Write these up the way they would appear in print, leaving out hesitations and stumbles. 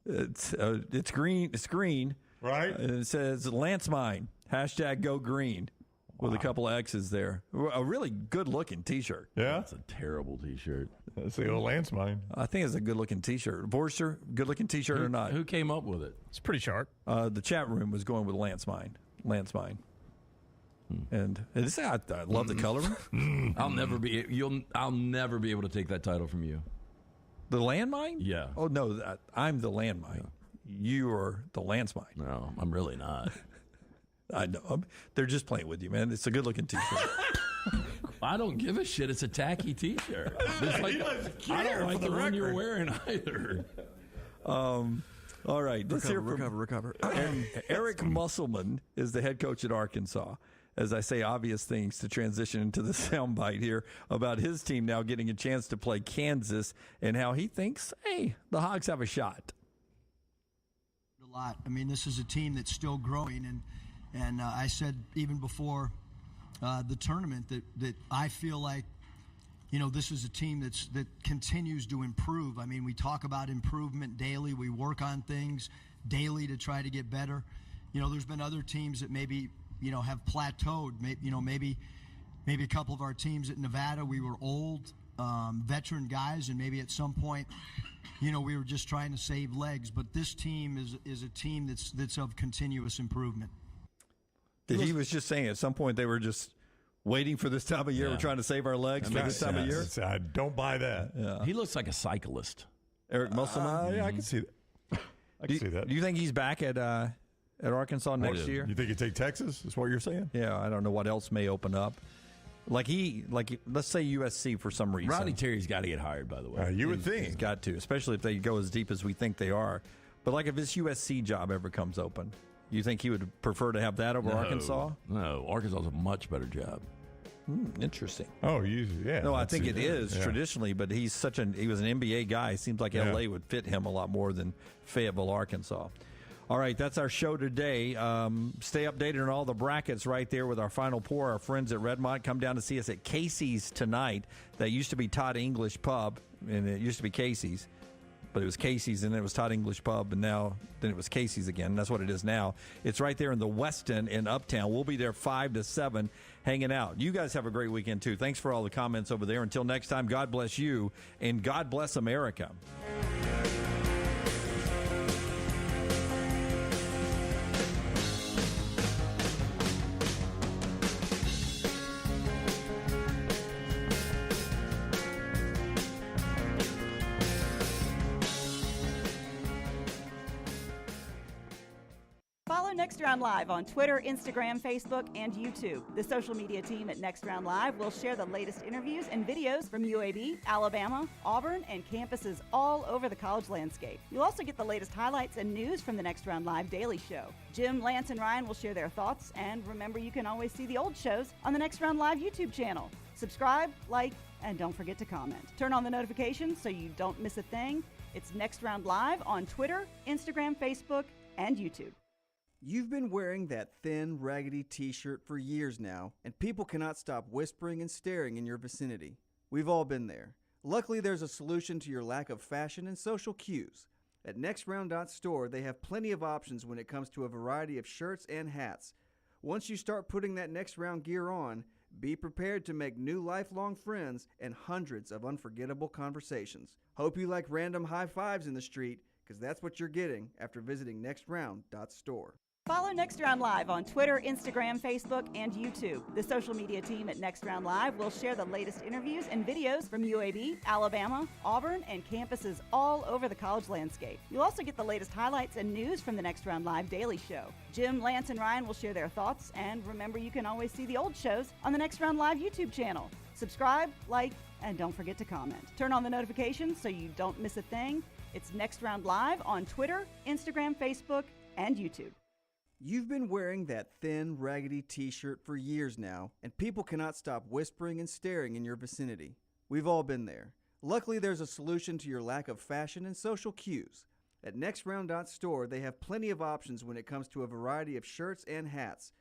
It's green. It's green. Right. It says Lance Mine. #Go Green. With a couple of X's there. A really good-looking T-shirt. Yeah? That's a terrible T-shirt. That's the old Lance Mine. I think it's a good-looking T-shirt. Borster, good-looking T-shirt or not? Who came up with it? It's pretty sharp. The chat room was going with Lance Mine. Lance Mine. And this, I love the coloring. I'll never be able to take that title from you. The landmine? Yeah. Oh, no, I'm the landmine. You are the Lance Mine. No, I'm really not. I know. They're just playing with you, man. It's a good-looking T-shirt. I don't give a shit. It's a tacky T-shirt. It's like, He doesn't care, I don't like for the the one you're record. wearing either. All right. Let's hear from recover. Eric Musselman is the head coach at Arkansas. As I say obvious things to transition into the soundbite here about his team now getting a chance to play Kansas and how he thinks, hey, the Hogs have a shot. A lot. I mean, this is a team that's still growing, and I said even before the tournament that I feel like, you know, this is a team that continues to improve. I mean, we talk about improvement daily. We work on things daily to try to get better. You know, there's been other teams that maybe, you know, have plateaued. Maybe a couple of our teams at Nevada, we were old, veteran guys, and maybe at some point, you know, we were just trying to save legs. But this team is a team that's of continuous improvement. He was just saying at some point they were just waiting for this time of year. Yeah. We're trying to save our legs for this time of year. I don't buy that. Yeah. He looks like a cyclist. Eric Musselman? Yeah, I can see that. I can see that. Do you think he's back at Arkansas next year? You think you take Texas? Is what you're saying? Yeah, I don't know what else may open up. Let's say USC for some reason. Rodney Terry's got to get hired, by the way. You would think. He's got to, especially if they go as deep as we think they are. But like if his USC job ever comes open, you think he would prefer to have that over Arkansas? No, Arkansas is a much better job. Interesting. Oh, yeah. No, I think it is Yeah. traditionally, but he was an NBA guy. Seems like LA would fit him a lot more than Fayetteville, Arkansas. All right, that's our show today. Stay updated on all the brackets right there with our Final Four. Our friends at Redmont come down to see us at Casey's tonight. That used to be Todd English Pub, and it used to be Casey's. But it was Casey's, and then it was Todd English Pub, and then it was Casey's again. That's what it is now. It's right there in the Westin in Uptown. We'll be there 5 to 7 hanging out. You guys have a great weekend, too. Thanks for all the comments over there. Until next time, God bless you, and God bless America. Follow Next Round Live on Twitter, Instagram, Facebook, and YouTube. The social media team at Next Round Live will share the latest interviews and videos from UAB, Alabama, Auburn, and campuses all over the college landscape. You'll also get the latest highlights and news from the Next Round Live Daily Show. Jim, Lance, and Ryan will share their thoughts, and remember, you can always see the old shows on the Next Round Live YouTube channel. Subscribe, like, and don't forget to comment. Turn on the notifications so you don't miss a thing. It's Next Round Live on Twitter, Instagram, Facebook, and YouTube. You've been wearing that thin, raggedy t-shirt for years now, and people cannot stop whispering and staring in your vicinity. We've all been there. Luckily, there's a solution to your lack of fashion and social cues. At NextRound.store, they have plenty of options when it comes to a variety of shirts and hats. Once you start putting that Next Round gear on, be prepared to make new lifelong friends and hundreds of unforgettable conversations. Hope you like random high fives in the street, because that's what you're getting after visiting NextRound.store. Follow Next Round Live on Twitter, Instagram, Facebook, and YouTube. The social media team at Next Round Live will share the latest interviews and videos from UAB, Alabama, Auburn, and campuses all over the college landscape. You'll also get the latest highlights and news from the Next Round Live Daily Show. Jim, Lance, and Ryan will share their thoughts, and remember, you can always see the old shows on the Next Round Live YouTube channel. Subscribe, like, and don't forget to comment. Turn on the notifications so you don't miss a thing. It's Next Round Live on Twitter, Instagram, Facebook, and YouTube. You've been wearing that thin, raggedy t-shirt for years now, and people cannot stop whispering and staring in your vicinity. We've all been there. Luckily, there's a solution to your lack of fashion and social cues. At NextRound.store, they have plenty of options when it comes to a variety of shirts and hats.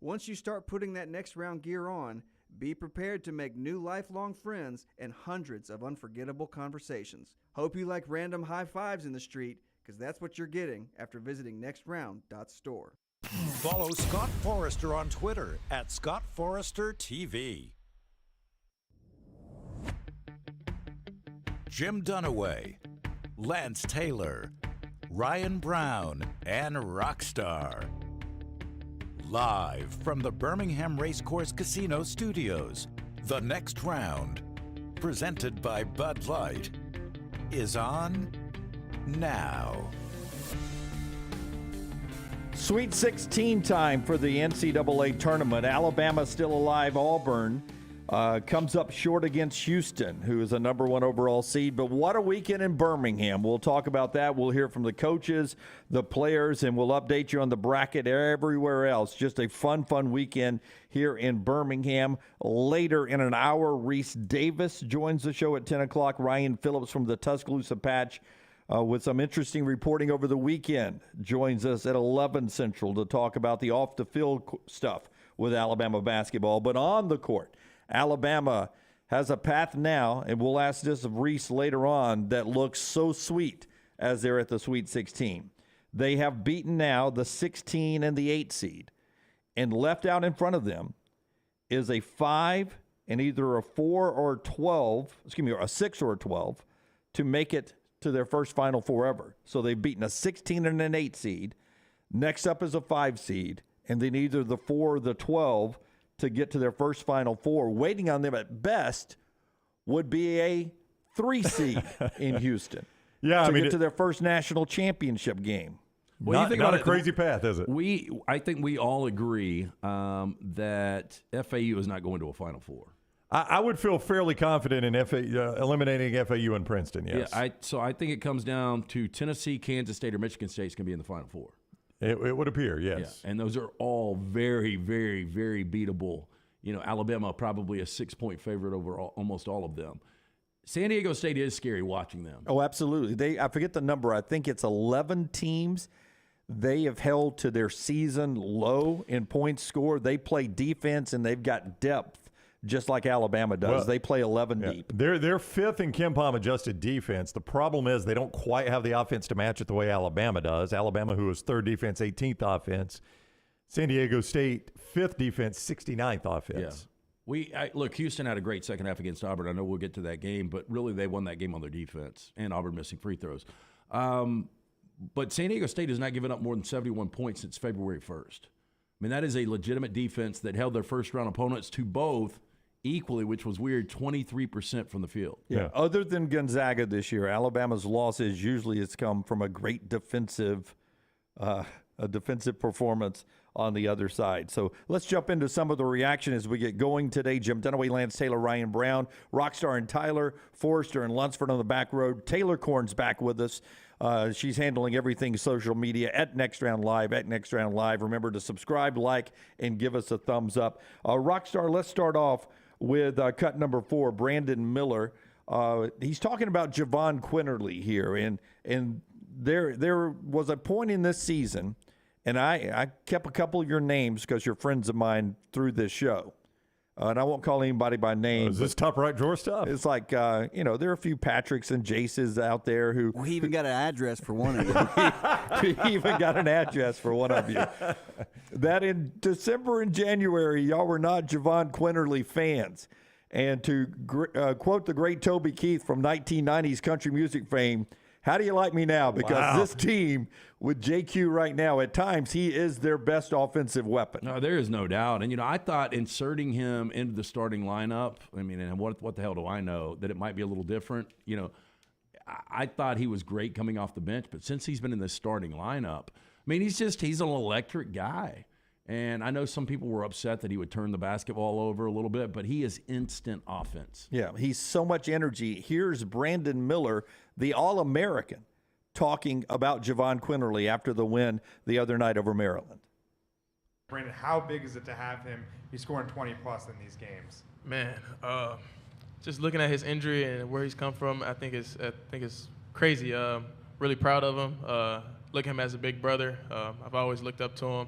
Once you start putting that Next Round gear on, be prepared to make new lifelong friends and hundreds of unforgettable conversations. Hope you like random high fives in the street, because that's what you're getting after visiting nextround.store. Follow Scott Forrester on Twitter at ScottForresterTV. Jim Dunaway, Lance Taylor, Ryan Brown, and Rockstar. Live from the Birmingham Racecourse Casino Studios, the next round, presented by Bud Light, is on now. Sweet 16 time for the NCAA tournament. Alabama still alive. Auburn comes up short against Houston, who is a number 1 overall seed. But what a weekend in Birmingham. We'll talk about that. We'll hear from the coaches, the players, and we'll update you on the bracket everywhere else. Just a fun weekend here in Birmingham. Later in an hour, Rece Davis joins the show at 10 o'clock. Ryan Phillips from the Tuscaloosa Patch with some interesting reporting over the weekend joins us at 11 Central to talk about the off-the-field stuff with Alabama basketball. But on the court, Alabama has a path now, and we'll ask this of Rece later on, that looks so sweet as they're at the Sweet 16. They have beaten now the 16 and the 8 seed, and left out in front of them is a 5 and either a 4 or 12, a 6 or a 12 to make it to their first Final Four ever. So they've beaten a 16 and an 8 seed. Next up is a 5 seed, and then either the 4 or the 12 to get to their first Final Four. Waiting on them at best would be a 3 seed in Houston. Yeah, to get to their first national championship game. Well, you think not about a crazy path, is it? I think we all agree that FAU is not going to a Final Four. I would feel fairly confident in eliminating FAU and Princeton, yes. Yeah, so I think it comes down to Tennessee, Kansas State, or Michigan State's going to be in the Final Four. It would appear, yes. Yeah, and those are all very, very, very beatable. Alabama probably a 6-point favorite over almost all of them. San Diego State is scary watching them. Oh, absolutely. I forget the number. I think it's 11 teams they have held to their season low in points scored. They play defense, and they've got depth. Just like Alabama does. Well, they play 11 deep. They're fifth in KenPom adjusted defense. The problem is they don't quite have the offense to match it the way Alabama does. Alabama, who is third defense, 18th offense. San Diego State, fifth defense, 69th offense. Yeah. Look, Houston had a great second half against Auburn. I know we'll get to that game, but really they won that game on their defense, and Auburn missing free throws. But San Diego State has not given up more than 71 points since February 1st. I mean, that is a legitimate defense that held their first-round opponents to both equally, which was weird, 23% from the field. Yeah. Other than Gonzaga this year, Alabama's losses usually has come from a great defensive performance on the other side. So let's jump into some of the reaction as we get going today. Jim Dunaway, Lance Taylor, Ryan Brown, Rockstar and Tyler, Forrester and Lunsford on the back road. Taylor Korn's back with us. She's handling everything social media at Next Round Live, Remember to subscribe, like, and give us a thumbs up. Rockstar, let's start off with cut number 4, Brandon Miller. He's talking about Javon Quinterly here, and there was a point in this season, and I kept a couple of your names because you're friends of mine through this show. And I won't call anybody by name. Is this top right drawer stuff? It's like, there are a few Patricks and Jaces out there who... We even got an address for one of you. We even got an address for one of you. That in December and January, y'all were not Javon Quinterly fans. And to quote the great Toby Keith from 1990s country music fame, how do you like me now? Because this team with JQ right now, at times, he is their best offensive weapon. No, there is no doubt. And, I thought inserting him into the starting lineup, and what the hell do I know, that it might be a little different. I thought he was great coming off the bench, but since he's been in the starting lineup, he's an electric guy. And I know some people were upset that he would turn the basketball over a little bit, but he is instant offense. Yeah, he's so much energy. Here's Brandon Miller, the All-American, talking about Javon Quinterly after the win the other night over Maryland. Brandon, how big is it to have him? He's scoring 20-plus in these games. Man, just looking at his injury and where he's come from, I think it's crazy. Really proud of him. Look at him as a big brother. I've always looked up to him.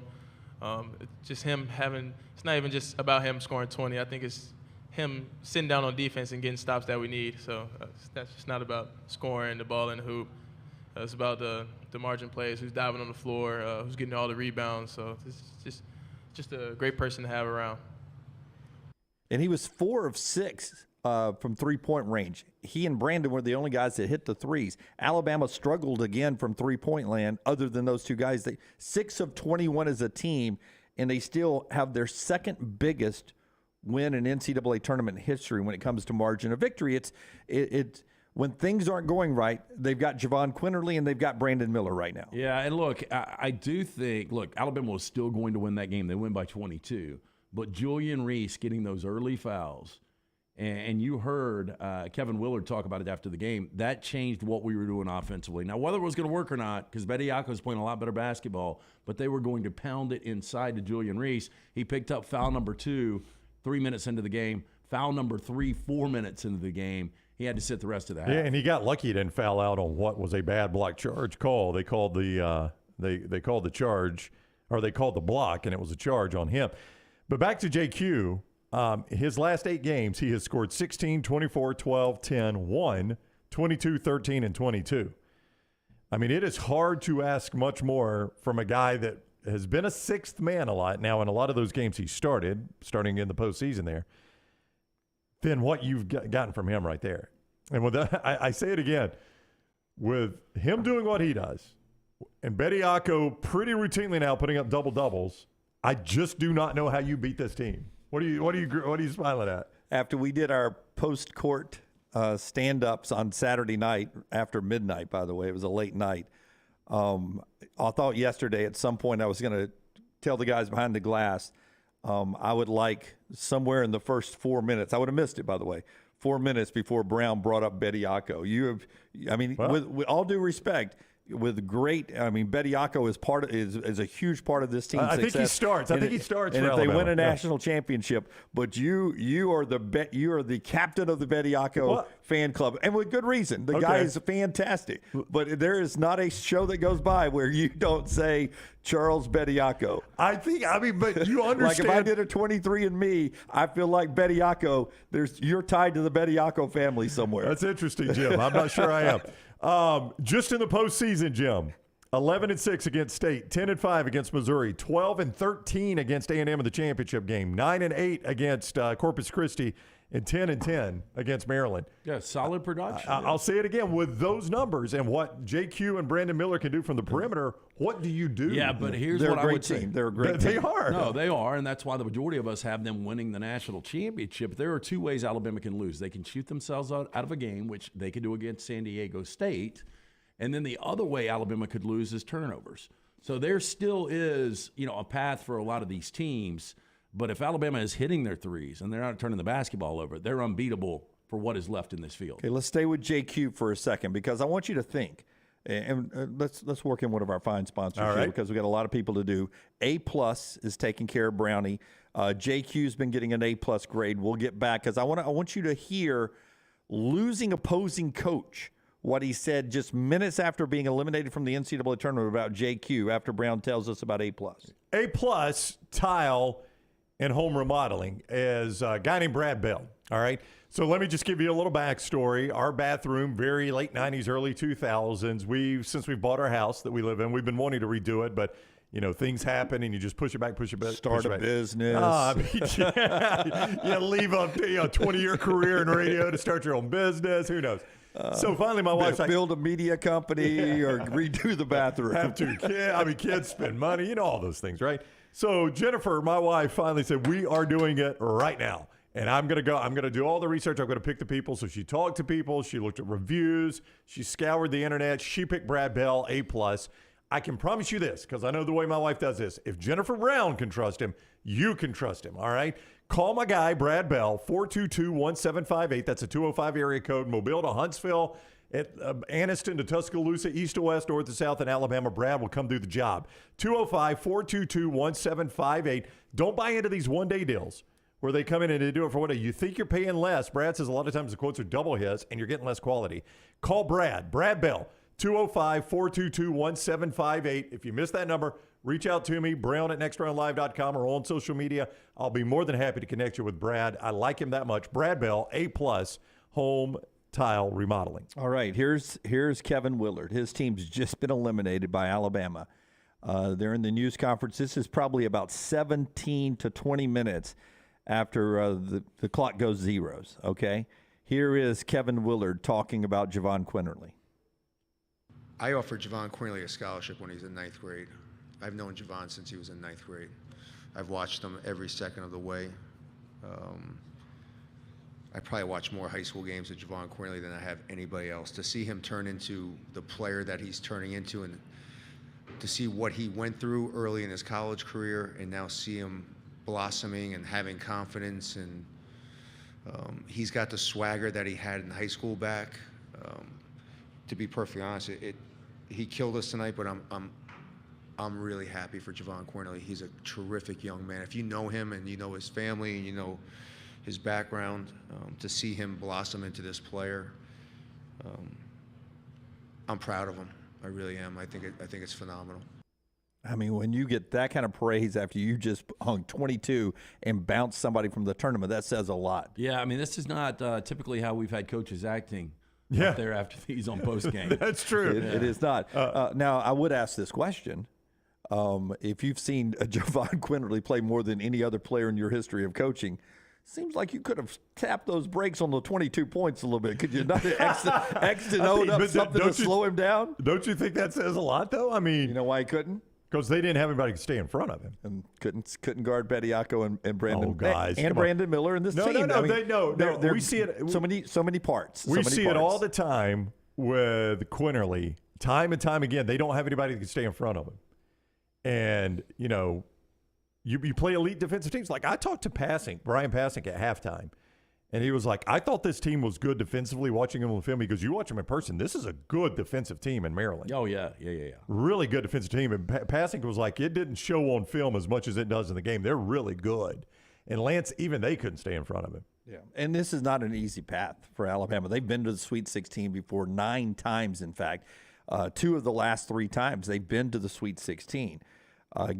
Just him it's not even just about him scoring 20. I think it's him sitting down on defense and getting stops that we need. So that's just not about scoring the ball in the hoop. It's about the margin plays, who's diving on the floor, who's getting all the rebounds. So this is just a great person to have around. And he was 4 of 6 from three-point range. He and Brandon were the only guys that hit the threes. Alabama struggled again from three-point land other than those two guys. They 6 of 21 as a team, and they still have their second biggest win in NCAA tournament history when it comes to margin of victory. It's when things aren't going right, they've got Javon Quinterly and they've got Brandon Miller right now. Yeah, and look, I do think, Alabama was still going to win that game. They win by 22. But Julian Rece getting those early fouls, and you heard Kevin Willard talk about it after the game, that changed what we were doing offensively. Now, whether it was going to work or not, because Bediako was playing a lot better basketball, but they were going to pound it inside to Julian Rece. He picked up foul number 2 3 minutes into the game, foul number 3 4 minutes into the game. He had to sit the rest of the half. Yeah, and he got lucky he didn't foul out on what was a bad block charge call. They called the they called the charge, or they called the block, and it was a charge on him. But back to JQ, his last 8 games, he has scored 16, 24, 12, 10, 1, 22, 13, and 22. I mean, it is hard to ask much more from a guy that has been a sixth man a lot. Now, in a lot of those games he starting in the postseason there, than what you've gotten from him right there. And with that, I say it again, with him doing what he does, and Bediako pretty routinely now putting up double-doubles, I just do not know how you beat this team. What are you smiling at? After we did our post-court stand-ups on Saturday night after midnight, by the way, it was a late night. I thought yesterday at some point I was going to tell the guys behind the glass I would like somewhere in the first 4 minutes. I would have missed it, by the way. 4 minutes before Brown brought up Bediako. With all due respect, Bediako is a huge part of this team's success. I think he starts. And for if they Alabama. win a national championship, but you are the captain of the Bediako fan club, and with good reason. The guy is fantastic. But there is not a show that goes by where you don't say Charles Bediako. But you understand. Like if I did a 23andMe, I feel like Bediako. You're tied to the Bediako family somewhere. That's interesting, Jim. I'm not sure I am. Just in the postseason, Jim, 11-6 against State, 10-5 against Missouri, 12-13 against A&M in the championship game, 9-8 against Corpus Christi, and 10-10 against Maryland. Yeah, solid production. I'll say it again. With those numbers and what JQ and Brandon Miller can do from the perimeter, what do you do? Yeah, but here's They're what a I great would team. say. They're a great team. They are. No, they are, and that's why the majority of us have them winning the national championship. There are 2 ways Alabama can lose. They can shoot themselves out of a game, which they could do against San Diego State, and then the other way Alabama could lose is turnovers. So there still is, a path for a lot of these teams. But if Alabama is hitting their threes and they're not turning the basketball over, they're unbeatable for what is left in this field. Okay, let's stay with JQ for a second because I want you to think, and let's work in one of our fine sponsors here because we got a lot of people to do. A+ is taking care of Brownie. JQ's been getting an A+ grade. We'll get back because I want you to hear losing opposing coach what he said just minutes after being eliminated from the NCAA tournament about JQ after Brown tells us about A+. A+ tile and home remodeling is a guy named Brad Bell. All right. So let me just give you a little backstory. Our bathroom, very late 90s, early 2000s. Since we've bought our house that we live in, we've been wanting to redo it, but things happen and you just push it back. Start a business. You leave a 20-year career in radio to start your own business. Who knows? So finally, my wife's like, build a media company or redo the bathroom. Have to. Kids spend money, all those things, right? So Jennifer, my wife, finally said, we are doing it right now. And I'm going to go. I'm going to do all the research. I'm going to pick the people. So she talked to people. She looked at reviews. She scoured the internet. She picked Brad Bell, A+. I can promise you this, because I know the way my wife does this. If Jennifer Brown can trust him, you can trust him, all right? Call my guy, Brad Bell, 422-1758. That's a 205 area code. Mobile to Huntsville, at Anniston to Tuscaloosa, east to west, north to south in Alabama. Brad will come do the job. 205-422-1758. Don't buy into these one-day deals where they come in and they do it for what you think you're paying less. Brad says a lot of times the quotes are double his and you're getting less quality. Call Brad Bell, 205-422-1758. If you missed that number, reach out to me, brown@nextroundlive.com or on social media. I'll be more than happy to connect you with Brad. I like him that much. Brad Bell, A+, home tile remodeling. All right, here's Kevin Willard. His team's just been eliminated by Alabama. They're in the news conference. This is probably about 17 to 20 minutes after the clock goes zeros, okay? Here is Kevin Willard talking about Javon Quinterly. I offered Javon Quinterly a scholarship when he was in 9th grade. I've known Javon since he was in 9th grade. I've watched him every second of the way. I probably watch more high school games of Javon Quinterly than I have anybody else. To see him turn into the player that he's turning into, and to see what he went through early in his college career, and now see him blossoming and having confidence, and he's got the swagger that he had in high school back. To be perfectly honest, he killed us tonight, but I'm really happy for Javon Quinterly. He's a terrific young man. If you know him and you know his family and you know his background, to see him blossom into this player, I'm proud of him. I really am. I think it's phenomenal. I mean, when you get that kind of praise after you just hung 22 and bounced somebody from the tournament, that says a lot. Yeah, I mean, this is not typically how we've had coaches acting Yeah. up there after these on postgame. That's true. It is not. Now, I would ask this question. If you've seen Javon Quinterly play more than any other player in your history of coaching, seems like you could have tapped those brakes on the 22 points a little bit. Could you not extend up something to slow him down? Don't you think that says a lot, though? I mean, You know why he couldn't? because they didn't have anybody to stay in front of him. And couldn't guard Bediako and Brandon. Oh, guys, and come Brandon on. Miller in this No, team. no, I mean, no, they're we see it. So many parts. We so many see parts. it all the time with Quinterly. Time and time again, they don't have anybody that can stay in front of him. And, you know, you play elite defensive teams. Like, I talked to Brian Passink at halftime, and he was like, I thought this team was good defensively watching him on film. He goes, you watch him in person, this is a good defensive team in Maryland. Oh, yeah. Really good defensive team. And Passink was like, it didn't show on film as much as it does in the game. They're really good. And Lance, even they couldn't stay in front of him. Yeah, and this is not an easy path for Alabama. They've been to the Sweet 16 before 9 times, in fact. 2 of the last 3 times they've been to the Sweet 16.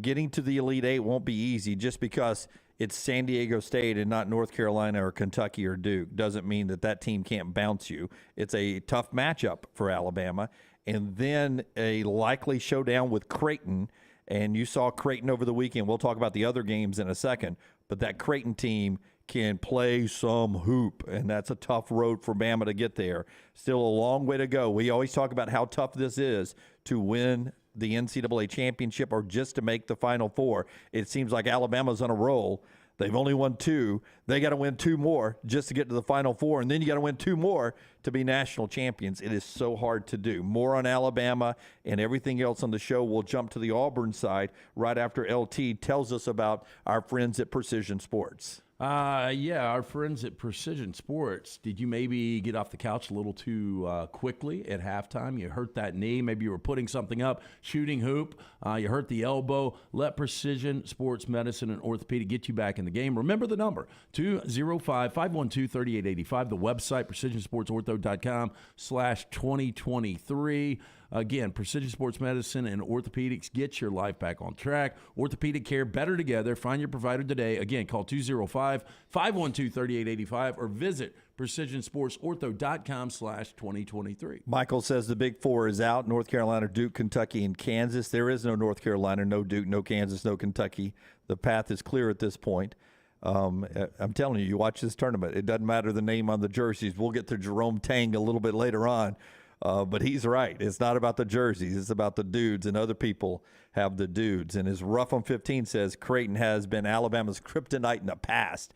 Getting to the Elite 8 won't be easy just because it's San Diego State and not North Carolina or Kentucky or Duke. Doesn't mean that team can't bounce you. It's a tough matchup for Alabama. And then a likely showdown with Creighton. And you saw Creighton over the weekend. We'll talk about the other games in a second. But that Creighton team can play some hoop, and that's a tough road for Bama to get there. Still a long way to go. We always talk about how tough this is to win the NCAA championship or just to make the Final Four. It seems like Alabama's on a roll. They've only won 2. They got to win 2 more just to get to the Final Four, and then you got to win 2 more to be national champions. It is so hard to do. More on Alabama and everything else on the show. We'll jump to the Auburn side right after LT tells us about our friends at Precision Sports. Yeah, our friends at Precision Sports. Did you maybe get off the couch a little too quickly at halftime? You hurt that knee. Maybe you were putting something up, shooting hoop. You hurt the elbow. Let Precision Sports Medicine and Orthopedic get you back in the game. Remember the number, 205-512-3885. The website, precisionsportsortho.com/2023. Again, Precision Sports Medicine and Orthopedics, get your life back on track. Orthopedic care, better together. Find your provider today. Again, call 205-512-3885 or visit precisionsportsortho.com/2023. Michael says the Big Four is out: North Carolina, Duke, Kentucky, and Kansas. There is no North Carolina, no Duke, no Kansas, no Kentucky. The path is clear at this point. I'm telling you, you watch this tournament. It doesn't matter the name on the jerseys. We'll get to Jerome Tang a little bit later on. But he's right. It's not about the jerseys. It's about the dudes, and other people have the dudes. And as Rough on 15 says, Creighton has been Alabama's kryptonite in the past.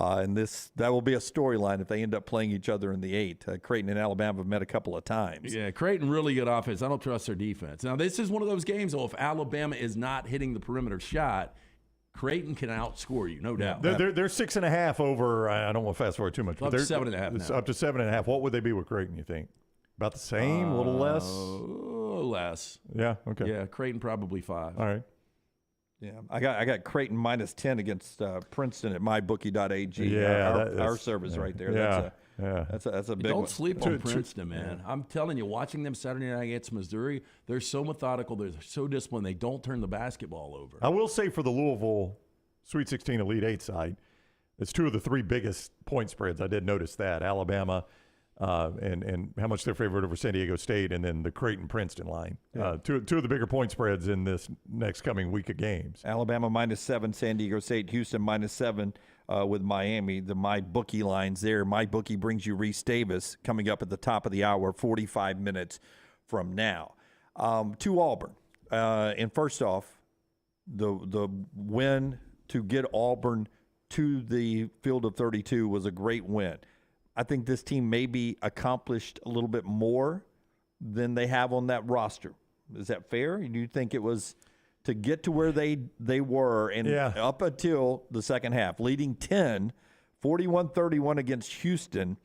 And that will be a storyline if they end up playing each other in the 8. Creighton and Alabama have met a couple of times. Yeah, Creighton really good offense. I don't trust their defense. Now, this is one of those games, though, if Alabama is not hitting the perimeter shot, Creighton can outscore you, no doubt. They're 6.5 over. I don't want to fast forward too much. Up to 7.5 It's now. up to 7.5. What would they be with Creighton, you think? About the same, a little less? Less. Yeah, okay. Yeah, Creighton probably 5. All right. Yeah, I got Creighton -10 against Princeton at mybookie.ag. Yeah, our service right there. Yeah, That's a big Don't one. sleep on Princeton, man. I'm telling you, watching them Saturday night against Missouri, they're so methodical. They're so disciplined. They don't turn the basketball over. I will say for the Louisville Sweet 16 Elite 8 side, it's 2 of the 3 biggest point spreads. I did notice that. Alabama and how much they're favored over San Diego State, and then the Creighton-Princeton line. Two of the bigger point spreads in this next coming week of games. Alabama -7, San Diego State, Houston -7 with Miami. The MyBookie lines there. MyBookie brings you Rece Davis coming up at the top of the hour, 45 minutes from now. To Auburn. And first off, the win to get Auburn to the field of 32 was a great win. I think this team maybe accomplished a little bit more than they have on that roster. Is that fair? Do you think it was to get to where they were and up until the second half, leading 10, 41-31 against Houston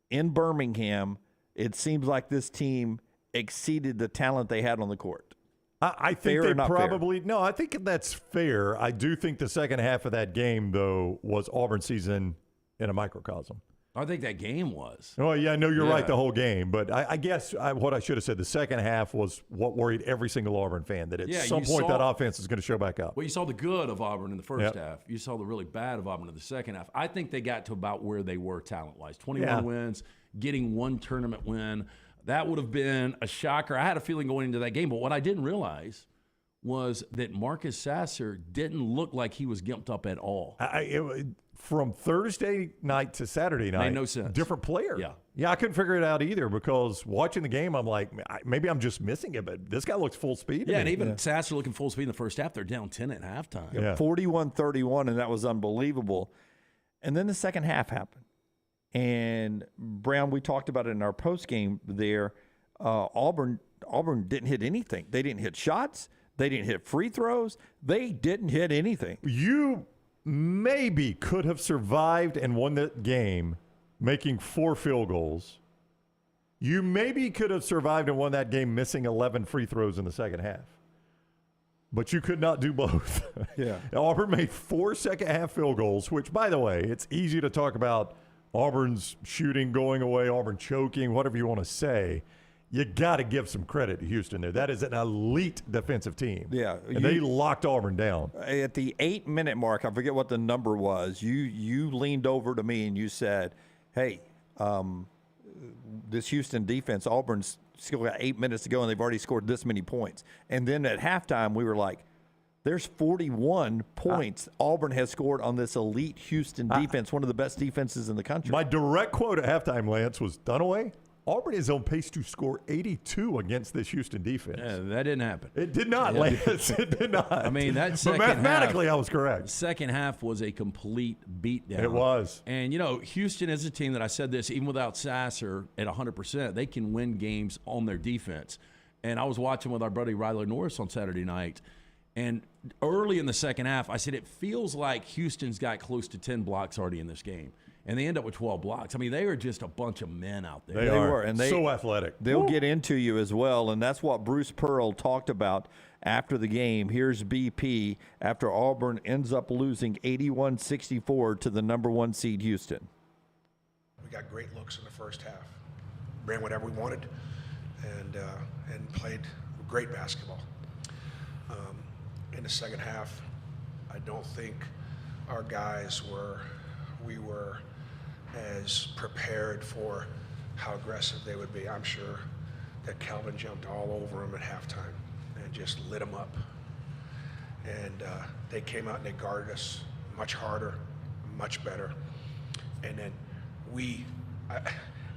in Birmingham, it seems like this team exceeded the talent they had on the court. I think they probably – no, I think that's fair. I do think the second half of that game, though, was Auburn season in a microcosm. I think that game was. Oh, yeah, no, you're right, the whole game. But I guess what I should have said, the second half was what worried every single Auburn fan, that at some point that offense is going to show back up. Well, you saw the good of Auburn in the first half. You saw the really bad of Auburn in the second half. I think they got to about where they were talent-wise. 21 wins, getting one tournament win. That would have been a shocker. I had a feeling going into that game, but what I didn't realize was that Marcus Sasser didn't look like he was gimped up at all. From Thursday night to Saturday night, made no sense. Different player. Yeah, I couldn't figure it out either, because watching the game, I'm like, maybe I'm just missing it, but this guy looks full speed. And even Sasser looking full speed in the first half. They're down 10 at halftime. 41-31, and that was unbelievable. And then the second half happened. And, Brown, we talked about it in our postgame there. Auburn didn't hit anything. They didn't hit shots. They didn't hit free throws. They didn't hit anything. You maybe could have survived and won that game making 4 field goals. You maybe could have survived and won that game missing 11 free throws in the second half. But you could not do both. Auburn made 4 second-half field goals, which, by the way, it's easy to talk about Auburn's shooting going away, Auburn choking, whatever you want to say. You got to give some credit to Houston there. That is an elite defensive team. And they locked Auburn down. At the 8-minute mark, I forget what the number was, you leaned over to me and you said, hey, this Houston defense, Auburn's still got 8 minutes to go, and they've already scored this many points. And then at halftime, we were like, there's 41 points Auburn has scored on this elite Houston defense, one of the best defenses in the country. My direct quote at halftime, Lance, was, Dunaway, Auburn is on pace to score 82 against this Houston defense. Yeah, that didn't happen. It did not, Lance. It did not. I mean, that second half. But mathematically, half, I was correct. Second half was a complete beatdown. It was. And, Houston is a team that I said this, even without Sasser at 100%, they can win games on their defense. And I was watching with our buddy Ryler Norris on Saturday night. And early in the second half, I said, it feels like Houston's got close to 10 blocks already in this game. And they end up with 12 blocks. I mean, they are just a bunch of men out there. They are. And so athletic. They'll get into you as well, and that's what Bruce Pearl talked about after the game. Here's BP after Auburn ends up losing 81-64 to the number 1 seed Houston. We got great looks in the first half. Ran whatever we wanted and played great basketball. In the second half, I don't think our guys we were as prepared for how aggressive they would be. I'm sure that Calvin jumped all over them at halftime and just lit them up. And they came out and they guarded us much harder, much better. And then we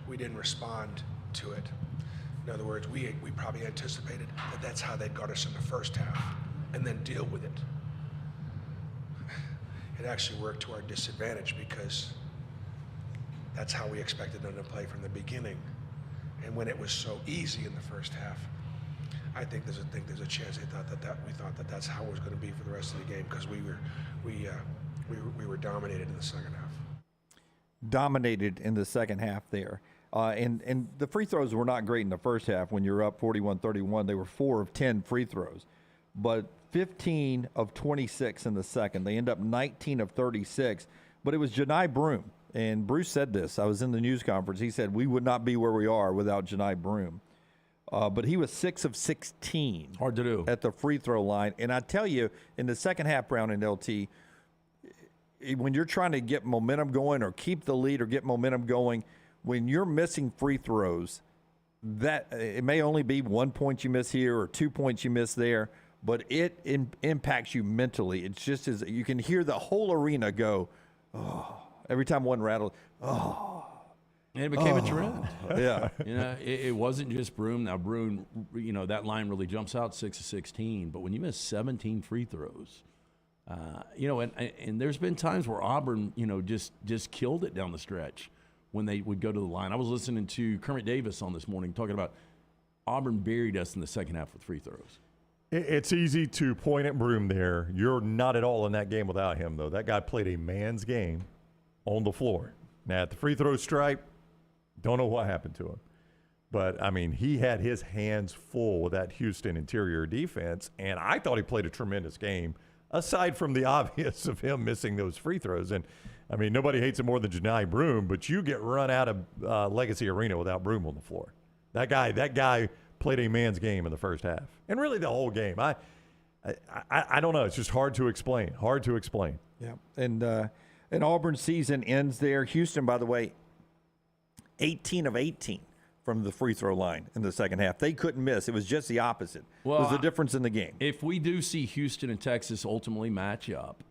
didn't respond to it. In other words, we probably anticipated that that's how they'd guard us in the first half and then deal with it. It actually worked to our disadvantage because that's how we expected them to play from the beginning. And when it was so easy in the first half, I think there's a chance we thought that that's how it was going to be for the rest of the game, because we were dominated in the second half. Dominated in the second half there. And the free throws were not great in the first half. When you're up 41-31, they were 4 of 10 free throws. But 15 of 26 in the second. They end up 19 of 36. But it was Janai Broome. And Bruce said this. I was in the news conference. He said, we would not be where we are without Janai Broome. But he was 6 of 16. Hard to do. At the free throw line. And I tell you, in the second half, Brown and LT, when you're trying to get momentum going or keep the lead or get momentum going, when you're missing free throws, that it may only be 1 point you miss here or 2 points you miss there, but it impacts you mentally. It's just as you can hear the whole arena go, oh, every time one rattled, oh. And it became a trend. Yeah. It wasn't just Broome. Now, Broome, that line really jumps out 6 of 16. But when you miss 17 free throws, and there's been times where Auburn, just killed it down the stretch when they would go to the line. I was listening to Kermit Davis on this morning talking about Auburn buried us in the second half with free throws. It's easy to point at Broome there. You're not at all in that game without him, though. That guy played a man's game on the floor. Now, at the free throw stripe, don't know what happened to him. But, I mean, he had his hands full with that Houston interior defense, and I thought he played a tremendous game, aside from the obvious of him missing those free throws. And, I mean, nobody hates it more than Janai Broome, but you get run out of Legacy Arena without Broome on the floor. That guy played a man's game in the first half, and really the whole game. I don't know. It's just hard to explain. Yeah, and Auburn's season ends there. Houston, by the way, 18 of 18 from the free throw line in the second half. They couldn't miss. It was just the opposite. Well, it was the difference in the game. If we do see Houston and Texas ultimately match up,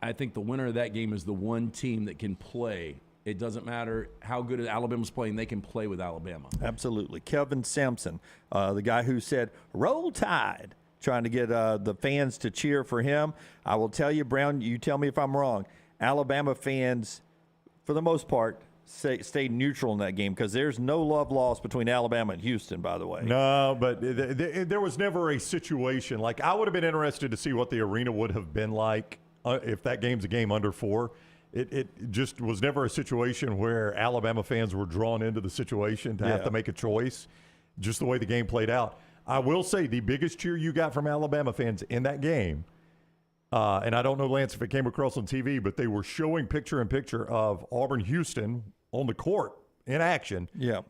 I think the winner of that game is the one team that can play. It doesn't matter how good Alabama's playing. They can play with Alabama. Absolutely. Kevin Sampson, the guy who said, "Roll Tide," trying to get the fans to cheer for him. I will tell you, Brown, you tell me if I'm wrong, Alabama fans, for the most part, stayed neutral in that game because there's no love lost between Alabama and Houston, by the way. No, but there was never a situation. Like, I would have been interested to see what the arena would have been like if that game's a game under 4. It just was never a situation where Alabama fans were drawn into the situation to have to make a choice, just the way the game played out. I will say the biggest cheer you got from Alabama fans in that game, and I don't know, Lance, if it came across on TV, but they were showing picture-in-picture of Auburn-Houston on the court in action,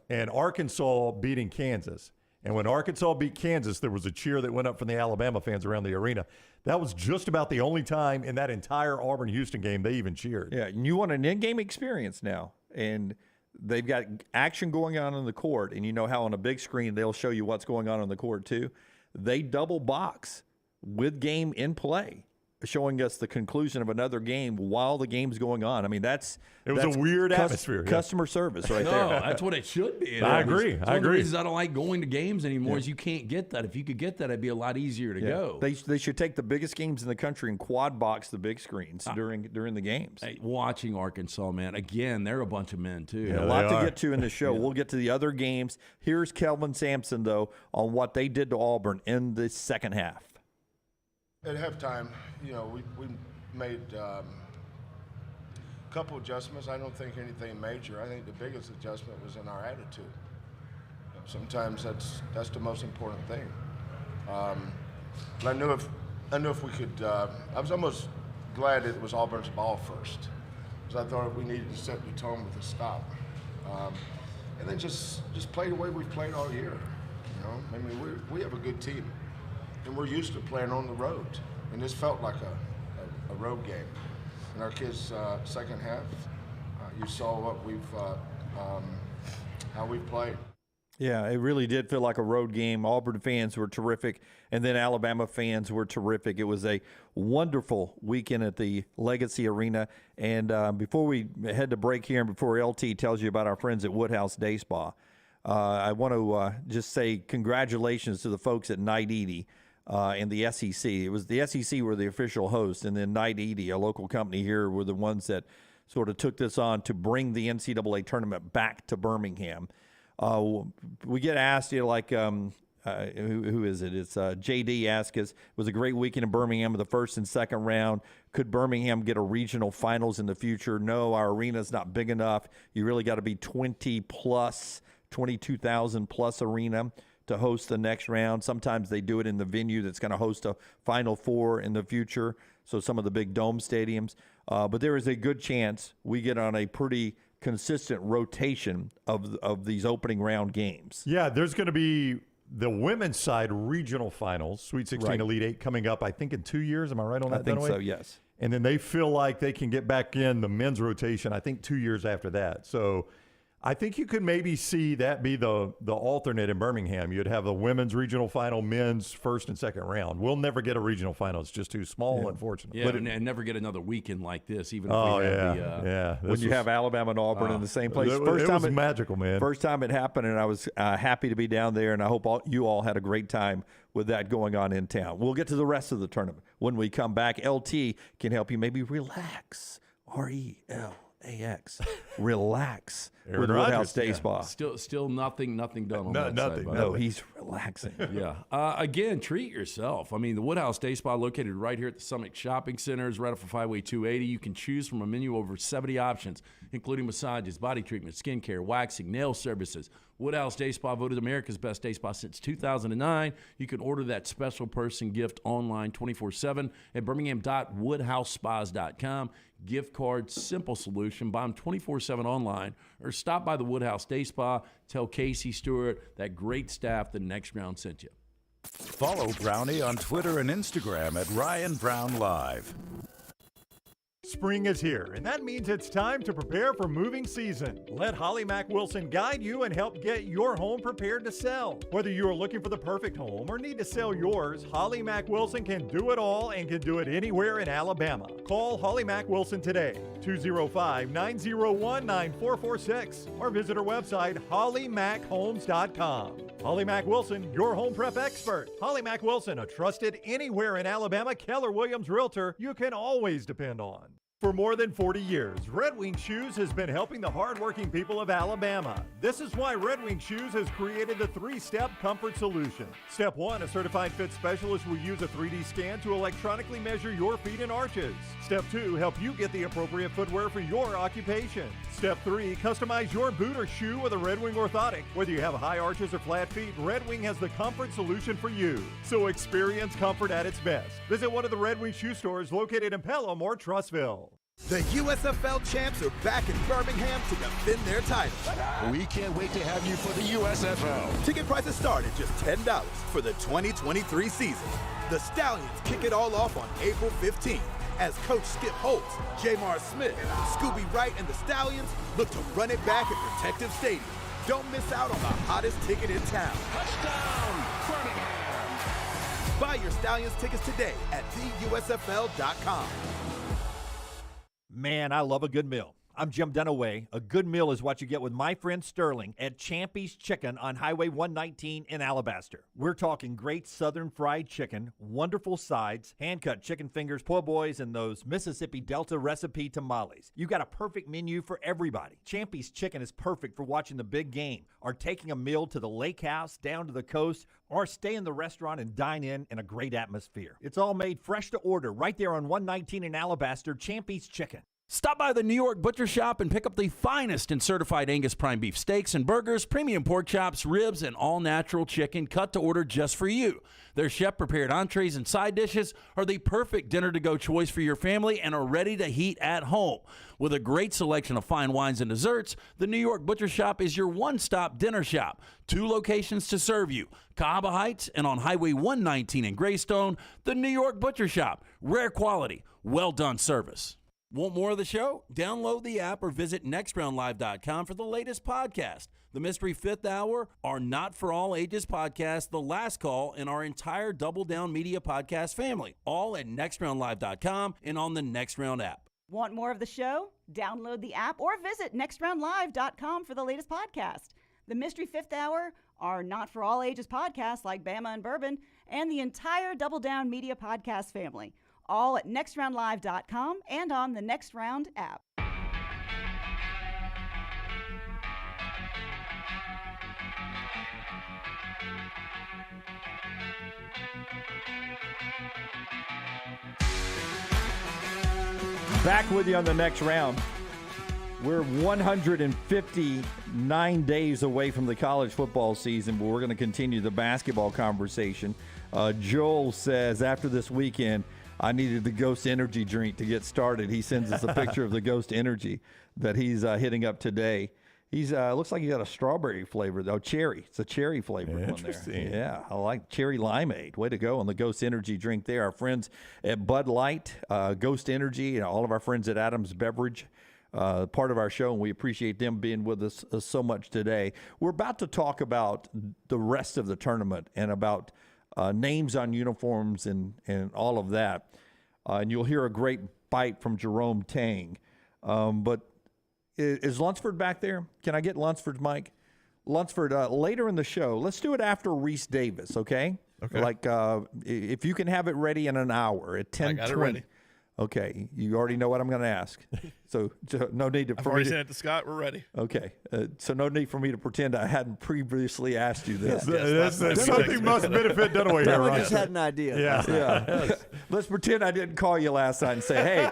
and Arkansas beating Kansas. And when Arkansas beat Kansas, there was a cheer that went up from the Alabama fans around the arena. That was just about the only time in that entire Auburn-Houston game they even cheered. Yeah, and you want an in-game experience now. And they've got action going on the court, and you know how on a big screen they'll show you what's going on the court too. They double box with game in play, showing us the conclusion of another game while the game's going on. I mean, that's a weird atmosphere. Customer service right no, there. That's what it should be. I agree. One of the reasons I don't like going to games anymore is you can't get that. If you could get that, it'd be a lot easier to go. They should take the biggest games in the country and quad box the big screens during the games. Hey, watching Arkansas, man, again, they're a bunch of men too. Yeah, a lot to get to in the show. We'll get to the other games. Here's Kelvin Sampson, though, on what they did to Auburn in the second half. At halftime, we made a couple adjustments. I don't think anything major. I think the biggest adjustment was in our attitude. Sometimes that's the most important thing. I knew if we could. I was almost glad it was Auburn's ball first, because I thought we needed to set the tone with a stop, and then just play the way we've played all year. I mean, we have a good team, and we're used to playing on the road, and this felt like a road game. In our kids' second half, you saw what how we've played. Yeah, it really did feel like a road game. Auburn fans were terrific, and then Alabama fans were terrific. It was a wonderful weekend at the Legacy Arena. And before we head to break here and before LT tells you about our friends at Woodhouse Day Spa, I want to just say congratulations to the folks at Knight Eady and the SEC. It was the SEC were the official host, and then Knight Eady, a local company here, were the ones that sort of took this on to bring the NCAA tournament back to Birmingham. We get asked, who is it? It's JD asked us, it was a great weekend in Birmingham in the first and second round. Could Birmingham get a regional finals in the future? No, our arena's not big enough. You really got to be 22,000 plus arena to host the next round. Sometimes they do it in the venue that's going to host a Final Four in the future, so some of the big dome stadiums. But there is a good chance we get on a pretty consistent rotation of these opening round games. Yeah, there's going to be the women's side regional finals, Sweet 16, Right. Elite 8, coming up, I think, in 2 years. Am I right on that? I think Dunaway? so, yes. And then they feel like they can get back in the men's rotation, I think, 2 years after that. So I think you could maybe see that be the alternate in Birmingham. You'd have the women's regional final, men's first and second round. We'll never get a regional final. It's just too small, unfortunately. Yeah, and never get another weekend like this, even if Oh, we have yeah. When you have Alabama and Auburn in the same place. It was magical, man. First time it happened, and I was happy to be down there, and I hope you all had a great time with that going on in town. We'll get to the rest of the tournament when we come back. LT can help you maybe relax. RELAX. Relax with Aaron Woodhouse Rodgers, Day yeah. Spa. Still nothing done on No, that nothing, side. by the No, way. he's relaxing. Yeah. Again, treat yourself. I mean, the Woodhouse Day Spa, located right here at the Summit Shopping Center, is right off of Highway 280. You can choose from a menu of over 70 options, including massages, body treatment, skincare, waxing, nail services. Woodhouse Day Spa, voted America's best day spa since 2009. You can order that special person gift online 24/7 at birmingham.woodhousespas.com. Gift card, simple solution. Buy them 24/7 online or stop by the Woodhouse Day Spa. Tell Casey Stewart, that great staff, the Next Round sent you. Follow Brownie on Twitter and Instagram at Ryan Brown Live. Spring is here, and that means it's time to prepare for moving season. Let Holly Mack Wilson guide you and help get your home prepared to sell. Whether you are looking for the perfect home or need to sell yours, Holly Mack Wilson can do it all and can do it anywhere in Alabama. Call Holly Mack Wilson today, 205-901-9446, or visit her website, hollymachomes.com. Holly Mack Wilson, your home prep expert. Holly Mack Wilson, a trusted anywhere in Alabama Keller Williams realtor you can always depend on. For more than 40 years, Red Wing Shoes has been helping the hardworking people of Alabama. This is why Red Wing Shoes has created the 3-step comfort solution. Step 1, a certified fit specialist will use a 3D scan to electronically measure your feet and arches. Step 2, help you get the appropriate footwear for your occupation. Step 3, customize your boot or shoe with a Red Wing orthotic. Whether you have high arches or flat feet, Red Wing has the comfort solution for you. So experience comfort at its best. Visit one of the Red Wing shoe stores located in Pelham or Trussville. The USFL champs are back in Birmingham to defend their title. We can't wait to have you for the USFL. Ticket prices start at just $10 for the 2023 season. The Stallions kick it all off on April 15th as Coach Skip Holtz, Jamar Smith, Scooby Wright, and the Stallions look to run it back at Protective Stadium. Don't miss out on the hottest ticket in town. Touchdown, Birmingham. Buy your Stallions tickets today at theusfl.com. Man, I love a good meal. I'm Jim Dunaway. A good meal is what you get with my friend Sterling at Champy's Chicken on Highway 119 in Alabaster. We're talking great southern fried chicken, wonderful sides, hand-cut chicken fingers, po' boys, and those Mississippi Delta recipe tamales. You got a perfect menu for everybody. Champy's Chicken is perfect for watching the big game, or taking a meal to the lake house, down to the coast, or stay in the restaurant and dine in a great atmosphere. It's all made fresh to order right there on 119 in Alabaster, Champy's Chicken. Stop by the New York Butcher Shop and pick up the finest in certified Angus prime beef steaks and burgers, premium pork chops, ribs, and all-natural chicken cut to order just for you. Their chef-prepared entrees and side dishes are the perfect dinner-to-go choice for your family and are ready to heat at home. With a great selection of fine wines and desserts, the New York Butcher Shop is your one-stop dinner shop. 2 locations to serve you, Cahaba Heights and on Highway 119 in Greystone, the New York Butcher Shop. Rare quality, well-done service. Want more of the show? Download the app or visit nextroundlive.com for the latest podcast. The Mystery Fifth Hour, our Not For All Ages podcast, The Last Call, and our entire Double Down Media podcast family. All at nextroundlive.com and on the Next Round app. Want more of the show? Download the app or visit nextroundlive.com for the latest podcast. The Mystery Fifth Hour, our Not For All Ages podcast like Bama and Bourbon, and the entire Double Down Media podcast family. All at nextroundlive.com and on the Next Round app. Back with you on the Next Round. We're 159 days away from the college football season, but we're going to continue the basketball conversation. Joel says, after this weekend, I needed the Ghost Energy drink to get started. He sends us a picture of the Ghost Energy that he's hitting up today. He's looks like he got a strawberry flavor though. Cherry. It's a cherry flavored one there. Interesting. Yeah, I like cherry limeade. Way to go on the Ghost Energy drink there. Our friends at Bud Light, Ghost Energy, and all of our friends at Adams Beverage, part of our show, and we appreciate them being with us so much today. We're about to talk about the rest of the tournament and about names on uniforms and all of that. And you'll hear a great bite from Jerome Tang. But is Lunsford back there? Can I get Lunsford's mic? Lunsford, later in the show, let's do it after Rece Davis, okay? Okay. Like, if you can have it ready in an hour at 10:20. I got it ready. Okay, you already know what I'm going to ask. So no need to. I've already sent it to Scott. We're ready. Okay, so no need for me to pretend I hadn't previously asked you this. That's something must benefit Dunaway here, I right? just had an idea. Yeah. Let's pretend I didn't call you last night and say,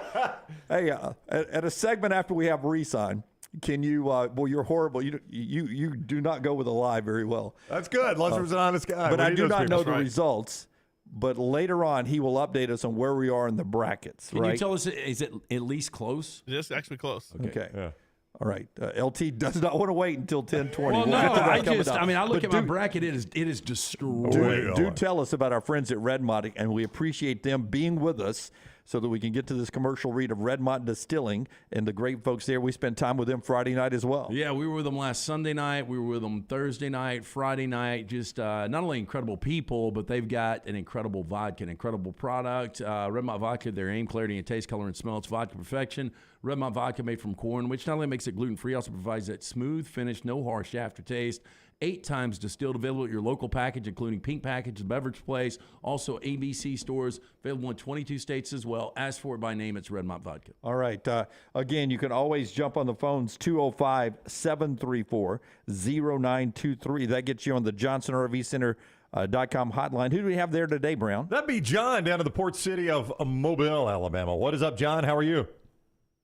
hey, at a segment after we have Rece on, can you? Well, you're horrible. You do not go with a lie very well. That's good. Lunsford's an honest guy. But What I he do does not for know you. the results. But later on, he will update us on where we are in the brackets. Can right? you tell us, is it at least close? It's actually close. Okay. Yeah. All right. LT does not want to wait until 10:20. Well, We'll no, get to that I coming just, up. I mean, I look But at my bracket, it is destroyed. Do tell us about our friends at Redmont, and we appreciate them being with us so that we can get to this commercial read of Redmont Distilling and the great folks there. We spent time with them Friday night as well. Yeah, we were with them last Sunday night. We were with them Thursday night, Friday night. Just not only incredible people, but they've got an incredible vodka, an incredible product. Redmont Vodka, their aim, clarity, and taste, color, and smell. It's vodka perfection. Redmont Vodka made from corn, which not only makes it gluten-free, also provides that smooth finish, no harsh aftertaste. 8 times distilled, available at your local package, including Pink Package, the Beverage Place, also ABC stores, available in 22 states as well. Ask for it by name. It's Redmont Vodka. All right. Again, you can always jump on the phones, 205-734-0923. That gets you on the JohnsonRVCenter.com hotline. Who do we have there today, Brown? That'd be John down in the port city of Mobile, Alabama. What is up, John? How are you?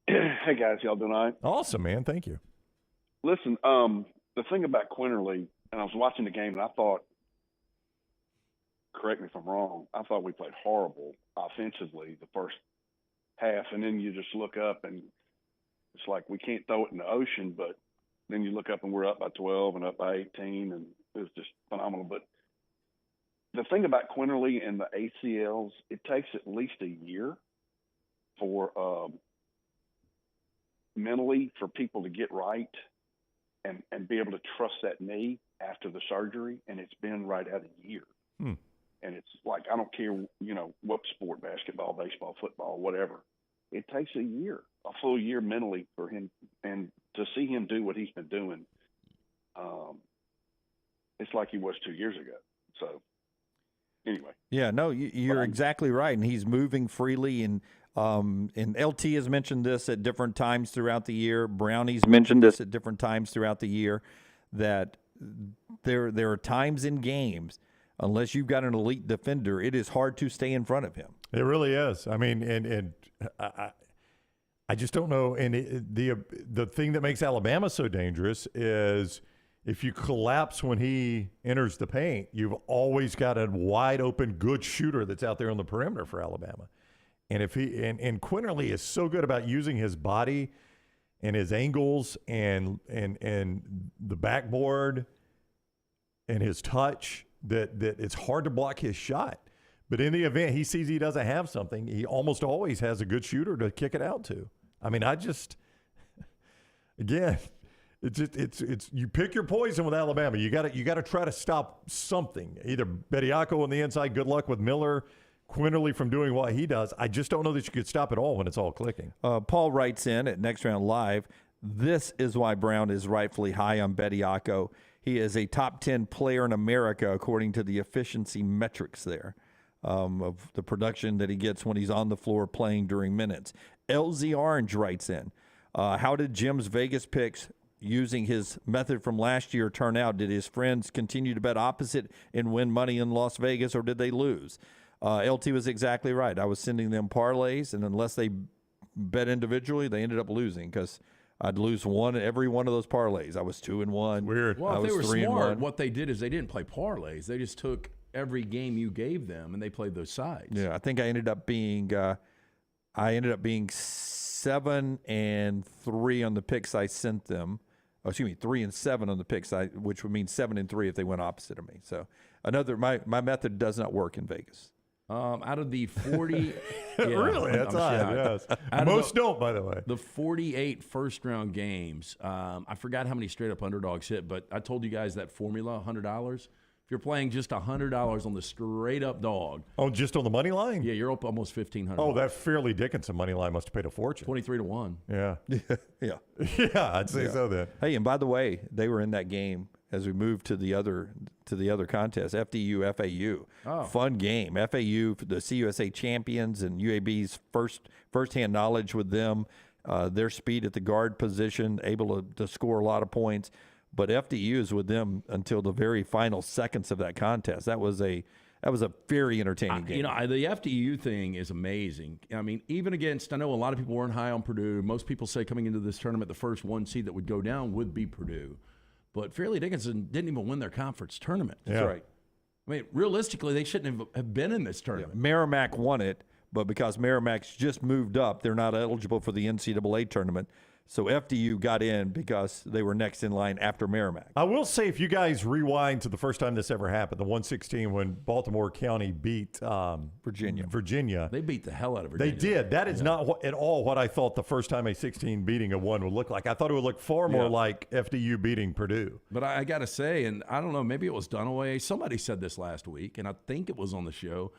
Hey, guys. Y'all doing all right? Awesome, man. Thank you. Listen, the thing about Quinterly, and I was watching the game, and I thought, correct me if I'm wrong, I thought we played horrible offensively the first half, and then you just look up, and it's like we can't throw it in the ocean, but then you look up, and we're up by 12 and up by 18, and it was just phenomenal. But the thing about Quinterly and the ACLs, it takes at least a year for mentally for people to get right and be able to trust that knee after the surgery, and it's been right at a year. And it's like, I don't care, what sport, basketball, baseball, football, whatever. It takes a year, a full year mentally for him, and to see him do what he's been doing, it's like he was 2 years ago. So, anyway. Yeah, no, you're exactly right, and he's moving freely, and LT has mentioned this at different times throughout the year. Brownie's mentioned this at different times throughout the year, that there are times in games, unless you've got an elite defender, it is hard to stay in front of him. It really is. I mean, and I just don't know. And the thing that makes Alabama so dangerous is if you collapse when he enters the paint, you've always got a wide open good shooter that's out there on the perimeter for Alabama. And if and Quinterly is so good about using his body and his angles and the backboard and his touch that it's hard to block his shot. But in the event he sees he doesn't have something, he almost always has a good shooter to kick it out to. I mean, again, it's you pick your poison with Alabama. You got to try to stop something. Either Bediako on the inside, good luck with Miller, Quinterly from doing what he does. I just don't know that you could stop it all when it's all clicking. Paul writes in at Next Round Live, this is why Brown is rightfully high on Bediako. He is a top 10 player in America according to the efficiency metrics there of the production that he gets when he's on the floor playing during minutes. LZ Orange writes in, how did Jim's Vegas picks using his method from last year turn out? Did his friends continue to bet opposite and win money in Las Vegas, or did they lose? LT was exactly right. I was sending them parlays, and unless they bet individually, they ended up losing because I'd lose every one of those parlays. I was 2-1. Weird. Well, if they were 3-1. smart, what they did is they didn't play parlays. They just took every game you gave them, and they played those sides. Yeah, I think I ended up being 7-3 on the picks I sent them. 3 and 7 on the pick side, which would mean 7 and 3 if they went opposite of me. So my method does not work in Vegas. Out of the 40, really, that's odd. Yes. Most don't, by the way. The 48 first-round games. I forgot how many straight-up underdogs hit, but I told you guys that formula, $100. If you're playing just $100 on the straight-up dog. Oh, just on the money line? Yeah, you're up almost $1,500. Oh, that Fairleigh Dickinson money line must have paid a fortune. 23-1. Yeah. Yeah. Yeah, I'd say so then. Hey, and by the way, they were in that game as we move to the other contest, FDU FAU. Oh. Fun game. FAU, the CUSA champions, and UAB's firsthand knowledge with them, their speed at the guard position, able to score a lot of points. But FDU is with them until the very final seconds of that contest. That was a very entertaining game. The FDU thing is amazing. I mean, even against, I know a lot of people weren't high on Purdue. Most people say coming into this tournament, the first 1 seed that would go down would be Purdue. But Fairleigh Dickinson didn't even win their conference tournament. Yeah. That's right. I mean, realistically, they shouldn't have been in this tournament. Merrimack won it, but because Merrimack's just moved up, they're not eligible for the NCAA tournament. So FDU got in because they were next in line after Merrimack. I will say, if you guys rewind to the first time this ever happened, the 116 when Baltimore County beat Virginia. They beat the hell out of Virginia. They did. That is not at all what I thought the first time a 16 beating a 1 would look like. I thought it would look far more like FDU beating Purdue. But I got to say, and I don't know, maybe it was Dunaway. Somebody said this last week, and I think it was on the show.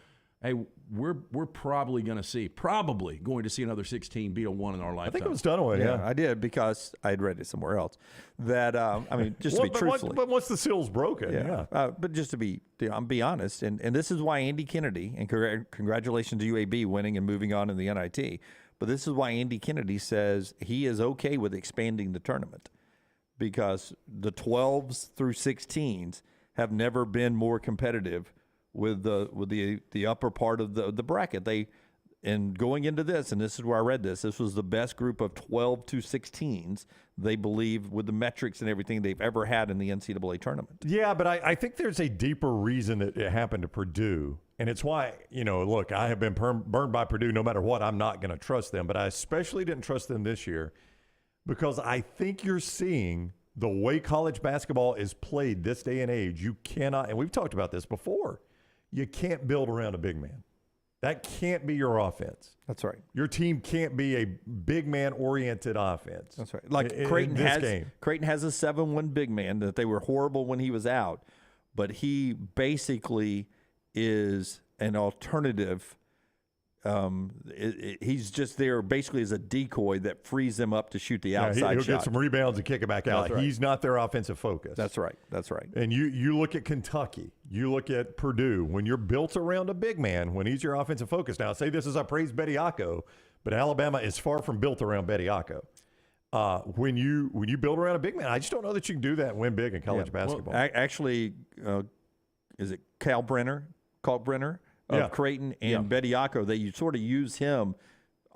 Hey, we're probably going to see another 16 beat a 1 in our lifetime. I think it was Dunaway. Yeah, I did because I had read it somewhere else. That just to be truthful. But once the seal's broken, but just to be honest, and this is why Andy Kennedy, and congratulations to UAB winning and moving on in the NIT. But this is why Andy Kennedy says he is okay with expanding the tournament because the 12s through 16s have never been more competitive with the upper part of the bracket. And going into this, and this is where I read this was the best group of 12 to 16s, they believe, with the metrics and everything they've ever had in the NCAA tournament. Yeah, but I think there's a deeper reason that it happened to Purdue. And it's why, look, I have been burned by Purdue no matter what. I'm not going to trust them. But I especially didn't trust them this year because I think you're seeing the way college basketball is played this day and age. You cannot, and we've talked about this before, you can't build around a big man. That can't be your offense. That's right. Your team can't be a big man-oriented offense. That's right. Like Creighton has a 7-1 big man that they were horrible when he was out, but he basically is an alternative. He's just there basically as a decoy that frees them up to shoot the outside he'll shot. get some rebounds and kick it back out. Right. He's not their offensive focus. That's right. That's right. And you look at Kentucky, you look at Purdue, when you're built around a big man, when he's your offensive focus. Now, I say this as I praise Bediako, but Alabama is far from built around Bediako. When you build around a big man, I just don't know that you can do that and win big in college basketball. Well, actually, is it Kalkbrenner of Creighton and Bediako? They sort of use him.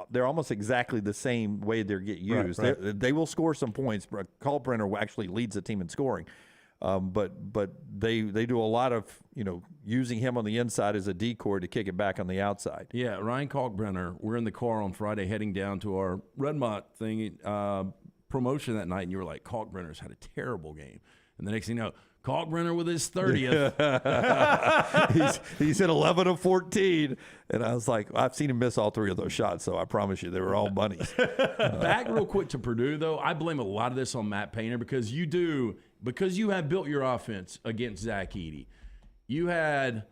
They're almost exactly the same way they get used. Right. They will score some points. Kalkbrenner actually leads the team in scoring. But they do a lot of using him on the inside as a decoy to kick it back on the outside. Yeah, Ryan Kalkbrenner. We're in the car on Friday heading down to our Redmont thing promotion that night, and you were like, Kalkbrenner's had a terrible game, and the next thing you know, Kalkbrenner with his 30th. he's at 11 of 14, and I was like, I've seen him miss all 3 of those shots, so I promise you they were all bunnies. Back real quick to Purdue, though, I blame a lot of this on Matt Painter because you have built your offense against Zach Edey. You had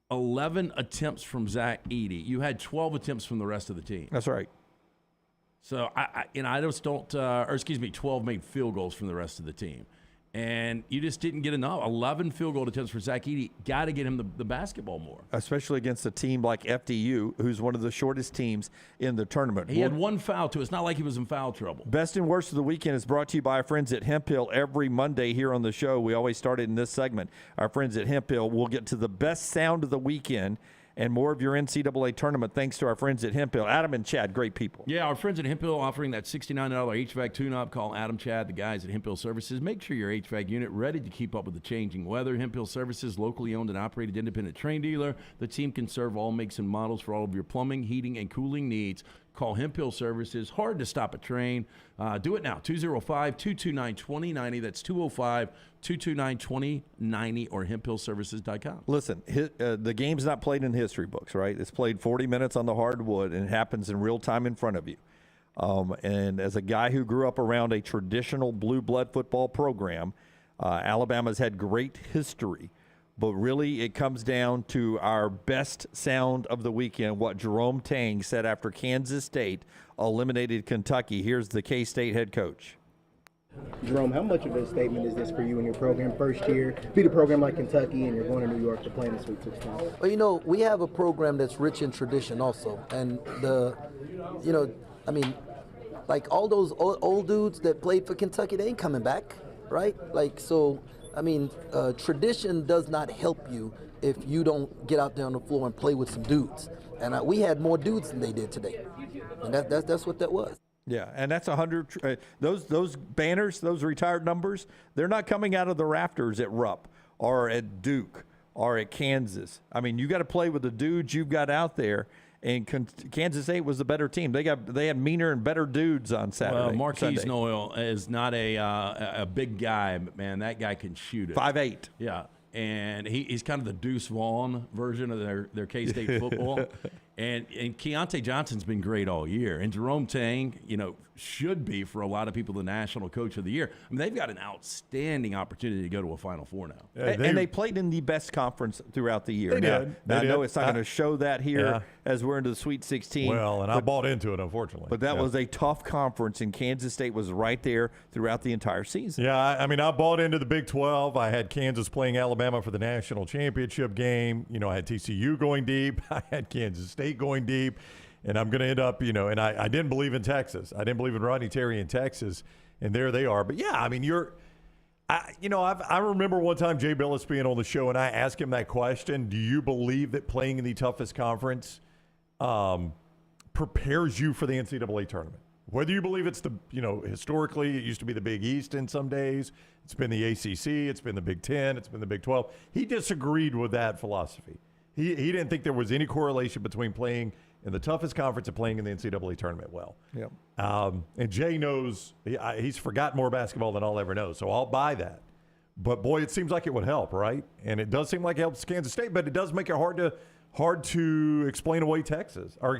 11 attempts from Zach Edey. You had 12 attempts from the rest of the team. That's right. So I just don't, 12 made field goals from the rest of the team. And you just didn't get enough. 11 field goal attempts for Zach Edey. Got to get him the basketball more. Especially against a team like FDU, who's one of the shortest teams in the tournament. He had 1 foul, too. It's not like he was in foul trouble. Best and worst of the weekend is brought to you by our friends at Hemp Hill. Every Monday here on the show, we always start it in this segment. Our friends at Hemp Hill will get to the best sound of the weekend and more of your NCAA tournament thanks to our friends at Hemp Hill. Adam and Chad, great people. Yeah, our friends at Hemp Hill offering that $69 HVAC tune-up. Call Adam, Chad, the guys at Hemp Hill Services. Make sure your HVAC unit ready to keep up with the changing weather. Hemp Hill Services, locally owned and operated independent train dealer. The team can serve all makes and models for all of your plumbing, heating, and cooling needs. Call Hemp Hill Services. Hard to stop a train. Do it now. 205-229-2090. That's 205-229-2090 or hemphillservices.com. Listen, the game's not played in history books, right? It's played 40 minutes on the hardwood, and it happens in real time in front of you. And as a guy who grew up around a traditional blue blood football program, Alabama's had great history. But really, it comes down to our best sound of the weekend, what Jerome Tang said after Kansas State eliminated Kentucky. Here's the K-State head coach. Jerome, how much of a statement is this for you and your program? First year, beat a program like Kentucky, and you're going to New York to play in the Sweet 16. Well, we have a program that's rich in tradition also. And like all those old dudes that played for Kentucky, they ain't coming back, right? Tradition does not help you if you don't get out there on the floor and play with some dudes. And we had more dudes than they did today. And that's what that was. Yeah, and that's 100. Those banners, those retired numbers, they're not coming out of the rafters at Rupp or at Duke or at Kansas. I mean, you got to play with the dudes you've got out there. And Kansas State was the better team. They had meaner and better dudes on Saturday. Well, Marquise Noel is not a big guy, but man, that guy can shoot it. 5'8". Yeah, and he's kind of the Deuce Vaughn version of their K-State football. And Keontae Johnson's been great all year. And Jerome Tang, should be, for a lot of people, the National Coach of the Year. I mean, they've got an outstanding opportunity to go to a Final Four now. And they played in the best conference throughout the year. They did. I know it's not going to show that here as we're into the Sweet 16. Well, and I bought into it, unfortunately. But that was a tough conference, and Kansas State was right there throughout the entire season. Yeah, I bought into the Big 12. I had Kansas playing Alabama for the national championship game. I had TCU going deep. I had Kansas State going deep. And I'm going to end up, and I didn't believe in Texas. I didn't believe in Rodney Terry in Texas. And there they are. But, yeah, I mean, I remember one time Jay Billis being on the show, and I asked him that question. Do you believe that playing in the toughest conference prepares you for the NCAA tournament? Whether you believe it's historically it used to be the Big East in some days. It's been the ACC. It's been the Big 10. It's been the Big 12. He disagreed with that philosophy. He didn't think there was any correlation between playing in the toughest conference and playing in the NCAA tournament well. Yep. And Jay knows he's forgotten more basketball than I'll ever know, so I'll buy that. But, boy, it seems like it would help, right? And it does seem like it helps Kansas State, but it does make it hard to explain away Kansas. How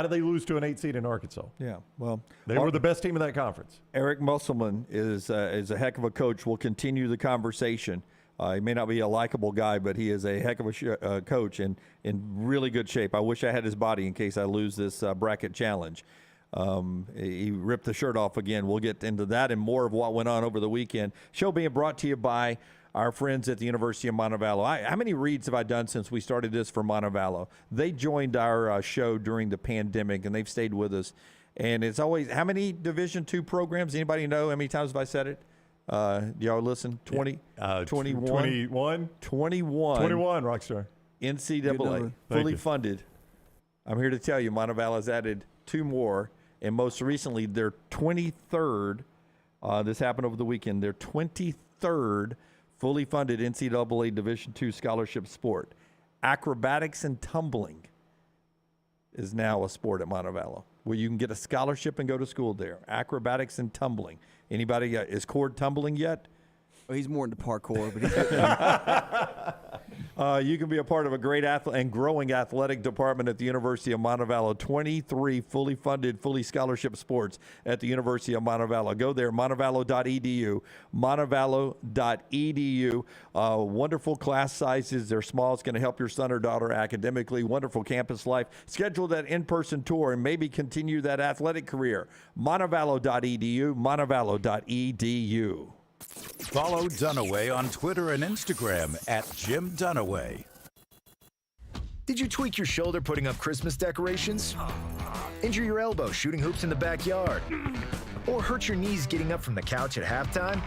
did they lose to an 8 seed in Arkansas? Yeah, well, they were the best team in that conference. Eric Musselman is a heck of a coach. We'll continue the conversation. He may not be a likable guy, but he is a heck of a coach and in really good shape. I wish I had his body in case I lose this bracket challenge. He ripped the shirt off again. We'll get into that and more of what went on over the weekend. Show being brought to you by our friends at the University of Montevallo. How many reads have I done since we started this for Montevallo? They joined our show during the pandemic, and they've stayed with us. And it's always, how many Division II programs? Anybody know how many times have I said it? Y'all listen? 20? 21? 21? 21. 21, Rockstar. NCAA, fully funded. I'm here to tell you, Montevallo has added 2 more, and most recently, their 23rd, this happened over the weekend, their 23rd fully funded NCAA Division II scholarship sport. Acrobatics and tumbling is now a sport at Montevallo, where you can get a scholarship and go to school there. Acrobatics and tumbling. Anybody is Cord tumbling yet? Well, he's more into parkour, but you can be a part of a great and growing athletic department at the University of Montevallo. 23 fully funded, fully scholarship sports at the University of Montevallo. Go there, montevallo.edu, montevallo.edu. Wonderful class sizes. They're small. It's going to help your son or daughter academically. Wonderful campus life. Schedule that in-person tour and maybe continue that athletic career. montevallo.edu, montevallo.edu. Follow Dunaway on Twitter and Instagram at Jim Dunaway. Did you tweak your shoulder putting up Christmas decorations? Injure your elbow shooting hoops in the backyard? Or hurt your knees getting up from the couch at halftime?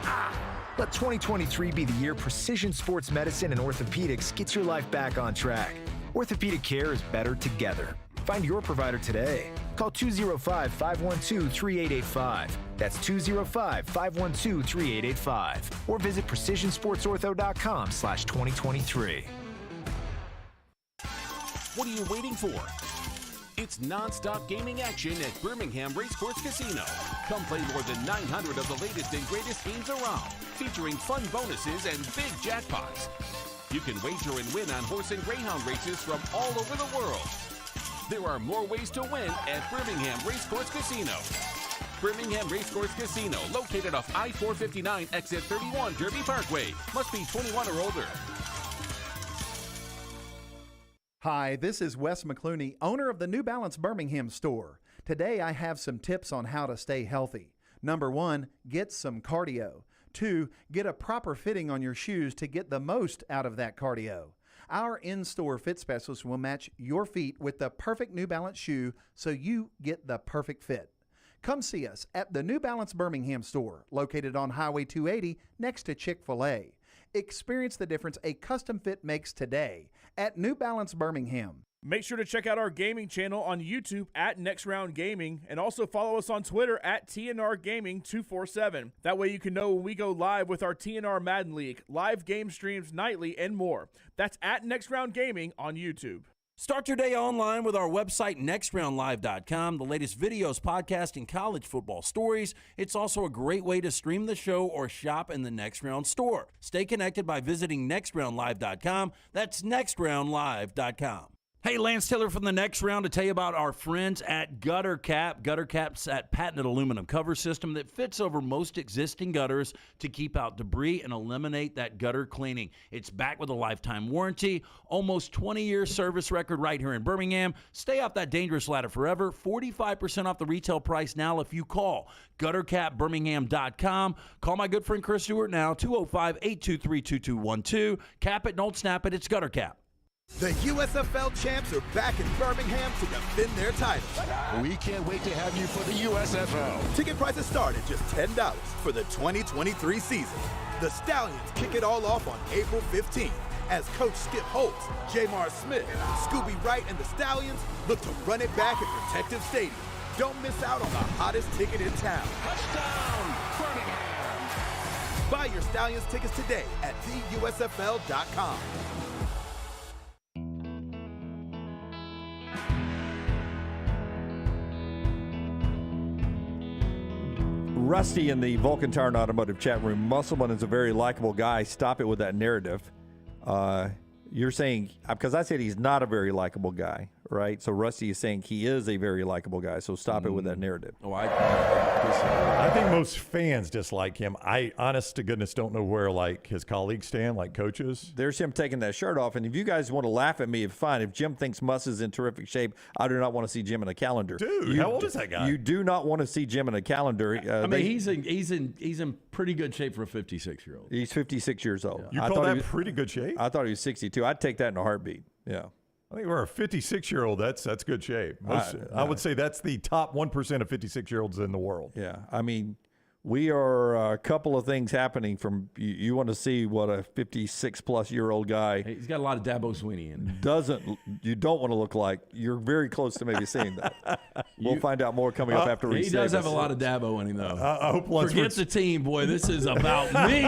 Let 2023 be the year precision sports medicine and orthopedics gets your life back on track. Orthopedic care is better together. Find your provider today. Call 205-512-3885. That's 205-512-3885. Or visit precisionsportsortho.com/2023. What are you waiting for? It's non-stop gaming action at Birmingham Racecourse Casino. Come play more than 900 of the latest and greatest games around, featuring fun bonuses and big jackpots. You can wager and win on horse and greyhound races from all over the world. There are more ways to win at Birmingham Racecourse Casino. Birmingham Racecourse Casino, located off I-459 exit 31 Derby Parkway. Must be 21 or older. Hi, this is Wes McClooney, owner of the New Balance Birmingham store. Today I have some tips on how to stay healthy. Number 1, get some cardio. 2, get a proper fitting on your shoes to get the most out of that cardio. Our in-store fit specialist will match your feet with the perfect New Balance shoe so you get the perfect fit. Come see us at the New Balance Birmingham store, located on Highway 280 next to Chick-fil-A. Experience the difference a custom fit makes today at New Balance Birmingham. Make sure to check out our gaming channel on YouTube at Next Round Gaming, and also follow us on Twitter at TNR Gaming 247. That way you can know when we go live with our TNR Madden League, live game streams nightly, and more. That's at Next Round Gaming on YouTube. Start your day online with our website, nextroundlive.com. The latest videos, podcasts, and college football stories. It's also a great way to stream the show or shop in the Next Round store. Stay connected by visiting nextroundlive.com. That's nextroundlive.com. Hey, Lance Taylor from the Next Round to tell you about our friends at Gutter Cap. Gutter Cap's that patented aluminum cover system that fits over most existing gutters to keep out debris and eliminate that gutter cleaning. It's backed with a lifetime warranty, almost 20-year service record right here in Birmingham. Stay off that dangerous ladder forever. 45% off the retail price now if you call guttercapbirmingham.com. Call my good friend Chris Stewart now, 205-823-2212. Cap it, don't snap it. It's Gutter Cap. The USFL champs are back in Birmingham to defend their title. We can't wait to have you for the USFL. Ticket prices start at just $10 for the 2023 season. The Stallions kick it all off on April 15th as Coach Skip Holtz, Jamar Smith, Scooby Wright, and the Stallions look to run it back at Protective Stadium. Don't miss out on the hottest ticket in town. Touchdown, Birmingham! Buy your Stallions tickets today at theusfl.com. Rusty in the Vulcan Tire and Automotive chat room. Musselman is a very likable guy. Stop it with that narrative. You're saying, because I said he's not a very likable guy, right? So Rusty is saying he is a very likable guy. So stop it with that narrative. Oh, I think most fans dislike him. I, honest to goodness, don't know where like his colleagues stand, like coaches. There's him taking that shirt off. And if you guys want to laugh at me, it's fine. If Jim thinks Muss is in terrific shape, I do not want to see Jim in a calendar. Dude, how old is that guy? You do not want to see Jim in a calendar. He's in pretty good shape for a 56-year-old. He's 56 years old. You call that pretty good shape? I thought he was 62. I'd take that in a heartbeat. Yeah. I think we're a 56-year-old. That's good shape. I would say that's the top 1% of 56-year-olds in the world. Yeah. I mean, we are a couple of things happening from you want to see what a 56-plus-year-old guy. He's got a lot of Dabo Sweeney in him. You don't want to look like. You're very close to maybe seeing that. We'll find out more coming up after He does have a lot of Dabo in him, though. I hope Forget the team, boy. This is about me.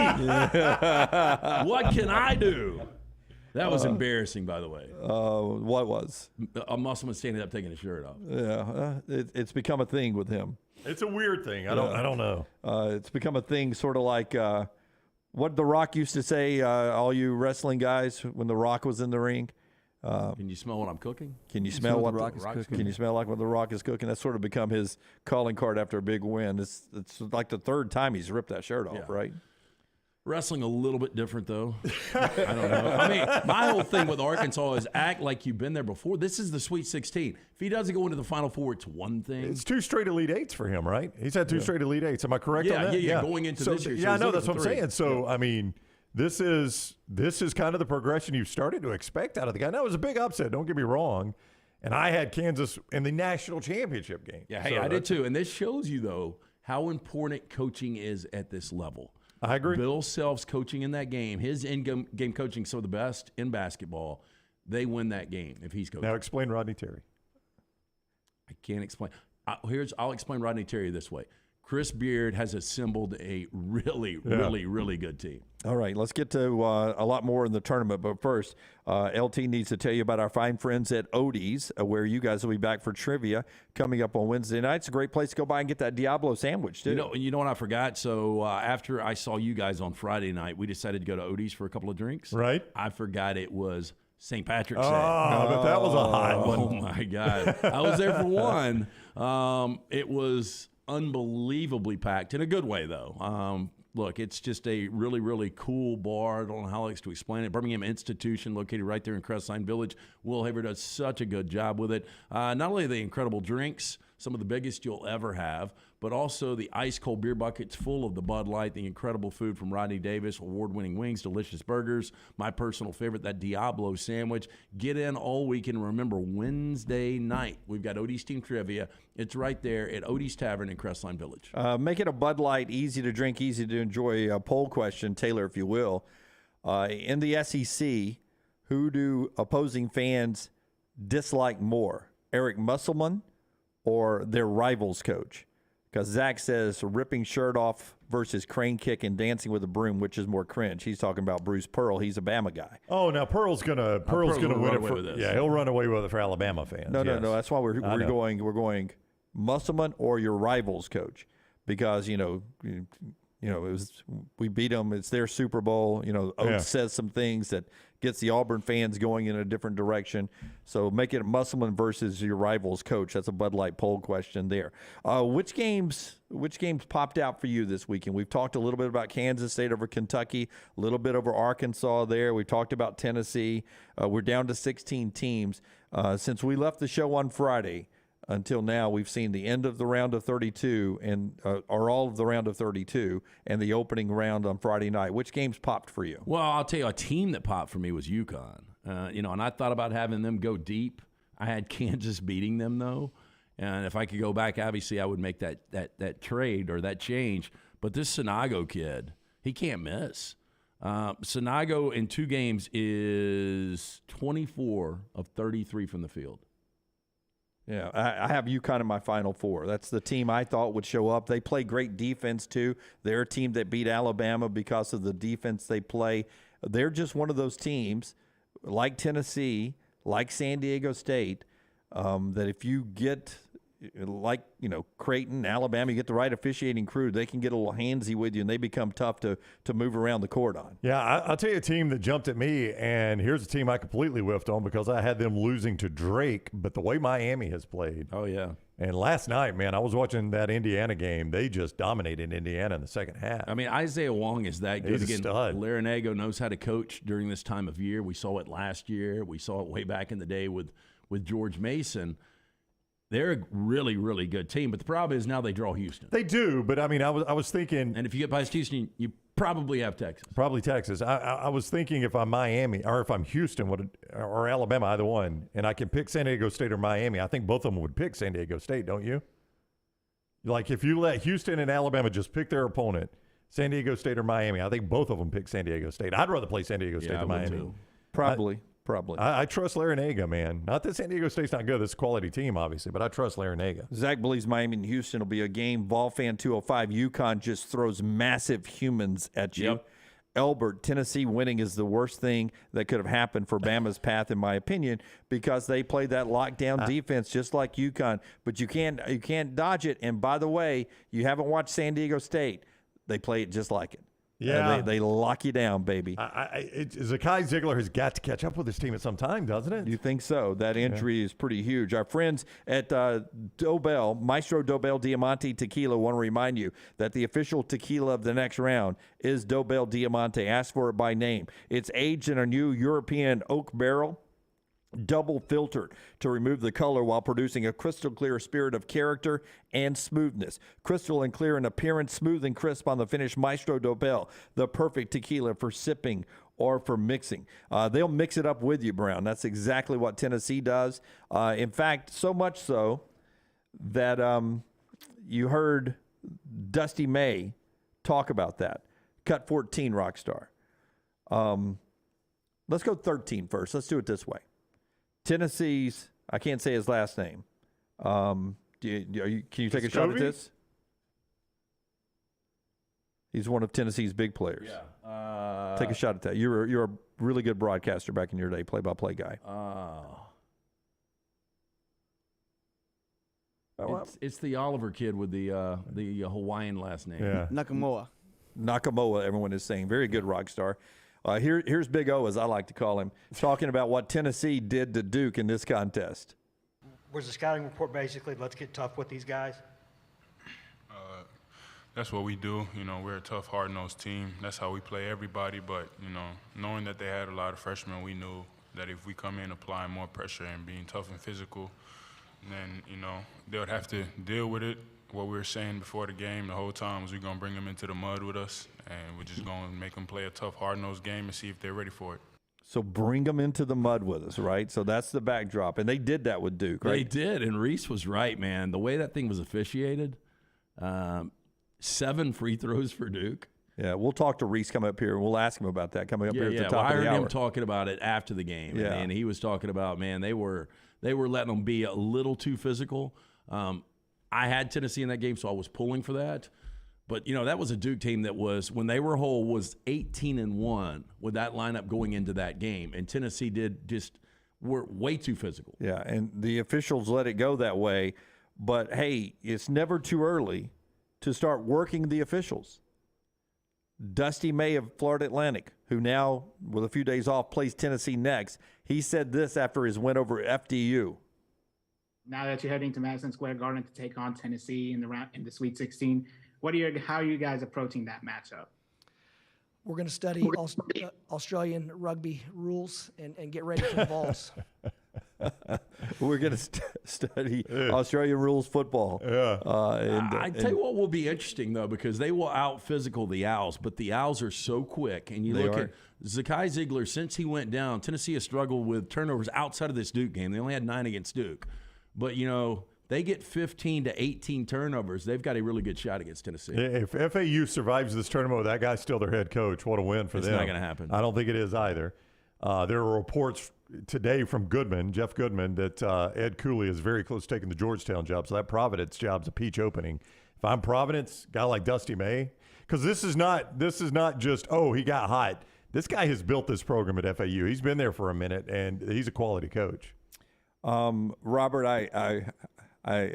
What can I do? That was embarrassing, by the way. What was? A Musselman standing up taking his shirt off. Yeah, it's become a thing with him. It's a weird thing. I don't know. It's become a thing, sort of like what The Rock used to say. All you wrestling guys, when The Rock was in the ring. Can you smell what I'm cooking? Can you smell what The Rock is cooking? Can you smell like what The Rock is cooking? That's sort of become his calling card after a big win. It's like the third time he's ripped that shirt off, right? Wrestling a little bit different, though. I don't know. I mean, my whole thing with Arkansas is act like you've been there before. This is the Sweet 16. If he doesn't go into the Final Four, it's one thing. It's 2 straight Elite Eights for him, right? He's had 2 straight Elite Eights. Am I correct on that? Yeah, going into this year. Yeah, I know. That's what I'm saying. So, I mean, this is kind of the progression you've started to expect out of the guy. Now, it was a big upset. Don't get me wrong. And I had Kansas in the national championship game. Yeah, hey, I did too. And this shows you, though, how important coaching is at this level. I agree. Bill Self's coaching in that game, his in-game coaching, some of the best in basketball, they win that game if he's coaching. Now explain Rodney Terry. I can't explain. I'll explain Rodney Terry this way. Chris Beard has assembled a really good team. All right, let's get to a lot more in the tournament. But first, LT needs to tell you about our fine friends at Odie's, where you guys will be back for trivia coming up on Wednesday night. It's a great place to go by and get that Diablo sandwich, too. You know what I forgot? So after I saw you guys on Friday night, we decided to go to Odie's for a couple of drinks. Right. I forgot it was St. Patrick's Day. But that was a hot one. Oh, my God. I was there for one. It was unbelievably packed, in a good way, though. Look, it's just a really cool bar. I don't know how else to explain it. Birmingham Institution, located right there in Crestline Village. Will Haver does such a good job with it. Not only are they incredible drinks, some of the biggest you'll ever have, but also the ice-cold beer buckets full of the Bud Light, the incredible food from Rece Davis, award-winning wings, delicious burgers, my personal favorite, that Diablo sandwich. Get in all weekend. Remember, Wednesday night, we've got Odie's Team Trivia. It's right there at Odie's Tavern in Crestline Village. Make it a Bud Light, easy to drink, easy to enjoy poll question, Taylor, if you will. In the SEC, who do opposing fans dislike more, Eric Musselman or their rivals coach? Because Zach says ripping shirt off versus crane kick and dancing with a broom, which is more cringe. He's talking about Bruce Pearl. He's a Bama guy. Oh, now Pearl's gonna win it for he'll run away with it for Alabama fans. No. That's why we're going Musselman or your rivals coach, because we beat them. It's their Super Bowl. Oates says some things that gets the Auburn fans going in a different direction. So make it Musselman versus your rivals coach. That's a Bud Light poll question there. Which games popped out for you this weekend? We've talked a little bit about Kansas State over Kentucky, a little bit over Arkansas there. We talked about Tennessee. We're down to 16 teams. Since we left the show on Friday, until now, we've seen the end of the round of 32 or all of the round of 32 and the opening round on Friday night. Which games popped for you? Well, I'll tell you, a team that popped for me was UConn. And I thought about having them go deep. I had Kansas beating them, though. And if I could go back, obviously, I would make that trade or that change. But this Sinago kid, he can't miss. Sinago in 2 games is 24 of 33 from the field. Yeah, I have UConn in my Final Four. That's the team I thought would show up. They play great defense, too. They're a team that beat Alabama because of the defense they play. They're just one of those teams, like Tennessee, like San Diego State, that if you get, like, Creighton, Alabama, you get the right officiating crew, they can get a little handsy with you, and they become tough to move around the court on. Yeah, I'll tell you a team that jumped at me, and here's a team I completely whiffed on because I had them losing to Drake, but the way Miami has played. Oh, yeah. And last night, man, I was watching that Indiana game. They just dominated Indiana in the second half. I mean, Isaiah Wong is that good. He's a stud. Larinago knows how to coach during this time of year. We saw it last year. We saw it way back in the day with George Mason. They're a really, really good team, but the problem is now they draw Houston. They do, but I mean, I was thinking, and if you get past Houston, you probably have Texas. Probably Texas. I was thinking if I'm Miami or if I'm Houston or Alabama, either one, and I can pick San Diego State or Miami, I think both of them would pick San Diego State, don't you? Like if you let Houston and Alabama just pick their opponent, San Diego State or Miami, I think both of them pick San Diego State. I'd rather play San Diego State than Miami. Too. Probably. I trust Larinaga, man. Not that San Diego State's not good. It's a quality team, obviously, but I trust Larinaga. Zach believes Miami and Houston will be a game. Volfan 205. UConn just throws massive humans at you. Yep. Elbert, Tennessee winning is the worst thing that could have happened for Bama's path, in my opinion, because they play that lockdown defense just like UConn. But you can't dodge it. And by the way, you haven't watched San Diego State. They play it just like it. Yeah, they lock you down, baby. Zakai Ziegler has got to catch up with his team at some time, doesn't it? You think so? That injury is pretty huge. Our friends at Dobel, Maestro Dobel Diamante Tequila, want to remind you that the official tequila of the next round is Dobel Diamante. Ask for it by name. It's aged in a new European oak barrel, double filtered to remove the color while producing a crystal clear spirit of character and smoothness. Crystal and clear in appearance, smooth and crisp on the finish. Maestro Dobel, the perfect tequila for sipping or for mixing. They'll mix it up with you, Brown. That's exactly what Tennessee does. In fact, so much so that you heard Dusty May talk about that. Cut 14, Rockstar. Let's go 13 first. Let's do it this way. Tennessee's, I can't say his last name. Can you take a shot at this? He's one of Tennessee's big players. Yeah. Take a shot at that. You're a really good broadcaster back in your day, play-by-play guy. It's the Oliver kid with the Hawaiian last name. Yeah. Nakamoa, everyone is saying. Very good rock star. Here's Big O, as I like to call him, talking about what Tennessee did to Duke in this contest. Was the scouting report basically, let's get tough with these guys? That's what we do. You know, we're a tough, hard-nosed team. That's how we play everybody. But, you know, knowing that they had a lot of freshmen, we knew that if we come in applying more pressure and being tough and physical, then, you know, they would have to deal with it. What we were saying before the game the whole time was we're going to bring them into the mud with us, and we're just going to make them play a tough, hard-nosed game and see if they're ready for it. So bring them into the mud with us, right? So that's the backdrop. And they did that with Duke, right? They did, and Rece was right, man. The way that thing was officiated, 7 free throws for Duke. Yeah, we'll talk to Rece coming up here, and we'll ask him about that coming up here at the top I of the heard hour. him talking about it after the game, Yeah. and he was talking about, man, they were letting them be a little too physical. I had Tennessee in that game, so I was pulling for that. But, you know, that was a Duke team that was, when they were whole, was 18-1 with that lineup going into that game. And Tennessee were way too physical. Yeah, and the officials let it go that way. But, hey, it's never too early to start working the officials. Dusty May of Florida Atlantic, who now, with a few days off, plays Tennessee next, he said this after his win over FDU. Now that you're heading to Madison Square Garden to take on Tennessee in the Sweet 16, how are you guys approaching that matchup? We're going to study Australian rugby rules and get ready for the Vols. We're going to study Australian rules football. I tell you what will be interesting, though, because they will out-physical the Owls, but the Owls are so quick. And you look at Zakai Ziegler, since he went down, Tennessee has struggled with turnovers outside of this Duke game. They only had 9 against Duke. But, you know, they get 15 to 18 turnovers. They've got a really good shot against Tennessee. If FAU survives this tournament, that guy's still their head coach. What a win for them. It's not going to happen. I don't think it is either. There are reports today from Jeff Goodman, that Ed Cooley is very close to taking the Georgetown job. So that Providence job's a peach opening. If I'm Providence, a guy like Dusty May, because this is not just, he got hot. This guy has built this program at FAU. He's been there for a minute, and he's a quality coach. Robert, I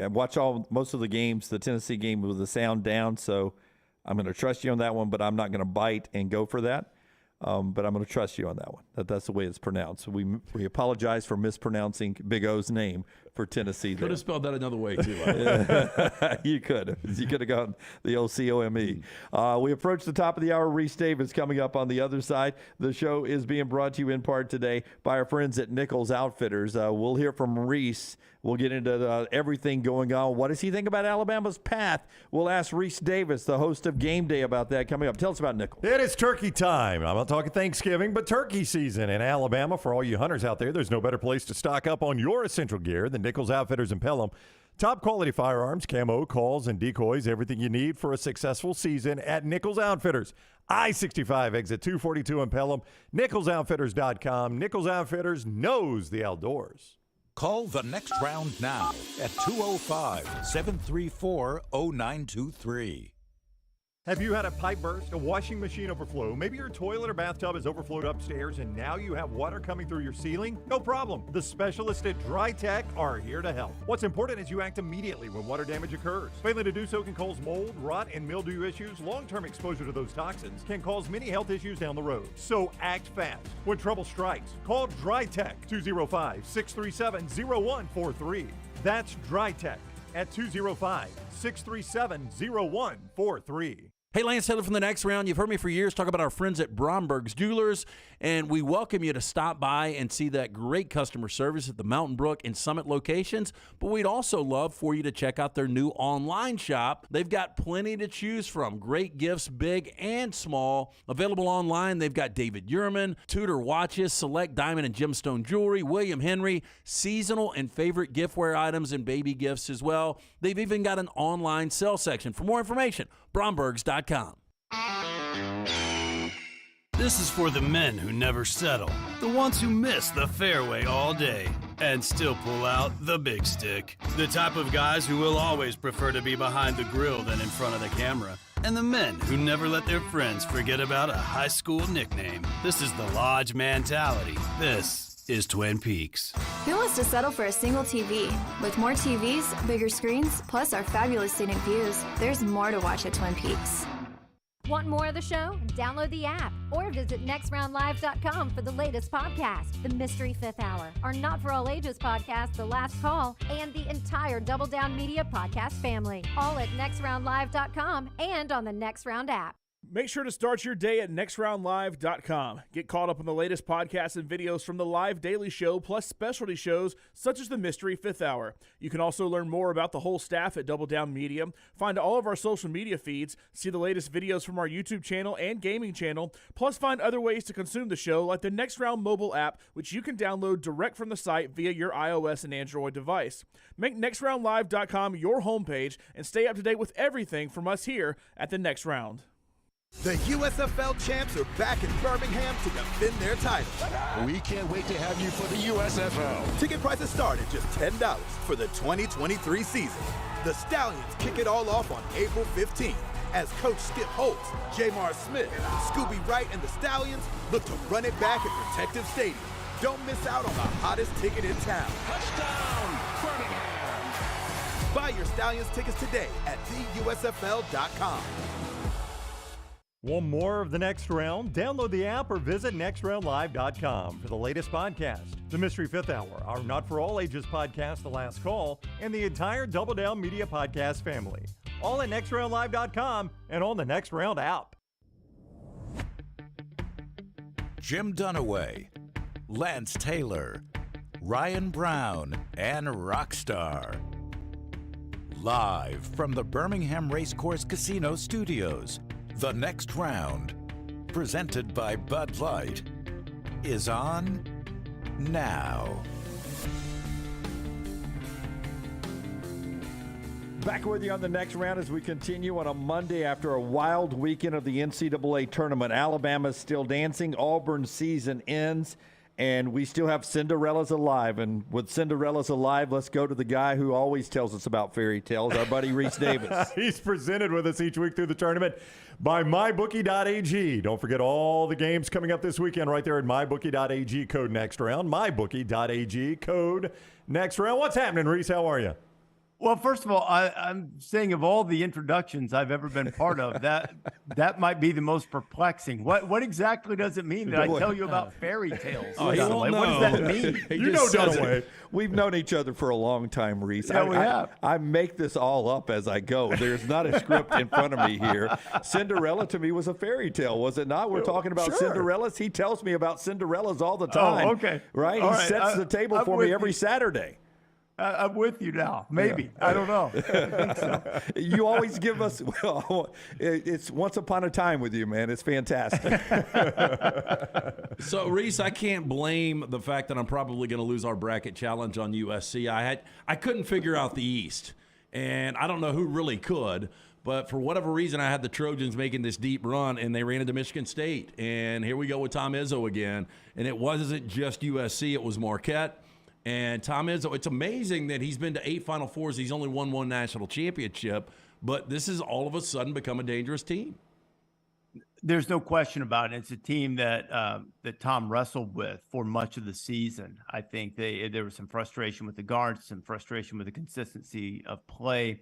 watch most of the games, the Tennessee game with the sound down, so I'm going to trust you on that one, but I'm not going to bite and go for that. But I'm going to trust you on that one. That's the way it's pronounced. We apologize for mispronouncing Big O's name for Tennessee. Could have spelled that another way, too. You could. You could have gone the OCOME. We approach the top of the hour. Rece Davis coming up on the other side. The show is being brought to you in part today by our friends at Nichols Outfitters. We'll hear from Rece. We'll get into everything going on. What does he think about Alabama's path? We'll ask Rece Davis, the host of Game Day, about that coming up. Tell us about Nichols. It is turkey time. I'm not talking Thanksgiving, but turkey season in Alabama. For all you hunters out there, there's no better place to stock up on your essential gear than Nichols Outfitters in Pelham. Top quality firearms, camo, calls, and decoys, everything you need for a successful season at Nichols Outfitters. I-65 exit 242 in Pelham. NicholsOutfitters.com. Nichols Outfitters knows the outdoors. Call the next round now at 205-734-0923. Have you had a pipe burst, a washing machine overflow? Maybe your toilet or bathtub has overflowed upstairs and now you have water coming through your ceiling? No problem. The specialists at Dry Tech are here to help. What's important is you act immediately when water damage occurs. Failing to do so can cause mold, rot, and mildew issues. Long-term exposure to those toxins can cause many health issues down the road. So act fast. When trouble strikes, call Dry Tech 205-637-0143. That's Dry Tech at 205-637-0143. Hey, Lance Taylor from The Next Round. You've heard me for years talk about our friends at Bromberg's Jewelers, and we welcome you to stop by and see that great customer service at the Mountain Brook and Summit locations, but we'd also love for you to check out their new online shop. They've got plenty to choose from. Great gifts, big and small. Available online, they've got David Yurman, Tudor watches, select diamond and gemstone jewelry, William Henry, seasonal and favorite giftware items and baby gifts as well. They've even got an online sale section. For more information, Brombergs.com. This is for the men who never settle, the ones who miss the fairway all day. and still pull out the big stick. The type of guys who will always prefer to be behind the grill than in front of the camera. And the men who never let their friends forget about a high school nickname. This is the Lodge mentality. This is Twin Peaks. Who wants to settle for a single TV? With more TVs, bigger screens, plus our fabulous scenic views, there's more to watch at Twin Peaks. Want more of the show? Download the app or visit nextroundlive.com for the latest podcast, The Mystery Fifth Hour, our Not For All Ages podcast, The Last Call, and the entire Double Down Media podcast family. All at nextroundlive.com and on the Next Round app. Make sure to start your day at nextroundlive.com. Get caught up on the latest podcasts and videos from the live daily show, plus specialty shows such as the Mystery Fifth Hour. You can also learn more about the whole staff at Double Down Media, find all of our social media feeds, see the latest videos from our YouTube channel and gaming channel, plus find other ways to consume the show like the Next Round mobile app, which you can download direct from the site via your iOS and Android device. Make nextroundlive.com your homepage and stay up to date with everything from us here at the Next Round. The USFL champs are back in Birmingham to defend their title. We can't wait to have you for the USFL. Ticket prices start at just $10 for the 2023 season. The Stallions kick it all off on April 15th as Coach Skip Holtz, Jamar Smith, Scooby Wright, and the Stallions look to run it back at Protective Stadium. Don't miss out on the hottest ticket in town. Touchdown, Birmingham. Buy your Stallions tickets today at theusfl.com. Want more of the Next Round? Download the app or visit nextroundlive.com for the latest podcast, The Mystery Fifth Hour, our Not For All Ages podcast, The Last Call, and the entire Double Down Media podcast family. All at nextroundlive.com and on the Next Round app. Jim Dunaway, Lance Taylor, Ryan Brown, and Rockstar. Live from the Birmingham Racecourse Casino Studios, The Next Round, presented by Bud Light, is on now. Back with you on the Next Round as we continue on a Monday after a wild weekend of the NCAA tournament. Alabama's still dancing. Auburn's season ends, and we still have Cinderella's alive. And with Cinderella's alive, let's go to the guy who always tells us about fairy tales, our buddy Rece Davis. He's presented with us each week through the tournament by mybookie.ag. Don't forget all the games coming up this weekend right there at mybookie.ag, code Next Round. Mybookie.ag, code Next Round. What's happening, Rece? How are you? Well, first of all, I'm saying of all the introductions I've ever been part of, that might be the most perplexing. What exactly does it mean that I tell you about fairy tales? Oh, What does that mean? You know, Dunaway. We've known each other for a long time, Rece. Yeah, we have. I make this all up as I go. There's not a script in front of me here. Cinderella to me was a fairy tale, was it not? We're talking about Cinderellas. He tells me about Cinderellas all the time. Oh, okay. Right? All He right. sets the table for me every Saturday. I'm with you now. Maybe. Yeah. I don't know. I think so. You always give us, well, it's once upon a time with you, man. It's fantastic. So, Rece, I can't blame the fact that I'm probably going to lose our bracket challenge on USC. I couldn't figure out the East, and I don't know who really could. But for whatever reason, I had the Trojans making this deep run, and they ran into Michigan State. And here we go with Tom Izzo again. And it wasn't just USC. It was Marquette. And Tom Izzo, it's amazing that he's been to 8 Final Fours. He's only won 1 national championship. But this has all of a sudden become a dangerous team. There's no question about it. It's a team that that Tom wrestled with for much of the season. I think there was some frustration with the guards, some frustration with the consistency of play.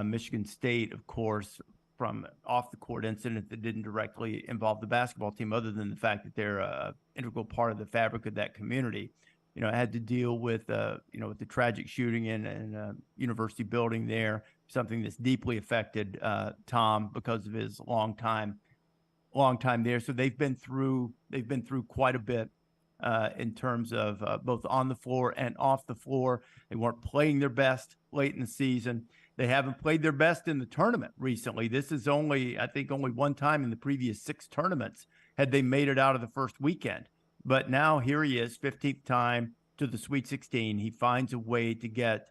Michigan State, of course, from off-the-court incident that didn't directly involve the basketball team, other than the fact that they're an integral part of the fabric of that community. You know, had to deal with, with the tragic shooting in a university building there, something that's deeply affected Tom because of his long time there. So they've been through quite a bit in terms of both on the floor and off the floor. They weren't playing their best late in the season. They haven't played their best in the tournament recently. This is only one time in the previous 6 tournaments had they made it out of the first weekend. But now here he is, 15th time to the Sweet 16. He finds a way to get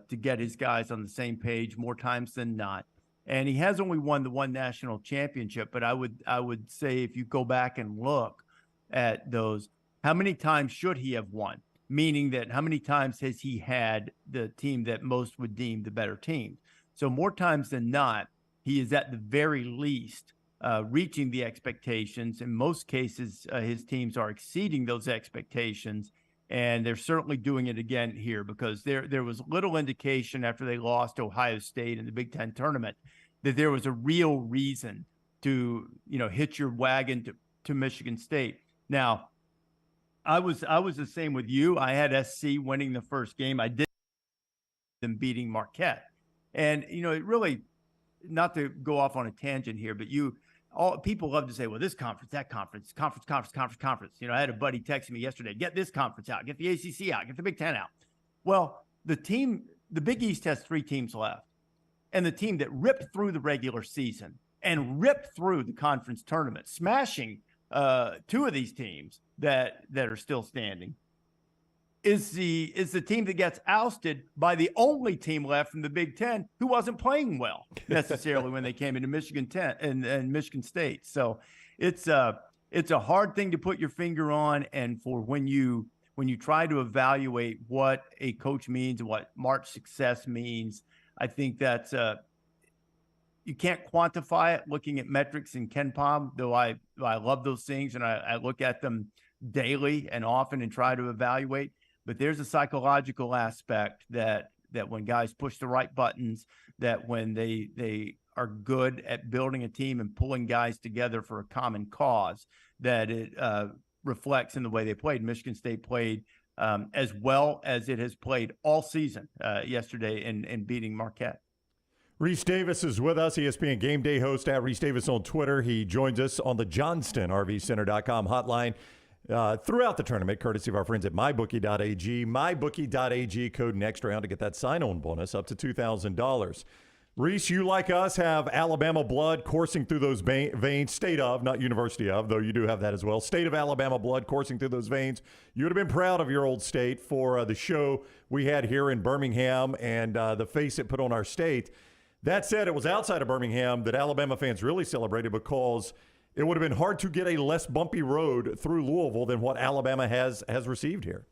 his guys on the same page more times than not. And he has only won the 1 national championship. But I would say if you go back and look at those, how many times should he have won? meaning that how many times has he had the team that most would deem the better team? So more times than not, he is at the very least reaching the expectations. In most cases, his teams are exceeding those expectations. And they're certainly doing it again here, because there was little indication after they lost to Ohio State in the Big Ten tournament that there was a real reason to, hitch your wagon to Michigan State. Now, I was the same with you. I had SC winning the first game. I did them beating Marquette. And, it really, not to go off on a tangent here, but people love to say, well, this conference, that conference. I had a buddy texting me yesterday, get this conference out, get the ACC out, get the Big Ten out. Well, the Big East has 3 teams left. And the team that ripped through the regular season and ripped through the conference tournament, smashing 2 of these teams that are still standing, is the team that gets ousted by the only team left from the Big Ten who wasn't playing well necessarily when they came into Michigan and Michigan State. So it's a hard thing to put your finger on, and for when you try to evaluate what a coach means and what March success means, I think that's you can't quantify it looking at metrics in KenPom, though I love those things and I look at them daily and often and try to evaluate. But there's a psychological aspect that when guys push the right buttons, that when they are good at building a team and pulling guys together for a common cause, that it reflects in the way they played. Michigan State played as well as it has played all season yesterday in beating Marquette. Rece Davis is with us, ESPN Game Day host at Rece Davis on Twitter. He joins us on the JohnstonRVCenter.com hotline throughout the tournament, courtesy of our friends at MyBookie.ag. MyBookie.ag, code next round to get that sign-on bonus up to $2,000. Rece, you like us have Alabama blood coursing through those veins, state of, not university of, though you do have that as well, state of Alabama blood coursing through those veins. You would have been proud of your old state for the show we had here in Birmingham and the face it put on our state. That said, it was outside of Birmingham that Alabama fans really celebrated, because it would have been hard to get a less bumpy road through Louisville than what Alabama has received here.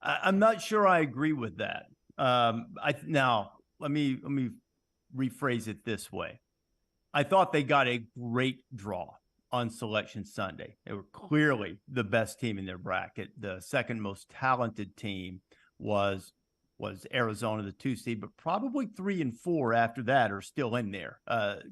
I'm not sure I agree with that. Now, let me rephrase it this way. I thought they got a great draw on Selection Sunday. They were clearly the best team in their bracket. The second most talented team was Arizona, the 2 seed, but probably 3 and 4 after that are still in there.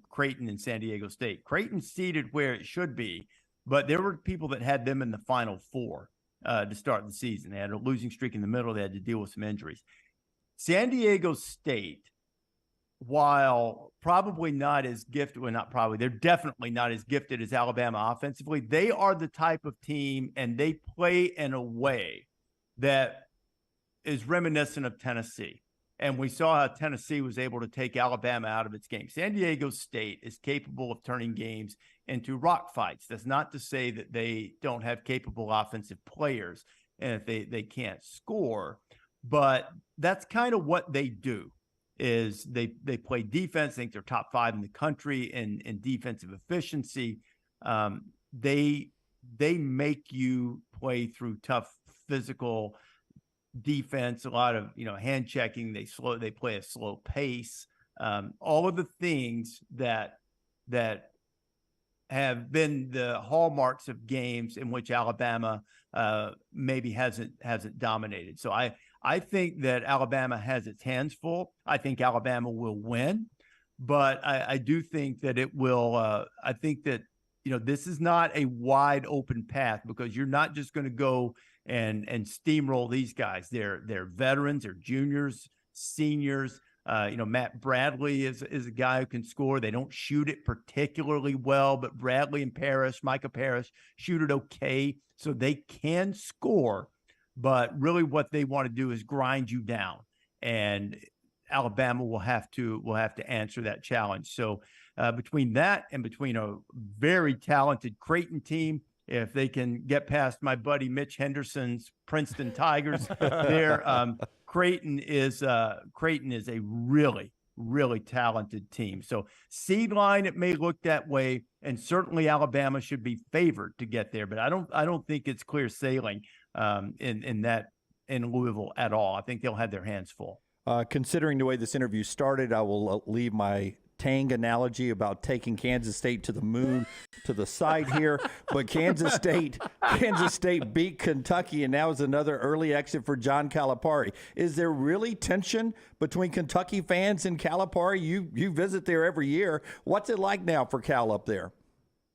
Creighton and San Diego State. Creighton seeded where it should be, but there were people that had them in the Final Four to start the season. They had a losing streak in the middle. They had to deal with some injuries. San Diego State, while probably not as gifted, well, not probably, they're definitely not as gifted as Alabama offensively. They are the type of team, and they play in a way that is reminiscent of Tennessee. And we saw how Tennessee was able to take Alabama out of its game. San Diego State is capable of turning games into rock fights. That's not to say that they don't have capable offensive players and if they can't score, but that's kind of what they do. Is they play defense. I think they're top 5 in the country in defensive efficiency. They make you play through tough physical defense, a lot of hand checking. They play a slow pace. All of the things that have been the hallmarks of games in which Alabama maybe hasn't dominated. So I think that Alabama has its hands full. I think Alabama will win, but I do think that it will. I think that this is not a wide open path, because you're not just going to go and steamroll these guys. They're veterans, they're juniors, seniors. Matt Bradley is a guy who can score. They don't shoot it particularly well, but Bradley and Micah Parrish shoot it okay, so they can score. But really, what they want to do is grind you down, and Alabama will have to answer that challenge. So between that and between a very talented Creighton team, if they can get past my buddy Mitch Henderson's Princeton Tigers, Creighton is a really, really talented team. So seed line, it may look that way, and certainly Alabama should be favored to get there, but I don't think it's clear sailing. in Louisville at all. I think they'll have their hands full. Considering the way this interview started, I will leave my Tang analogy about taking Kansas State to the moon to the side here. But Kansas State beat Kentucky, and now is another early exit for John Calipari. Is there really tension between Kentucky fans and Calipari? You visit there every year. What's it like now for Cal up there?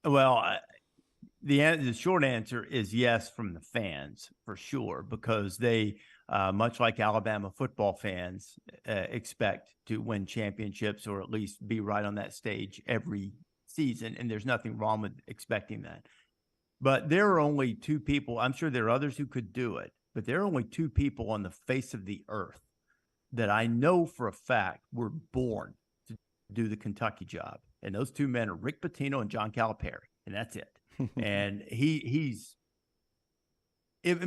Well, the short answer is yes from the fans, for sure, because they, much like Alabama football fans, expect to win championships or at least be right on that stage every season. And there's nothing wrong with expecting that. But there are only two people. I'm sure there are others who could do it, but there are only two people on the face of the earth that I know for a fact were born to do the Kentucky job. And those two men are Rick Pitino and John Calipari. And that's it. And it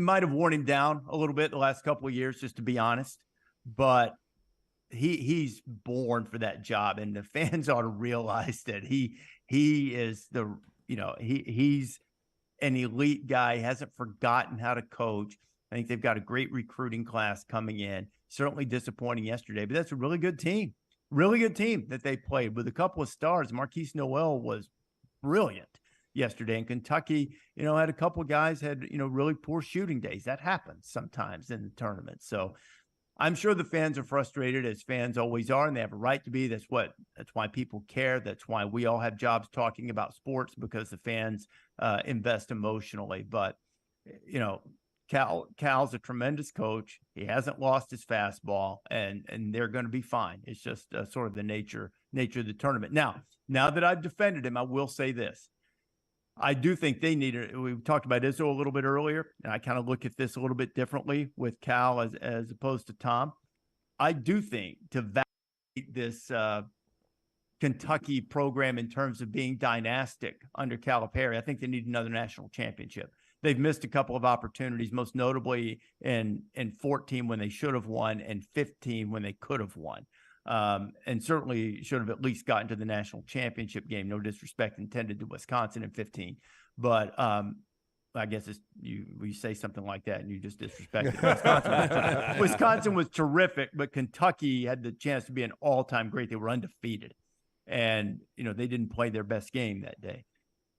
might have worn him down a little bit the last couple of years, just to be honest, but he's born for that job, and the fans ought to realize that he is he's an elite guy. He hasn't forgotten how to coach. I think they've got a great recruiting class coming in. Certainly disappointing yesterday, but that's a really good team that they played with a couple of stars. Marquise Noel was brilliant yesterday, and Kentucky, had a couple of guys had, really poor shooting days. That happens sometimes in the tournament. So I'm sure the fans are frustrated, as fans always are, and they have a right to be. That's why people care. That's why we all have jobs talking about sports, because the fans invest emotionally. But, Cal's a tremendous coach. He hasn't lost his fastball, and they're going to be fine. It's just sort of the nature of the tournament. Now that I've defended him, I will say this. I do think they need it. We talked about Izzo a little bit earlier, and I kind of look at this a little bit differently with Cal as opposed to Tom. I do think to validate this Kentucky program in terms of being dynastic under Calipari, I think they need another national championship. They've missed a couple of opportunities, most notably in 14 when they should have won, and 15 when they could have won. And certainly should have at least gotten to the national championship game. No disrespect intended to Wisconsin in 15, but I guess we say something like that and you just disrespected Wisconsin. Wisconsin was terrific, but Kentucky had the chance to be an all-time great. They were undefeated, and they didn't play their best game that day.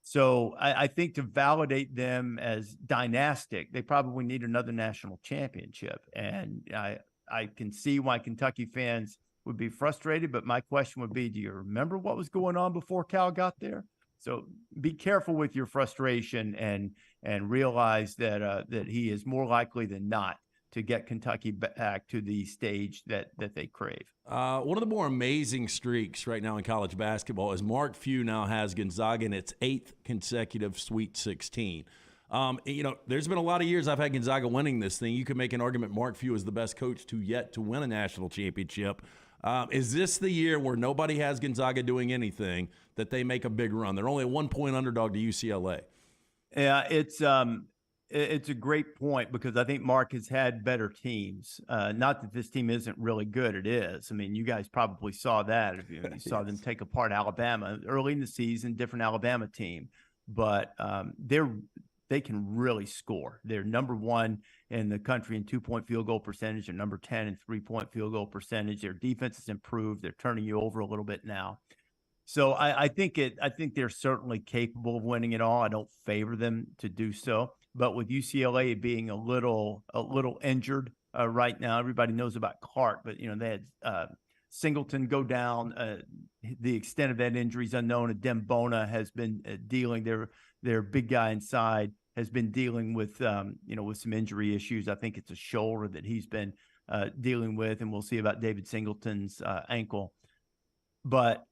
So I think to validate them as dynastic, they probably need another national championship. And I can see why Kentucky fans would be frustrated, but my question would be, do you remember what was going on before Cal got there? So be careful with your frustration and realize that he is more likely than not to get Kentucky back to the stage that they crave. One of the more amazing streaks right now in college basketball is Mark Few now has Gonzaga in its 8th consecutive Sweet 16. There's been a lot of years I've had Gonzaga winning this thing. You could make an argument Mark Few is the best coach yet to win a national championship. Is this the year where nobody has Gonzaga doing anything that they make a big run? They're only a 1-point underdog to UCLA. Yeah, it's a great point, because I think Mark has had better teams. Not that this team isn't really good. It is. I mean, you guys probably saw that. If you saw them take apart Alabama early in the season, different Alabama team. But they can really score. They're number 1 in the country in 2-point field goal percentage. They're number 10 in 3-point field goal percentage. Their defense has improved. They're turning you over a little bit now. So I think they're certainly capable of winning it all. I don't favor them to do so. But with UCLA being a little injured right now, everybody knows about Clark, but they had Singleton go down. The extent of that injury is unknown. And Dembona has been dealing. Their big guy inside has been dealing with with some injury issues. I think it's a shoulder that he's been dealing with, and we'll see about David Singleton's ankle. But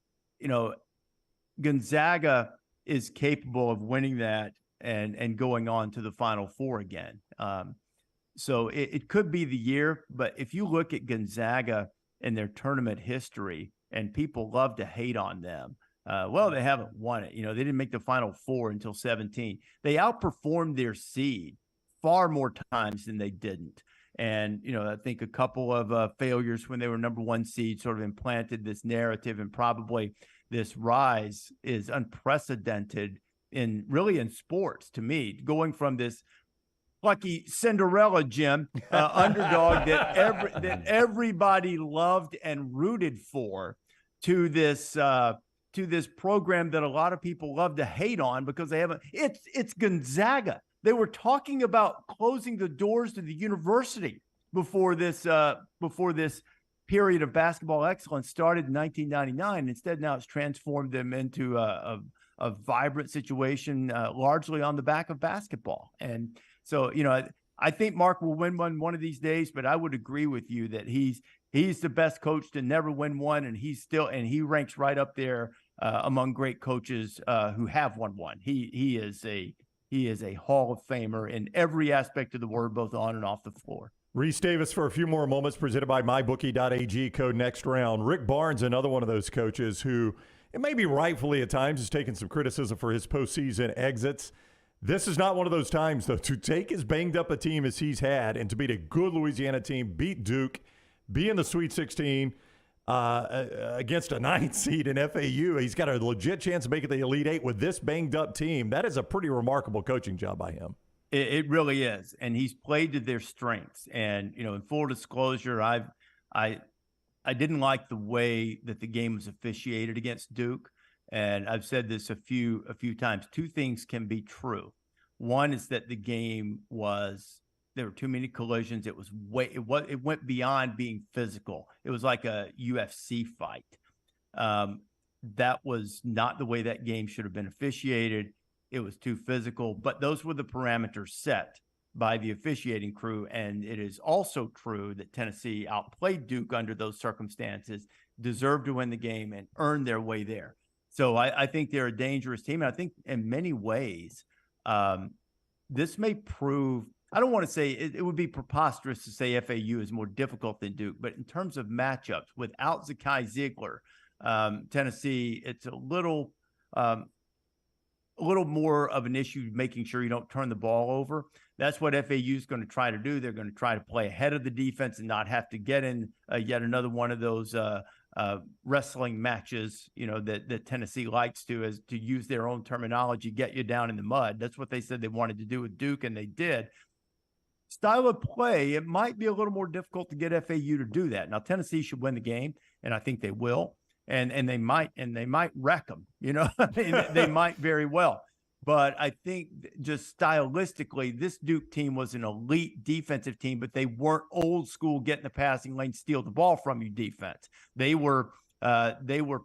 Gonzaga is capable of winning that and going on to the Final Four again. So it could be the year. But if you look at Gonzaga and their tournament history, and people love to hate on them, they haven't won it. They didn't make the Final Four until 17. They outperformed their seed far more times than they didn't. And, I think a couple of failures when they were number 1 seed sort of implanted this narrative, and probably this rise is unprecedented in sports, to me, going from this plucky Cinderella, Jim, underdog that everybody loved and rooted for, to this program that a lot of people love to hate on because they haven't. It's Gonzaga. They were talking about closing the doors to the university before this period of basketball excellence started in 1999. Instead, now it's transformed them into a vibrant situation, largely on the back of basketball. And so, I think Mark will win one of these days, but I would agree with you that he's the best coach to never win one, and he ranks right up there among great coaches who have won one. He is a Hall of Famer in every aspect of the word, both on and off the floor. Rece Davis for a few more moments, presented by MyBookie.ag, code next round. Rick Barnes, another one of those coaches who, it may be rightfully at times, has taken some criticism for his postseason exits. This is not one of those times, though, to take as banged up a team as he's had and to beat a good Louisiana team, beat Duke, be in the Sweet 16 against a 9th seed in FAU. He's got a legit chance of making the Elite Eight with this banged up team. That is a pretty remarkable coaching job by him. It really is, and he's played to their strengths. And in full disclosure, I didn't like the way that the game was officiated against Duke, and I've said this a few times. Two things can be true. One is that the game there were too many collisions. It went beyond being physical. It was like a UFC fight. That was not the way that game should have been officiated. It was too physical, but those were the parameters set by the officiating crew. And it is also true that Tennessee outplayed Duke under those circumstances, deserved to win the game, and earned their way there. So I think they're a dangerous team. And I think in many ways, this may prove, I don't want to say it would be preposterous to say FAU is more difficult than Duke, but in terms of matchups, without Zakai Ziegler, Tennessee, it's a little more of an issue making sure you don't turn the ball over. That's what FAU is going to try to do. They're going to try to play ahead of the defense and not have to get in yet another one of those wrestling matches, that Tennessee likes to use their own terminology, get you down in the mud. That's what they said they wanted to do with Duke, and they did. Style of play, it might be a little more difficult to get FAU to do that. Now, Tennessee should win the game, and I think they will. And they might wreck them, they might very well. But I think just stylistically, this Duke team was an elite defensive team, but they weren't old school, get in the passing lane, steal the ball from you defense. They were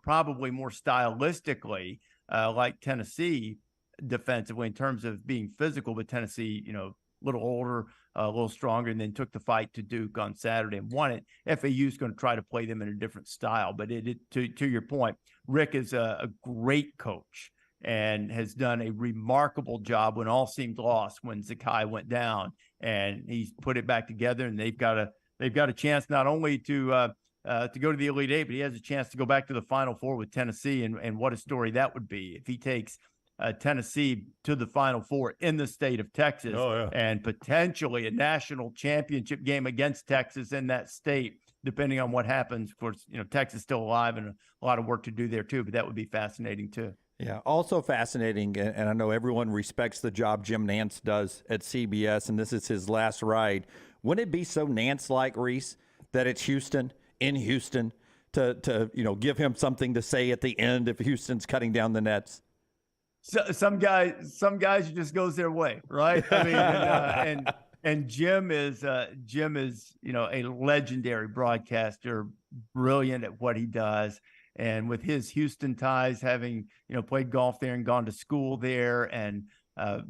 probably more stylistically like Tennessee defensively in terms of being physical, but Tennessee, a little older, a little stronger, and then took the fight to Duke on Saturday and won it. FAU is going to try to play them in a different style. But to your point, Rick is a great coach and has done a remarkable job when all seemed lost when Zakai went down, and he's put it back together. And they've got a chance not only to go to the Elite Eight, but he has a chance to go back to the Final Four with Tennessee. And what a story that would be if he takes Tennessee to the Final Four in the state of Texas, and potentially a national championship game against Texas in that state, depending on what happens. Of course, Texas is still alive and a lot of work to do there too, but that would be fascinating too. Yeah, also fascinating, and I know everyone respects the job Jim Nance does at CBS, and this is his last ride. Wouldn't it be so Nance-like, Rece, that it's Houston, in Houston, to give him something to say at the end if Houston's cutting down the nets? So, some guys it just goes their way, right? I mean, and Jim is a legendary broadcaster, brilliant at what he does, and with his Houston ties, having played golf there and gone to school there, and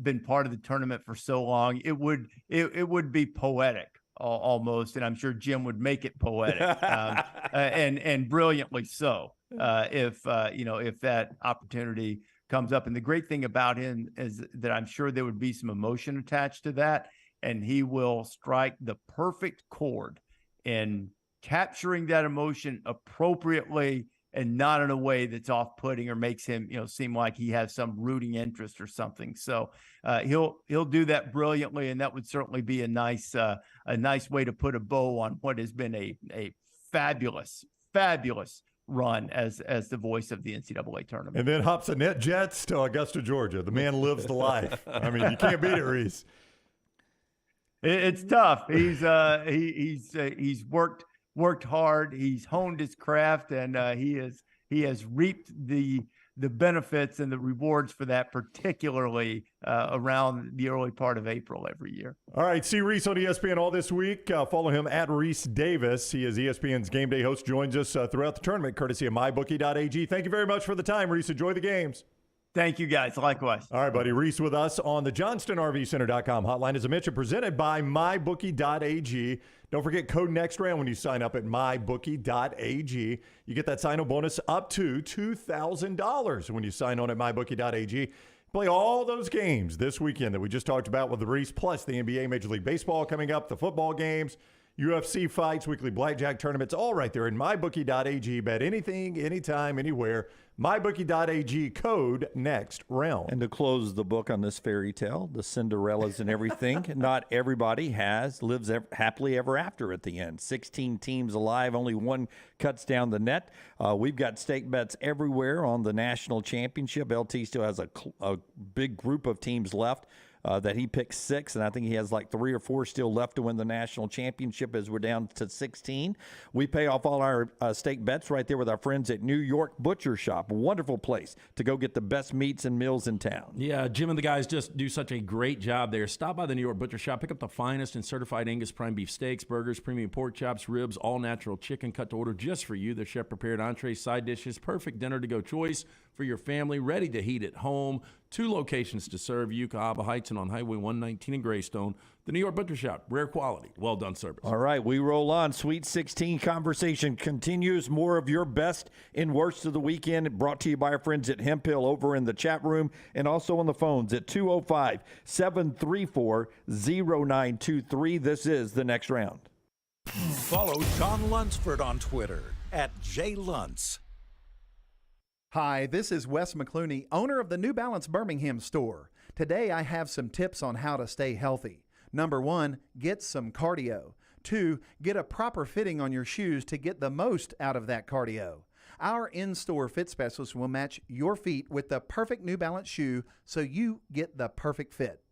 been part of the tournament for so long, it would be poetic almost, and I'm sure Jim would make it poetic, and brilliantly so, if that opportunity comes up. And the great thing about him is that I'm sure there would be some emotion attached to that, and he will strike the perfect chord in capturing that emotion appropriately and not in a way that's off-putting or makes him, seem like he has some rooting interest or something. So he'll do that brilliantly, and that would certainly be a nice way to put a bow on what has been a fabulous run as the voice of the NCAA tournament. And then hops a net jets to Augusta, Georgia. The man lives the life. I mean, you can't beat it, Rece. It's tough. He's worked hard. He's honed his craft, and he has reaped the benefits and the rewards for that, particularly around the early part of April every year. All right, see Rece on ESPN all this week. Follow him at Rece Davis. He is ESPN's game day host, joins us throughout the tournament, courtesy of MyBookie.ag. Thank you very much for the time, Rece. Enjoy the games. Thank you, guys. Likewise. All right, buddy. Rece with us on the JohnstonRVCenter.com hotline. As I mentioned, presented by MyBookie.ag. Don't forget code NEXTROUND when you sign up at MyBookie.ag. You get that sign-up bonus up to $2,000 when you sign on at MyBookie.ag. Play all those games this weekend that we just talked about with the Rece, plus the NBA, Major League Baseball coming up, the football games, UFC fights, weekly blackjack tournaments, all right there in MyBookie.ag. Bet anything, anytime, anywhere. MyBookie.ag, code NEXTROUND. And to close the book on this fairy tale, the Cinderellas and everything, not everybody lives happily ever after at the end. 16 teams alive, only one cuts down the net. We've got stake bets everywhere on the national championship. LT still has a big group of teams left. That he picked 6, and I think he has like 3 or 4 still left to win the national championship as we're down to 16. We pay off all our stake bets right there with our friends at New York Butcher Shop. A wonderful place to go get the best meats and meals in town. Yeah, Jim and the guys just do such a great job there. Stop by the New York Butcher Shop. Pick up the finest and certified Angus prime beef steaks, burgers, premium pork chops, ribs, all-natural chicken cut to order just for you. Their chef-prepared entrees, side dishes, perfect dinner-to-go choice for your family, ready to heat at home. 2 locations to serve you, Cahaba Heights and on Highway 119 in Greystone. The New York Butcher Shop, rare quality, well-done service. All right, we roll on. Sweet 16 conversation continues. More of your best and worst of the weekend brought to you by our friends at Hemp Hill over in the chat room and also on the phones at 205-734-0923. This is The Next Round. Follow Sean Lunsford on Twitter at JLuntz. Hi, this is Wes McClooney, owner of the New Balance Birmingham store. Today I have some tips on how to stay healthy. Number 1, get some cardio. 2, get a proper fitting on your shoes to get the most out of that cardio. Our in-store fit specialist will match your feet with the perfect New Balance shoe so you get the perfect fit.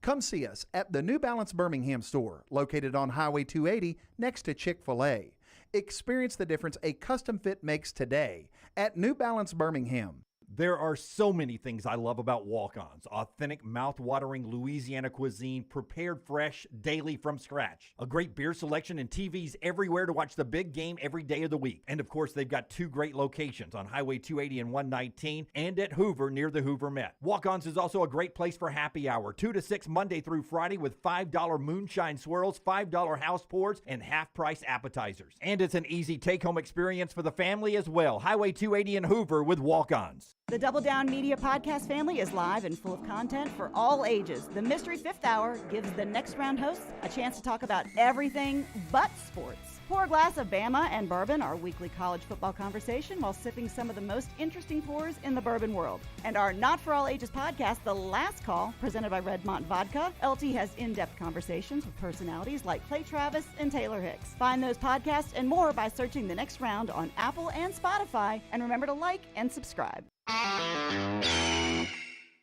Come see us at the New Balance Birmingham store, located on Highway 280 next to Chick-fil-A. Experience the difference a custom fit makes today at New Balance Birmingham. There are so many things I love about Walk-Ons. Authentic, mouth-watering Louisiana cuisine, prepared fresh, daily from scratch. A great beer selection and TVs everywhere to watch the big game every day of the week. And of course, they've got 2 great locations on Highway 280 and 119 and at Hoover near the Hoover Met. Walk-Ons is also a great place for happy hour, 2 to 6 Monday through Friday with $5 moonshine swirls, $5 house pours, and half-price appetizers. And it's an easy take-home experience for the family as well. Highway 280 and Hoover with Walk-Ons. The Double Down Media podcast family is live and full of content for all ages. The Mystery Fifth Hour gives the Next Round hosts a chance to talk about everything but sports. Pour a glass of Bama and bourbon, our weekly college football conversation, while sipping some of the most interesting pours in the bourbon world. And our Not For All Ages podcast, The Last Call, presented by Redmont Vodka. LT has in-depth conversations with personalities like Clay Travis and Taylor Hicks. Find those podcasts and more by searching The Next Round on Apple and Spotify. And remember to like and subscribe.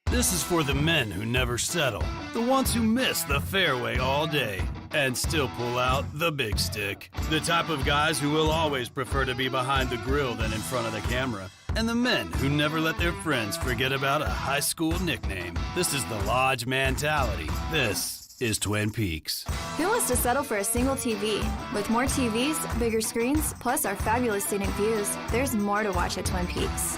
This is for the men who never settle, the ones who miss the fairway all day and still pull out the big stick, the type of guys who will always prefer to be behind the grill than in front of the camera, and the men who never let their friends forget about a high school nickname. This is the Lodge mentality. This is Twin Peaks. Who wants to settle for a single TV? With more TVs, bigger screens, plus our fabulous scenic views, there's more to watch at Twin Peaks.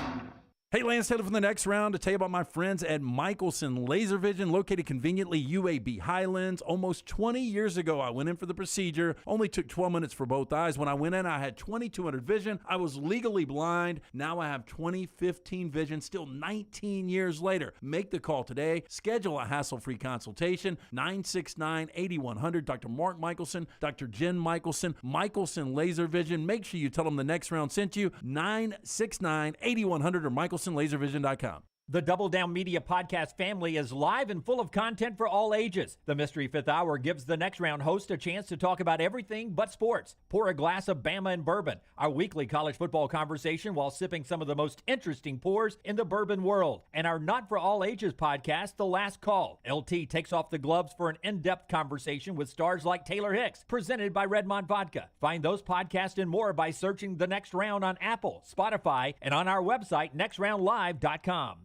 Hey, Lance Taylor from The Next Round to tell you about my friends at Michelson Laser Vision, located conveniently UAB Highlands. Almost 20 years ago, I went in for the procedure. Only took 12 minutes for both eyes. When I went in, I had 2200 vision. I was legally blind. Now I have 20/15 vision, still 19 years later. Make the call today. Schedule a hassle-free consultation. 969-8100. Dr. Mark Michelson, Dr. Jen Michelson, Michelson Laser Vision. Make sure you tell them The Next Round sent you. 969-8100 or MichelsonLaserVision.com. The Double Down Media podcast family is live and full of content for all ages. The Mystery Fifth Hour gives the Next Round host a chance to talk about everything but sports. Pour a glass of Bama and bourbon, our weekly college football conversation while sipping some of the most interesting pours in the bourbon world. And our Not For All Ages podcast, The Last Call. LT takes off the gloves for an in-depth conversation with stars like Taylor Hicks, presented by Redmond Vodka. Find those podcasts and more by searching The Next Round on Apple, Spotify, and on our website, nextroundlive.com.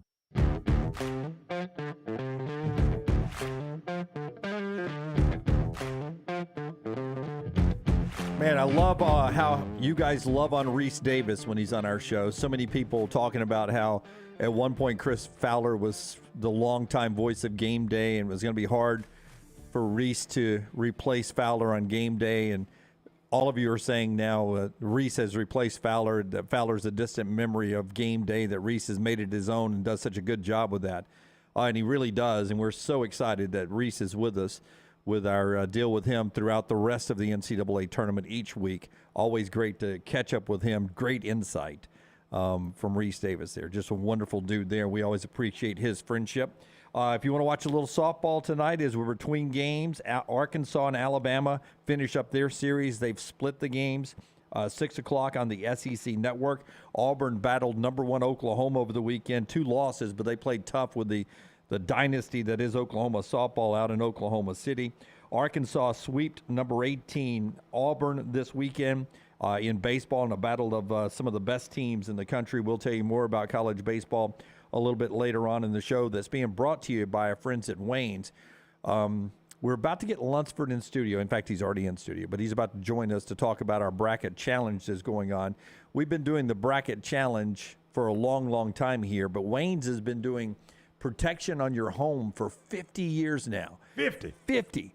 Man, I love how you guys love on Rece Davis when he's on our show. So many people talking about how at one point Chris Fowler was the longtime voice of Game Day and it was going to be hard for Rece to replace Fowler on Game Day. And all of you are saying now Rece has replaced Fowler, that Fowler's a distant memory of Game Day, that Rece has made it his own and does such a good job with that. And he really does, and we're so excited that Rece is with us with our deal with him throughout the rest of the NCAA tournament each week. Always great to catch up with him. Great insight from Rece Davis there. Just a wonderful dude there. We always appreciate his friendship. If you want to watch a little softball tonight as we're between games, Arkansas and Alabama finish up their series. They've split the games. 6 o'clock on the SEC Network. Auburn battled number 1 Oklahoma over the weekend. 2 losses, but they played tough with the dynasty that is Oklahoma softball out in Oklahoma City. Arkansas swept number 18 Auburn this weekend in baseball in a battle of some of the best teams in the country. We'll tell you more about college baseball a little bit later on in the show. That's being brought to you by our friends at Wayne's. We're about to get Lunsford in studio. In fact, he's already in studio, but he's about to join us to talk about our bracket challenge that's going on. We've been doing the bracket challenge for a long, long time here, but Wayne's has been doing protection on your home for 50 years now. 50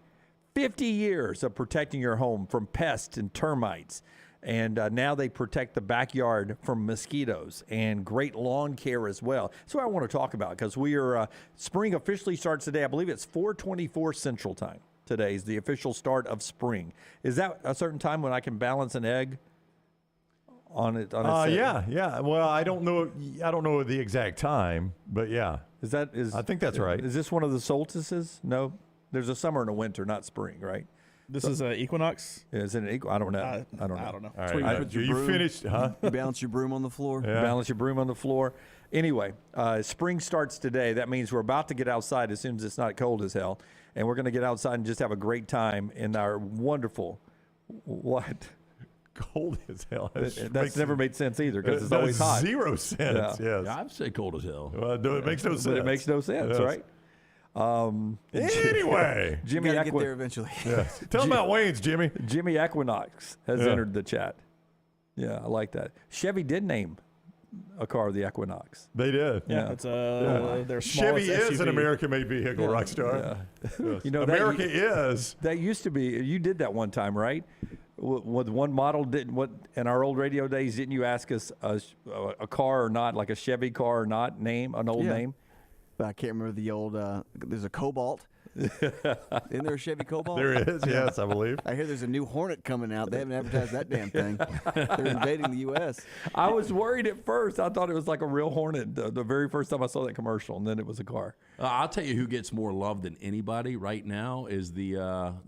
years of protecting your home from pests and termites. And now they protect the backyard from mosquitoes and great lawn care as well. That's what I want to talk about because we are spring officially starts today. I believe it's 4:24 Central Time. Today is the official start of spring. Is that a certain time when I can balance an egg on it? Yeah. Well, I don't know the exact time, but yeah. I think that's right. Is this one of the solstices? No, there's a summer and a winter, not spring, right? This is an equinox. Is it an equinox? I don't know. I don't know. All right. You finished, huh? You balance your broom on the floor. Yeah. Balance your broom on the floor. Anyway, spring starts today. That means we're about to get outside as soon as it's not cold as hell. And we're going to get outside and just have a great time in our wonderful, what? Cold as hell. That's never made sense either because it's always hot. 0 sense, yes. Yeah, I'd say cold as hell. Well, no, it makes no sense. But it makes no sense, right? Anyway, Jimmy get there eventually. Yes. Tell them about Wayne's, Jimmy. Jimmy Equinox has entered the chat. Yeah, I like that. Chevy did name a car the Equinox. They did. Yeah, it's their smallest Chevy is SUV. an American-made vehicle, Rockstar. Yeah. Yes. You know, America is. That used to be. You did that one time, right? With one model, in our old radio days, didn't you ask us a car or not, like a Chevy car or not, an old name? But I can't remember the old. There's a Cobalt. Isn't there a Chevy Cobalt? There is, yes, I believe. I hear there's a new Hornet coming out. They haven't advertised that damn thing. They're invading the U.S. I was worried at first. I thought it was like a real Hornet the very first time I saw that commercial, and then it was a car. I'll tell you who gets more love than anybody right now is the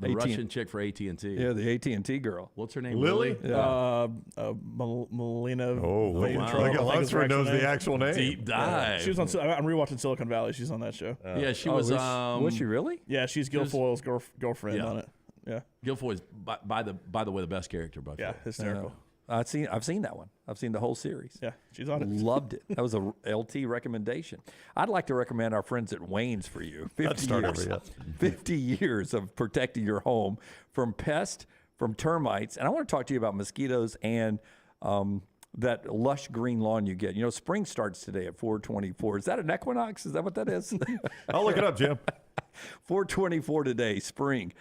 Russian chick for AT&T. Yeah, the AT&T girl. What's her name? Lily? Yeah. Melina. Look at Lunsford knows the actual name. Deep dive. She was on. I'm rewatching Silicon Valley. She's on that show. Yeah, she was. Was she really? Yeah, she's Guilfoyle's girlfriend on it. Yeah, Guilfoyle's by the way the best character. By yeah, hysterical. I've seen that one. I've seen the whole series. Yeah, she's on it. Loved it. That was a LT recommendation. I'd like to recommend our friends at Wayne's for you. 50 years of protecting your home from pests, from termites, and I want to talk to you about mosquitoes and that lush green lawn you get. You know, spring starts today at 4:24. Is that an equinox? Is that what that is? I'll look it up, Jim. 4:24 today, spring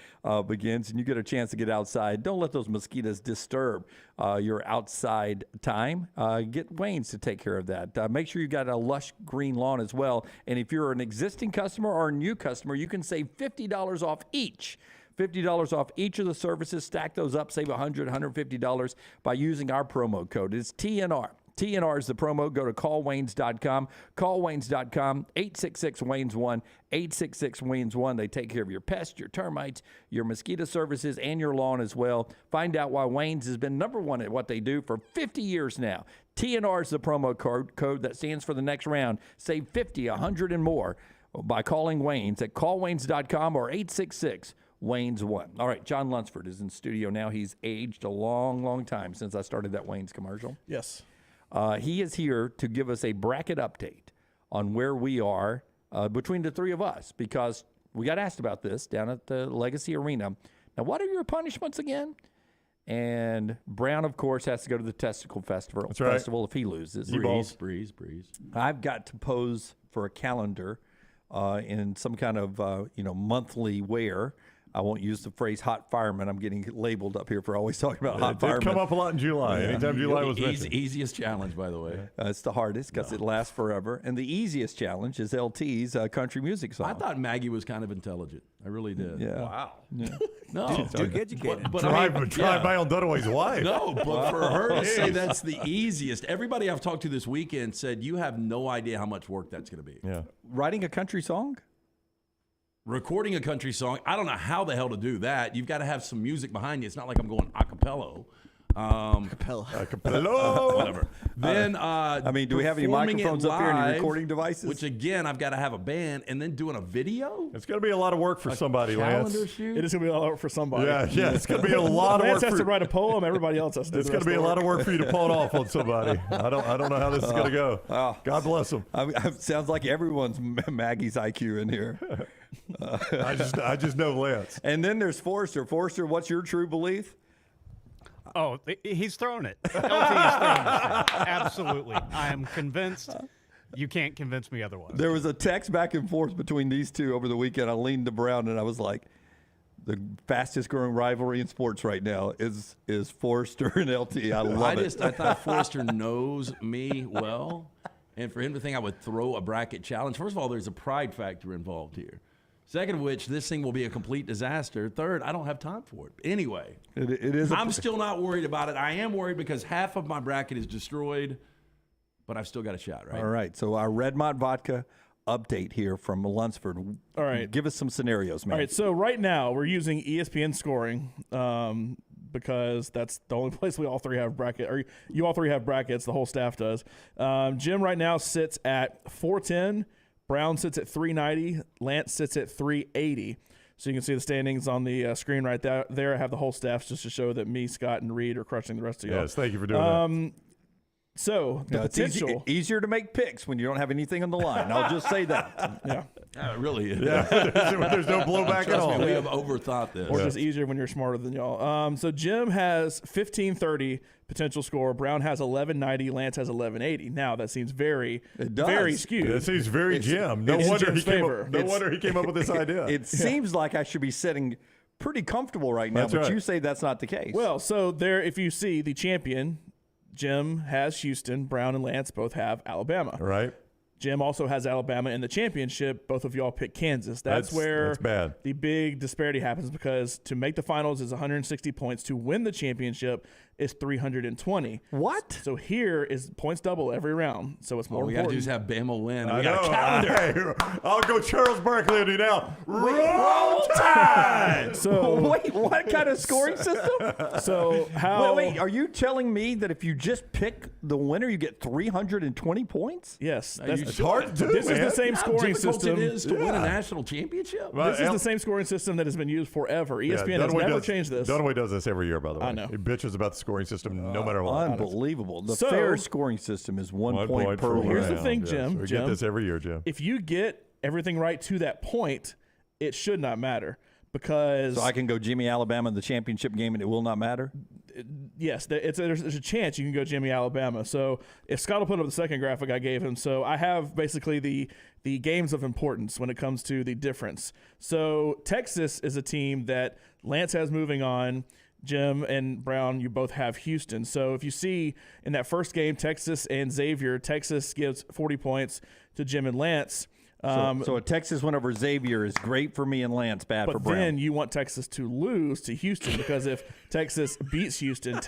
begins, and you get a chance to get outside. Don't let those mosquitoes disturb your outside time. Get Wayne's to take care of that. Make sure you got a lush green lawn as well. And if you're an existing customer or a new customer, you can save $50 off each. $50 off each of the services. Stack those up, save $100, $150 by using our promo code. It's TNR. TNR is the promo. Go to callwaynes.com. Callwaynes.com, 866-WAYNES-1, 866-WAYNES-1. They take care of your pests, your termites, your mosquito services, and your lawn as well. Find out why Waynes has been number one at what they do for 50 years now. TNR is the promo code that stands for the next round. Save 50, 100, and more by calling Waynes at callwaynes.com or 866-WAYNES-1. All right, John Lunsford is in studio now. He's aged a long, long time since I started that Waynes commercial. Yes. He is here to give us a bracket update on where we are between the three of us, because we got asked about this down at the Legacy Arena. Now, what are your punishments again? And Brown, of course, has to go to the Testicle Festival. That's right. If he loses. Breeze. I've got to pose for a calendar in some kind of monthly wear. I won't use the phrase hot fireman. I'm getting labeled up here for always talking about hot fireman. It come up a lot in July. Yeah. Anytime July was mentioned. Easiest challenge, by the way. It's the hardest because it lasts forever. And the easiest challenge is LT's country music song. I thought Maggie was kind of intelligent. I really did. Yeah. Wow. Yeah. No. Too educated. But drive by on Dunaway's wife. No, but for her to say that's the easiest. Everybody I've talked to this weekend said you have no idea how much work that's going to be. Yeah. Writing a country song? Recording a country song, I don't know how the hell to do that. You've got to have some music behind you. It's not like I'm going a cappella. Whatever. Then, do we have any microphones up here, any recording devices? Which again, I've got to have a band, and then doing a video. It's going to be a lot of work for somebody, Lance. It is going to be a lot of work for somebody. Yeah, it's going to be a lot of work. Lance has to write a poem. Everybody else has to. It's going to be a lot of work for you to pull it off on somebody. I don't know how this is going to go. God bless them. Sounds like everyone's Maggie's IQ in here. I just know Lance. And then there's Forrester. Forrester, what's your true belief? Oh, he's thrown it. LT is throwing this thing. Absolutely. I am convinced. You can't convince me otherwise. There was a text back and forth between these two over the weekend. I leaned to Brown and I was like, the fastest growing rivalry in sports right now is Forrester and LT. I love it. I thought Forrester knows me well. And for him to think I would throw a bracket challenge, first of all, there's a pride factor involved here. Second of which, this thing will be a complete disaster. Third, I don't have time for it. Anyway, it is. I'm still not worried about it. I am worried because half of my bracket is destroyed, but I've still got a shot, right? All right. So our Redmont Vodka update here from Lunsford. All right. Give us some scenarios, man. All right. So right now we're using ESPN scoring because that's the only place we all three have bracket. Or you all three have brackets. The whole staff does. Jim right now sits at 410. Brown sits at 390. Lance sits at 380. So you can see the standings on the screen right there. I have the whole staff just to show that me, Scott, and Reed are crushing the rest of y'all. Yes, thank you for doing that. So the potential. It's easier to make picks when you don't have anything on the line. I'll just say that. Yeah. It really is. Yeah. There's no blowback at all. We have overthought this. Or just easier when you're smarter than y'all. So Jim has 1530 potential score. Brown has 1190. Lance has 1180. Now that seems very skewed. That seems very Jim. No wonder he came up with this idea. It seems like I should be sitting pretty comfortable right now, but you say that's not the case. Well, so there, if you see the champion, Jim has Houston. Brown and Lance both have Alabama. Right. Jim also has Alabama in the championship. Both of y'all pick Kansas. That's where bad. The big disparity happens, because to make the finals is 160 points. To win the championship is 320. What? So here is points double every round. So it's more All we important. got to do is have Bama win. I We know. got a calendar. I'll go Charles Barkley and do now. Roll Tide! So wait, what kind of scoring system? So how? Wait, are you telling me that if you just pick the winner, you get 320 points? Yes. It's hard to do, This is the same How scoring difficult system. it is to win a national championship. This is the same scoring system that has been used forever. ESPN has never changed this. Dunaway does this every year, by the way. I know. He bitches about the scoring system no matter what. Unbelievable. The So- fair scoring system is 1 point per Here's round. the thing, Yes, Jim. we Jim, get this every year, Jim. if you get everything right to that point, it should not matter, because So I can go Jimmy Alabama in the championship game and it will not matter? yes, there's a chance you can go Jimmy Alabama. So if Scott will put up the second graphic I gave him, so I have basically the games of importance when it comes to the difference. So Texas is a team that Lance has moving on. Jim and Brown, you both have Houston. So if you see in that first game, Texas and Xavier, Texas gives 40 points to Jim and Lance. So a Texas win over Xavier is great for me and Lance, bad for But Brown. then you want Texas to lose to Houston, because if Texas beats Houston,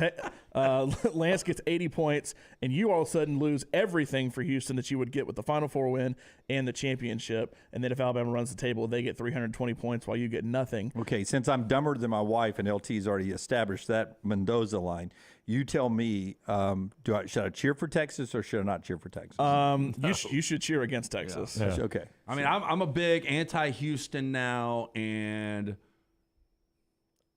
Lance gets 80 points, and you all of a sudden lose everything for Houston that you would get with the Final Four win and the championship. And then if Alabama runs the table, they get 320 points while you get nothing. Okay, since I'm dumber than my wife and LT's already established that Mendoza line, you tell me, should I cheer for Texas or should I not cheer for Texas? You should cheer against Texas. Yeah. Okay. I mean, I'm a big anti-Houston now, and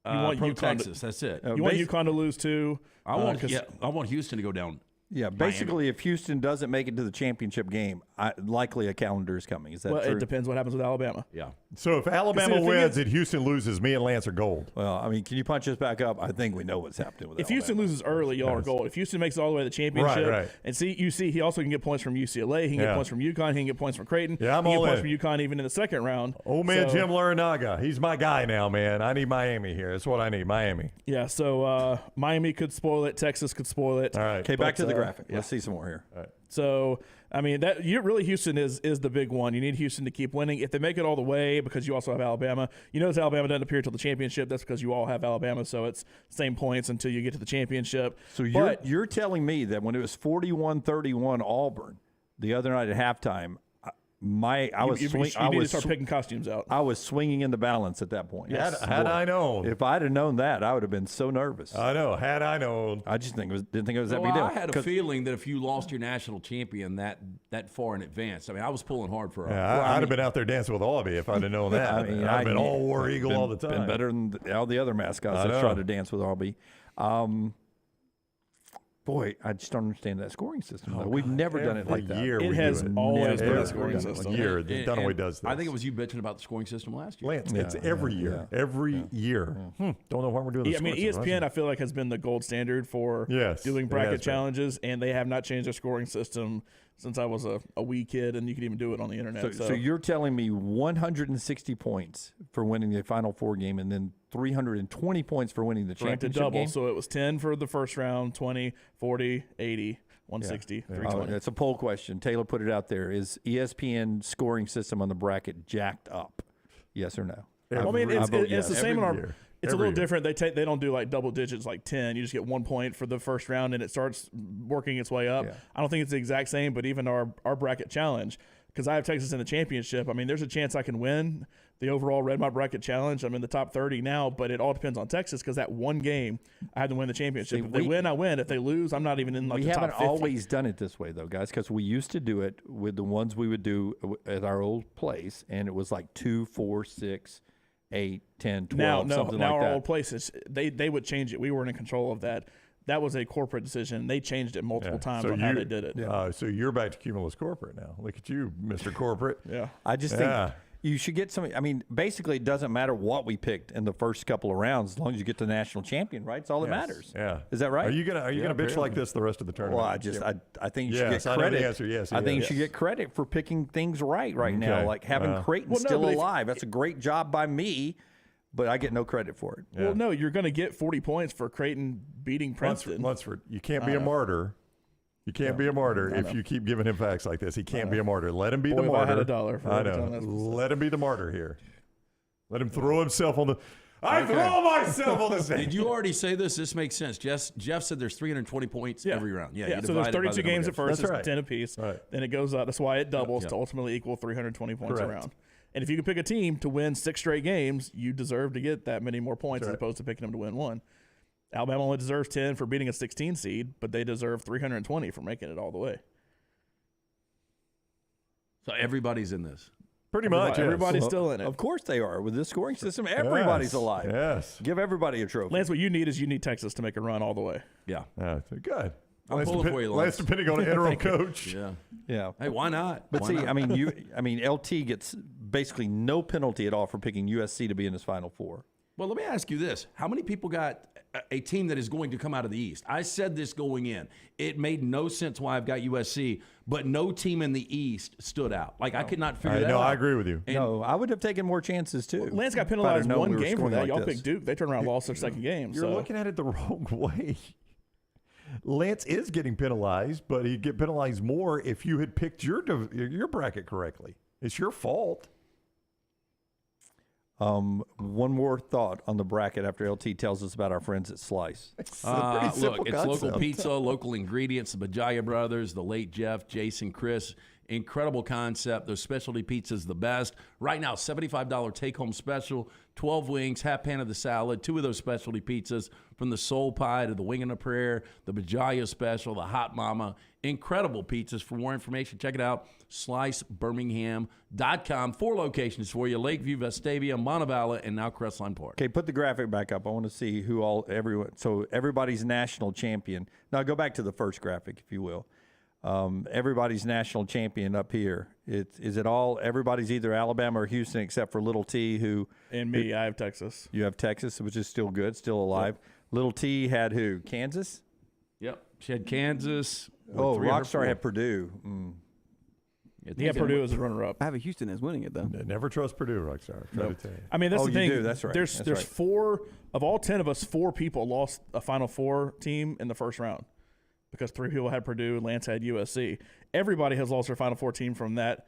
You want pro UConn Texas. That's it. You want UConn to lose too? I want Houston to go down. Yeah, basically, if Houston doesn't make it to the championship game, likely a calendar is coming. Is that Well, true? it depends what happens with Alabama. Yeah. So if Alabama wins and Houston loses, me and Lance are gold. Well, I mean, can you punch us back up? I think we know what's happening with If Alabama. Houston loses early, y'all are gold. If Houston makes it all the way to the championship, Right. and he also can get points from UCLA, he can get points from UConn, he can get points from Creighton, Yeah, I'm he can all get points in. from UConn even in the second round. Old man So- Jim Larinaga, he's my guy now, man. I need Miami here. That's what I need, Miami. Yeah, so Miami could spoil it, Texas could spoil it. All right. Okay, back to the graphic. Yeah. Let's see some more here. All right. So, I mean, really Houston is the big one. You need Houston to keep winning. If they make it all the way, because you also have Alabama, you notice Alabama doesn't appear till the championship. That's because you all have Alabama, so it's same points until you get to the championship. So But you're telling me that when it was 41-31 Auburn the other night at halftime, I was you need to start picking costumes out. I was swinging in the balance at that point. Yes. Had I known. If I'd have known that, I would have been so nervous. I know. Had I known. I just didn't think it was that Well, big deal. I had a 'Cause- feeling that if you lost your national champion that far in advance, I mean, I was pulling hard for. Yeah, I'd have been out there dancing with Albie if I'd have known that. I mean, I'd been all War Eagle all the time. Been better than all the other mascots I that know. tried to dance with Albie. Boy, I just don't understand that scoring system. Though. We've never done it like that. Year It we has do it. always been a Never scoring done it. system. A year. Dunaway does this. I think it was you bitching about the scoring system last year. Lance, it's every year. Every year. Don't know why we're doing this. I mean, ESPN, I feel like, has been the gold standard for doing it bracket has been. challenges, and they have not changed their scoring system since I was a wee kid, and you could even do it on the internet. So you're telling me 160 points for winning the Final Four game, and then 320 points for winning the correct, a championship double. game? So it was 10 for the first round, 20, 40, 80, 160, 320. It's a poll question. Taylor put it out there. Is ESPN scoring system on the bracket jacked up? Yes or no? Well, I mean, it's the same in our. year. It's a little different. They don't do like double digits like 10. You just get 1 point for the first round, and it starts working its way up. Yeah. I don't think it's the exact same, but even our bracket challenge, because I have Texas in the championship. I mean, there's a chance I can win the overall Red My Bracket challenge. I'm in the top 30 now, but it all depends on Texas because that one game I had to win the championship. See, if they win, I win. If they lose, I'm not even in like We the top haven't 50. always done it this way, though, guys, because we used to do it with the ones we would do at our old place, and it was like 2, 4, 6, 8, 10, 12, something now like our that. old places, they would change it. We weren't in control of that. That was a corporate decision. They changed it multiple times on how they did it. So you're back to Cumulus Corporate now. Look at you, Mr. Corporate. Yeah. I just think you should get some. I mean, basically, it doesn't matter what we picked in the first couple of rounds as long as you get the national champion, right? It's all that matters. Yeah. Is that right? Are you gonna bitch like this the rest of the tournament? Well, I think you should Yes, get I know credit. the answer. Yes, I think you yes. should get credit for picking things right now, Okay. like having Creighton Well, no, still but if- alive. That's a great job by me, but I get no credit for it. Well, no, you're going to get 40 points for Creighton beating Princeton. Lunsford, you can't be a martyr. You can't be a martyr I if know. you keep giving him facts like this. He can't be a martyr. Let him be Boy, the if I martyr. had a dollar for I every time know. that's been said. Let him be the martyr here. Let him throw himself on the. I throw myself on the stage. Did you already say this? This makes sense. Jeff said there's 320 points every round. Yeah. you So there's divide it by the 32 number games of at first. That's It's right. 10 apiece. Right. Then it goes up. That's why it doubles Yeah. to ultimately equal 320 points Correct. a round. And if you can pick a team to win 6 straight games, you deserve to get that many more points as opposed to picking them to win 1. Alabama only deserves 10 for beating a 16 seed, but they deserve 320 for making it all the way. So everybody's in this. Pretty much. Everybody's still in it. Of course they are. With this scoring system, everybody's Yes, alive. yes. Give everybody a trophy. Lance, what you need is Texas to make a run all the way. Yeah. Good. I'm pulling for you, Lance. Depending on an interim coach. Yeah. Yeah. Hey, why not? But Why see, not? I mean, LT gets basically no penalty at all for picking USC to be in his Final Four. Well, let me ask you this. How many people got a team that is going to come out of the East? I said this going in. It made no sense why I've got USC, but no team in the East stood out. Like, I could not figure that out. No, I agree with you. And- No, I would have taken more chances too. Lance got if I'd have penalized known one we were game for scoring that. like Y'all this. picked Duke. They turned around and lost their second game. You're looking at it the wrong way. Lance is getting penalized, but he'd get penalized more if you had picked your bracket correctly. It's your fault. One more thought on the bracket after LT tells us about our friends at Slice. Look, it's local pizza, local ingredients, the Bajaya brothers, the late Jeff, Jason, Chris. Incredible concept. Those specialty pizzas, the best. Right now, $75 take-home special, 12 wings, half pan of the salad, 2 of those specialty pizzas, from the soul pie to the wing and a prayer, the Bajaya special, the hot mama. Incredible pizzas. For more information, check it out, slicebirmingham.com. 4 locations for you: Lakeview, Vestavia, Montevallo, and now Crestline Park. Okay, put the graphic back up. I want to see everyone. So everybody's national champion. Now go back to the first graphic, if you will. Everybody's national champion up here. Is it all? Everybody's either Alabama or Houston, except for Little T, and me. I have Texas. You have Texas, which is still good, still alive. Yep. Little T had who? Kansas. Yep, she had Kansas. Oh, Rockstar had Purdue. Yeah, Purdue as a runner-up. I have a Houston as winning it, though. Never trust Purdue, Rockstar. Nope. I mean, that's the thing. You do. That's right. There's 4 of all 10 of us. 4 people lost a Final Four team in the first round because 3 people had Purdue and Lance had USC. Everybody has lost their Final Four team from that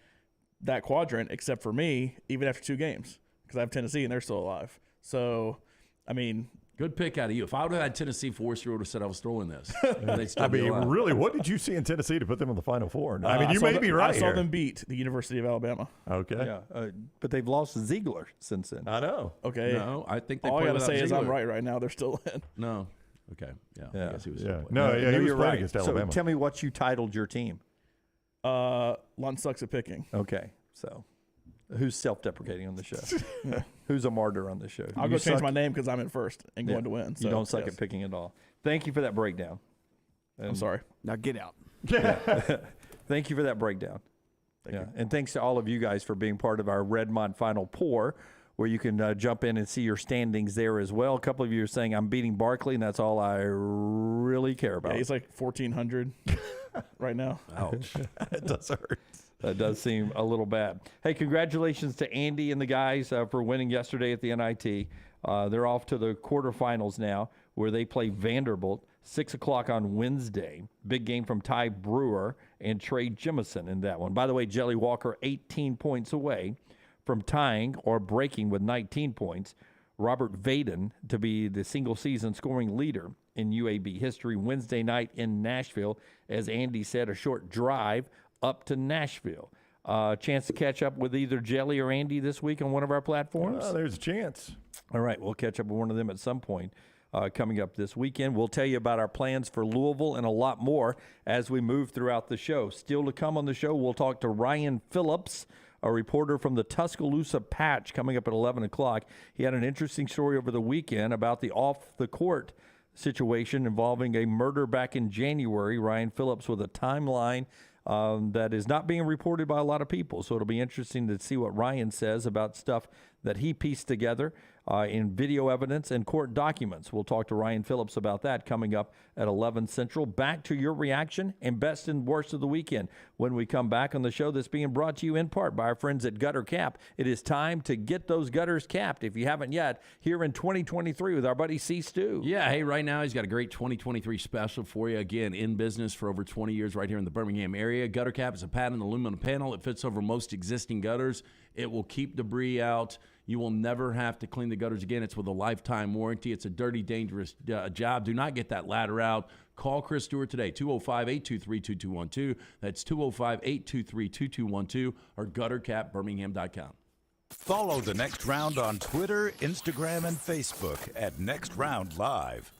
quadrant except for me, even after 2 games, because I have Tennessee and they're still alive. So, I mean. Good pick out of you. If I would have had Tennessee forced, you would have said I was throwing this. I mean, really, what did you see in Tennessee to put them in the Final Four? I mean, you may be right. I saw them beat the University of Alabama. Okay. Yeah, but they've lost Ziegler since then. I know. Okay. No, I think they all I got to say Ziegler. is I'm right now. They're still in. No. Okay. Yeah. I guess he was. Yeah. No, he was you're playing right. against Alabama. So tell me what you titled your team. Lund sucks at picking. Okay. So who's self-deprecating on the show? Who's a martyr on the show? I'll go change my name because I'm in first and going to win. So, you don't suck at picking at all. Thank you for that breakdown. I'm sorry. Now get out. Thank you for that breakdown. Thank you. And thanks to all of you guys for being part of our Redmond Final Pour, where you can jump in and see your standings there as well. A couple of you are saying I'm beating Barkley, and that's all I really care about. Yeah, he's like 1,400 right now. Ouch. It does hurt. That does seem a little bad. Hey, congratulations to Andy and the guys for winning yesterday at the NIT. They're off to the quarterfinals now, where they play Vanderbilt, 6 o'clock on Wednesday. Big game from Ty Brewer and Trey Jemison in that one. By the way, Jelly Walker 18 points away from tying or breaking with 19 points Robert Vaden to be the single-season scoring leader in UAB history Wednesday night in Nashville. As Andy said, a short drive up to Nashville. Chance to catch up with either Jelly or Andy this week on one of our platforms? There's a chance. All right, we'll catch up with one of them at some point coming up this weekend. We'll tell you about our plans for Louisville and a lot more as we move throughout the show. Still to come on the show, we'll talk to Ryan Phillips, a reporter from the Tuscaloosa Patch, coming up at 11 o'clock. He had an interesting story over the weekend about the off-the-court situation involving a murder back in January. Ryan Phillips with a timeline that is not being reported by a lot of people. So it'll be interesting to see what Ryan says about stuff that he pieced together in video evidence and court documents. We'll talk to Ryan Phillips about that coming up at 11 Central. Back to your reaction and best and worst of the weekend when we come back on the show that's being brought to you in part by our friends at Gutter Cap. It is time to get those gutters capped, if you haven't yet, here in 2023 with our buddy C. Stu. Yeah, hey, right now he's got a great 2023 special for you. Again, in business for over 20 years right here in the Birmingham area. Gutter Cap is a patented aluminum panel. It fits over most existing gutters. It will keep debris out. You will never have to clean the gutters again. It's with a lifetime warranty. It's a dirty, dangerous job. Do not get that ladder out. Call Chris Stewart today, 205-823-2212. That's 205-823-2212 or guttercapbirmingham.com. Follow The Next Round on Twitter, Instagram, and Facebook at Next Round Live.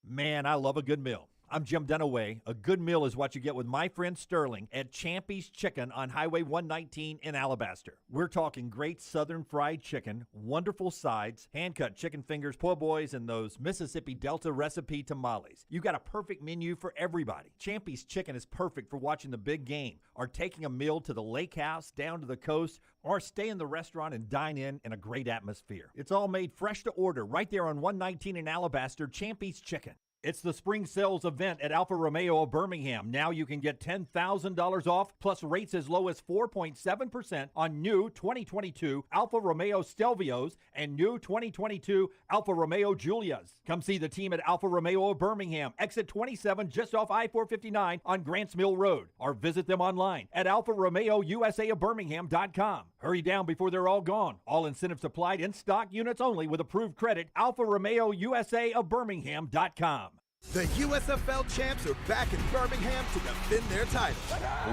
Man, I love a good meal. I'm Jim Dunaway. A good meal is what you get with my friend Sterling at Champy's Chicken on Highway 119 in Alabaster. We're talking great southern fried chicken, wonderful sides, hand-cut chicken fingers, po' boys, and those Mississippi Delta recipe tamales. You got a perfect menu for everybody. Champy's Chicken is perfect for watching the big game or taking a meal to the lake house, down to the coast, or stay in the restaurant and dine in a great atmosphere. It's all made fresh to order right there on 119 in Alabaster. Champy's Chicken. It's the spring sales event at Alfa Romeo of Birmingham. Now you can get $10,000 off, plus rates as low as 4.7% on new 2022 Alfa Romeo Stelvios and new 2022 Alfa Romeo Giulias. Come see the team at Alfa Romeo of Birmingham, exit 27 just off I-459 on Grants Mill Road, or visit them online at alfaromeousa of Birmingham.com. Hurry down before they're all gone. All incentives applied, in stock units only with approved credit. alfaromeousa of Birmingham.com. The USFL champs are back in Birmingham to defend their title.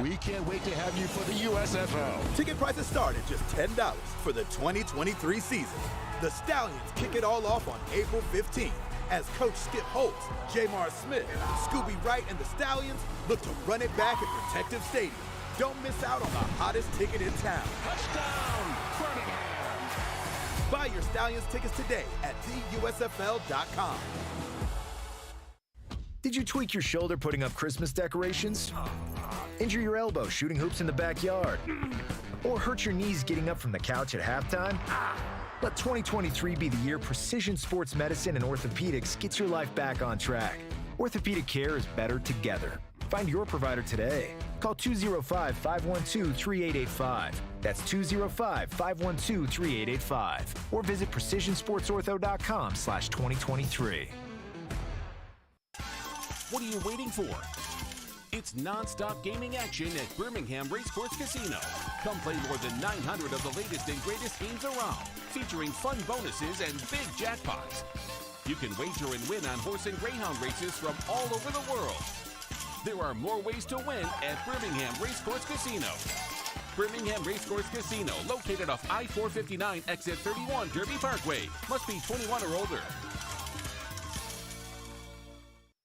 We can't wait to have you for the USFL. Ticket prices start at just $10 for the 2023 season. The Stallions kick it all off on April 15th as Coach Skip Holtz, Jamar Smith, Scooby Wright, and the Stallions look to run it back at Protective Stadium. Don't miss out on the hottest ticket in town. Touchdown, Birmingham. Buy your Stallions tickets today at theusfl.com. Did you tweak your shoulder putting up Christmas decorations? Injure your elbow shooting hoops in the backyard? Or hurt your knees getting up from the couch at halftime? Let 2023 be the year precision sports medicine and orthopedics gets your life back on track. Orthopedic care is better together. Find your provider today. Call 205-512-3885. That's 205-512-3885. Or visit precisionsportsortho.com/2023. What are you waiting for? It's non-stop gaming action at Birmingham Racecourse Casino. Come play more than 900 of the latest and greatest games around, featuring fun bonuses and big jackpots. You can wager and win on horse and greyhound races from all over the world. There are more ways to win at Birmingham Racecourse Casino. Birmingham Racecourse Casino, located off I-459, exit 31, Derby Parkway. Must be 21 or older.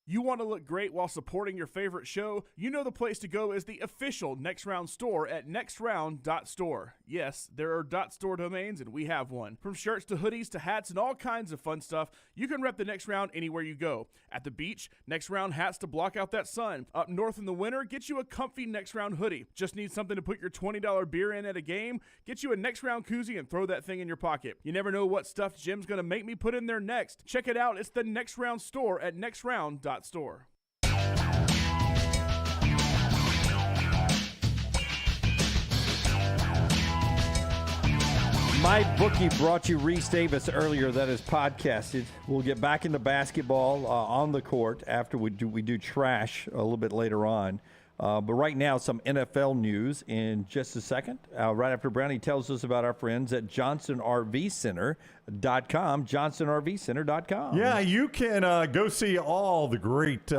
You want to look great while supporting your favorite show? You know the place to go is the official Next Round store at nextround.store. Yes, there are .store domains, and we have one. From shirts to hoodies to hats and all kinds of fun stuff, you can rep the Next Round anywhere you go. At the beach, Next Round hats to block out that sun. Up north in the winter, get you a comfy Next Round hoodie. Just need something to put your $20 beer in at a game? Get you a Next Round koozie and throw that thing in your pocket. You never know what stuff Jim's going to make me put in there next. Check it out. It's the Next Round store at nextround.store. My Bookie brought you Rece Davis earlier. That is podcasted. We'll get back into basketball on the court after we do trash a little bit later on. But right now, some NFL news in just a second. Right after Brownie tells us about our friends at JohnsonRVCenter.com, JohnsonRVCenter.com. Yeah, you can go see all the great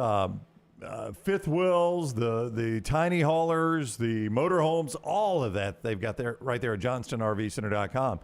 fifth wheels, the tiny haulers, the motorhomes, all of that they've got there right there at JohnstonRVCenter.com.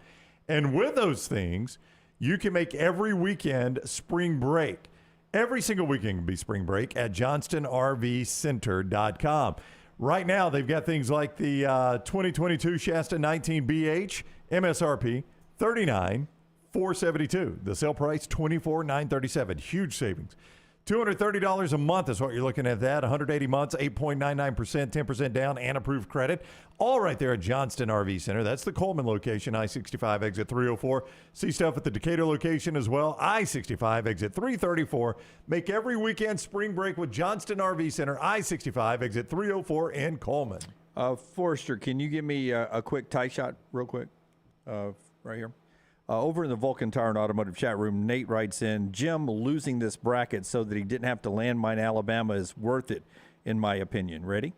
And with those things, you can make every weekend spring break. Every single weekend can be spring break at JohnstonRVCenter.com. Right now, they've got things like the 2022 Shasta 19BH MSRP $39,472. The sale price $24,937. Huge savings. $230 a month is what you're looking at. That 180 months, 8.99%, 10% down, and approved credit. All right there at Johnston RV Center. That's the Coleman location, I-65 exit 304. See stuff at the Decatur location as well, I-65 exit 334. Make every weekend spring break with Johnston RV Center, I-65 exit 304 in Coleman. Forrester, can you give me a quick tie shot real quick right here? Over in the Vulcan Tire and Automotive chat room, Nate writes in, Jim losing this bracket so that he didn't have to landmine Alabama is worth it, in my opinion. Ready?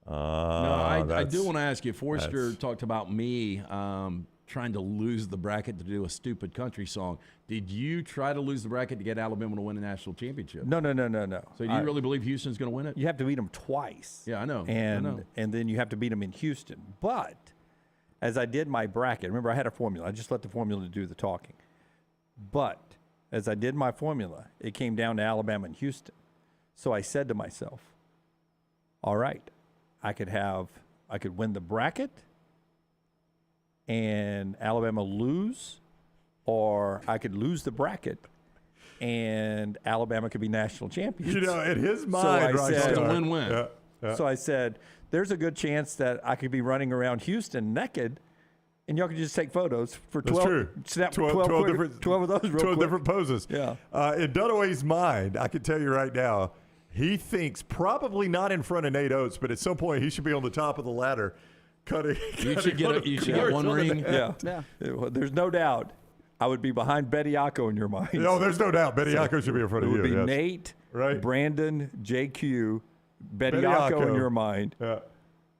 No, I do want to ask you. Forrester talked about me trying to lose the bracket to do a stupid country song. Did you try to lose the bracket to get Alabama to win a national championship? No. So do you really believe Houston's going to win it? You have to beat them twice. Yeah, I know. And then you have to beat them in Houston. But as I did my bracket, remember I had a formula. I just let the formula do the talking. But as I did my formula, it came down to Alabama and Houston. So I said to myself, all right, I could win the bracket and Alabama lose, or I could lose the bracket and Alabama could be national champions. You know, in his mind, so it's a win-win. So I said, there's a good chance that I could be running around Houston naked And y'all can just take photos for 12. That's true. Snap 12 quick- different 12 of those real 12 quick. different poses. Yeah. In Dunaway's mind, I can tell you right now, he thinks probably not in front of Nate Oates, but at some point he should be on the top of the ladder cutting. You should get one ring. Yeah. There's no doubt I would be behind Bediako in your mind. No, there's no doubt. Bediako should be in front of you. you. It would be yes. Nate, right. Brandon, JQ, Bediako in your mind. Yeah.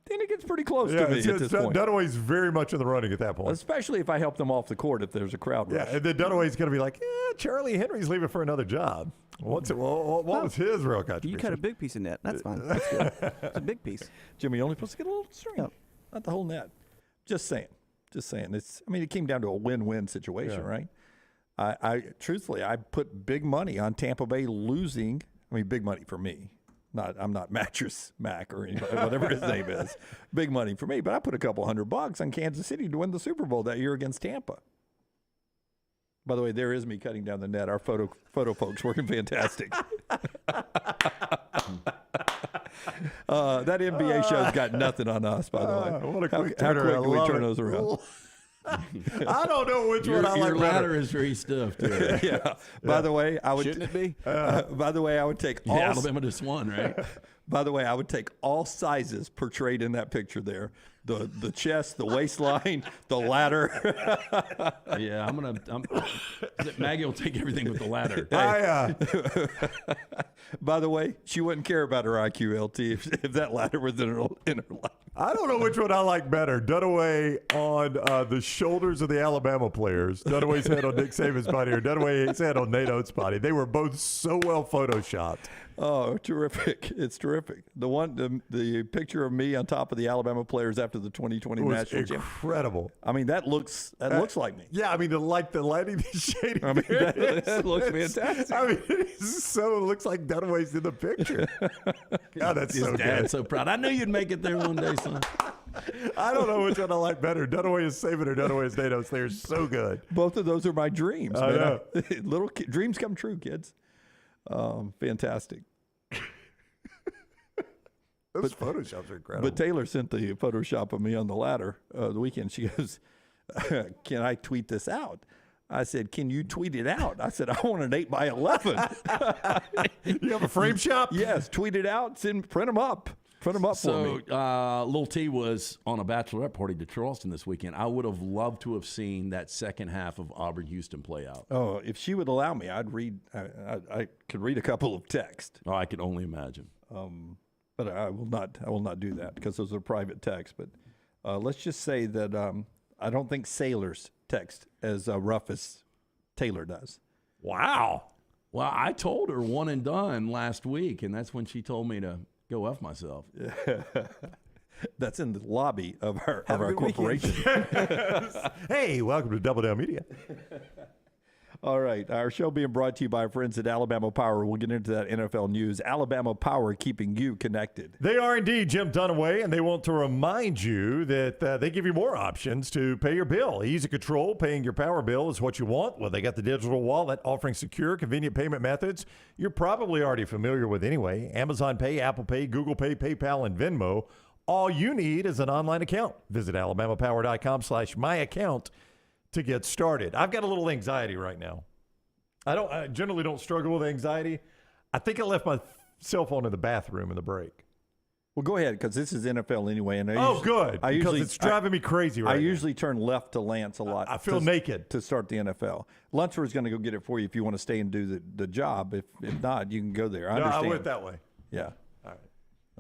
Then it gets pretty close Yeah, to me at this point. Dunaway's very much in the running at that point. Especially if I help them off the court if there's a crowd rush. Yeah, and then Dunaway's going to be like, Charlie Henry's leaving for another job. What was his real contribution? You cut a big piece of net. That's fine. That's good. It's a big piece. Jimmy only supposed to get a little string, not the whole net. Just saying. It came down to a win-win situation, right? I truthfully, I put big money on Tampa Bay losing. I mean, big money for me. I'm not Mattress Mac or anybody, whatever his name is. Big money for me, but I put a couple $100 on Kansas City to win the Super Bowl that year against Tampa. By the way, there is me cutting down the net. Our photo folks working fantastic. That NBA show's got nothing on us, by the way. What a quick how turnaround. quick do we turn those around? I don't know which one I like Your better. ladder is very stiff, too. Yeah. By the way, I would. Shouldn't it be? By the way, I would take all. Yeah, Alabama just won, right? By the way, I would take all sizes portrayed in that picture there. The chest, the waistline, the ladder. Yeah, Maggie will take everything with the ladder. By the way, she wouldn't care about her IQ, LT, if that ladder was in her lap. I don't know which one I like better. Dunaway on the shoulders of the Alabama players. Dunaway's head on Nick Saban's body, or Dunaway's head on Nate Oates' body. They were both so well photoshopped. Oh, terrific. It's terrific. The picture of me on top of the Alabama players after the 2020 national championship. Incredible. I mean, that looks like me. Yeah, I mean, the lighting, the shading. I mean, that looks fantastic. I mean, it looks like Dunaway's in the picture. God, that's His so dad's good. so proud. I knew you'd make it there one day, son. I don't know which one I like better. Dunaway is Saban or Dunaway is Nate Oates. They're so good. Both of those are my dreams. I know. Little dreams come true, kids. Fantastic. Those photoshops are incredible. But Taylor sent the Photoshop of me on the ladder the weekend. She goes, "Can I tweet this out?" I said, "Can you tweet it out?" I said, "I want an 8x11." You have a frame shop? Yes. Tweet it out. Print them up. Print them up for me. Lil T was on a bachelorette party to Charleston this weekend. I would have loved to have seen that second half of Auburn-Houston play out. Oh, if she would allow me, I'd read. I could read a couple of texts. Oh, I could only imagine. But I will not. I will not do that because those are private texts. But let's just say that I don't think sailors text as rough as Taylor does. Wow. Well, I told her one and done last week, and that's when she told me to go F myself. That's in the lobby of our corporation. Hey, welcome to Double Down Media. All right. Our show being brought to you by our friends at Alabama Power. We'll get into that NFL news. Alabama Power, keeping you connected. They are indeed Jim Dunaway, and they want to remind you that they give you more options to pay your bill. Easy control, paying your power bill is what you want. Well, they got the digital wallet offering secure, convenient payment methods you're probably already familiar with anyway. Amazon Pay, Apple Pay, Google Pay, PayPal, and Venmo. All you need is an online account. Visit alabamapower.com/myaccount to get started. I've got a little anxiety right now. I generally don't struggle with anxiety. I think I left my cell phone in the bathroom in the break. Well, go ahead, because this is NFL anyway. And Good. Because it's driving me crazy right now. I usually turn left to Lance a lot. I feel naked. To start the NFL. Lunsford's going to go get it for you if you want to stay and do the job. If not, you can go there. I understand. I went that way. Yeah. All right.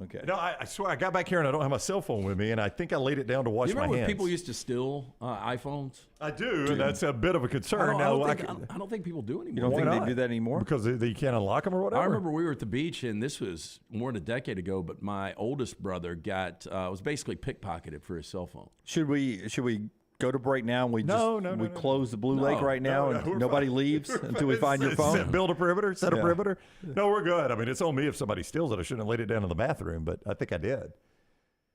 Okay. No, I swear, I got back here and I don't have my cell phone with me, and I think I laid it down to wash You my remember hands. when people used to steal iPhones? I do, and that's a bit of a concern. I don't think people do anymore. You don't think they do that anymore? Because you can't unlock them or whatever? I remember we were at the beach, and this was more than a decade ago, but my oldest brother was basically pickpocketed for his cell phone. Should we go to break now and we close the Blue Lake right now and nobody leaves until we find your phone? Build a perimeter, set a perimeter. No, we're good. I mean, it's on me if somebody steals it. I shouldn't have laid it down in the bathroom, but I think I did.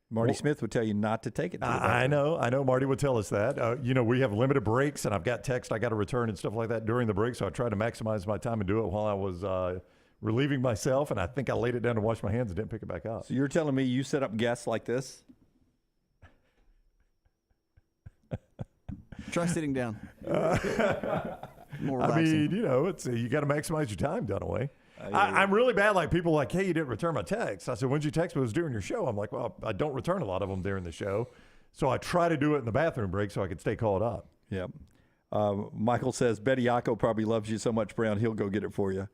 Marty Smith would tell you not to take it to the bathroom. I know. Marty would tell us that. We have limited breaks, and I've got text I got to return and stuff like that during the break, so I tried to maximize my time and do it while I was relieving myself, and I think I laid it down to wash my hands and didn't pick it back up. So you're telling me you set up guests like this? Try sitting down. More I relaxing. mean, you got to maximize your time, Dunaway. I'm really bad. Like people like, hey, you didn't return my text. I said, when'd you text me? It was during your show. I'm like, well, I don't return a lot of them during the show. So I try to do it in the bathroom break so I can stay called up. Yep. Michael says, Bediako probably loves you so much, Brown, he'll go get it for you.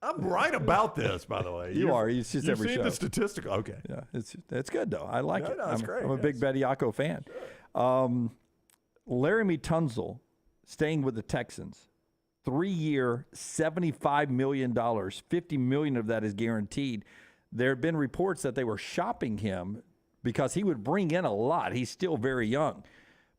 I'm right about this, by the way. You are. He's just every show. You've seen the statistical. Okay. Yeah, it's good, though. I like it. No, it's great. I'm a big Bediako fan. Laramie Tunsil staying with the Texans. 3-year, $75 million. $50 million of that is guaranteed. There have been reports that they were shopping him because he would bring in a lot. He's still very young.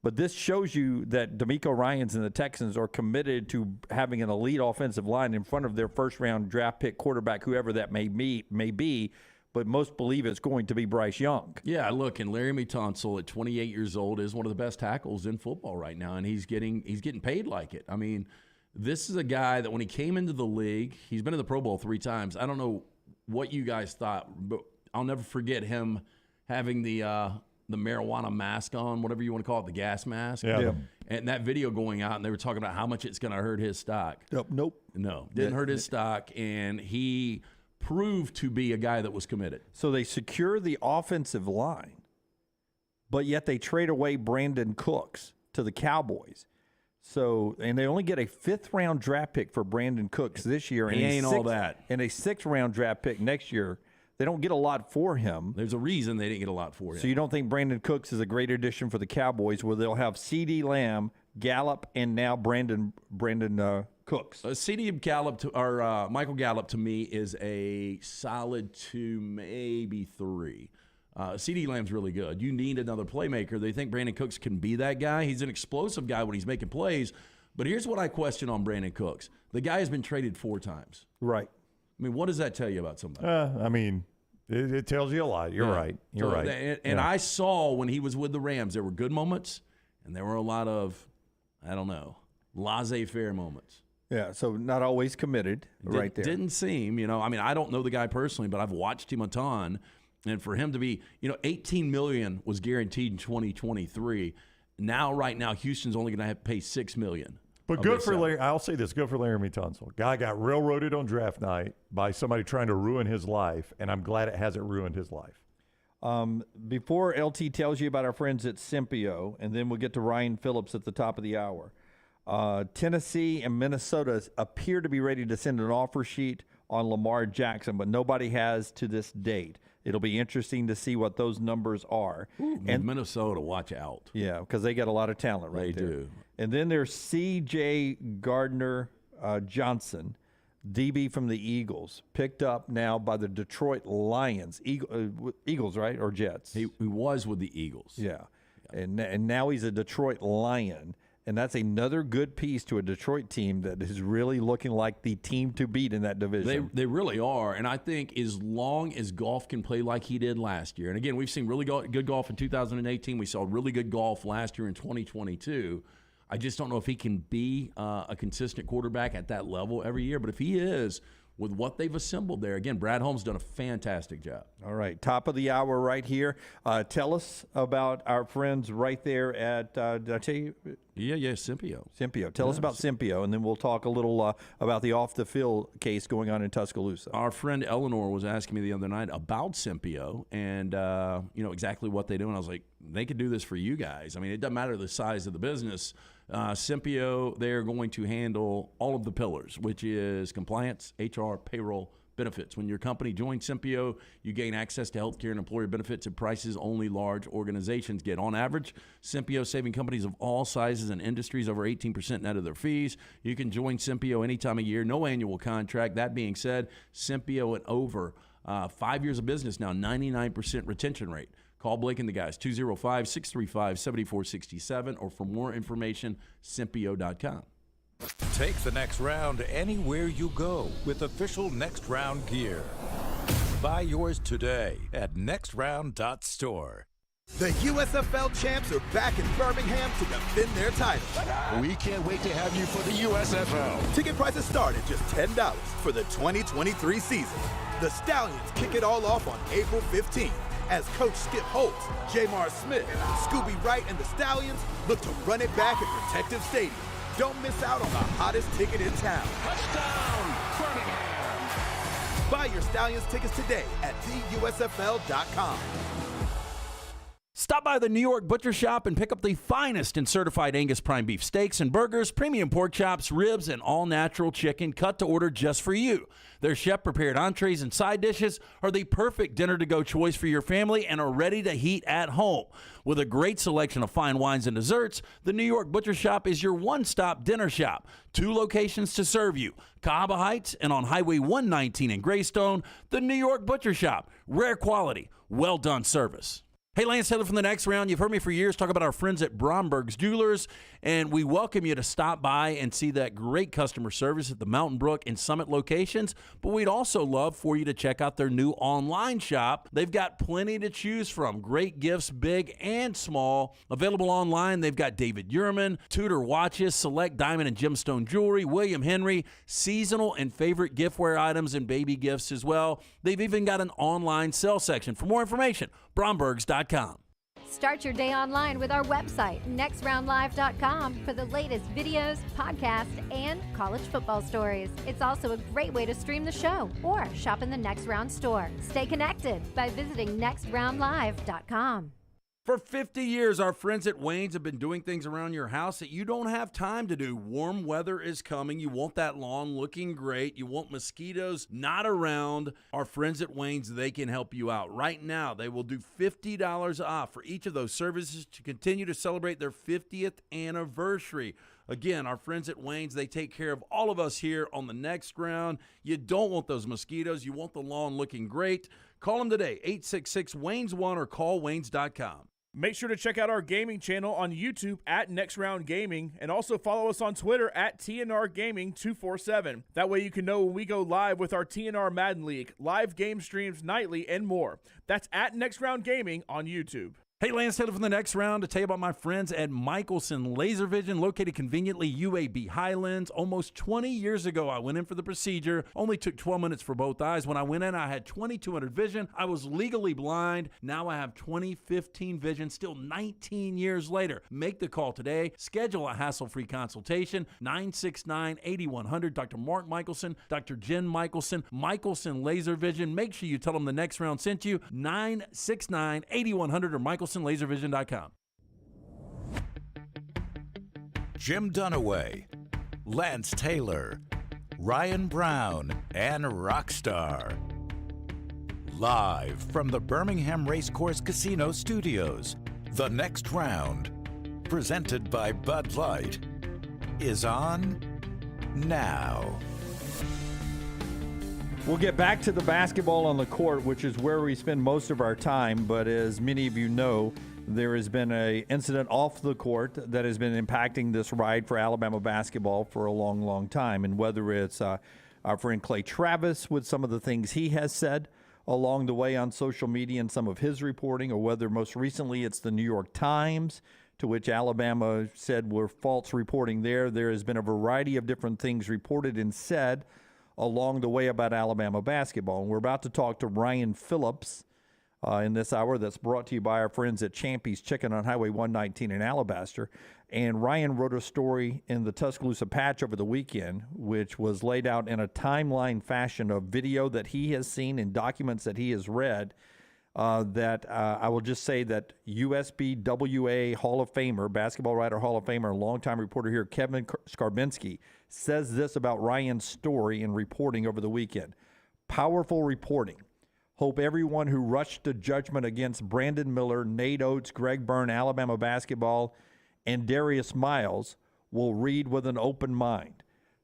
But this shows you that D'Amico Ryans and the Texans are committed to having an elite offensive line in front of their first-round draft pick quarterback, whoever that may be. But most believe it's going to be Bryce Young. Yeah, look, and Laramie Tunsil at 28 years old is one of the best tackles in football right now, and he's getting paid like it. I mean, this is a guy that when he came into the league, he's been in the Pro Bowl 3 times. I don't know what you guys thought, but I'll never forget him having the marijuana mask on, whatever you want to call it, the gas mask. Yeah. And that video going out, and they were talking about how much it's going to hurt his stock. Nope. No, didn't hurt his stock, and he proved to be a guy that was committed. So they secure the offensive line, but yet they trade away Brandon Cooks to the Cowboys. So, and they only get a 5th-round draft pick for Brandon Cooks this year. He ain't all that. And a 6th-round draft pick next year. They don't get a lot for him. There's a reason they didn't get a lot for him. So you don't think Brandon Cooks is a great addition for the Cowboys, where they'll have CeeDee Lamb, Gallup, and now Brandon Cooks? Michael Gallup to me is a solid 2, maybe 3. CeeDee Lamb's really good. You need another playmaker. They think Brandon Cooks can be that guy. He's an explosive guy when he's making plays. But here's what I question on Brandon Cooks. The guy has been traded 4 times. Right. I mean, what does that tell you about somebody? I mean, it tells you a lot. You're right. You're right. And I saw when he was with the Rams, there were good moments, and there were a lot of, I don't know, laissez-faire moments. Yeah, so not always committed right there. Didn't seem, I mean, I don't know the guy personally, but I've watched him a ton. And for him to be, $18 million was guaranteed in 2023. Right now, Houston's only going to have to pay $6 million. But good for Larry. I'll say this: good for Laramie Tunsil. Guy got railroaded on draft night by somebody trying to ruin his life, and I'm glad it hasn't ruined his life. Before LT tells you about our friends at Simpio, and then we'll get to Ryan Phillips at the top of the hour. Tennessee and Minnesota appear to be ready to send an offer sheet on Lamar Jackson, but nobody has to this date. It'll be interesting to see what those numbers are. And Minnesota, watch out. Yeah, because they got a lot of talent right there. They do. And then there's C.J. Gardner-Johnson, DB from the Eagles, picked up now by the Detroit Lions. Eagles, right, or Jets? He was with the Eagles. Yeah. And now he's a Detroit Lion. And that's another good piece to a Detroit team that is really looking like the team to beat in that division. They really are. And I think as long as Goff can play like he did last year, and again, we've seen really good golf in 2018. We saw really good golf last year in 2022. I just don't know if he can be a consistent quarterback at that level every year. But if he is, with what they've assembled there, again, Brad Holmes done a fantastic job. All right, top of the hour right here. Tell us about our friends right there at, did I tell you? Yeah, Simpio. Simpio. Tell us about Simpio, and then we'll talk a little about the off-the-field case going on in Tuscaloosa. Our friend Eleanor was asking me the other night about Simpio and, exactly what they do. And I was like, they could do this for you guys. I mean, it doesn't matter the size of the business. Simpio, they're going to handle all of the pillars, which is compliance, HR, payroll, benefits. When your company joins Simpio, you gain access to healthcare and employer benefits at prices only large organizations get. On average, Simpio saving companies of all sizes and industries over 18% net of their fees. You can join Simpio any time of year, no annual contract. That being said, Simpio at over 5 years of business now, 99% retention rate. Call Blake and the guys, 205-635-7467, or for more information, Simpio.com. Take the next round anywhere you go with official Next Round gear. Buy yours today at nextround.store. The USFL champs are back in Birmingham to defend their title. We can't wait to have you for the USFL. Ticket prices start at just $10 for the 2023 season. The Stallions kick it all off on April 15th as Coach Skip Holtz, Jamar Smith, Scooby Wright, and the Stallions look to run it back at Protective Stadium. Don't miss out on the hottest ticket in town. Touchdown, Birmingham! Buy your Stallions tickets today at theusfl.com. Stop by the New York Butcher Shop and pick up the finest in certified Angus prime beef steaks and burgers, premium pork chops, ribs, and all-natural chicken cut to order just for you. Their chef-prepared entrees and side dishes are the perfect dinner-to-go choice for your family and are ready to heat at home. With a great selection of fine wines and desserts, the New York Butcher Shop is your one-stop dinner shop. 2 locations to serve you, Cahaba Heights and on Highway 119 in Greystone. The New York Butcher Shop, rare quality, well-done service. Hey, Lance Taylor from The Next Round. You've heard me for years talk about our friends at Bromberg's Jewelers, and we welcome you to stop by and see that great customer service at the Mountain Brook and Summit locations. But we'd also love for you to check out their new online shop. They've got plenty to choose from. Great gifts, big and small. Available online, they've got David Yurman, Tudor watches, select diamond and gemstone jewelry, William Henry, seasonal and favorite giftware items, and baby gifts as well. They've even got an online sale section. For more information, Brombergs.com. Start your day online with our website, nextroundlive.com, for the latest videos, podcasts, and college football stories. It's also a great way to stream the show or shop in the Next Round store. Stay connected by visiting nextroundlive.com. For 50 years, our friends at Wayne's have been doing things around your house that you don't have time to do. Warm weather is coming. You want that lawn looking great. You want mosquitoes not around. Our friends at Wayne's, they can help you out. Right now, they will do $50 off for each of those services to continue to celebrate their 50th anniversary. Again, our friends at Wayne's, they take care of all of us here on The Next Round. You don't want those mosquitoes. You want the lawn looking great. Call them today, 866-WAYNES1, or call waynes.com. Make sure to check out our gaming channel on YouTube at Next Round Gaming, and also follow us on Twitter at TNR Gaming 247. That way you can know when we go live with our TNR Madden League, live game streams nightly, and more. That's at Next Round Gaming on YouTube. Hey, Lance Taylor from The Next Round to tell you about my friends at Michelson Laser Vision, located conveniently UAB Highlands. Almost 20 years ago, I went in for the procedure. Only took 12 minutes for both eyes. When I went in, I had 2200 vision. I was legally blind. Now I have 20/15 vision, still 19 years later. Make the call today. Schedule a hassle-free consultation, 969-8100. Dr. Mark Michelson, Dr. Jen Michelson, Michelson Laser Vision. Make sure you tell them The Next Round sent you, 969-8100 or MichelsonLaserVision.com. Jim Dunaway, Lance Taylor, Ryan Brown, and Rockstar. Live from the Birmingham Racecourse Casino Studios, The Next Round, presented by Bud Light, is on now. We'll get back to the basketball on the court, which is where we spend most of our time. But as many of you know, there has been an incident off the court that has been impacting this ride for Alabama basketball for a long, long time. And whether it's our friend Clay Travis with some of the things he has said along the way on social media and some of his reporting, or whether most recently it's the New York Times, to which Alabama said were false reporting there. There has been a variety of different things reported and said along the way about Alabama basketball. And we're about to talk to Ryan Phillips in this hour that's brought to you by our friends at Champy's Chicken on Highway 119 in Alabaster. And Ryan wrote a story in the Tuscaloosa Patch over the weekend, which was laid out in a timeline fashion of video that he has seen and documents that he has read, that I will just say that USBWA Hall of Famer, basketball writer Hall of Famer, and longtime reporter here, Kevin Skarbinski, says this about Ryan's story and reporting over the weekend. Powerful reporting. Hope everyone who rushed to judgment against Brandon Miller, Nate Oates, Greg Byrne, Alabama basketball, and Darius Miles will read with an open mind.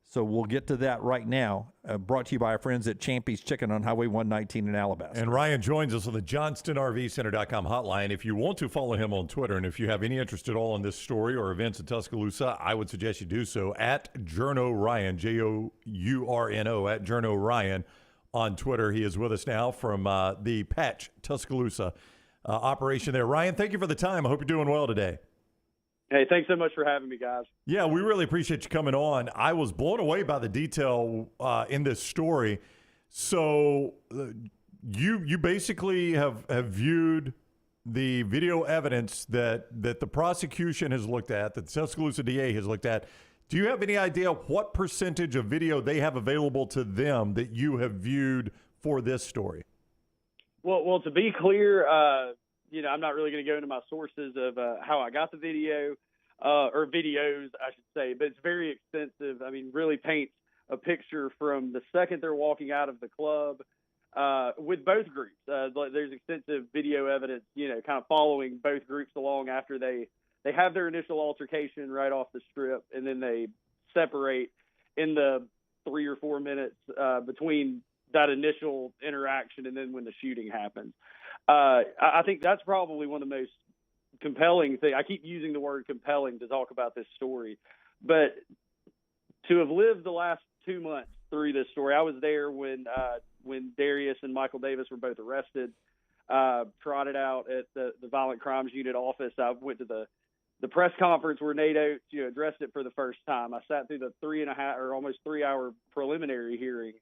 So we'll get to that right now. Brought to you by our friends at Champy's Chicken on Highway 119 in Alabaster. And Ryan joins us on the JohnstonRVCenter.com hotline. If you want to follow him on Twitter, and if you have any interest at all in this story or events in Tuscaloosa, I would suggest you do so at Journo Ryan, Journo, at Journo Ryan on Twitter. He is with us now from the Patch Tuscaloosa operation there. Ryan, thank you for the time. I hope you're doing well today. Hey, thanks so much for having me, guys. Yeah, we really appreciate you coming on. I was blown away by the detail in this story. So you basically have viewed the video evidence that the prosecution has looked at, that the Tuscaloosa DA has looked at. Do you have any idea what percentage of video they have available to them that you have viewed for this story? Well, to be clear, I'm not really going to go into my sources of how I got the video or videos, I should say, but it's very extensive. I mean, really paints a picture from the second they're walking out of the club with both groups. There's extensive video evidence, kind of following both groups along after they have their initial altercation right off the strip, and then they separate in the 3 or 4 minutes between that initial interaction and then when the shooting happens. I think that's probably one of the most compelling things. I keep using the word compelling to talk about this story, but to have lived the last 2 months through this story, I was there when Darius and Michael Davis were both arrested, trotted out at the Violent Crimes Unit office. I went to the press conference where Nate Oates, addressed it for the first time. I sat through the 3.5 or almost 3 hour preliminary hearing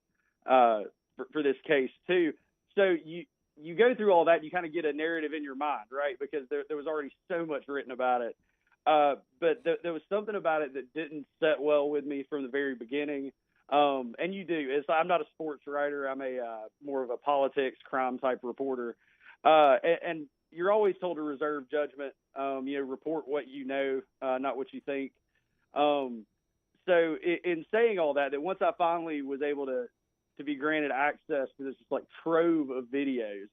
for this case too. So you go through all that, and you kind of get a narrative in your mind, right? Because there was already so much written about it. But there was something about it that didn't set well with me from the very beginning. And you do. I'm not a sports writer. I'm more of a politics, crime type reporter. And you're always told to reserve judgment. Report what you know, not what you think. So in saying all that once I finally was able to be granted access to this like trove of videos,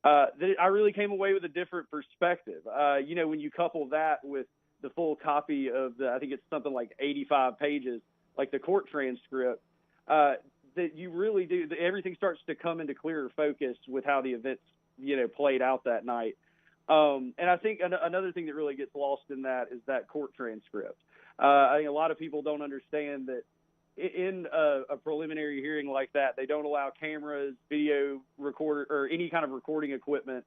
I really came away with a different perspective. When you couple that with the full copy of I think it's something like 85 pages, like the court transcript, that you really do, everything starts to come into clearer focus with how the events, played out that night. And I think another thing that really gets lost in that is that court transcript. I think a lot of people don't understand that in a preliminary hearing like that, they don't allow cameras, video recorder, or any kind of recording equipment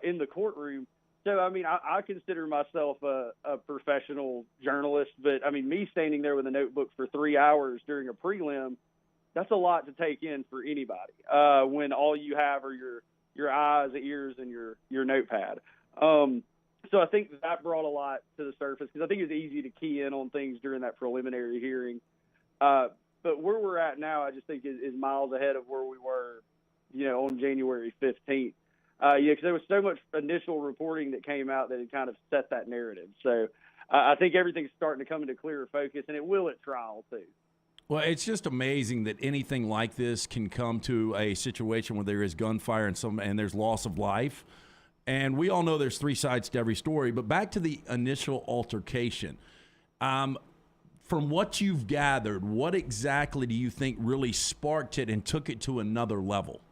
in the courtroom. So, I mean, I consider myself a professional journalist, but, I mean, me standing there with a notebook for 3 hours during a prelim, that's a lot to take in for anybody when all you have are your eyes, ears, and your notepad. So I think that brought a lot to the surface because I think it was easy to key in on things during that preliminary hearing. But where we're at now, I just think is miles ahead of where we were, on January 15th. Because there was so much initial reporting that came out that it kind of set that narrative. So I think everything's starting to come into clearer focus, and it will at trial too. Well, it's just amazing that anything like this can come to a situation where there is gunfire and there's loss of life. And we all know there's three sides to every story. But back to the initial altercation, from what you've gathered, what exactly do you think really sparked it and took it to another level?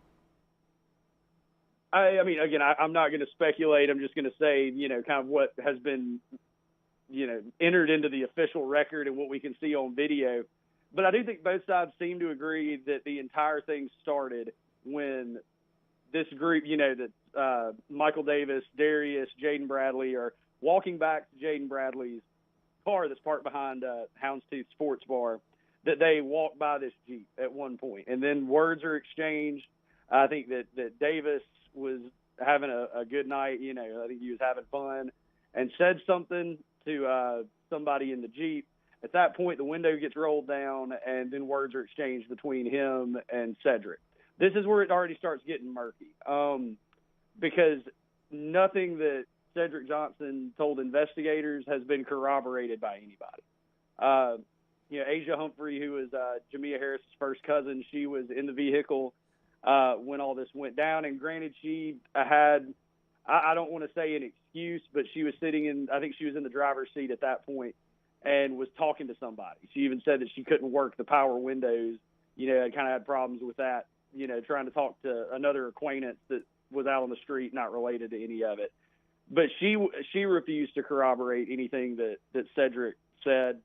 I mean, again, I'm not going to speculate. I'm just going to say, kind of what has been, entered into the official record and what we can see on video. But I do think both sides seem to agree that the entire thing started when this group, that Michael Davis, Darius, Jaden Bradley are walking back to Jaden Bradley's car that's parked behind Houndstooth Sports Bar, that they walk by this Jeep at one point. And then words are exchanged. I think that Davis was having a good night. I think he was having fun and said something to somebody in the Jeep. At that point, the window gets rolled down, and then words are exchanged between him and Cedric. This is where it already starts getting murky because nothing that Cedric Johnson told investigators has been corroborated by anybody. Asia Humphrey, who was Jamia Harris's first cousin, she was in the vehicle when all this went down. And granted, she had, I don't want to say an excuse, but she was I think she was in the driver's seat at that point and was talking to somebody. She even said that she couldn't work the power windows, kind of had problems with that, trying to talk to another acquaintance that was out on the street, not related to any of it. But she refused to corroborate anything that Cedric said.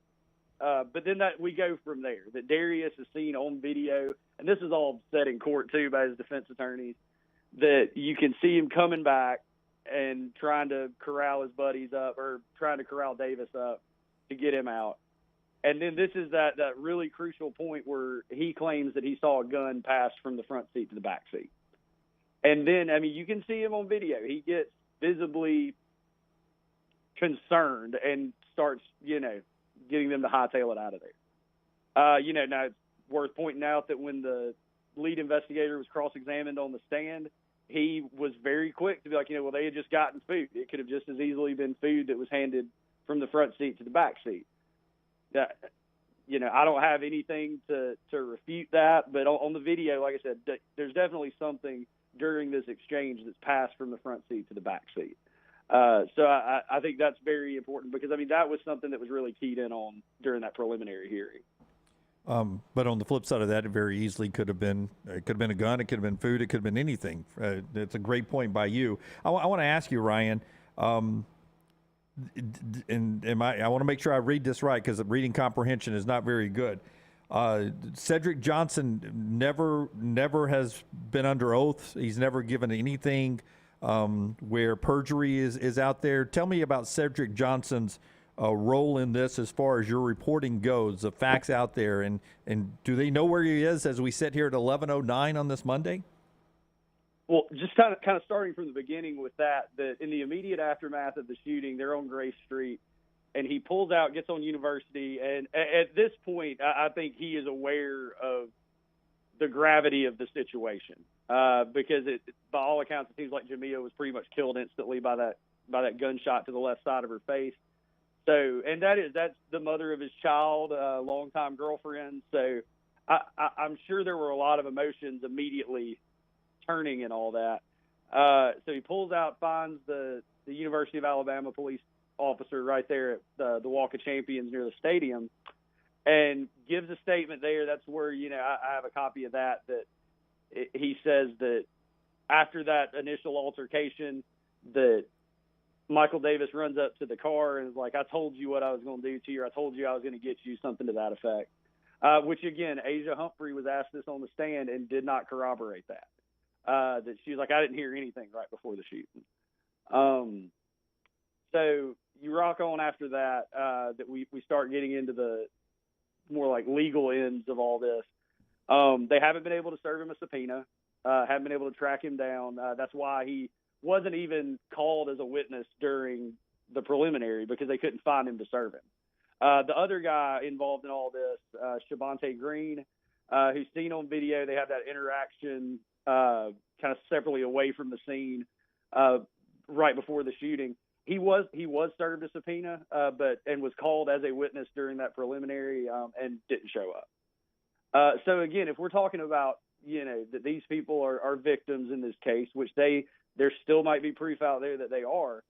But then we go from there, that Darius is seen on video, and this is all said in court too by his defense attorneys, that you can see him coming back and trying to corral his buddies up, or trying to corral Davis up to get him out. And then this is that really crucial point where he claims that he saw a gun pass from the front seat to the back seat. And then, I mean, you can see him on video. He gets visibly concerned and starts, getting them to hightail it out of there. Now it's worth pointing out that when the lead investigator was cross-examined on the stand, he was very quick to be like, well, they had just gotten food. It could have just as easily been food that was handed from the front seat to the back seat. I don't have anything to refute that, but on the video, like I said, there's definitely something during this exchange that's passed from the front seat to the back seat. So I think that's very important because, that was something that was really keyed in on during that preliminary hearing. But on the flip side of that, it very easily could have been a gun, it could have been food, it could have been anything. It's a great point by you. I want to ask you, Ryan, and I want to make sure I read this right because reading comprehension is not very good. Cedric Johnson never has been under oath. He's never given anything where perjury is out there. Tell me about Cedric Johnson's role in this as far as your reporting goes, the facts out there, and do they know where he is as we sit here at 11:09 on this Monday? Well, just kind of starting from the beginning with that in the immediate aftermath of the shooting, they're on Grace Street, and he pulls out, gets on University, and at this point, I think he is aware of the gravity of the situation because by all accounts, it seems like Jamia was pretty much killed instantly by that gunshot to the left side of her face. So, and that's the mother of his child, longtime girlfriend. So, I'm sure there were a lot of emotions immediately turning and all that. So he pulls out, finds the University of Alabama police officer right there at the Walk of Champions near the stadium, and gives a statement there. That's where I have a copy of that. He says that after that initial altercation, that Michael Davis runs up to the car and is like, "I told you what I was going to do to you. Or I told you I was going to get you," something to that effect. Which again, Asia Humphrey was asked this on the stand and did not corroborate that. That she was like, "I didn't hear anything right before the shooting." So you rock on after that. That we start getting into the more like legal ends of all this. They haven't been able to serve him a subpoena. Haven't been able to track him down. That's why he wasn't even called as a witness during the preliminary because they couldn't find him to serve him. The other guy involved in all this, Shabante Green, who's seen on video, they have that interaction kind of separately away from the scene right before the shooting. He was served a subpoena, and was called as a witness during that preliminary and didn't show up. So again, if we're talking about that these people are victims in this case, which there still might be proof out there that they are,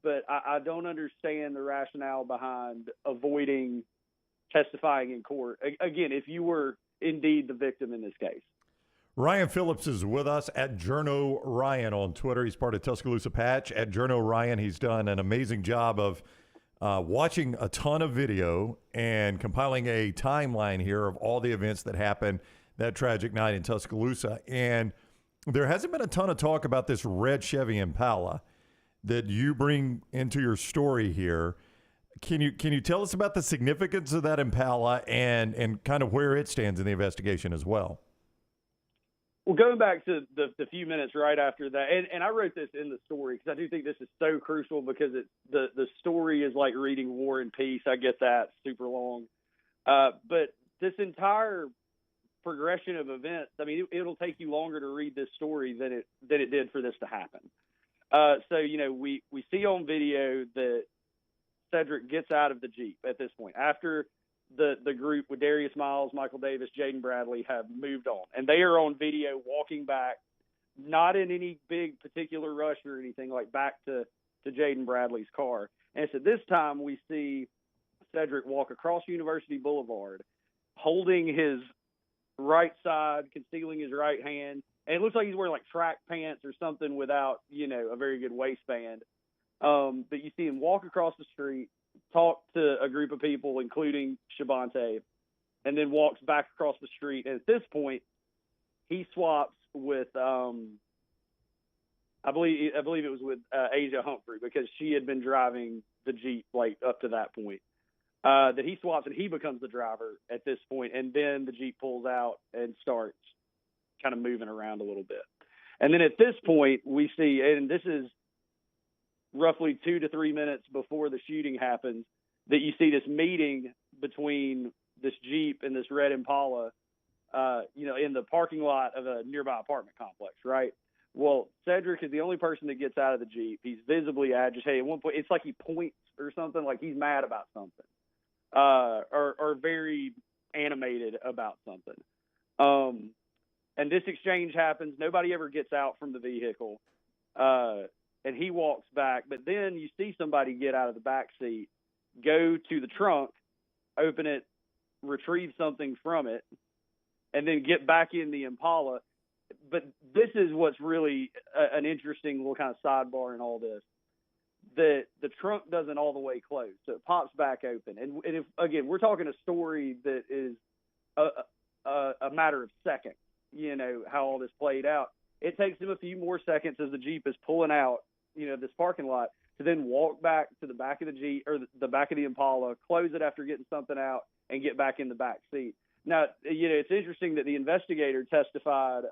but I don't understand the rationale behind avoiding testifying in court. Again, if you were indeed the victim in this case. Ryan Phillips is with us at Journo Ryan on Twitter. He's part of Tuscaloosa Patch. At Journo Ryan, he's done an amazing job of watching a ton of video and compiling a timeline here of all the events that happened that tragic night in Tuscaloosa. And there hasn't been a ton of talk about this red Chevy Impala that you bring into your story here. Can you tell us about the significance of that Impala and kind of where it stands in the investigation as well? Well, going back to the few minutes right after that, and I wrote this in the story because I do think this is so crucial because the story is like reading War and Peace. I get that, super long. But this entire progression of events, it'll take you longer to read this story than it did for this to happen. So, we see on video that Cedric gets out of the Jeep at this point after the group with Darius Miles, Michael Davis, Jaden Bradley have moved on, and they are on video walking back, not in any big particular rush or anything, like back to Jaden Bradley's car. And so this time we see Cedric walk across University Boulevard, holding his right side, concealing his right hand, and it looks like he's wearing like track pants or something without, a very good waistband. But you see him walk across the street, talk to a group of people, including Shabante, and then walks back across the street. And at this point, he swaps with, I believe it was with Asia Humphrey, because she had been driving the Jeep like up to that point. That he swaps and he becomes the driver at this point, and then the Jeep pulls out and starts kind of moving around a little bit. And then at this point, we see, and this is roughly 2 to 3 minutes before the shooting happens, that you see this meeting between this Jeep and this red Impala, in the parking lot of a nearby apartment complex, right? Well, Cedric is the only person that gets out of the Jeep. He's visibly agitated. At one point, it's like he points or something, like he's mad about something, or very animated about something. And this exchange happens. Nobody ever gets out from the vehicle. And he walks back. But then you see somebody get out of the back seat, go to the trunk, open it, retrieve something from it, and then get back in the Impala. But this is what's really an interesting little kind of sidebar in all this. The trunk doesn't all the way close, so it pops back open. And if, again, we're talking a story that is a matter of seconds, how all this played out. It takes him a few more seconds as the Jeep is pulling out, this parking lot, to then walk back to the back of the Jeep or the back of the Impala, close it after getting something out, and get back in the back seat. Now, it's interesting that the investigator testified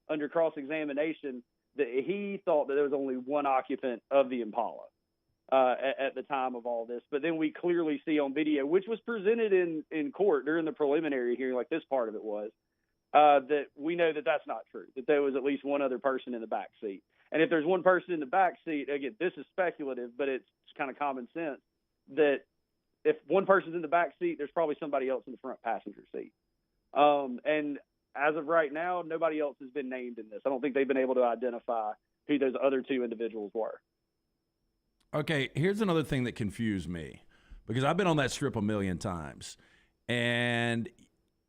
under cross-examination that he thought that there was only one occupant of the Impala at the time of all this. But then we clearly see on video, which was presented in court during the preliminary hearing, like this part of it was, that we know that that's not true, that there was at least one other person in the back seat. And if there's one person in the back seat, again, this is speculative, but it's kind of common sense that if one person's in the back seat, there's probably somebody else in the front passenger seat. And as of right now, nobody else has been named in this. I don't think they've been able to identify who those other two individuals were. Okay, here's another thing that confused me, because I've been on that strip a million times. And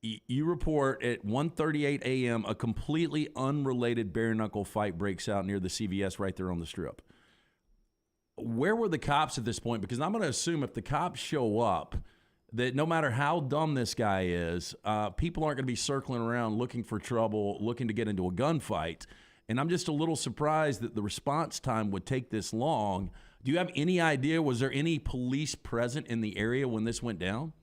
you report at 1:38 a.m. a completely unrelated bare-knuckle fight breaks out near the CVS right there on the strip. Where were the cops at this point? Because I'm going to assume if the cops show up, that no matter how dumb this guy is, people aren't going to be circling around looking for trouble, looking to get into a gunfight. And I'm just a little surprised that the response time would take this long. Do you have any idea, was there any police present in the area when this went down?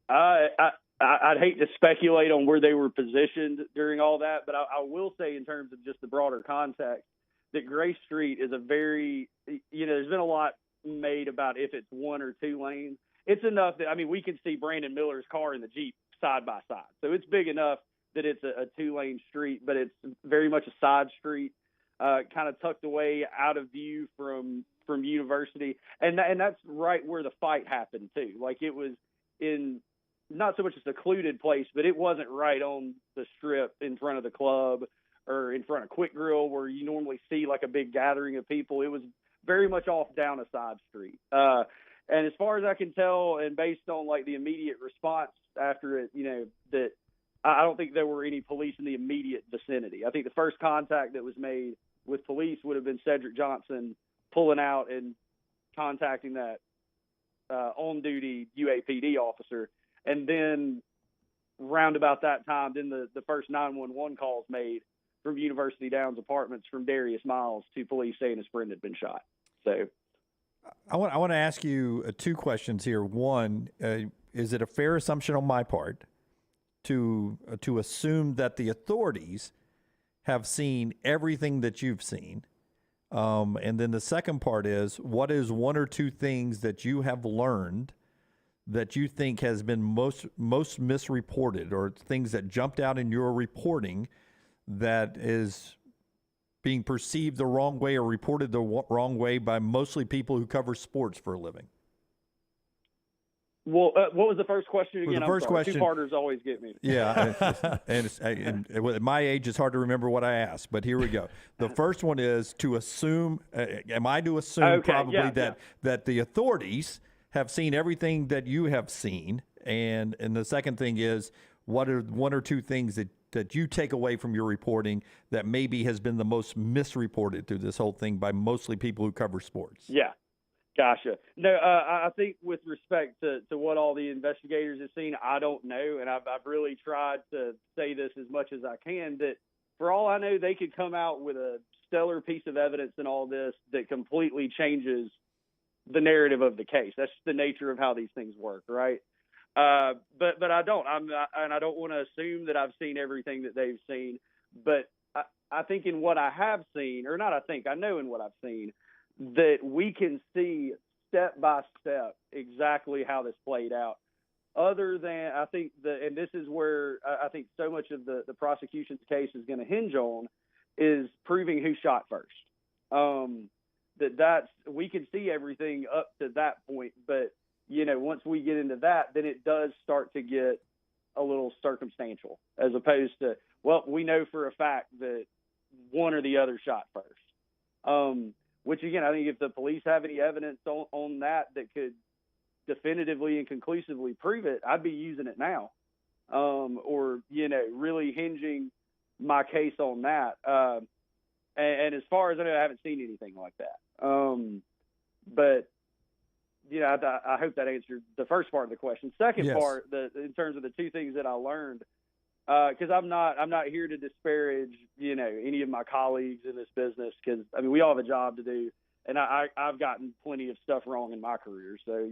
I'd hate to speculate on where they were positioned during all that, but I will say in terms of just the broader context, that Grace Street is a very, there's been a lot made about if it's one or two lanes. It's enough that, we can see Brandon Miller's car and the Jeep side by side. So it's big enough that it's a two-lane street, but it's very much a side street, kind of tucked away out of view from University. And that's right where the fight happened too. Like, it was in not so much a secluded place, but it wasn't right on the strip in front of the club or in front of Quick Grill where you normally see like a big gathering of people. It was very much off down a side street. And as far as I can tell, and based on like the immediate response after it, that I don't think there were any police in the immediate vicinity. I think the first contact that was made with police would have been Cedric Johnson pulling out and contacting that on-duty UAPD officer. And then round about that time, then the first 911 calls made from University Downs Apartments from Darius Miles to police saying his friend had been shot. So I want to ask you two questions here. One, is it a fair assumption on my part to assume that the authorities have seen everything that you've seen? And then the second part is, what is one or two things that you have learned that you think has been most misreported, or things that jumped out in your reporting that is being perceived the wrong way or reported the wrong way by mostly people who cover sports for a living? Well, what was the first question again? The first question, two-parters always get me. Yeah, and at my age, it's hard to remember what I asked, but here we go. The first one is to assume, am I to assume that the authorities have seen everything that you have seen? And the second thing is, what are one or two things that you take away from your reporting that maybe has been the most misreported through this whole thing by mostly people who cover sports? Yeah. Gotcha. No, I think with respect to what all the investigators have seen, I don't know. And I've really tried to say this as much as I can, that for all I know, they could come out with a stellar piece of evidence in all this that completely changes the narrative of the case. That's the nature of how these things work, right? But I don't. I don't want to assume that I've seen everything that they've seen. But I I think in what I have seen, or not I think, I know in what I've seen, that we can see step by step exactly how this played out. Other than, I think, and this is where I think so much of the prosecution's case is going to hinge on, is proving who shot first. We can see everything up to that point, but, once we get into that, then it does start to get a little circumstantial, as opposed to, well, we know for a fact that one or the other shot first. Which, again, I think if the police have any evidence on that could definitively and conclusively prove it, I'd be using it now. Or, really hinging my case on that. And as far as I know, I haven't seen anything like that. But, I hope that answered the first part of the question. Second Yes. part, in terms of the two things that I learned, because I'm not here to disparage, any of my colleagues in this business, because, we all have a job to do, and I've gotten plenty of stuff wrong in my career. So,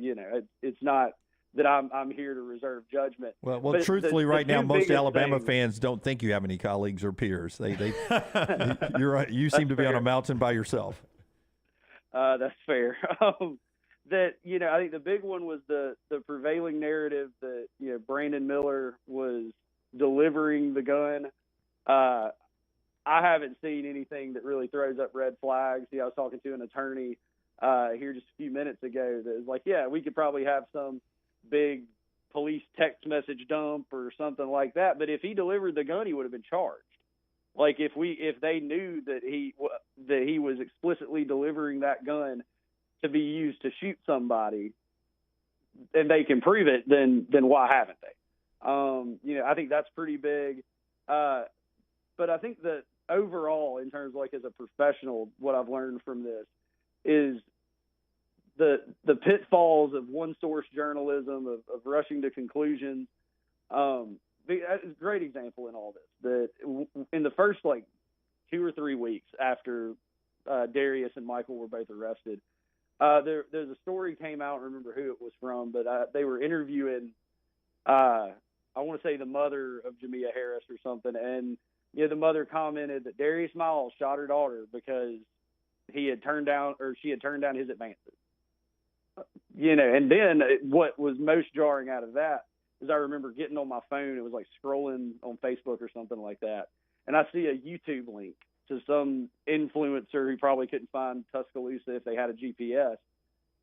it's not that I'm here to reserve judgment. Well, But truthfully, the right now, two most biggest Alabama things- fans don't think you have any colleagues or peers. They you're right. You seem to be on a mountain by yourself. That's fair. I think the big one was the prevailing narrative that, Brandon Miller was delivering the gun. I haven't seen anything that really throws up red flags. I was talking to an attorney here just a few minutes ago that was like, yeah, we could probably have some big police text message dump or something like that. But if he delivered the gun, he would have been charged. Like if they knew that he was explicitly delivering that gun to be used to shoot somebody, and they can prove it, then why haven't they? I think that's pretty big. But I think that overall, in terms of as a professional, what I've learned from this is the pitfalls of one source journalism, of rushing to conclusions. That's a great example in all this, that in the first 2 or 3 weeks after Darius and Michael were both arrested, there's a story came out. I don't remember who it was from, but they were interviewing, I want to say the mother of Jamia Harris or something. And, the mother commented that Darius Miles shot her daughter because she had turned down his advances. And then what was most jarring out of that is I remember getting on my phone. It was scrolling on Facebook or something like that. And I see a YouTube link to some influencer who probably couldn't find Tuscaloosa if they had a GPS,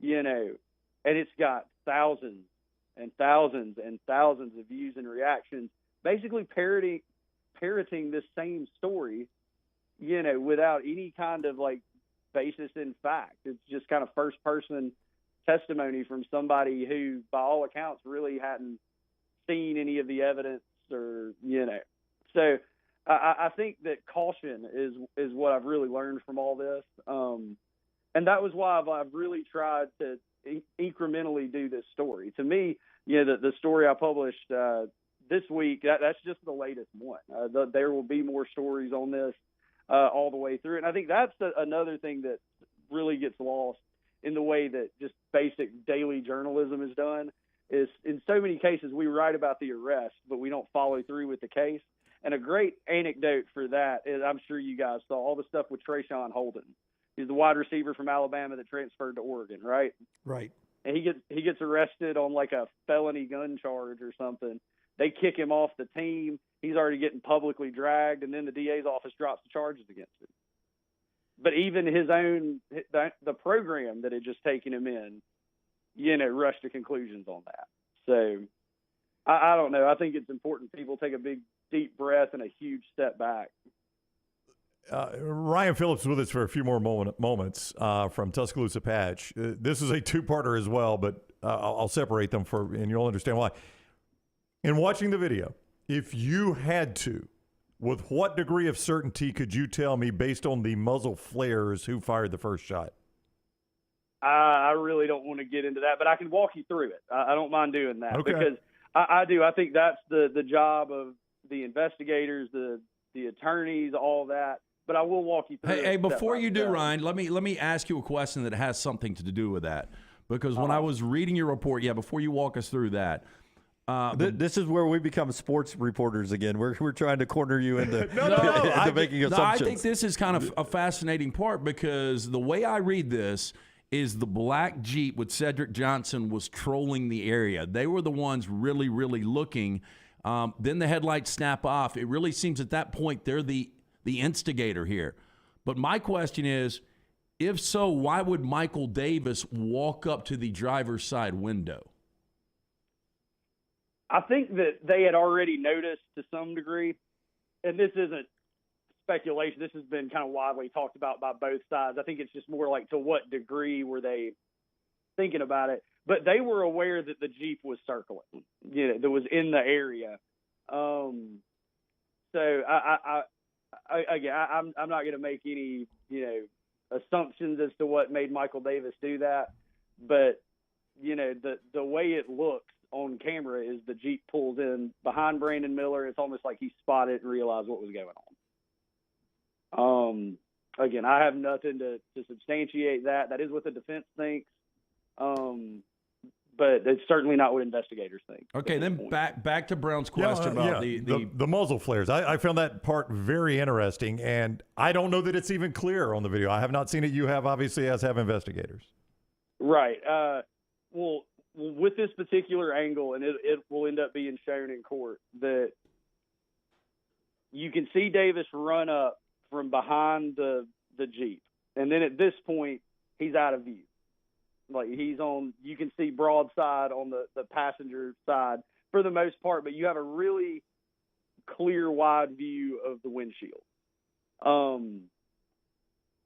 and it's got thousands and thousands and thousands of views and reactions, basically parroting this same story, without any kind of basis in fact. It's just kind of first person testimony from somebody who, by all accounts, really hadn't seen any of the evidence or, So I think that caution is what I've really learned from all this. And that was why I've really tried to incrementally do this story. To me, the story I published this week, that's just the latest one. There will be more stories on this all the way through. And I think that's another thing that really gets lost in the way that just basic daily journalism is done. Is in so many cases we write about the arrest, but we don't follow through with the case. And a great anecdote for that is, I'm sure you guys saw all the stuff with Trayshawn Holden. He's the wide receiver from Alabama that transferred to Oregon, right? Right. And he gets arrested on a felony gun charge or something. They kick him off the team. He's already getting publicly dragged, and then the DA's office drops the charges against him. But even the program that had just taken him in, rushed to conclusions on that. So I don't know. I think it's important people take a big, deep breath and a huge step back. Ryan Phillips with us for a few more moments from Tuscaloosa Patch. This is a two-parter as well, but I'll separate them and you'll understand why. In watching the video, if you had to, with what degree of certainty could you tell me, based on the muzzle flares, who fired the first shot? I really don't want to get into that, but I can walk you through it. I don't mind doing that. Okay. Because I do. I think that's the job of the investigators, the attorneys, all that. But I will walk you through it. Hey, before you do, Ryan, let me ask you a question that has something to do with that. Because when I was reading your report, before you walk us through that, This is where we become sports reporters again. We're trying to corner you into, into making assumptions. I think this is kind of a fascinating part because the way I read this is the black Jeep with Cedric Johnson was trolling the area. They were the ones really, really looking. Then the headlights snap off. It really seems at that point they're the instigator here. But my question is, if so, why would Michael Davis walk up to the driver's side window? I think that they had already noticed to some degree, and this isn't speculation. This has been kind of widely talked about by both sides. I think it's just more like to what degree were they thinking about it. But they were aware that the Jeep was circling, that was in the area. So I'm not going to make any, assumptions as to what made Michael Davis do that. But, the way it looks on camera is the Jeep pulls in behind Brandon Miller. It's almost like he spotted and realized what was going on. Again, I have nothing to substantiate that. That is what the defense thinks. But it's certainly not what investigators think. Okay, then back to Brown's question about the muzzle flares. I found that part very interesting, and I don't know that it's even clear on the video. I have not seen it. You have, obviously, as have investigators. Right. Well, with this particular angle, and it will end up being shown in court, that you can see Davis run up from behind the Jeep. And then at this point, he's out of view. Like you can see broadside on the passenger side for the most part, but you have a really clear, wide view of the windshield. And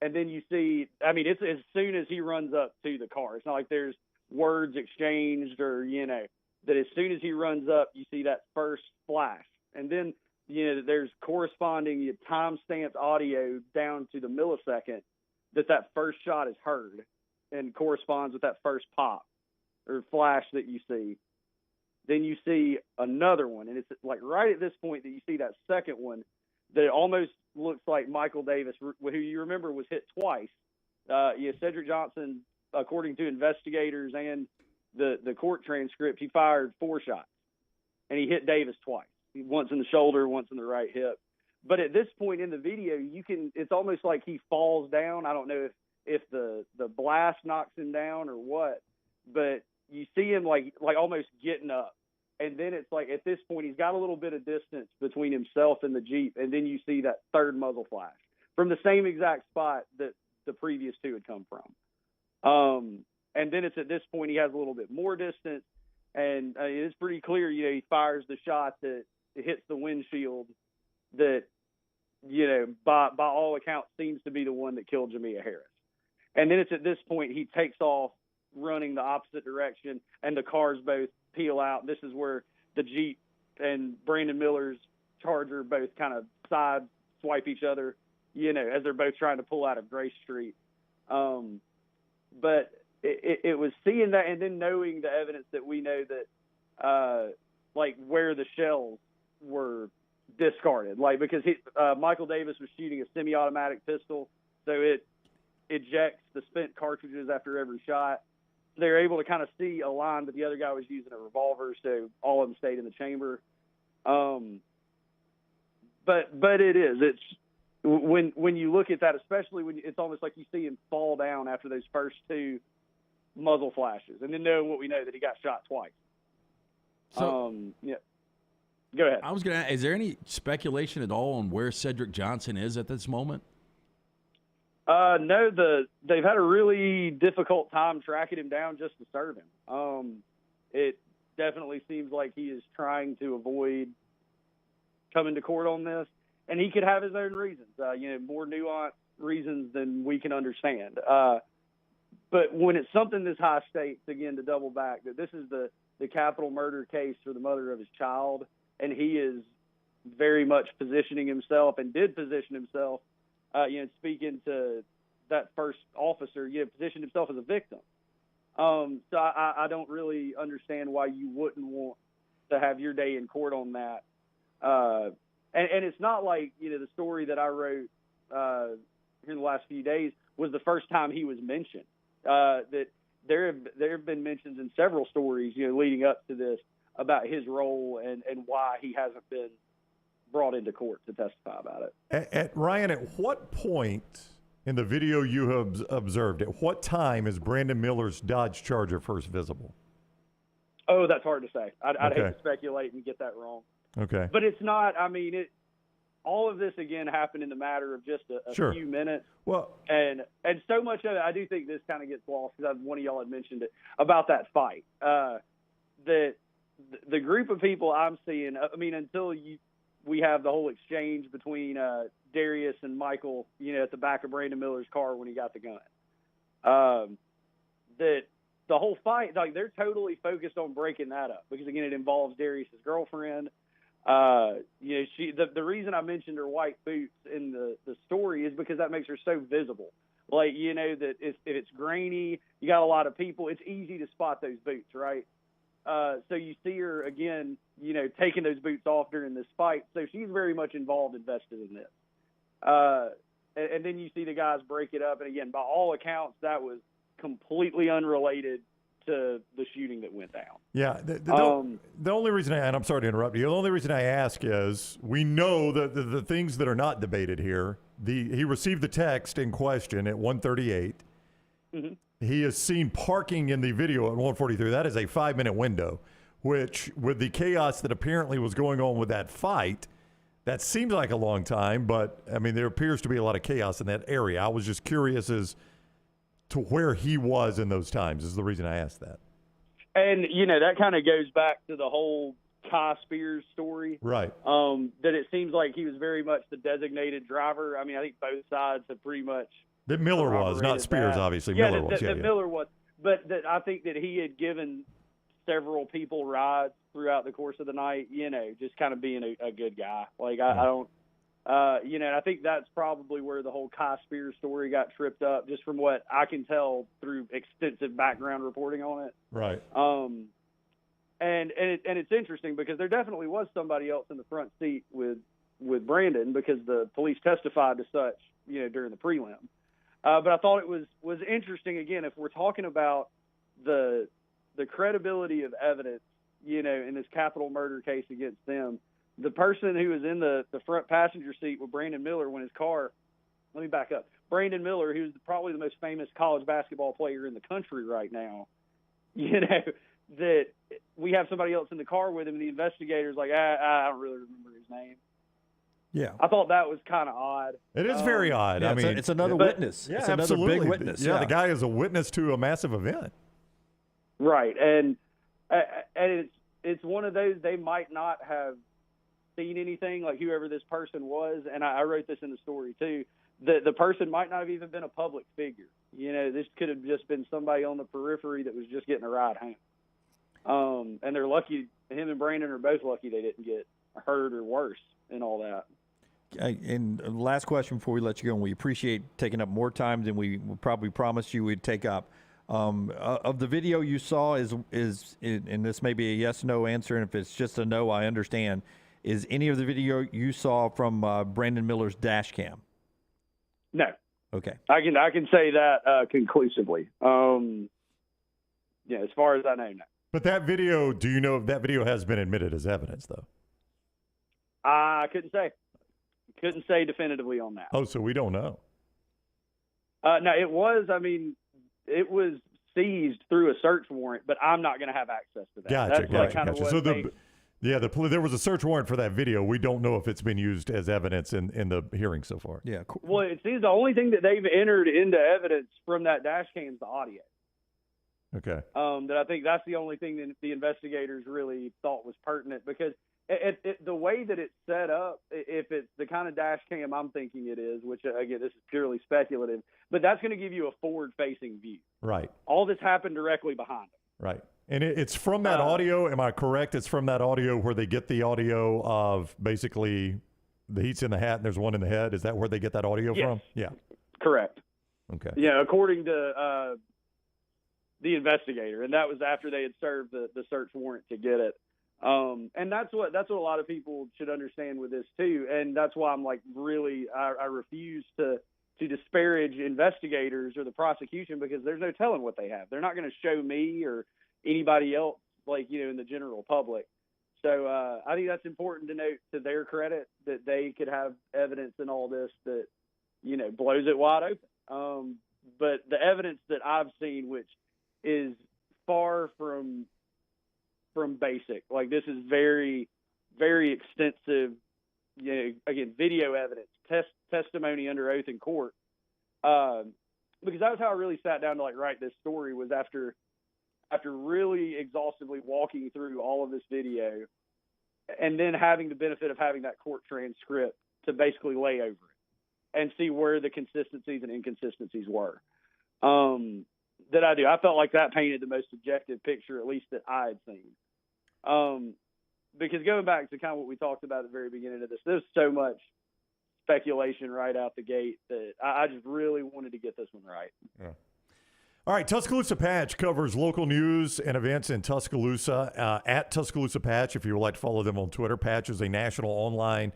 then you see, it's as soon as he runs up to the car. It's not like there's words exchanged or, that as soon as he runs up, you see that first flash. And then, there's corresponding time-stamped audio down to the millisecond that first shot is heard and corresponds with that first pop or flash that you see. Then you see another one, and it's like right at this point that you see that second one that almost looks like Michael Davis, who you remember was hit twice. Cedric Johnson, according to investigators and the court transcript, he fired 4 shots, and he hit Davis twice. Once in the shoulder, once in the right hip. But at this point in the video, it's almost like he falls down. I don't know if the blast knocks him down or what, but you see him like almost getting up. And then it's like at this point, he's got a little bit of distance between himself and the Jeep. And then you see that third muzzle flash from the same exact spot that the previous 2 had come from. And then it's at this point, he has a little bit more distance. And it's pretty clear, he fires the shot that hits the windshield that, by all accounts seems to be the one that killed Jamea Harris. And then it's at this point he takes off running the opposite direction and the cars both peel out. This is where the Jeep and Brandon Miller's Charger both kind of side swipe each other, as they're both trying to pull out of Grace Street. But it was seeing that and then knowing the evidence that we know that, where the shells were discarded, because Michael Davis was shooting a semi-automatic pistol, so it ejects the spent cartridges after every shot. They're able to kind of see a line, but the other guy was using a revolver, so all of them stayed in the chamber. But it's when you look at that, especially when it's almost like you see him fall down after those first 2 muzzle flashes, and then knowing what we know that he got shot twice. So, Go ahead. I was going to ask, is there any speculation at all on where Cedric Johnson is at this moment? No, they've had a really difficult time tracking him down just to serve him. It definitely seems like he is trying to avoid coming to court on this, and he could have his own reasons, more nuanced reasons than we can understand. But when it's something this high stakes, again, to double back, that this is the capital murder case for the mother of his child, and he is very much positioning himself and did position himself, speaking to that first officer, positioned himself as a victim. So I don't really understand why you wouldn't want to have your day in court on that. And it's not like, the story that I wrote here in the last few days was the first time he was mentioned. That there have been mentions in several stories, leading up to this about his role and why he hasn't been brought into court to testify about it. Ryan, at what point in the video you have observed, at what time is Brandon Miller's Dodge Charger first visible? Oh, that's hard to say. I'd Okay. hate to speculate and get that wrong. Okay. But it's not. I mean, all of this again happened in the matter of just a Sure. few minutes. Well, and so much of it, I do think this kind of gets lost because one of y'all had mentioned it about that fight. That the group of people I'm seeing. I mean, until we have the whole exchange between Darius and Michael, at the back of Brandon Miller's car when he got the gun. That the whole fight, like, they're totally focused on breaking that up because again, it involves Darius's girlfriend. The reason I mentioned her white boots in the story is because that makes her so visible. Like, that if it's grainy, you got a lot of people, it's easy to spot those boots, right? So you see her again, taking those boots off during this fight. So she's very much involved, invested in this. And then you see the guys break it up. And again, by all accounts, that was completely unrelated to the shooting that went down. Yeah. The only reason and I'm sorry to interrupt you, the only reason I ask is we know that the things that are not debated here, he received the text in question at 1:38. Mm-hmm. He is seen parking in the video at 1:43. That is a 5-minute window, which with the chaos that apparently was going on with that fight, that seems like a long time, but I mean, there appears to be a lot of chaos in that area. I was just curious as to where he was in those times is the reason I asked that. And, that kind of goes back to the whole Kai Spears story. Right. That it seems like he was very much the designated driver. I mean, I think both sides have pretty much. That Miller was, not Spears, that. obviously. Yeah, Miller was. Miller was. But that I think that he had given several people rides throughout the course of the night, just kind of being a good guy. Like, I don't. And I think that's probably where the whole Kai Spears story got tripped up, just from what I can tell through extensive background reporting on it. Right. And it's interesting because there definitely was somebody else in the front seat with Brandon because the police testified to such, during the prelim. But I thought it was interesting, again, if we're talking about the credibility of evidence, in this capital murder case against them, the person who was in the front passenger seat with Brandon Miller when his car, let me back up. Brandon Miller, who's probably the most famous college basketball player in the country right now, that we have somebody else in the car with him, and the investigator's like, I don't really remember his name. Yeah. I thought that was kind of odd. It is very odd. Yeah, I mean, it's another witness. Yeah, it's another absolutely. big witness. Yeah, the guy is a witness to a massive event. Right. And it's one of those, they might not have seen anything, like whoever this person was, and I wrote this in the story too, the person might not have even been a public figure. This could have just been somebody on the periphery that was just getting a ride home. And they're lucky, him and Brandon are both lucky they didn't get hurt or worse and all that. And last question before we let you go, and we appreciate taking up more time than we probably promised you we'd take up. Of the video you saw, is and this may be a yes/no answer, and if it's just a no, I understand. Is any of the video you saw from Brandon Miller's dash cam? No. Okay. I can say that conclusively. As far as I know, no. But that video, do you know if that video has been admitted as evidence, though? I couldn't say. Couldn't say definitively on that. Oh, so we don't know. No, it was. I mean, it was seized through a search warrant, but I'm not going to have access to that. Gotcha. So there was a search warrant for that video. We don't know if it's been used as evidence in the hearing so far. Yeah. Cool. Well, it seems the only thing that they've entered into evidence from that dash cam is the audio. Okay. That I think that's the only thing that the investigators really thought was pertinent, because the way that it's set up, if it's the kind of dash cam I'm thinking it is, which again, this is purely speculative, but that's going to give you a forward-facing view. Right. All this happened directly behind them. Right. And it's from that audio. Am I correct? It's from that audio where they get the audio of basically the heat's in the hat and there's one in the head. Is that where they get that audio from? Yeah. Correct. Okay. Yeah, according to the investigator, and that was after they had served the search warrant to get it. And that's what a lot of people should understand with this too. And that's why I'm like, really, I refuse to disparage investigators or the prosecution, because there's no telling what they have. They're not going to show me or anybody else, like, in the general public. So I think that's important to note to their credit, that they could have evidence in all this that, blows it wide open. But the evidence that I've seen, which is far from basic, like this is very, very extensive, again, video evidence, testimony under oath in court. Because that was how I really sat down to write this story, was after really exhaustively walking through all of this video and then having the benefit of having that court transcript to basically lay over it and see where the consistencies and inconsistencies were. That I do. I felt like that painted the most objective picture, at least that I had seen. Because going back to kind of what we talked about at the very beginning of this, there's so much speculation right out the gate that I just really wanted to get this one right. Yeah. All right, Tuscaloosa Patch covers local news and events in Tuscaloosa. At Tuscaloosa Patch, if you would like to follow them on Twitter. Patch is a national online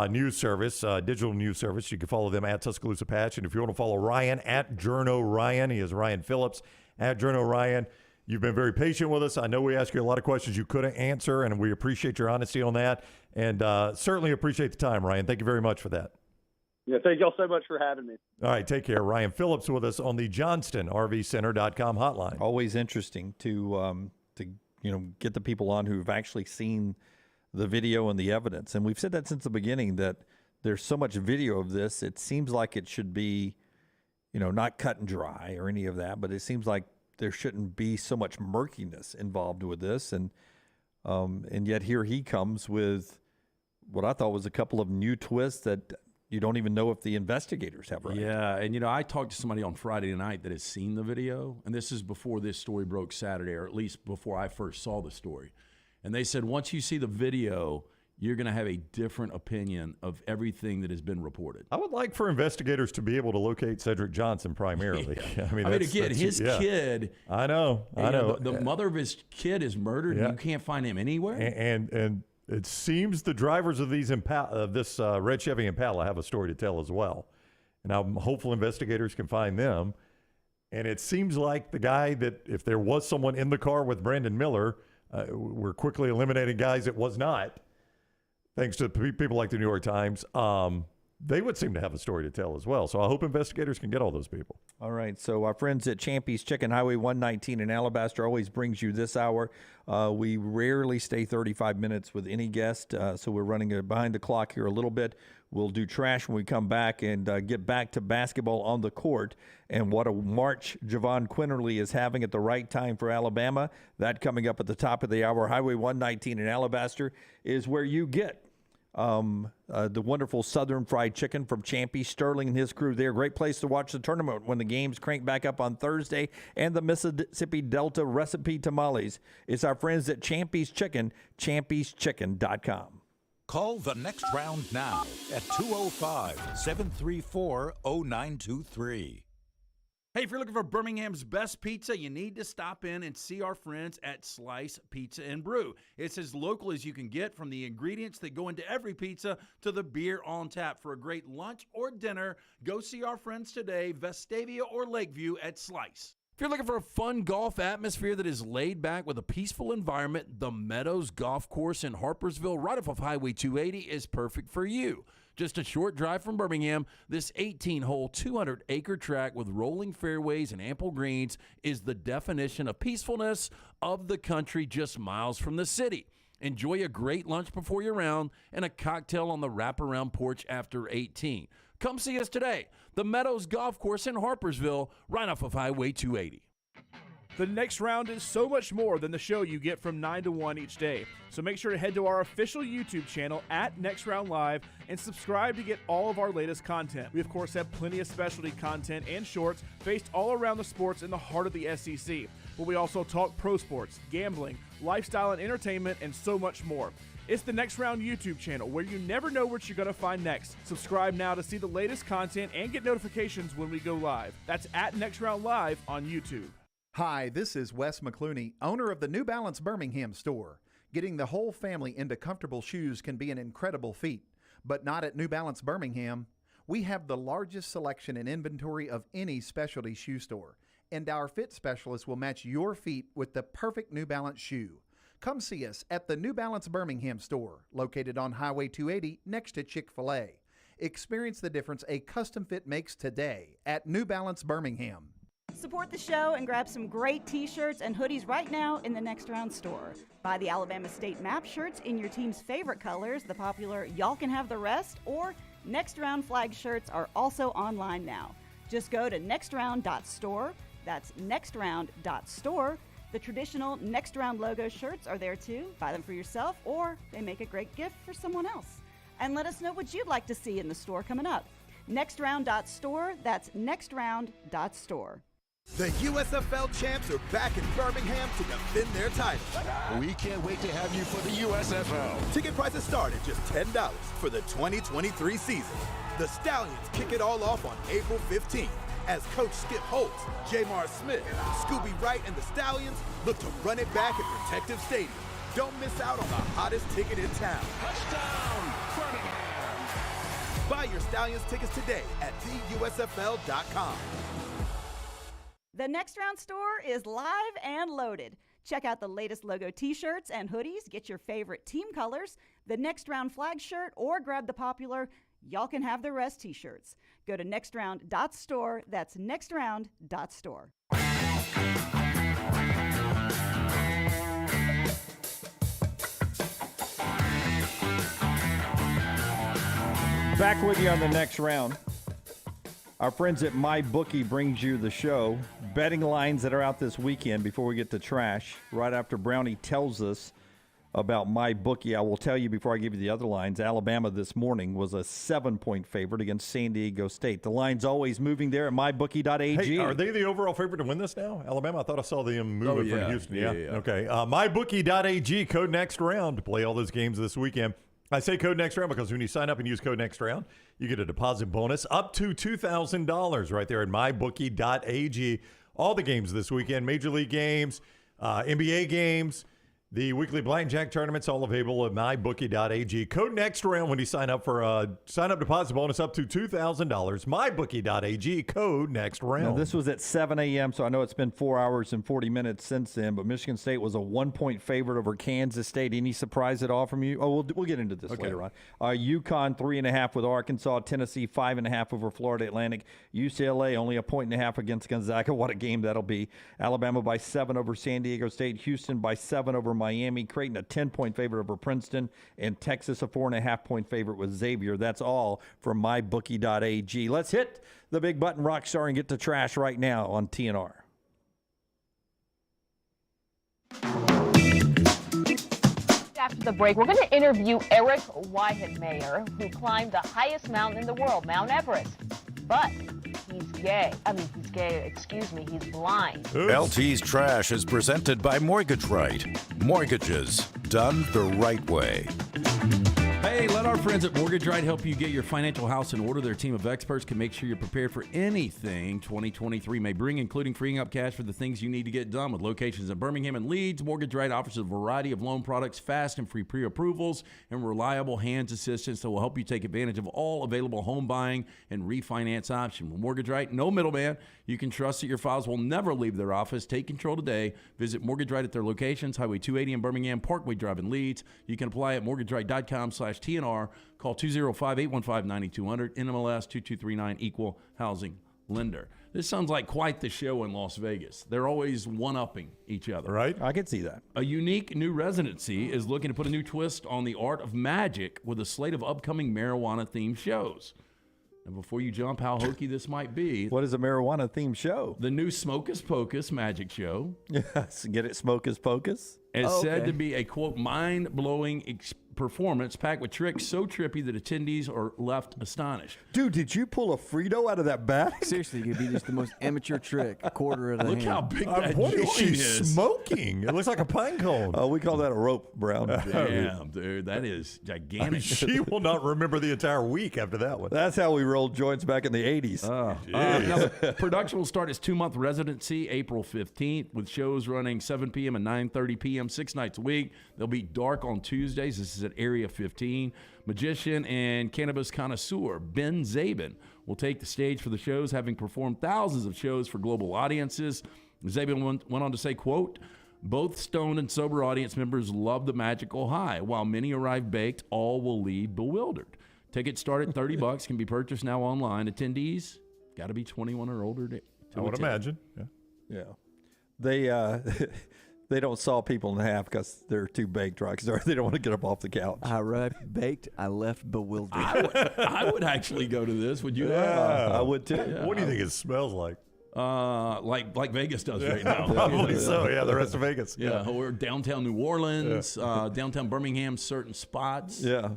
news service, digital news service. You can follow them at Tuscaloosa Patch. And if you want to follow Ryan, at Journo Ryan, he is Ryan Phillips, at Journo Ryan. You've been very patient with us. I know we asked you a lot of questions you couldn't answer, and we appreciate your honesty on that. And certainly appreciate the time, Ryan. Thank you very much for that. Yeah, thank y'all so much for having me. All right, take care. Ryan Phillips with us on the JohnstonRVCenter.com hotline. Always interesting to get the people on who've actually seen the video and the evidence. And we've said that since the beginning, that there's so much video of this, it seems like it should be, not cut and dry or any of that, but it seems like there shouldn't be so much murkiness involved with this. And yet here he comes with what I thought was a couple of new twists that you don't even know if the investigators have right. Yeah, and I talked to somebody on Friday night that has seen the video, and this is before this story broke Saturday, or at least before I first saw the story. And they said once you see the video, you're going to have a different opinion of everything that has been reported. I would like for investigators to be able to locate Cedric Johnson primarily. Yeah. I mean again, his kid. I know. The mother of his kid is murdered, and you can't find him anywhere. And it seems the drivers of these this red Chevy Impala have a story to tell as well. And I'm hopeful investigators can find them. And it seems like the guy that, if there was someone in the car with Brandon Miller, we're quickly eliminating guys it was not, thanks to people like the New York Times. They would seem to have a story to tell as well. So I hope investigators can get all those people. All right. So our friends at Champy's Chicken, Highway 119 in Alabaster, always brings you this hour. We rarely stay 35 minutes with any guest, so we're running behind the clock here a little bit. We'll do trash when we come back and get back to basketball on the court. And what a march Javon Quinterly is having at the right time for Alabama. That coming up at the top of the hour. Highway 119 in Alabaster is where you get the wonderful Southern Fried Chicken from Champy, Sterling and his crew there. Great place to watch the tournament when the games crank back up on Thursday. And the Mississippi Delta Recipe Tamales. It's our friends at Champy's Chicken, champyschicken.com. Call the next round now at 205-734-0923. Hey, if you're looking for Birmingham's best pizza, you need to stop in and see our friends at Slice Pizza and Brew. It's as local as you can get, from the ingredients that go into every pizza to the beer on tap. For a great lunch or dinner, go see our friends today, Vestavia or Lakeview at Slice. If you're looking for a fun golf atmosphere that is laid back with a peaceful environment, the Meadows Golf Course in Harpersville, right off of Highway 280, is perfect for you. Just a short drive from Birmingham, this 18-hole, 200-acre track with rolling fairways and ample greens is the definition of peacefulness of the country, just miles from the city. Enjoy a great lunch before your round and a cocktail on the wraparound porch after 18. Come see us today. The Meadows Golf Course in Harpersville, right off of Highway 280. The next round is so much more than the show you get from 9 to 1 each day. So make sure to head to our official YouTube channel at Next Round Live and subscribe to get all of our latest content. We, of course, have plenty of specialty content and shorts based all around the sports in the heart of the SEC. But we also talk pro sports, gambling, lifestyle and entertainment, and so much more. It's the Next Round YouTube channel, where you never know what you're going to find next. Subscribe now to see the latest content and get notifications when we go live. That's at Next Round Live on YouTube. Hi, this is Wes McClooney, owner of the New Balance Birmingham store. Getting the whole family into comfortable shoes can be an incredible feat, but not at New Balance Birmingham. We have the largest selection and inventory of any specialty shoe store, and our fit specialist will match your feet with the perfect New Balance shoe. Come see us at the New Balance Birmingham store, located on Highway 280 next to Chick-fil-A. Experience the difference a custom fit makes today at New Balance Birmingham. Support the show and grab some great t-shirts and hoodies right now in the Next Round store. Buy the Alabama State Map shirts in your team's favorite colors, the popular Y'all Can Have the Rest, or Next Round flag shirts are also online now. Just go to nextround.store. That's nextround.store. The traditional Next Round logo shirts are there too. Buy them for yourself, or they make a great gift for someone else. And let us know what you'd like to see in the store coming up. Nextround.store. That's nextround.store. The USFL champs are back in Birmingham to defend their title. We can't wait to have you for the USFL. Ticket prices start at just $10 for the 2023 season. The Stallions kick it all off on April 15th as Coach Skip Holtz, Jamar Smith, Scooby Wright, and the Stallions look to run it back at Protective Stadium. Don't miss out on the hottest ticket in town. Touchdown, Birmingham! Buy your Stallions tickets today at theusfl.com. The Next Round store is live and loaded. Check out the latest logo t-shirts and hoodies, get your favorite team colors, the Next Round flag shirt, or grab the popular Y'all Can Have the Rest t-shirts. Go to nextround.store. That's nextround.store. Back with you on the Next Round. Our friends at MyBookie brings you the show. Betting lines that are out this weekend before we get to trash. Right after Brownie tells us about MyBookie, I will tell you before I give you the other lines, Alabama this morning was a 7-point favorite against San Diego State. The line's always moving there at mybookie.ag. Hey, are they the overall favorite to win this now? Alabama? I thought I saw them move from Houston. Yeah. Okay. Mybookie.ag, code Next Round to play all those games this weekend. I say code Next Round because when you sign up and use code Next Round, you get a deposit bonus up to $2,000 right there at mybookie.ag. All the games this weekend, Major League games, NBA games, the weekly blackjack tournaments, all available at mybookie.ag. Code Next Round when you sign up for a sign-up deposit bonus up to $2,000. Mybookie.ag, code Next Round. Now, this was at 7 a.m., so I know it's been 4 hours and 40 minutes since then, but Michigan State was a 1-point favorite over Kansas State. Any surprise at all from you? Oh, we'll get into this later on. UConn 3.5 with Arkansas. Tennessee 5.5 over Florida Atlantic. UCLA only a 1.5 against Gonzaga. What a game that'll be. Alabama by 7 over San Diego State. Houston by 7 over Miami. Creighton a 10-point favorite over Princeton. And Texas a 4.5-point favorite with Xavier. That's all from mybookie.ag. Let's hit the big button, Rockstar, and get to trash right now on TNR. After the break, we're going to interview Eric Weihenmayer, who climbed the highest mountain in the world, Mount Everest. But he's gay. He's blind. LT's Trash is presented by Mortgage Right. Mortgages done the right way. Hey, let our friends at Mortgage Right help you get your financial house in order. Their team of experts can make sure you're prepared for anything 2023 may bring, including freeing up cash for the things you need to get done. With locations in Birmingham and Leeds, Mortgage Right offers a variety of loan products, fast and free pre-approvals, and reliable hands assistance that will help you take advantage of all available home buying and refinance options. With Mortgage Right, no middleman. You can trust that your files will never leave their office. Take control today. Visit Mortgage Right at their locations, Highway 280 in Birmingham, Parkway Drive in Leeds. You can apply at mortgageright.com/TNR. Call 205-815-9200, NMLS 2239, Equal Housing Lender. This sounds like quite the show in Las Vegas. They're always one-upping each other. Right? I can see that. A unique new residency is looking to put a new twist on the art of magic with a slate of upcoming marijuana-themed shows. And before you jump how hokey this might be. What is a marijuana-themed show? The new Smokus Pocus magic show. Yes, get it, Smokus Pocus? Is said to be a, quote, mind-blowing performance packed with tricks so trippy that attendees are left astonished. Dude, did you pull a Frito out of that bag? Seriously, it could be just the most amateur trick. A quarter of a Look hand. how big that What is she is. smoking? It looks like a pine cone. Oh, we call that a rope, Brown. Damn, dude, that is gigantic. She will not remember the entire week after that one. That's how we rolled joints back in the 80s. Now, the production will start its 2-month residency April 15th with shows running 7 p.m. and 9:30 p.m. 6 nights a week. They'll be dark on Tuesdays. This is at Area 15. Magician and cannabis connoisseur Ben Zabin will take the stage for the shows, having performed thousands of shows for global audiences. Zabin went on to say, quote, both stoned and sober audience members love the magical high. While many arrive baked, all will leave bewildered. Tickets start at $30, can be purchased now online. Attendees got to be 21 or older to I would attend. imagine. Yeah. They don't saw people in half because they're too baked, right? Because they don't want to get up off the couch. I arrived baked. I left bewildered. I would actually go to this. Would you? I would too. Yeah. What do you think it smells like? Like Vegas does right now. Probably so. Yeah, the rest of Vegas. Yeah, or downtown New Orleans, downtown Birmingham, certain spots. Yeah.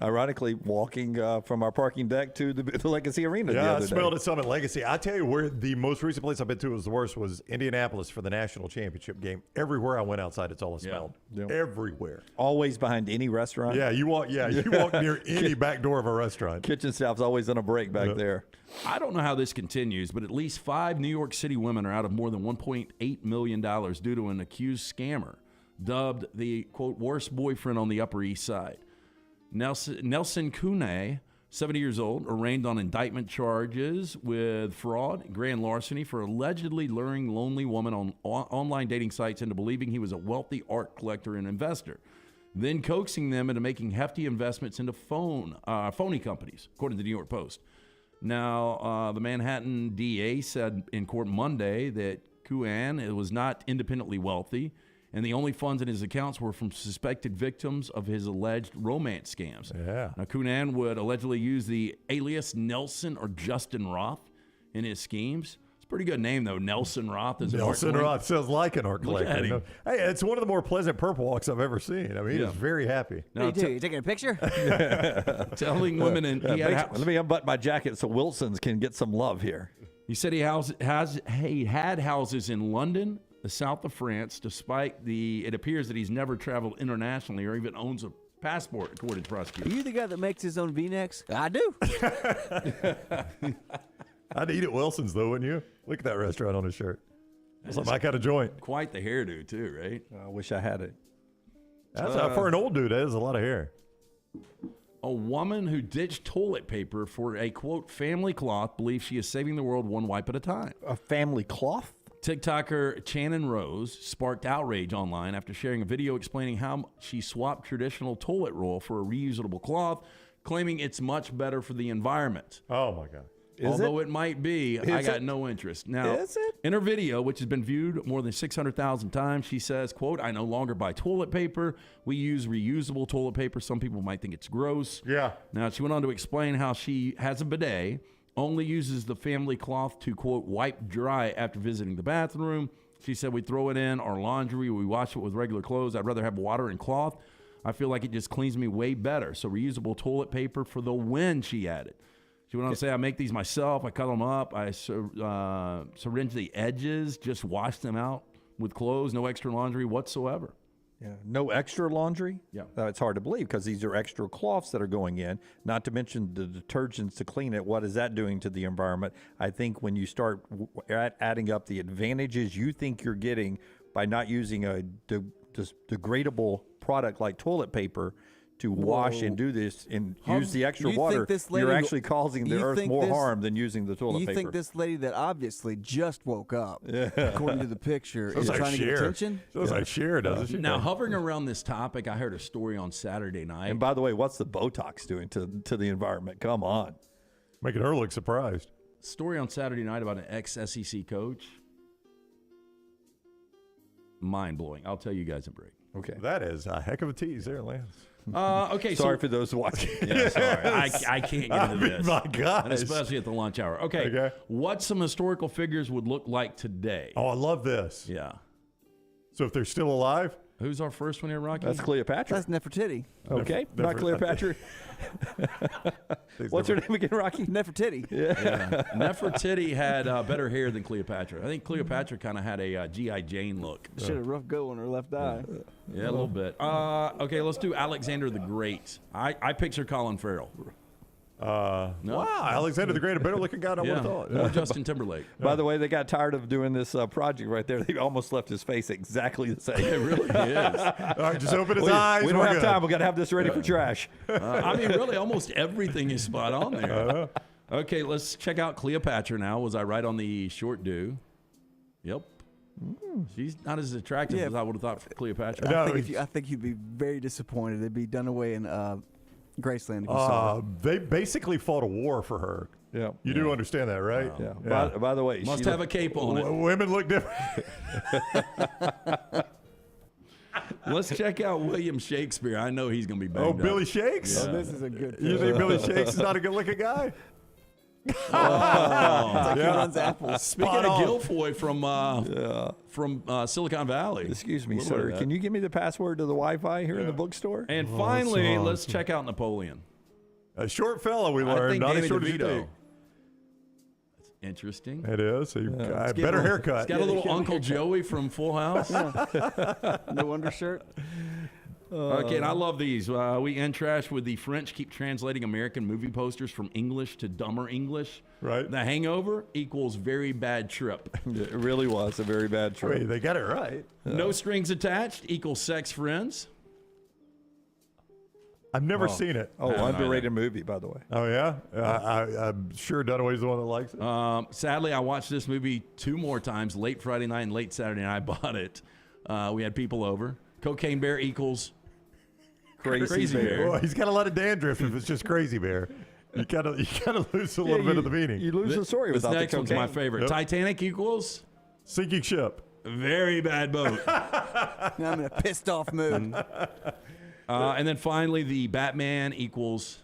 Ironically, walking from our parking deck to the Legacy Arena the Yeah, other I smelled day. it some at Legacy. I tell you where the most recent place I've been to was the worst was Indianapolis for the national championship game. Everywhere I went outside, it's all I smelled. Yeah. Everywhere. Always behind any restaurant. Yeah, you walk near any back door of a restaurant. Kitchen staff's always on a break back there. I don't know how this continues, but at least 5 New York City women are out of more than $1.8 million due to an accused scammer, dubbed the, quote, worst boyfriend on the Upper East Side. Nelson Kune, 70 years old, arraigned on indictment charges with fraud and grand larceny for allegedly luring lonely women on online dating sites into believing he was a wealthy art collector and investor, then coaxing them into making hefty investments into phony companies, according to the New York Post. Now, the Manhattan DA said in court Monday that Kuan was not independently wealthy, and the only funds in his accounts were from suspected victims of his alleged romance scams. Yeah. Now, Kunan would allegedly use the alias Nelson or Justin Roth in his schemes. It's a pretty good name, though. Nelson Roth is Nelson Roth sounds like an art Look at collector. him. Hey, it's one of the more pleasant purple walks I've ever seen. I mean, he is very happy. Now, You taking a picture? telling women, and he had Let me unbutton my jacket so Wilson's can get some love here. He said he had houses in London, the south of France, despite it appears that he's never traveled internationally or even owns a passport, according to Are prosecutors. you the guy that makes his own V-necks? I do. I'd eat at Wilson's, though, wouldn't you? Look at that restaurant on his shirt. It's like my kind of joint. Quite the hairdo, too, right? I wish I had it. That's for an old dude, that is a lot of hair. A woman who ditched toilet paper for a, quote, family cloth believes she is saving the world one wipe at a time. A family cloth? TikToker Shannon Rose sparked outrage online after sharing a video explaining how she swapped traditional toilet roll for a reusable cloth, claiming it's much better for the environment. Oh, my God. Although it might be, I got it? no interest. Now, Is it? in her video, which has been viewed more than 600,000 times, she says, quote, I no longer buy toilet paper. We use reusable toilet paper. Some people might think it's gross. Yeah. Now, she went on to explain how she has a bidet, only uses the family cloth to, quote, wipe dry after visiting the bathroom. She said, we throw it in our laundry. We wash it with regular clothes. I'd rather have water and cloth. I feel like it just cleans me way better. So reusable toilet paper for the win, she added. She went on to say, I make these myself. I cut them up. I syringe the edges, just wash them out with clothes, no extra laundry whatsoever. Yeah, no extra laundry? Yeah. It's hard to believe because these are extra cloths that are going in, not to mention the detergents to clean it. What is that doing to the environment? I think when you start adding up the advantages you think you're getting by not using a degradable product like toilet paper to wash and do this and use the extra water, you're actually causing the earth more harm than using the toilet paper. You think this lady that obviously just woke up, according to the picture, is trying to get attention? Sounds like Cher, doesn't she? Now, hovering around this topic, I heard a story on Saturday night. And by the way, what's the Botox doing to the environment? Come on. Making her look surprised. Story on Saturday night about an ex-SEC coach. Mind-blowing. I'll tell you guys in break. Okay. That is a heck of a tease there, Lance. Okay. Sorry for those watching. Yeah, sorry. I can't get into this. My God. And especially at the lunch hour. Okay. What some historical figures would look like today? Oh, I love this. Yeah. So if they're still alive? Who's our first one here, Rocky? That's Cleopatra. That's Nefertiti. Okay. Not Cleopatra. What's her name again, Rocky? Nefertiti. Yeah. Nefertiti had better hair than Cleopatra. I think Cleopatra kind of had a G.I. Jane look. She had a rough go on her left eye. Yeah, a little bit. Okay, let's do Alexander the Great. I picture Colin Farrell. Wow, Alexander the Great, a better looking guy than I would have thought. Or Justin Timberlake. By the way, they got tired of doing this project right there. They almost left his face exactly the same. It really is. All right, just open his eyes. We don't have time. We got to have this ready for trash. I mean, really, almost everything is spot on there. Okay, let's check out Cleopatra now. Was I right on the short do? Yep. She's not as attractive as I would have thought for Cleopatra. I think you'd be very disappointed. It'd be done away in Graceland if you saw it. They basically fought a war for her. Yeah. You do understand that, right? Yeah. By the way, Must have a cape on it. Women look different. Let's check out William Shakespeare. I know he's going to be banged up. Billy Shakes? Yeah. This is a good You think Billy Shakes is not a good-looking guy? It's like he runs apples. Speaking of Guilfoyle from Silicon Valley. Excuse me, sir. Can you give me the password to the Wi-Fi here in the bookstore? And finally, let's check out Napoleon. A short fella, we I learned. think Not Danny as short as you DeVito. think. That's interesting. It is. Better haircut. He's got a little Uncle Joey from Full House. No undershirt. Okay, and I love these. We end trash with the French keep translating American movie posters from English to dumber English. Right. The Hangover equals very bad trip. It really was a very bad trip. Wait, they got it right. No strings attached equals sex friends. I've never seen it. Oh, underrated movie, by the way. Oh, yeah? I'm sure Dunaway's the one that likes it. Sadly, I watched this movie 2 more times, late Friday night and late Saturday night. I bought it. We had people over. Cocaine Bear equals Crazy Bear. Well, he's got a lot of dandruff if it's just Crazy Bear. You kind of lose a little bit of the meaning. You lose the story This without the next one's cocaine. my favorite. Yep. Titanic equals Sinking ship. very bad boat. I'm in a pissed off mood. And then finally, the Batman equals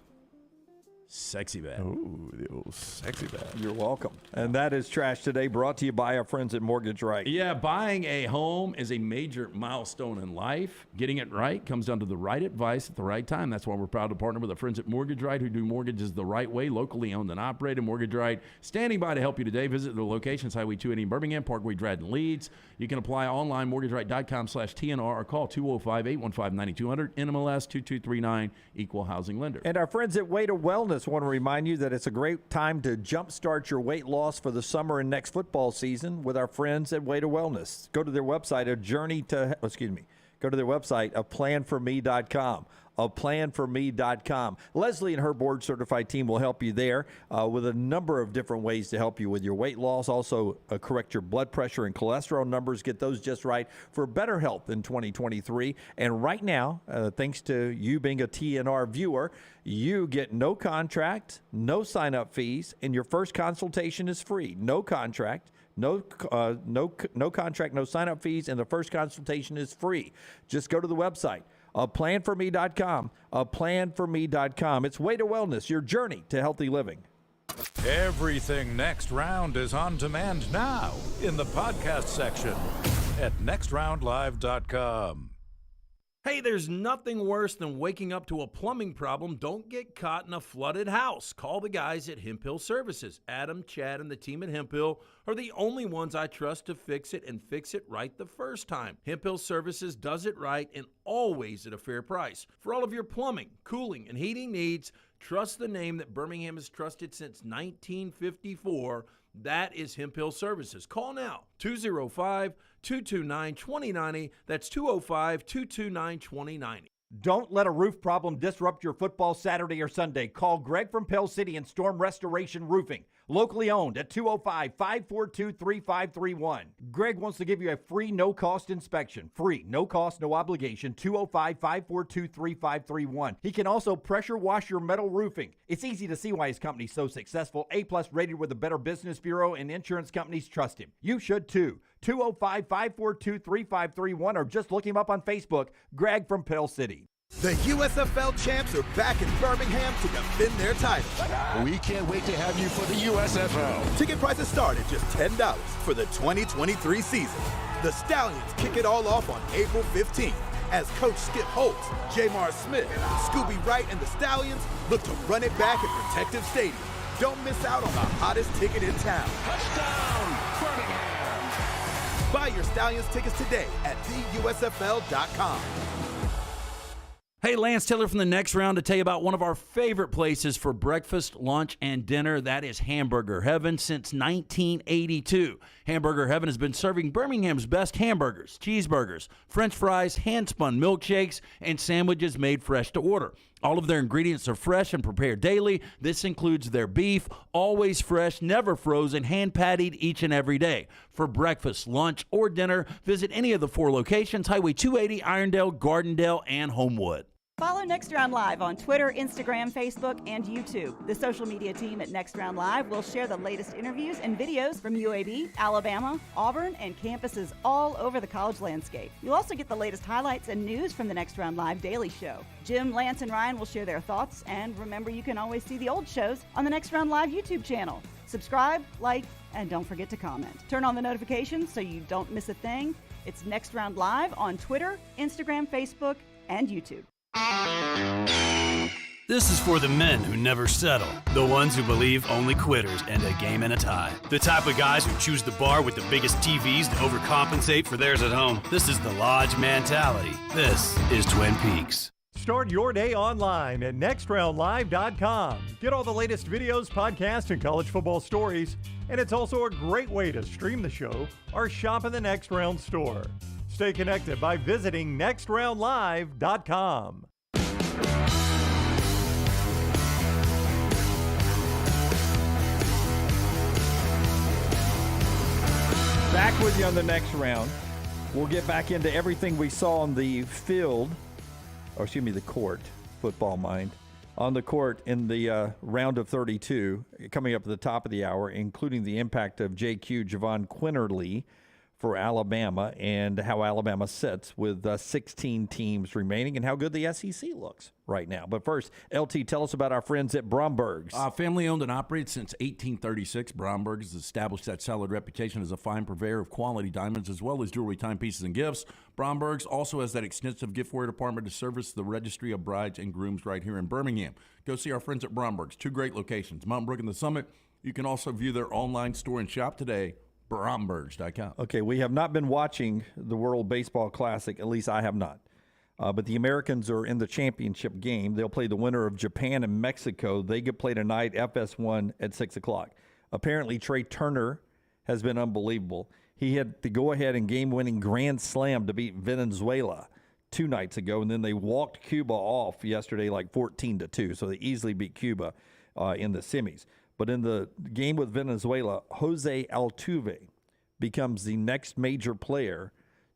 sexy bad. Ooh, the old sexy bad. You're welcome. And that is Trash Today, brought to you by our friends at Mortgage Right. Yeah, buying a home is a major milestone in life. Getting it right comes down to the right advice at the right time. That's why we're proud to partner with our friends at Mortgage Right, who do mortgages the right way, locally owned and operated. Mortgage Right, standing by to help you today. Visit their locations, Highway 280 in Birmingham, Parkway Dradden, Leeds. You can apply online, mortgageright.com/TNR, or call 205-815-9200, NMLS 2239, Equal Housing Lender. And our friends at Way to Wellness want to remind you that it's a great time to jumpstart your weight loss for the summer and next football season with our friends at Way to Wellness. Go to their website, go to their website, aplanforme.com. aplanforme.com. Leslie and her board-certified team will help you there with a number of different ways to help you with your weight loss. Also, correct your blood pressure and cholesterol numbers. Get those just right for better health in 2023. And right now, thanks to you being a TNR viewer, you get no contract, no sign-up fees, and your first consultation is free. No contract. No contract, no sign-up fees, and the first consultation is free. Just go to the website, aplanforme.com, aplanforme.com. It's Way to Wellness, your journey to healthy living. Everything Next Round is on demand now in the podcast section at nextroundlive.com. Hey, there's nothing worse than waking up to a plumbing problem. Don't get caught in a flooded house. Call the guys at Hemp Hill Services. Adam, Chad, and the team at Hemp Hill are the only ones I trust to fix it and fix it right the first time. Hemp Hill Services does it right and always at a fair price. For all of your plumbing, cooling, and heating needs, trust the name that Birmingham has trusted since 1954. That is Hemp Hill Services. Call now, 205-229-2090. That's 205-229-2090. Don't let a roof problem disrupt your football Saturday or Sunday. Call Greg from Pell City and Storm Restoration Roofing. Locally owned at 205-542-3531. Greg wants to give you a free no-cost inspection. Free, no cost, no obligation, 205-542-3531. He can also pressure wash your metal roofing. It's easy to see why his company's so successful. A-plus rated with the Better Business Bureau, and insurance companies trust him. You should too. 205-542-3531, or just look him up on Facebook, Greg from Pell City. The USFL champs are back in Birmingham to defend their title. We can't wait to have you for the USFL. Ticket prices start at just $10 for the 2023 season. The Stallions kick it all off on April 15th as Coach Skip Holtz, Jamar Smith, Scooby Wright, and the Stallions look to run it back at Protective Stadium. Don't miss out on the hottest ticket in town. Touchdown, Birmingham. Buy your Stallions tickets today at theusfl.com. Hey, Lance Taylor from the Next Round to tell you about one of our favorite places for breakfast, lunch, and dinner. That is Hamburger Heaven since 1982. Hamburger Heaven has been serving Birmingham's best hamburgers, cheeseburgers, French fries, hand-spun milkshakes, and sandwiches made fresh to order. All of their ingredients are fresh and prepared daily. This includes their beef, always fresh, never frozen, hand-patted each and every day. For breakfast, lunch, or dinner, visit any of the 4 locations, Highway 280, Irondale, Gardendale, and Homewood. Follow Next Round Live on Twitter, Instagram, Facebook, and YouTube. The social media team at Next Round Live will share the latest interviews and videos from UAB, Alabama, Auburn, and campuses all over the college landscape. You'll also get the latest highlights and news from the Next Round Live Daily Show. Jim, Lance, and Ryan will share their thoughts, and remember, you can always see the old shows on the Next Round Live YouTube channel. Subscribe, like, and don't forget to comment. Turn on the notifications so you don't miss a thing. It's Next Round Live on Twitter, Instagram, Facebook, and YouTube. This is for the men who never settle, the ones who believe only quitters end a game in a tie, the type of guys who choose the bar with the biggest TVs to overcompensate for theirs at home. This is the Lodge mentality. This is Twin Peaks. Start your day online at nextroundlive.com. Get all the latest videos, podcasts, and college football stories. And it's also a great way to stream the show or shop in the Next Round store. Stay connected by visiting nextroundlive.com. Back with you on the next round. We'll get back into everything we saw on the field, or excuse me, the court, football mind, on the court in the round of 32, coming up at the top of the hour, including the impact of JQ Javon Quinterly for Alabama and how Alabama sits with 16 teams remaining and how good the SEC looks right now. But first, LT, tell us about our friends at Bromberg's. Family owned and operated since 1836, Bromberg's has established that solid reputation as a fine purveyor of quality diamonds as well as jewelry, timepieces, and gifts. Bromberg's also has that extensive giftware department to service the registry of brides and grooms right here in Birmingham. Go see our friends at Bromberg's. 2 great locations, Mountain Brook and the Summit. You can also view their online store and shop today. Brombergs.com. Okay, we have not been watching the World Baseball Classic, at least I have not. But the Americans are in the championship game. They'll play the winner of Japan and Mexico. They get play tonight, FS1 at 6 o'clock. Apparently, Trey Turner has been unbelievable. He had the go-ahead and game-winning grand slam to beat Venezuela 2 nights ago, and then they walked Cuba off yesterday like 14-2, so they easily beat Cuba in the semis. But in the game with Venezuela, Jose Altuve becomes the next major player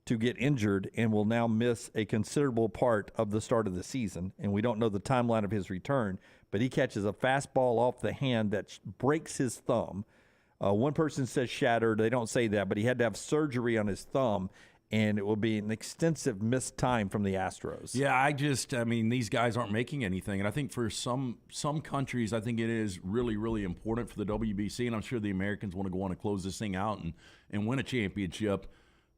to get injured and will now miss a considerable part of the start of the season. And we don't know the timeline of his return, but he catches a fastball off the hand that breaks his thumb. One person says shattered. They don't say that, but he had to have surgery on his thumb, and it will be an extensive missed time from the Astros. Yeah, I mean, these guys aren't making anything. And I think for some countries, I think it is really, really important for the WBC. And I'm sure the Americans want to go on and close this thing out and win a championship.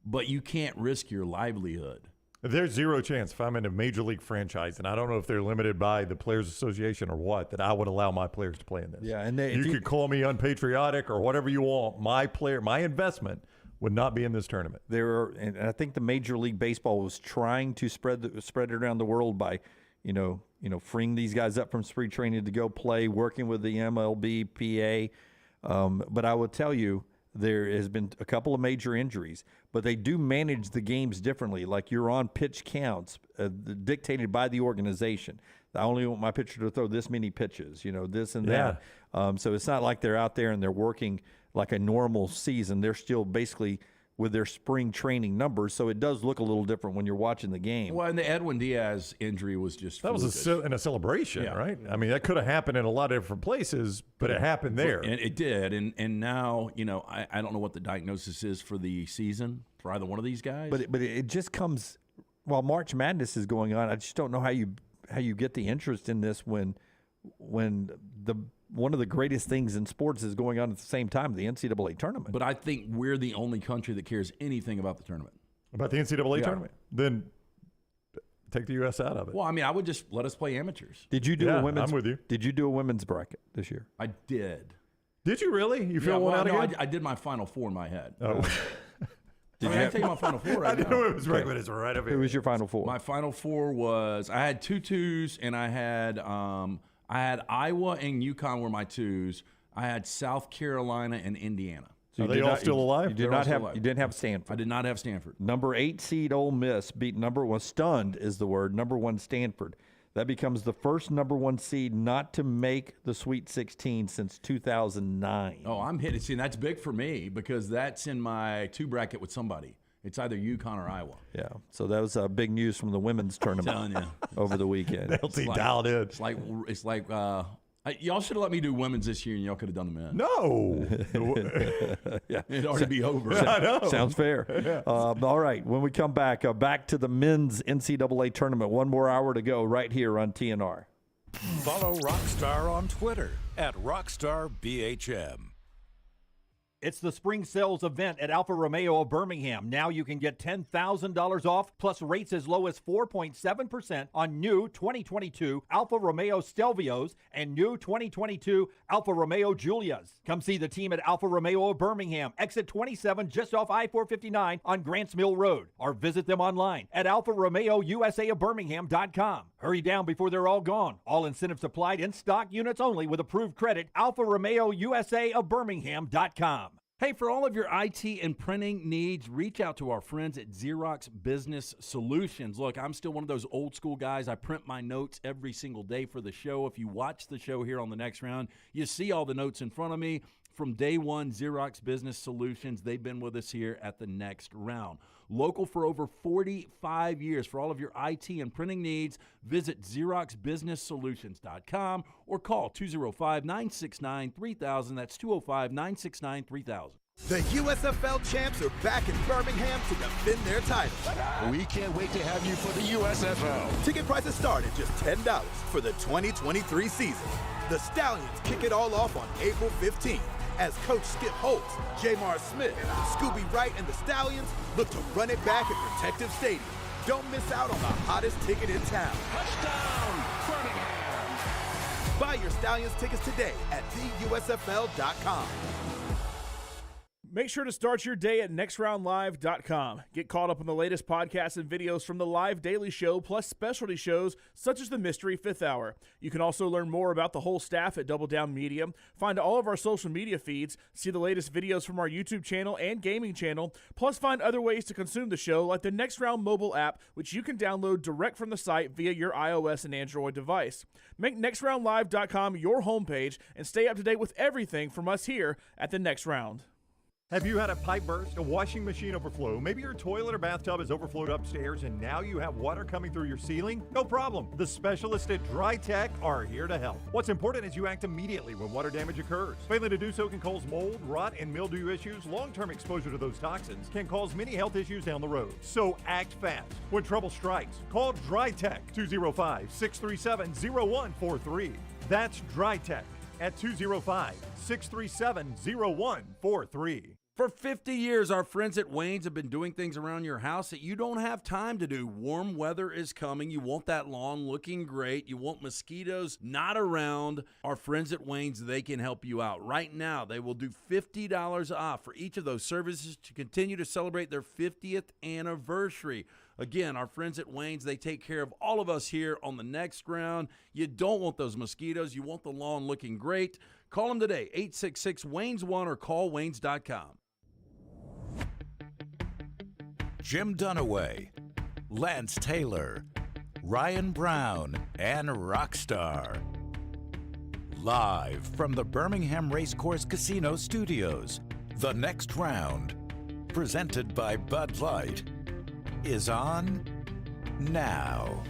But you can't risk your livelihood. There's zero chance if I'm in a major league franchise, and I don't know if they're limited by the Players Association or what, that I would allow my players to play in this. Yeah, and you could call me unpatriotic or whatever you want. My investment would not be in this tournament. And I think the Major League Baseball was trying to spread it around the world by, freeing these guys up from spring training to go play, working with the MLB, PA. But I will tell you, there has been a couple of major injuries, but they do manage the games differently. Like you're on pitch counts dictated by the organization. I only want my pitcher to throw this many pitches, this and that. So it's not like they're out there and they're working like a normal season. They're still basically with their spring training numbers, so it does look a little different when you're watching the game. Well, and the Edwin Diaz injury was just that was in a celebration, right? I mean, that could have happened in a lot of different places, but it happened there. And it did. And now, I don't know what the diagnosis is for the season for either one of these guys. But it just comes while March Madness is going on. I just don't know how you get the interest in this when one of the greatest things in sports is going on at the same time, the NCAA tournament. But I think we're the only country that cares anything about the tournament. About the NCAA tournament? Then take the U.S. out of it. Well, I mean, I would just let us play amateurs. Did you do a women's? I'm with you. Did you do a women's bracket this year? I did. Did you really? You filled one out again? I did my Final Four in my head. Oh. I tell you my Final Four right I didn't know it was right, but it's right up here. Who was your Final Four? My Final Four was, I had 2 twos, and I had Iowa and UConn were my 2s. I had South Carolina and Indiana. So are they all still alive? You didn't have Stanford. I did not have Stanford. Number 8 seed Ole Miss beat stunned is the word, number 1 Stanford That becomes the first number 1 seed not to make the Sweet 16 since 2009. Oh, I'm hitting. See, that's big for me because that's in my 2 bracket with somebody. It's either UConn or Iowa. Yeah, so that was big news from the women's tournament over the weekend. LT dialed in. It's like y'all should have let me do women's this year, and y'all could have done the men. No. Yeah, it'd already be over. I know. Sounds fair. Yeah. All right, when we come back, back to the men's NCAA tournament. 1 more hour to go right here on TNR. Follow Rockstar on Twitter @RockstarBHM. It's the spring sales event at Alfa Romeo of Birmingham. Now you can get $10,000 off plus rates as low as 4.7% on new 2022 Alfa Romeo Stelvios and new 2022 Alfa Romeo Giulias. Come see the team at Alfa Romeo of Birmingham, exit 27 just off I-459 on Grants Mill Road, or visit them online at alfaromeo.usa.birmingham.com. Hurry down before they're all gone. All incentives applied, in stock units only with approved credit. Alfa Romeo USA of Birmingham.com. Hey, for all of your IT and printing needs, reach out to our friends at Xerox Business Solutions. Look, I'm still one of those old school guys. I print my notes every single day for the show. If you watch the show here on the next round, you see all the notes in front of me. From day one, Xerox Business Solutions, they've been with us here at the next round. Local for over 45 years. For all of your IT and printing needs, visit XeroxBusinessSolutions.com or call 205-969-3000. That's 205-969-3000. The USFL champs are back in Birmingham to defend their title. We can't wait to have you for the USFL. Ticket prices start at just $10 for the 2023 season. The Stallions kick it all off on April 15th as Coach Skip Holtz, Jamar Smith, Scooby Wright, and the Stallions look to run it back at Protective Stadium. Don't miss out on the hottest ticket in town. Touchdown, Birmingham! Buy your Stallions tickets today at theusfl.com. Make sure to start your day at nextroundlive.com. Get caught up on the latest podcasts and videos from the live daily show, plus specialty shows such as the Mystery Fifth Hour. You can also learn more about the whole staff at Double Down Media, find all of our social media feeds, see the latest videos from our YouTube channel and gaming channel, plus find other ways to consume the show like the Next Round mobile app, which you can download direct from the site via your iOS and Android device. Make nextroundlive.com your homepage and stay up to date with everything from us here at the Next Round. Have you had a pipe burst, a washing machine overflow? Maybe your toilet or bathtub has overflowed upstairs and now you have water coming through your ceiling? No problem. The specialists at Dry Tech are here to help. What's important is you act immediately when water damage occurs. Failing to do so can cause mold, rot, and mildew issues. Long-term exposure to those toxins can cause many health issues down the road. So act fast. When trouble strikes, call Dry Tech 205-637-0143. That's Dry Tech at 205-637-0143. For 50 years, our friends at Wayne's have been doing things around your house that you don't have time to do. Warm weather is coming. You want that lawn looking great. You want mosquitoes not around. Our friends at Wayne's, they can help you out. Right now, they will do $50 off for each of those services to continue to celebrate their 50th anniversary. Again, our friends at Wayne's, they take care of all of us here on the next round. You don't want those mosquitoes. You want the lawn looking great. Call them today, 866-WAYNES1 or call Waynes.com. Jim Dunaway, Lance Taylor, Ryan Brown, and Rockstar. Live from the Birmingham Racecourse Casino Studios, the next round, presented by Bud Light, is on now.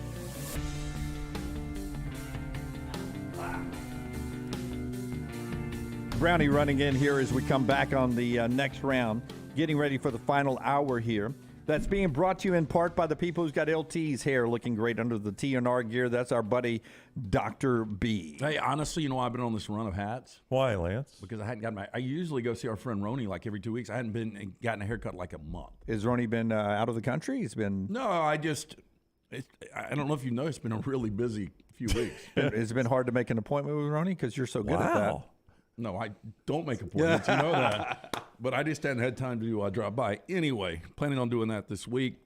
Brownie running in here as we come back on the next round, getting ready for the final hour here. That's being brought to you in part by the people who's got LT's hair looking great under the TNR gear. That's our buddy, Dr. B. Hey, honestly, you know, I've been on this run of hats. Why, Lance? Because I hadn't gotten I usually go see our friend Ronnie like every 2 weeks. I hadn't gotten a haircut like a month. Has Ronnie been out of the country? He's been... No, I don't know if you know, it's been a really busy few weeks. Has it been hard to make an appointment with Ronnie because you're so good at that? No, I don't make appointments. You know that. But I just hadn't had time to drop by. Anyway, planning on doing that this week.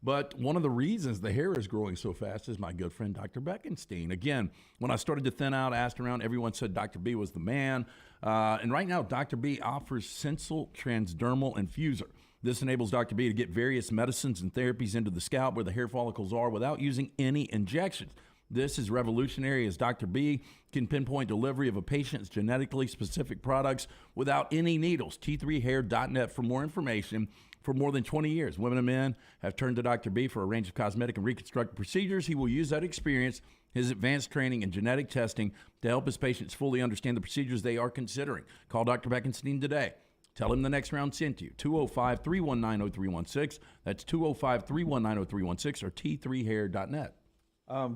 But one of the reasons the hair is growing so fast is my good friend Dr. Beckenstein. Again, when I started to thin out, asked around, everyone said Dr. B was the man. And right now, Dr. B offers Sensal Transdermal Infuser. This enables Dr. B to get various medicines and therapies into the scalp where the hair follicles are without using any injections. This is revolutionary as Dr. B can pinpoint delivery of a patient's genetically specific products without any needles. T3hair.net for more information. For more than 20 years, women and men have turned to Dr. B for a range of cosmetic and reconstructive procedures. He will use that experience, his advanced training and genetic testing to help his patients fully understand the procedures they are considering. Call Dr. Beckenstein today. Tell him the next round sent you. 205-319-0316. That's 205-319-0316 or T3hair.net.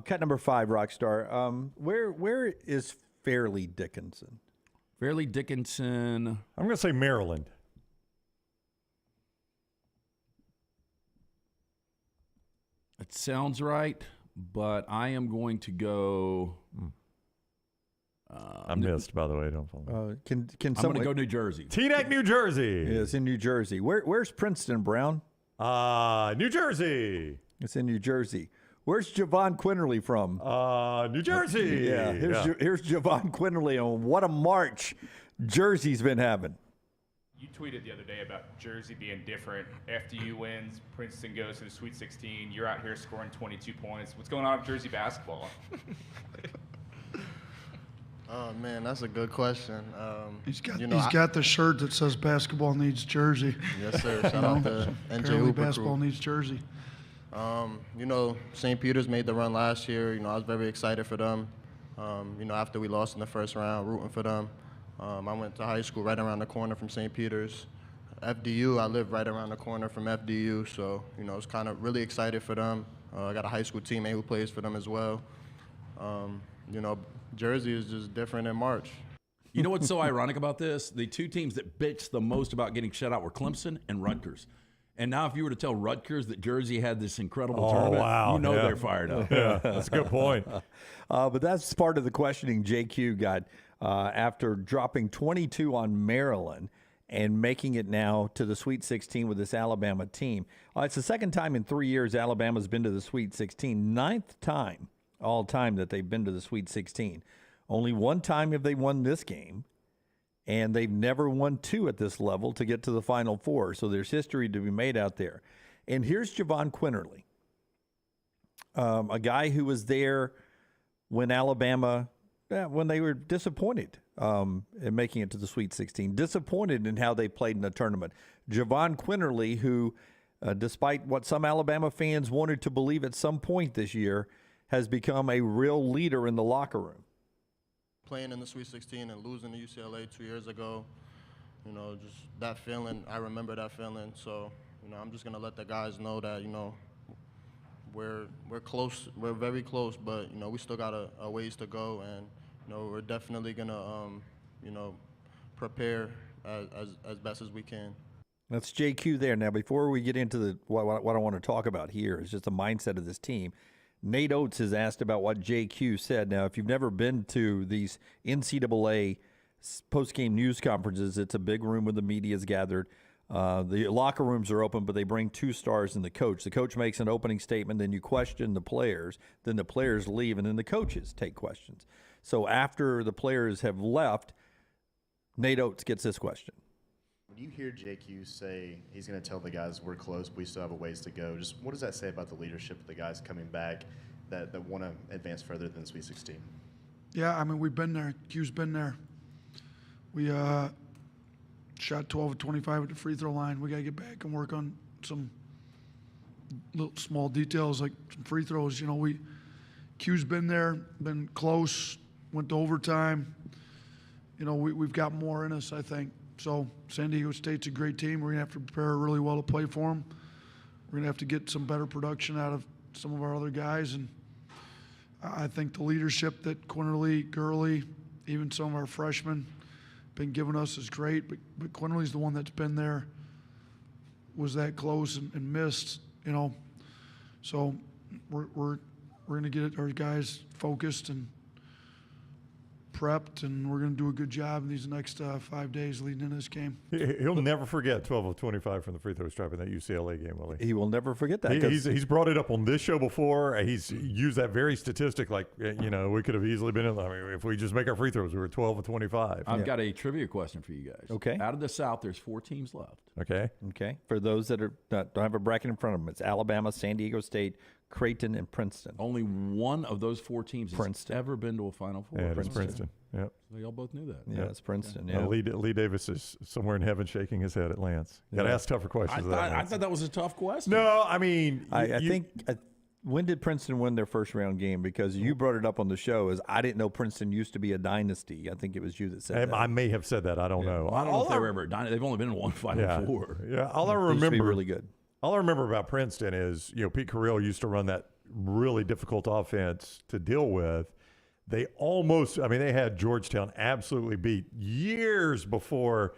Cut number 5, Rockstar. Where is Fairleigh Dickinson? Fairleigh Dickinson. I'm going to say Maryland. It sounds right, but I am going to go. I missed, by the way. Don't follow. Can I'm going to go New Jersey. Teaneck, New Jersey. Yeah, it's in New Jersey. Where's Princeton, Brown? New Jersey. It's in New Jersey. Where's Javon Quinterly from? New Jersey. Yeah, here's Javon Quinterly on what a march Jersey's been having. You tweeted the other day about Jersey being different. FDU wins, Princeton goes to the Sweet 16. You're out here scoring 22 points. What's going on with Jersey basketball? Oh, man, that's a good question. He's got the shirt that says basketball needs Jersey. Yes, sir. Shout out to NJ Apparently Hooper basketball crew. needs Jersey. St. Peter's made the run last year. I was very excited for them. After we lost in the first round, rooting for them. I went to high school right around the corner from St. Peter's. FDU, I live right around the corner from FDU, so, I was kind of really excited for them. I got a high school teammate who plays for them as well. Jersey is just different in March. You know what's so ironic about this? The two teams that bitched the most about getting shut out were Clemson and Rutgers. And now if you were to tell Rutgers that Jersey had this incredible tournament, they're fired up. Yeah, that's a good point. But that's part of the questioning JQ got after dropping 22 on Maryland and making it now to the Sweet 16 with this Alabama team. It's the second time in 3 years Alabama's been to the Sweet 16, ninth time all time that they've been to the Sweet 16. Only one time have they won this game, and they've never won two at this level to get to the Final Four. So there's history to be made out there. And here's Javon Quinterly, a guy who was there when Alabama, when they were disappointed in making it to the Sweet 16, disappointed in how they played in the tournament. Javon Quinterly, who, despite what some Alabama fans wanted to believe at some point this year, has become a real leader in the locker room. Playing in the Sweet 16 and losing to UCLA 2 years ago, just that feeling, I remember that feeling. So, I'm just going to let the guys know that, we're close, we're very close, but, we still got a ways to go, and, we're definitely going to, prepare as best as we can. That's JQ there. Now, before we get into what I want to talk about here is just the mindset of this team. Nate Oates has asked about what JQ said. Now, if you've never been to these NCAA post-game news conferences, it's a big room where the media is gathered. The locker rooms are open, but they bring two stars and the coach. The coach makes an opening statement, then you question the players, then the players leave, and then the coaches take questions. So after the players have left, Nate Oates gets this question. When you hear JQ say he's going to tell the guys we're close, but we still have a ways to go, just what does that say about the leadership of the guys coming back that want to advance further than Sweet 16? Yeah, we've been there. Q's been there. We shot 12 of 25 at the free throw line. We got to get back and work on some little small details like some free throws. Q's been there, been close, went to overtime. We've got more in us, I think. So San Diego State's a great team. We're going to have to prepare really well to play for them. We're going to have to get some better production out of some of our other guys. And I think the leadership that Quinterly, Gurley, even some of our freshmen been giving us is great. But Quinterly's the one that's been there, was that close and missed, So we're going to get our guys focused and prepped, and we're going to do a good job in these next 5 days leading into this game. He'll never forget 12 of 25 from the free throw stripe in that UCLA game, will he? He will never forget that. He's brought it up on this show before. He's used that very statistic like, we could have easily been in. If we just make our free throws, we were 12 of 25. I've got a trivia question for you guys. Okay. Out of the South, there's 4 teams left. Okay. Okay. For those that don't have a bracket in front of them, it's Alabama, San Diego State, Creighton, and Princeton. Only one of those 4 teams has ever been to a Final Four. Yeah, it's Princeton. Yep. So y'all both knew that. Yeah, it's Princeton. Yeah. Lee Davis is somewhere in heaven shaking his head at Lance. Got to ask tougher questions. I thought that was a tough question. No, I mean, I think. When did Princeton win their first round game? Because you brought it up on the show. I didn't know Princeton used to be a dynasty. I think it was you that said that. I may have said that. I don't know. Well, I don't know if they were ever. They've only been in one Final Four. Yeah. All I They used to be remember really good. All I remember about Princeton is, Pete Carril used to run that really difficult offense to deal with. They they had Georgetown absolutely beat years before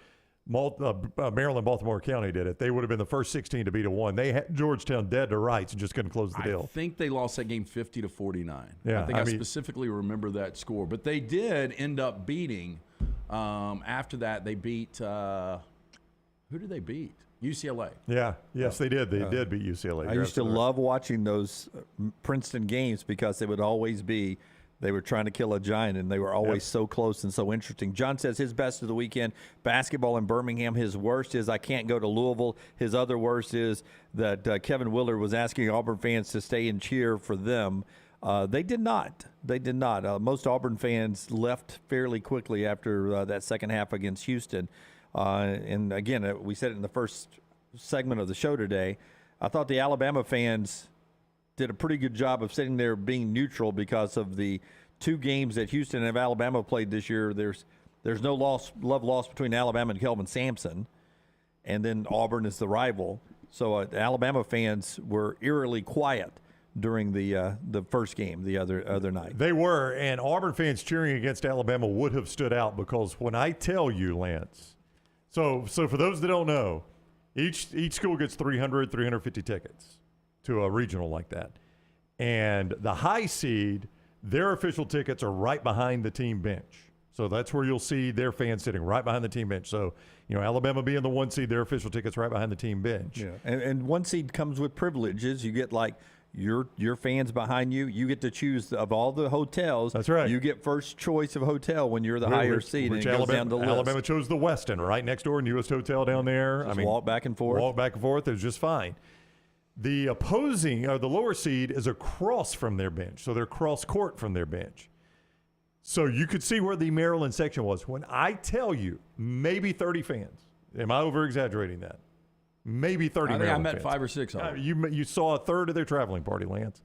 Maryland, Baltimore County did it. They would have been the first 16 to beat a 1. They had Georgetown dead to rights and just couldn't close the deal. I think they lost that game 50-49. Yeah, I think I specifically remember that score. But they did end up beating. After that, they beat. Who did they beat? UCLA. Yeah. Yes, they did. They did beat UCLA. I used to love watching those Princeton games because it would always be. They were trying to kill a giant, and they were always so close and so interesting. John says his best of the weekend, basketball in Birmingham. His worst is I can't go to Louisville. His other worst is that Kevin Willard was asking Auburn fans to stay and cheer for them. They did not. They did not. Most Auburn fans left fairly quickly after that second half against Houston. And, again, we said it in the first segment of the show today. I thought the Alabama fans did a pretty good job of sitting there being neutral because of the 2 games that Houston and Alabama played this year. There's no love lost between Alabama and Kelvin Sampson, and then Auburn is the rival. So Alabama fans were eerily quiet during the first game the other night. They were, and Auburn fans cheering against Alabama would have stood out because when I tell you, Lance, so for those that don't know, each school gets 350 tickets to a regional like that. And the high seed, their official tickets are right behind the team bench. So that's where you'll see their fans sitting right behind the team bench. So, Alabama being the 1 seed, their official tickets right behind the team bench. Yeah. And 1 seed comes with privileges. You get your fans behind you. You get to choose of all the hotels. That's right. You get first choice of hotel when you're the higher seed. Which and it goes Alabama, down the list. Alabama chose the Westin right next door, newest hotel down there. Just walk back and forth. Walk back and forth. It was just fine. The opposing, or the lower seed, is across from their bench. So they're cross court from their bench. So you could see where the Maryland section was. When I tell you, maybe 30 fans. Am I over-exaggerating that? Maybe 30 Maryland fans. I met 5 or 6 of them. You saw a third of their traveling party, Lance.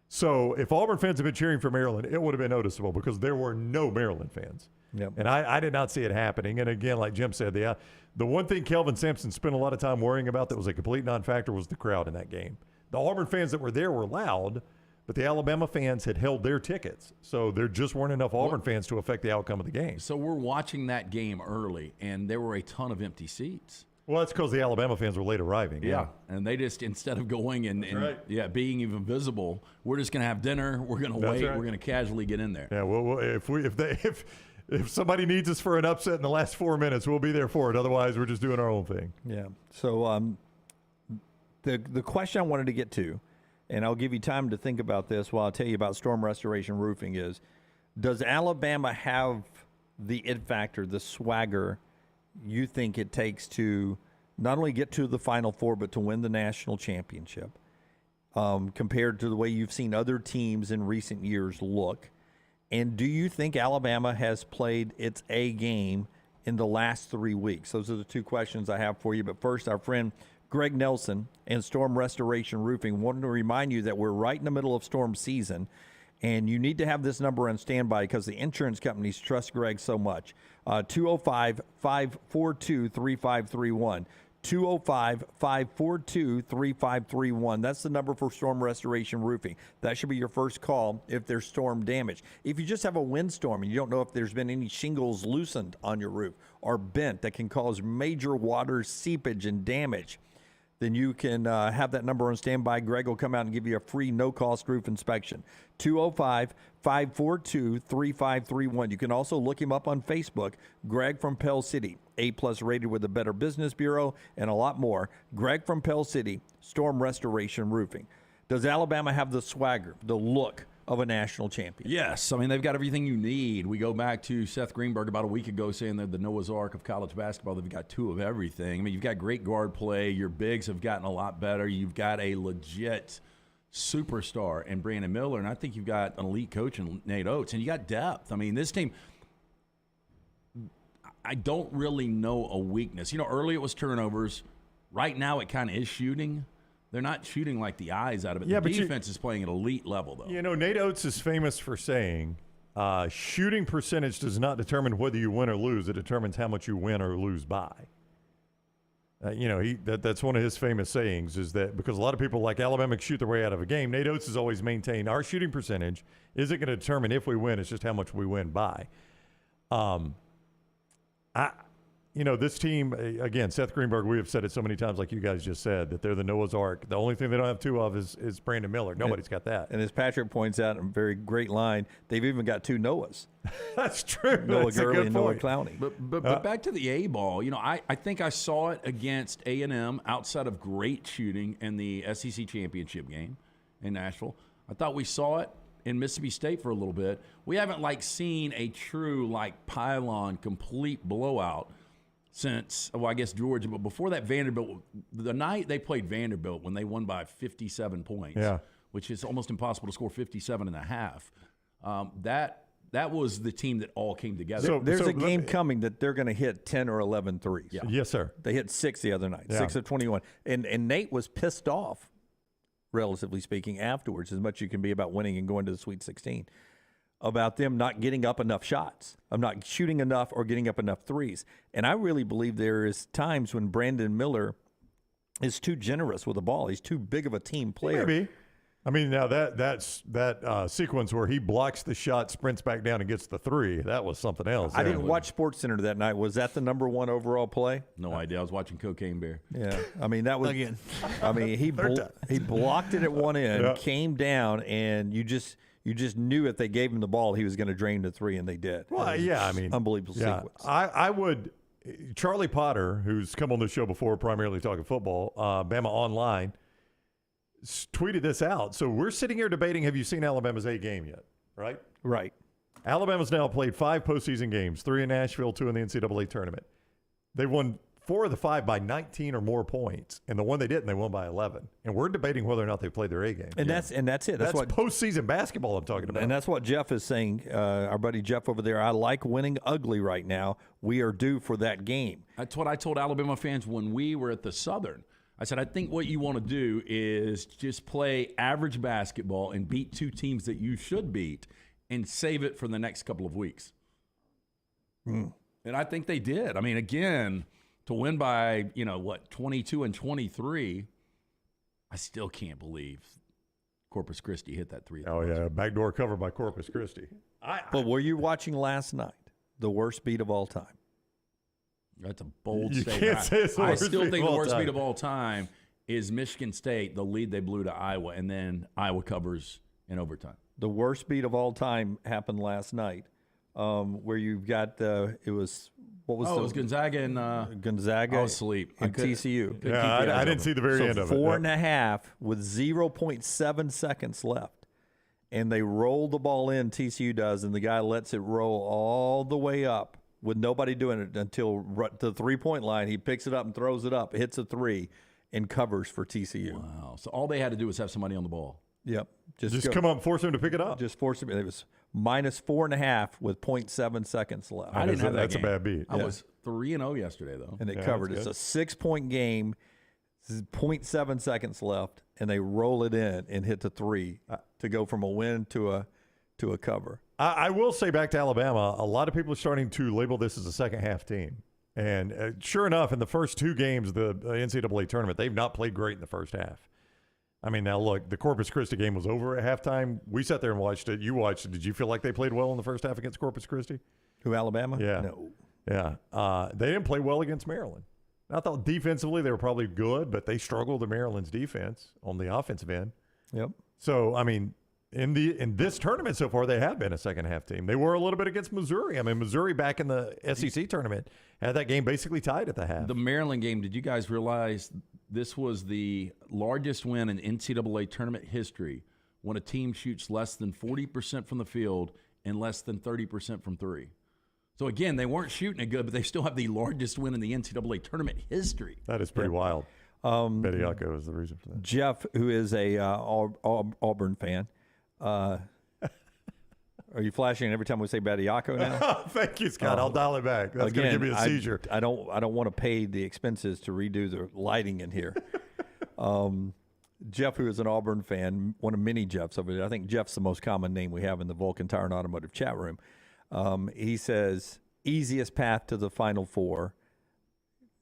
So if Auburn fans had been cheering for Maryland, it would have been noticeable because there were no Maryland fans. Yep. And I did not see it happening. And again, like Jim said, the one thing Kelvin Sampson spent a lot of time worrying about that was a complete non-factor was the crowd in that game. The Auburn fans that were there were loud, but the Alabama fans had held their tickets. So there just weren't enough Auburn fans to affect the outcome of the game. So we're watching that game early, and there were a ton of empty seats. Well, that's because the Alabama fans were late arriving. Yeah, and they just, instead of going and being even visible, we're just going to have dinner. We're going to wait. Right. We're going to casually get in there. Yeah, well, if somebody needs us for an upset in the last 4 minutes, we'll be there for it. Otherwise, we're just doing our own thing. Yeah. So the question I wanted to get to, and I'll give you time to think about this while I tell you about Storm Restoration Roofing, is does Alabama have the it factor, the swagger you think it takes to not only get to the Final Four, but to win the national championship, compared to the way you've seen other teams in recent years look? And do you think Alabama has played its A game in the last 3 weeks? Those are the 2 questions I have for you. But first, our friend Greg Nelson and Storm Restoration Roofing wanted to remind you that we're right in the middle of storm season, and you need to have this number on standby because the insurance companies trust Greg so much. 205-542-3531. 205-542-3531. That's the number for Storm Restoration Roofing. That should be your first call if there's storm damage. If you just have a windstorm and you don't know if there's been any shingles loosened on your roof or bent that can cause major water seepage and damage, then you can have that number on standby. Greg will come out and give you a free no-cost roof inspection. 205-542-3531. You can also look him up on Facebook, Greg from Pell City, A+ rated with the Better Business Bureau, and a lot more. Greg from Pell City, Storm Restoration Roofing. Does Alabama have the swagger, the look, of a national champion. Yes. I mean, they've got everything you need. We go back to Seth Greenberg about a week ago saying they're the Noah's Ark of college basketball. They've got 2 of everything. I mean, you've got great guard play. Your bigs have gotten a lot better. You've got a legit superstar in Brandon Miller, and I think you've got an elite coach in Nate Oates, and you got depth. I mean, this team, I don't really know a weakness. Early it was turnovers. Right now it kind of is shooting. They're not shooting like the eyes out of it. Yeah, the but defense is playing at elite level, though. Nate Oates is famous for saying shooting percentage does not determine whether you win or lose. It determines how much you win or lose by. That's one of his famous sayings, is that because a lot of people like Alabama shoot their way out of a game, Nate Oates has always maintained our shooting percentage isn't going to determine if we win. It's just how much we win by. This team, again, Seth Greenberg, we have said it so many times, like you guys just said, that they're the Noah's Ark. The only thing they don't have 2 of is Brandon Miller. Nobody's got that. And as Patrick points out in a very great line, they've even got 2 Noahs. That's true. Noah That's Gurley and Noah Clowney. But back to the A ball, I think I saw it against A&M outside of great shooting in the SEC championship game in Nashville. I thought we saw it in Mississippi State for a little bit. We haven't seen a true pylon complete blowout since, I guess Georgia, but before that Vanderbilt, the night they played Vanderbilt when they won by 57 points, which is almost impossible to score 57 and a half. That was the team that all came together. So there's a game coming that they're going to hit 10 or 11 threes. Yeah. Yes, sir. They hit 6 the other night, 6 of 21. And Nate was pissed off, relatively speaking, afterwards, as much as you can be about winning and going to the Sweet 16, about them not getting up enough shots, of not shooting enough or getting up enough threes. And I really believe there is times when Brandon Miller is too generous with the ball. He's too big of a team player. Maybe. I mean, now that sequence where he blocks the shot, sprints back down, and gets the 3, that was something else. I didn't watch SportsCenter that night. Was that the number 1 overall play? No idea. I was watching Cocaine Bear. Yeah. I mean, that was – Again. I mean, he blocked it at one end, came down, and you just knew if they gave him the ball, he was going to drain the 3, and they did. Well, yeah, I mean, unbelievable sequence. I would. Charlie Potter, who's come on the show before, primarily talking football, Bama Online, tweeted this out. So we're sitting here debating, have you seen Alabama's A game yet? Right? Right. Alabama's now played 5 postseason games, 3 in Nashville, 2 in the NCAA tournament. They won 4 of the 5 by 19 or more points, and the one they didn't, they won by 11. And we're debating whether or not they played their A game. And that's it. That's what postseason basketball I'm talking about. And that's what Jeff is saying. Our buddy Jeff over there. I like winning ugly right now. We are due for that game. That's what I told Alabama fans when we were at the Southern. I said, I think what you want to do is just play average basketball and beat 2 teams that you should beat and save it for the next couple of weeks. And I think they did. I mean, again, to win by, 22 and 23, I still can't believe Corpus Christi hit that 3. Oh, yeah, backdoor cover by Corpus Christi. But were you watching last night the worst beat of all time? That's a bold you statement. Can't say it's the I worst still beat think of the all worst time. beat of all time is Michigan State, the lead they blew to Iowa, and then Iowa covers in overtime. The worst beat of all time happened last night, where you've got it was what was it was Gonzaga and Gonzaga. I was asleep. And TCU. Yeah, I didn't see the very end of it. 4.5 with 0.7 seconds left, and they roll the ball in. TCU does, and the guy lets it roll all the way up with nobody doing it until the 3-point line. He picks it up and throws it up, hits a 3, and covers for TCU. Wow! So all they had to do was have somebody on the ball. Yep. Just come up and force him to pick it up. Just force him. It was minus 4.5 with 0.7 seconds left. I didn't have that That's game. a bad beat. I was 3-0 yesterday, though. And they covered. It's a 6-point game, 0.7 seconds left, and they roll it in and hit the 3 to go from a win to a cover. I will say, back to Alabama, a lot of people are starting to label this as a second-half team. And sure enough, in the first 2 games of the NCAA tournament, they've not played great in the first half. I mean, now look, the Corpus Christi game was over at halftime. We sat there and watched it. You watched it. Did you feel like they played well in the first half against Corpus Christi? Who, Alabama? Yeah. No. Yeah. They didn't play well against Maryland. I thought defensively they were probably good, but they struggled with Maryland's defense on the offensive end. Yep. So, I mean, in this tournament so far, they have been a second-half team. They were a little bit against Missouri. I mean, Missouri back in the SEC tournament had that game basically tied at the half. The Maryland game, did you guys realize this was the largest win in NCAA tournament history when a team shoots less than 40% from the field and less than 30% from three. So, again, they weren't shooting it good, but they still have the largest win in the NCAA tournament history. That is pretty wild. Bediako is the reason for that. Jeff, who is a Auburn fan, are you flashing every time we say Bediako now? Thank you, Scott. I'll dial it back. That's going to give me a seizure. I don't want to pay the expenses to redo the lighting in here. Jeff, who is an Auburn fan, one of many Jeffs over there. I think Jeff's the most common name we have in the Vulcan Tire and Automotive chat room. He says, easiest path to the Final Four.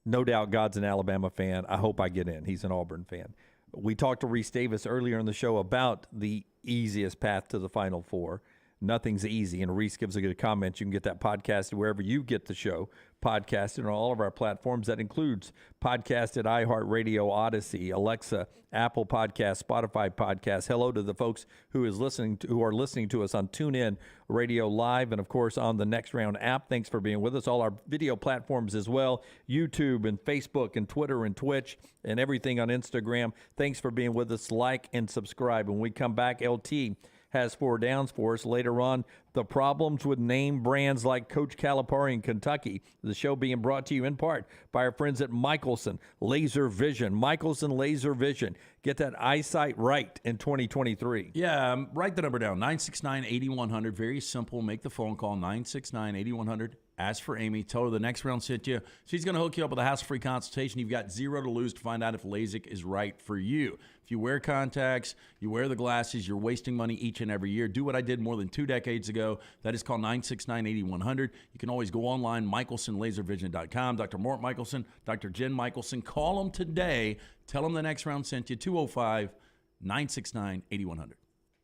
No doubt God's an Alabama fan. I hope I get in. He's an Auburn fan. We talked to Rece Davis earlier in the show about the easiest path to the Final Four. Nothing's easy, and Rece gives a good comment. You can get that podcast wherever you get the show, podcasted on all of our platforms. That includes podcast at iHeartRadio, Odyssey, Alexa, Apple Podcasts, Spotify Podcasts. Hello to the folks who are listening to us on TuneIn Radio Live, and of course on the Next Round app. Thanks for being with us. All our video platforms as well, YouTube and Facebook and Twitter and Twitch and everything on Instagram. Thanks for being with us. Like and subscribe. When we come back, LT has 4 downs for us. Later on, the problems with name brands like Coach Calipari in Kentucky. The show being brought to you in part by our friends at Michelson Laser Vision. Michelson Laser Vision. Get that eyesight right in 2023. Yeah, write the number down, 969-8100. Very simple. Make the phone call, 969-8100. Ask for Amy. Tell her the Next Round sent you. She's going to hook you up with a hassle-free consultation. You've got 0 to lose to find out if LASIK is right for you. If you wear contacts, you wear the glasses, you're wasting money each and every year. Do what I did more than 2 decades ago. That is called 969-8100. You can always go online, michelsonlaservision.com. Dr. Mort Michelson, Dr. Jen Michelson. Call them today. Tell them the Next Round sent you, 205-969-8100.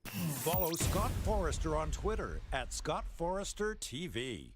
Follow Scott Forrester on Twitter at ScottForresterTV.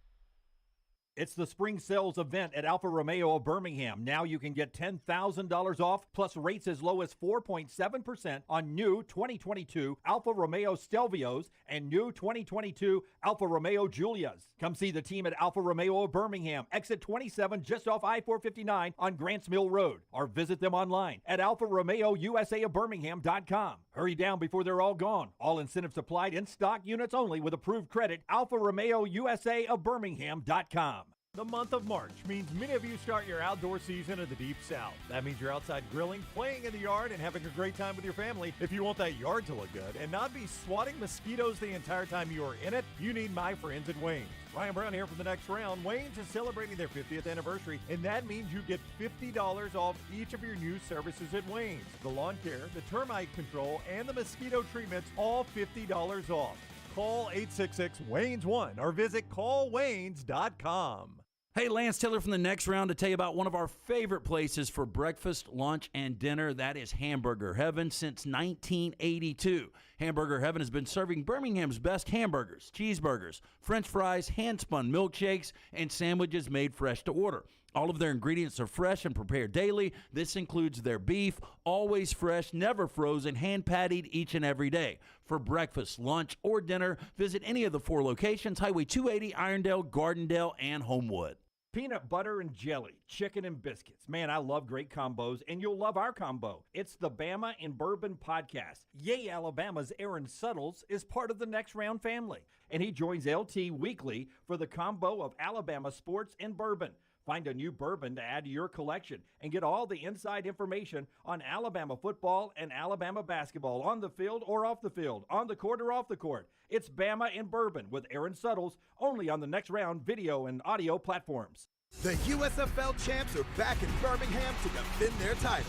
It's the spring sales event at Alfa Romeo of Birmingham. Now you can get $10,000 off, plus rates as low as 4.7% on new 2022 Alfa Romeo Stelvios and new 2022 Alfa Romeo Giulias. Come see the team at Alfa Romeo of Birmingham, exit 27 just off I-459 on Grants Mill Road, or visit them online at alfaromeousaofbirmingham.com. Hurry down before they're all gone. All incentives applied, in stock units only with approved credit. Alfa Romeo USA of Birmingham.com. The month of March means many of you start your outdoor season in the Deep South. That means you're outside grilling, playing in the yard, and having a great time with your family. If you want that yard to look good and not be swatting mosquitoes the entire time you are in it, you need my friends at Wayne's. Ryan Brown here for the Next Round. Wayne's is celebrating their 50th anniversary, and that means you get $50 off each of your new services at Wayne's. The lawn care, the termite control, and the mosquito treatments, all $50 off. Call 866-WAYNES1 or visit callwaynes.com. Hey, Lance Taylor from the Next Round to tell you about one of our favorite places for breakfast, lunch, and dinner. That is Hamburger Heaven since 1982. Hamburger Heaven has been serving Birmingham's best hamburgers, cheeseburgers, French fries, hand-spun milkshakes, and sandwiches made fresh to order. All of their ingredients are fresh and prepared daily. This includes their beef, always fresh, never frozen, hand-pattied each and every day. For breakfast, lunch, or dinner, visit any of the 4 locations, Highway 280, Irondale, Gardendale, and Homewood. Peanut butter and jelly, chicken and biscuits. Man, I love great combos, and you'll love our combo. It's the Bama and Bourbon Podcast. Yay, Alabama's Aaron Suttles is part of the Next Round family, and he joins LT weekly for the combo of Alabama sports and bourbon. Find a new bourbon to add to your collection and get all the inside information on Alabama football and Alabama basketball on the field or off the field, on the court or off the court. It's Bama and Bourbon with Aaron Suttles, only on the Next Round video and audio platforms. The USFL champs are back in Birmingham to defend their title.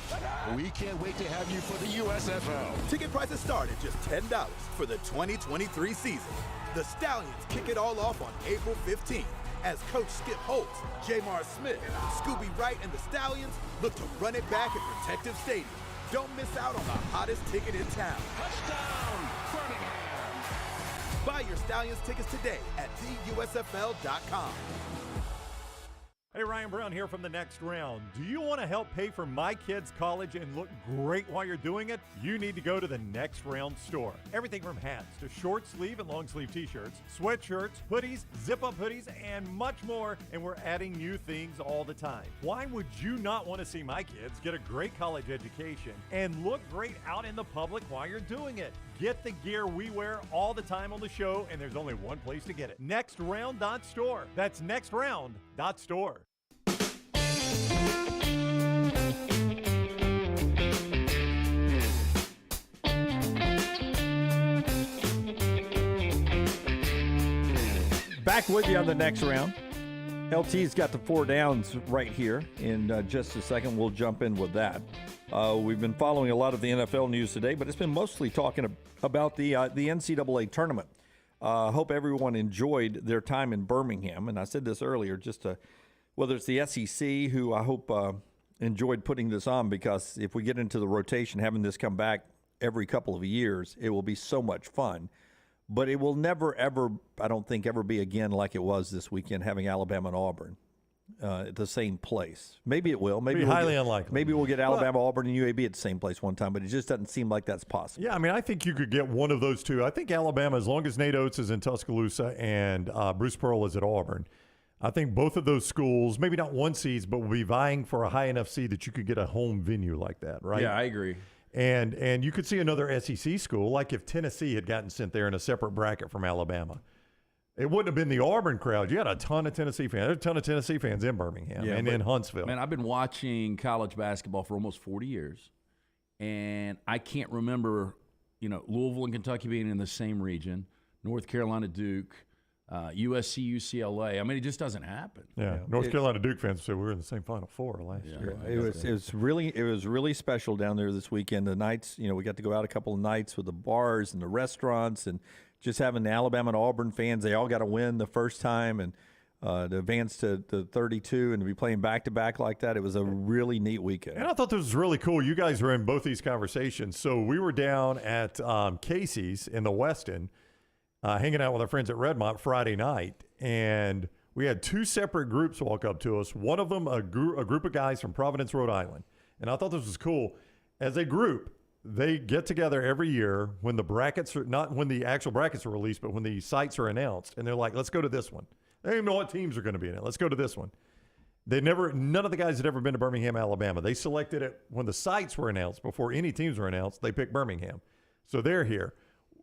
We can't wait to have you for the USFL. Ticket prices start at just $10 for the 2023 season. The Stallions kick it all off on April 15th. As Coach Skip Holtz, Jamar Smith, Scooby Wright, and the Stallions look to run it back at Protective Stadium. Don't miss out on the hottest ticket in town. Touchdown, Birmingham! Buy your Stallions tickets today at theusfl.com. Hey, Ryan Brown here from The Next Round. Do you want to help pay for my kids' college and look great while you're doing it? You need to go to The Next Round store. Everything from hats to short sleeve and long sleeve t-shirts, sweatshirts, hoodies, zip-up hoodies, and much more. And we're adding new things all the time. Why would you not want to see my kids get a great college education and look great out in the public while you're doing it? Get the gear we wear all the time on the show, and there's only one place to get it. nextround.store. That's nextround.store. Back with you on the next round. LT's got the 4 downs right here. In just a second, we'll jump in with that. We've been following a lot of the NFL news today, but it's been mostly talking about the NCAA tournament. Hope everyone enjoyed their time in Birmingham. And I said this earlier, whether it's the SEC, who I hope enjoyed putting this on, because if we get into the rotation, having this come back every couple of years, it will be so much fun. But it will never, ever, I don't think, ever be again like it was this weekend, having Alabama and Auburn at the same place. Maybe it will. Maybe highly unlikely. Maybe we'll get Alabama, Auburn, and UAB at the same place one time, but it just doesn't seem like that's possible. Yeah, I mean, I think you could get one of those two. I think Alabama, as long as Nate Oates is in Tuscaloosa and Bruce Pearl is at Auburn, I think both of those schools, maybe not one seeds, but will be vying for a high enough seed that you could get a home venue like that, right? Yeah, I agree. And you could see another SEC school, like if Tennessee had gotten sent there in a separate bracket from Alabama. It wouldn't have been the Auburn crowd. You had a ton of Tennessee fans. There's a ton of Tennessee fans in Birmingham and in Huntsville. Man, I've been watching college basketball for almost 40 years, and I can't remember, Louisville and Kentucky being in the same region, North Carolina, Duke, USC, UCLA. I mean, it just doesn't happen. Yeah, North Carolina Duke fans said we were in the same Final Four last year. It was really special down there this weekend. The nights, we got to go out a couple of nights with the bars and the restaurants, and just having the Alabama and Auburn fans. They all got to win the first time, and to advance to 32 and to be playing back-to-back like that. It was a really neat weekend. And I thought this was really cool. You guys were in both these conversations. So we were down at Casey's in the Westin, hanging out with our friends at Redmont Friday night, and we had 2 separate groups walk up to us. One of them, a group of guys from Providence, Rhode Island. And I thought this was cool. As a group, they get together every year when the brackets are, not when the actual brackets are released, but when the sites are announced, and they're like, let's go to this one. They don't even know what teams are going to be in it. Let's go to this one. None of the guys had ever been to Birmingham, Alabama. They selected it when the sites were announced. Before any teams were announced, they picked Birmingham. So they're here.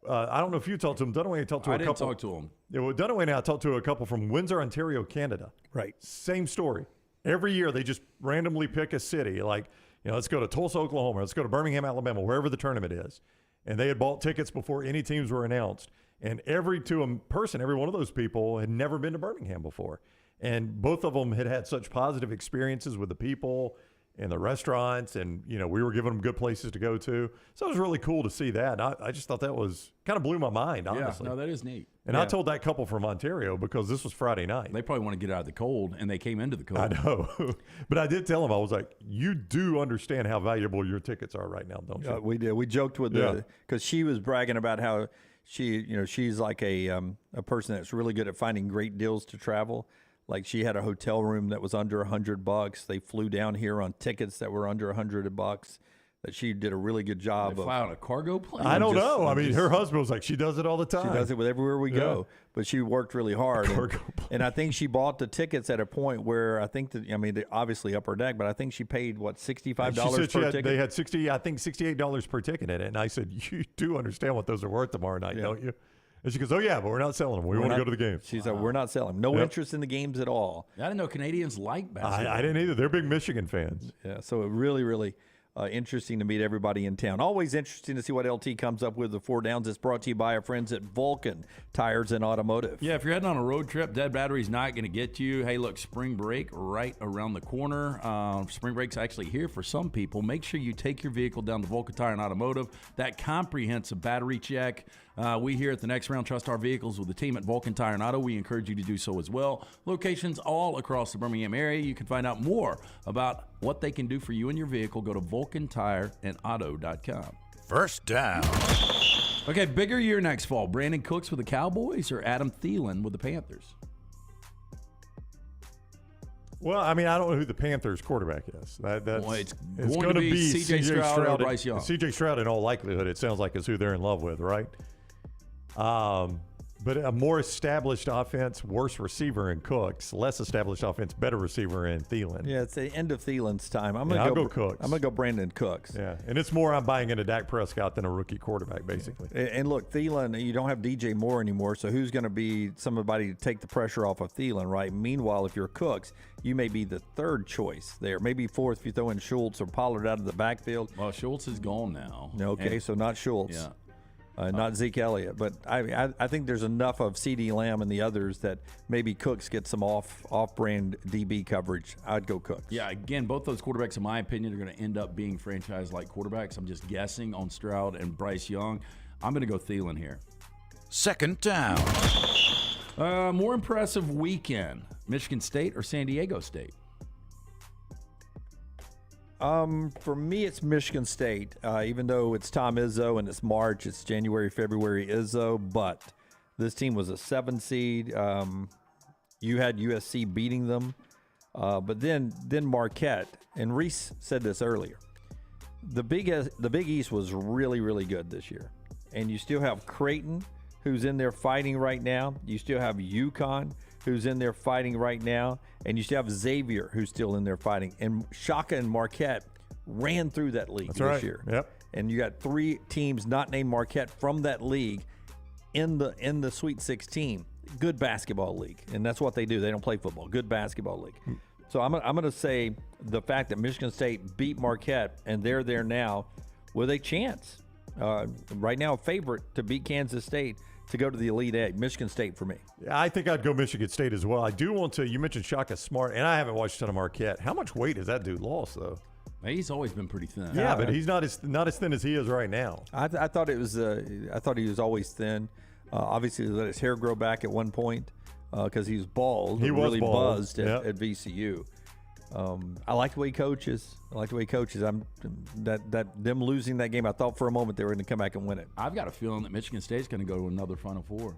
I don't know if you talked to them. Dunaway talked to a couple. I didn't talk to them. Yeah, well, Dunaway and I talked to a couple from Windsor, Ontario, Canada. Right. Same story. Every year they just randomly pick a city. Like, let's go to Tulsa, Oklahoma. Let's go to Birmingham, Alabama, wherever the tournament is. And they had bought tickets before any teams were announced. And every one of those people had never been to Birmingham before. And both of them had such positive experiences with the people and the restaurants, and we were giving them good places to go to. So it was really cool to see that. I just thought that was kind of blew my mind, honestly. Yeah, no, that is neat. And I told that couple from Ontario because this was Friday night. They probably want to get out of the cold, and they came into the cold. I know. But I did tell them, I was like, you do understand how valuable your tickets are right now, don't you? We did. We joked with because she was bragging about how she's like a person that's really good at finding great deals to travel. Like, she had a hotel room that was under $100. They flew down here on tickets that were under $100. That she did a really good job of. Fly on a cargo plane? I don't know. I mean, her husband was like, she does it all the time. She does it with everywhere we go. But she worked really hard. And I think she bought the tickets at a point where I think that, they obviously upper deck, but I think she paid, $65 per ticket? They had $68 per ticket in it. And I said, you do understand what those are worth tomorrow night, don't you? And she goes, oh, yeah, but we're not selling them. We want to go to the games. She said, we're not selling them. No interest in the games at all. I didn't know Canadians like basketball. I didn't either. They're big Michigan fans. Yeah, so it really, really interesting to meet everybody in town. Always interesting to see what LT comes up with. The 4 downs. It's brought to you by our friends at Vulcan Tires and Automotive. Yeah, if you're heading on a road trip, dead battery's not going to get you. Hey, look, spring break right around the corner. Spring break's actually here for some people. Make sure you take your vehicle down to Vulcan Tire and Automotive. That comprehensive battery check. We here at the Next Round trust our vehicles with the team at Vulcan Tire and Auto. We encourage you to do so as well. Locations all across the Birmingham area. You can find out more about what they can do for you and your vehicle. Go to VulcanTireandAuto.com. First down. Okay, bigger year next fall. Brandon Cooks with the Cowboys or Adam Thielen with the Panthers? Well, I mean, I don't know who the Panthers quarterback is. It's going going to be C.J. Stroud or and- Bryce Young. C.J. Stroud, in all likelihood, it sounds like is who they're in love with, right? But a more established offense, worse receiver in Cooks. Less established offense, better receiver in Thielen. Yeah, it's the end of Thielen's time. I'll go Cooks. I'm going to go Brandon Cooks. Yeah, and it's more I'm buying into Dak Prescott than a rookie quarterback, basically. And look, Thielen, you don't have DJ Moore anymore, so who's going to be somebody to take the pressure off of Thielen, right? Meanwhile, if you're Cooks, you may be the third choice there. Maybe fourth if you throw in Schultz or Pollard out of the backfield. Well, Schultz is gone now. Okay, so not Schultz. Yeah. Not Zeke Elliott, but I think there's enough of CeeDee Lamb and the others that maybe Cooks get some off-brand DB coverage. I'd go Cooks. Yeah, again, both those quarterbacks, in my opinion, are going to end up being franchise-like quarterbacks. I'm just guessing on Stroud and Bryce Young. I'm going to go Thielen here. Second down. More impressive weekend, Michigan State or San Diego State? For me, it's Michigan State. Even though it's Tom Izzo and it's March, it's January, February Izzo. But this team was a 7 seed. You had USC beating them, but then Marquette, and Rece said this earlier. The Big East was really, really good this year, and you still have Creighton, who's in there fighting right now. You still have UConn, who's in there fighting right now, and you still have Xavier, who's still in there fighting. And Shaka and Marquette ran through that league this year. Yep. And you got 3 teams not named Marquette from that league in the Sweet 16. Good basketball league, and that's what they do. They don't play football. Good basketball league. So I'm going to say the fact that Michigan State beat Marquette and they're there now with a chance. Right now, a favorite to beat Kansas State to go to the Elite Eight. Michigan State for me. Yeah, I think I'd go Michigan State as well. I do want to. You mentioned Shaka Smart, and I haven't watched a ton of Marquette. How much weight has that dude lost, though? He's always been pretty thin. Yeah, but he's not as thin as he is right now. I thought it was. I thought he was always thin. Obviously, he let his hair grow back at one point because he was bald. He was really bald. buzzed at VCU. I like the way he coaches. Them losing that game, I thought for a moment they were going to come back and win it. I've got a feeling that Michigan State's going to go to another Final Four.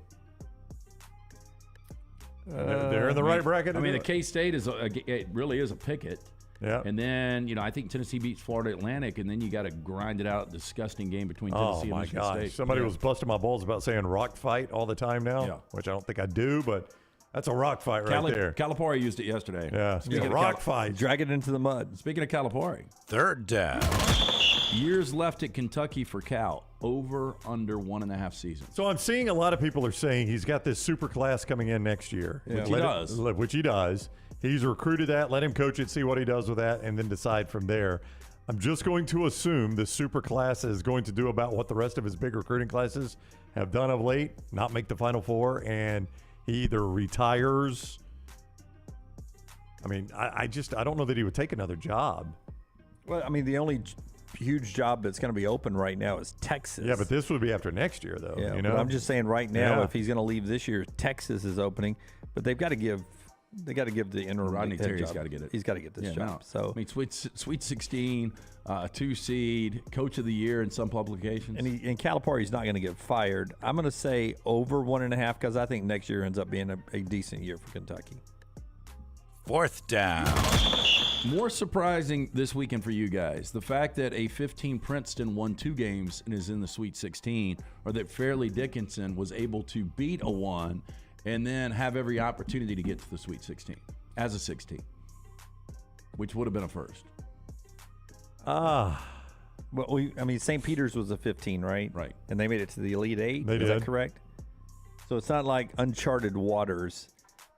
They're in the right bracket. I mean, the K-State it really is a picket. Yeah. And then, I think Tennessee beats Florida Atlantic, and then you got to grind it out. Disgusting game between Tennessee and Michigan State. Somebody was busting my balls about saying rock fight all the time now, which I don't think I do, but that's a rock fight right there. Calipari used it yesterday. Yeah, Speaking of rock fight. Drag it into the mud. Speaking of Calipari. Third down. Years left at Kentucky for Cal. Over, under 1.5 seasons. So I'm seeing a lot of people are saying he's got this super class coming in next year. Yeah. Which he does. He's recruited that. Let him coach it, see what he does with that, and then decide from there. I'm just going to assume this super class is going to do about what the rest of his big recruiting classes have done of late, not make the Final Four, and he either retires. I mean, I don't know that he would take another job. Well, I mean, the only huge job that's going to be open right now is Texas. Yeah, but this would be after next year, though. Yeah, you know? but I'm just saying right now, if he's going to leave this year, Texas is opening, but they've got to give. They got to give the interim. Rodney Terry's job. got to get it. He's got to get this job. No. So I mean, Sweet 16, 2 seed, Coach of the Year in some publications. And Calipari's not going to get fired. I'm going to say over 1.5 because I think next year ends up being a decent year for Kentucky. Fourth down. More surprising this weekend for you guys, the fact that a 15 Princeton won 2 games and is in the Sweet 16, or that Fairleigh Dickinson was able to beat a 1 and then have every opportunity to get to the Sweet 16 as a 16, which would have been a first. Well, St. Peter's was a 15, right? Right. And they made it to the Elite Eight. They Is did. that correct? So it's not like uncharted waters,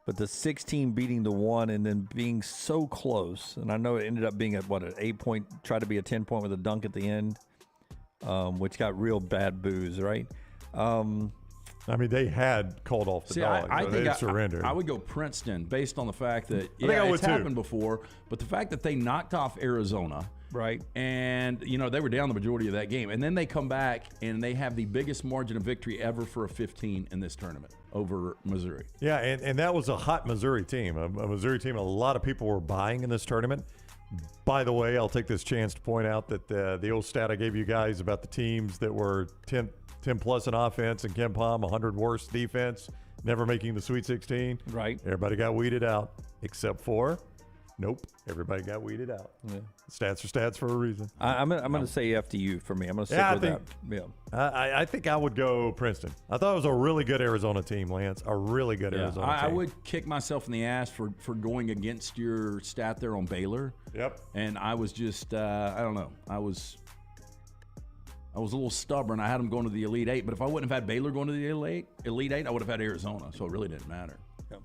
but the 16 beating the 1 and then being so close. And I know it ended up being an 8-point, tried to be a 10-point with a dunk at the end, which got real bad boos, right? I mean, they had called off the dog. I so think they surrendered. I would go Princeton based on the fact that it's happened before, but the fact that they knocked off Arizona, right? And they were down the majority of that game, and then they come back and they have the biggest margin of victory ever for a 15 in this tournament over Missouri. Yeah, and that was a hot Missouri team, a Missouri team a lot of people were buying in this tournament. By the way, I'll take this chance to point out that the old stat I gave you guys about the teams that were 10 plus in offense and Ken Pom 100 worst defense, never making the Sweet 16. Right. Everybody got weeded out except for Nope. Everybody got weeded out. Yeah. Stats are stats for a reason. I'm going to say FDU for me. I'm going to stick with that. Yeah. I think I would go Princeton. I thought it was a really good Arizona team, Lance. A really good Arizona team. I would kick myself in the ass for going against your stat there on Baylor. Yep. And I was just, I don't know. I was a little stubborn. I had them going to the Elite Eight, but if I wouldn't have had Baylor going to the Elite Eight, I would have had Arizona, so it really didn't matter. Yep.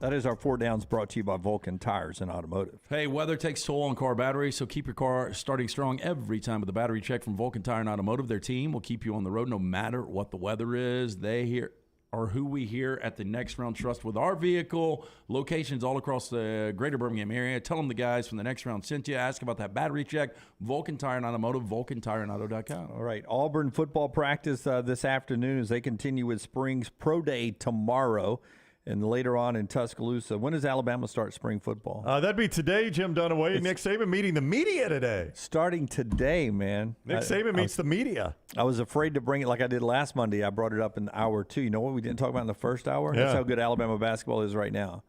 That is our 4 Downs, brought to you by Vulcan Tires and Automotive. Hey, weather takes toll on car batteries, so keep your car starting strong every time with a battery check from Vulcan Tire and Automotive. Their team will keep you on the road no matter what the weather is. They are who we here at the Next Round trust with our vehicle. Locations all across the greater Birmingham area. Tell them the guys from the Next Round sent you. Ask about that battery check. Vulcan Tire and Automotive, vulcantireandauto.com. All right, Auburn football practice this afternoon as they continue with Spring's Pro Day tomorrow. And later on in Tuscaloosa. When does Alabama start spring football? That'd be today, Jim Dunaway. Nick Saban meeting the media today. Starting today, man. Nick Saban meets the media. I was afraid to bring it like I did last Monday. I brought it up in hour 2. You know what we didn't talk about in the first hour? Yeah. That's how good Alabama basketball is right now.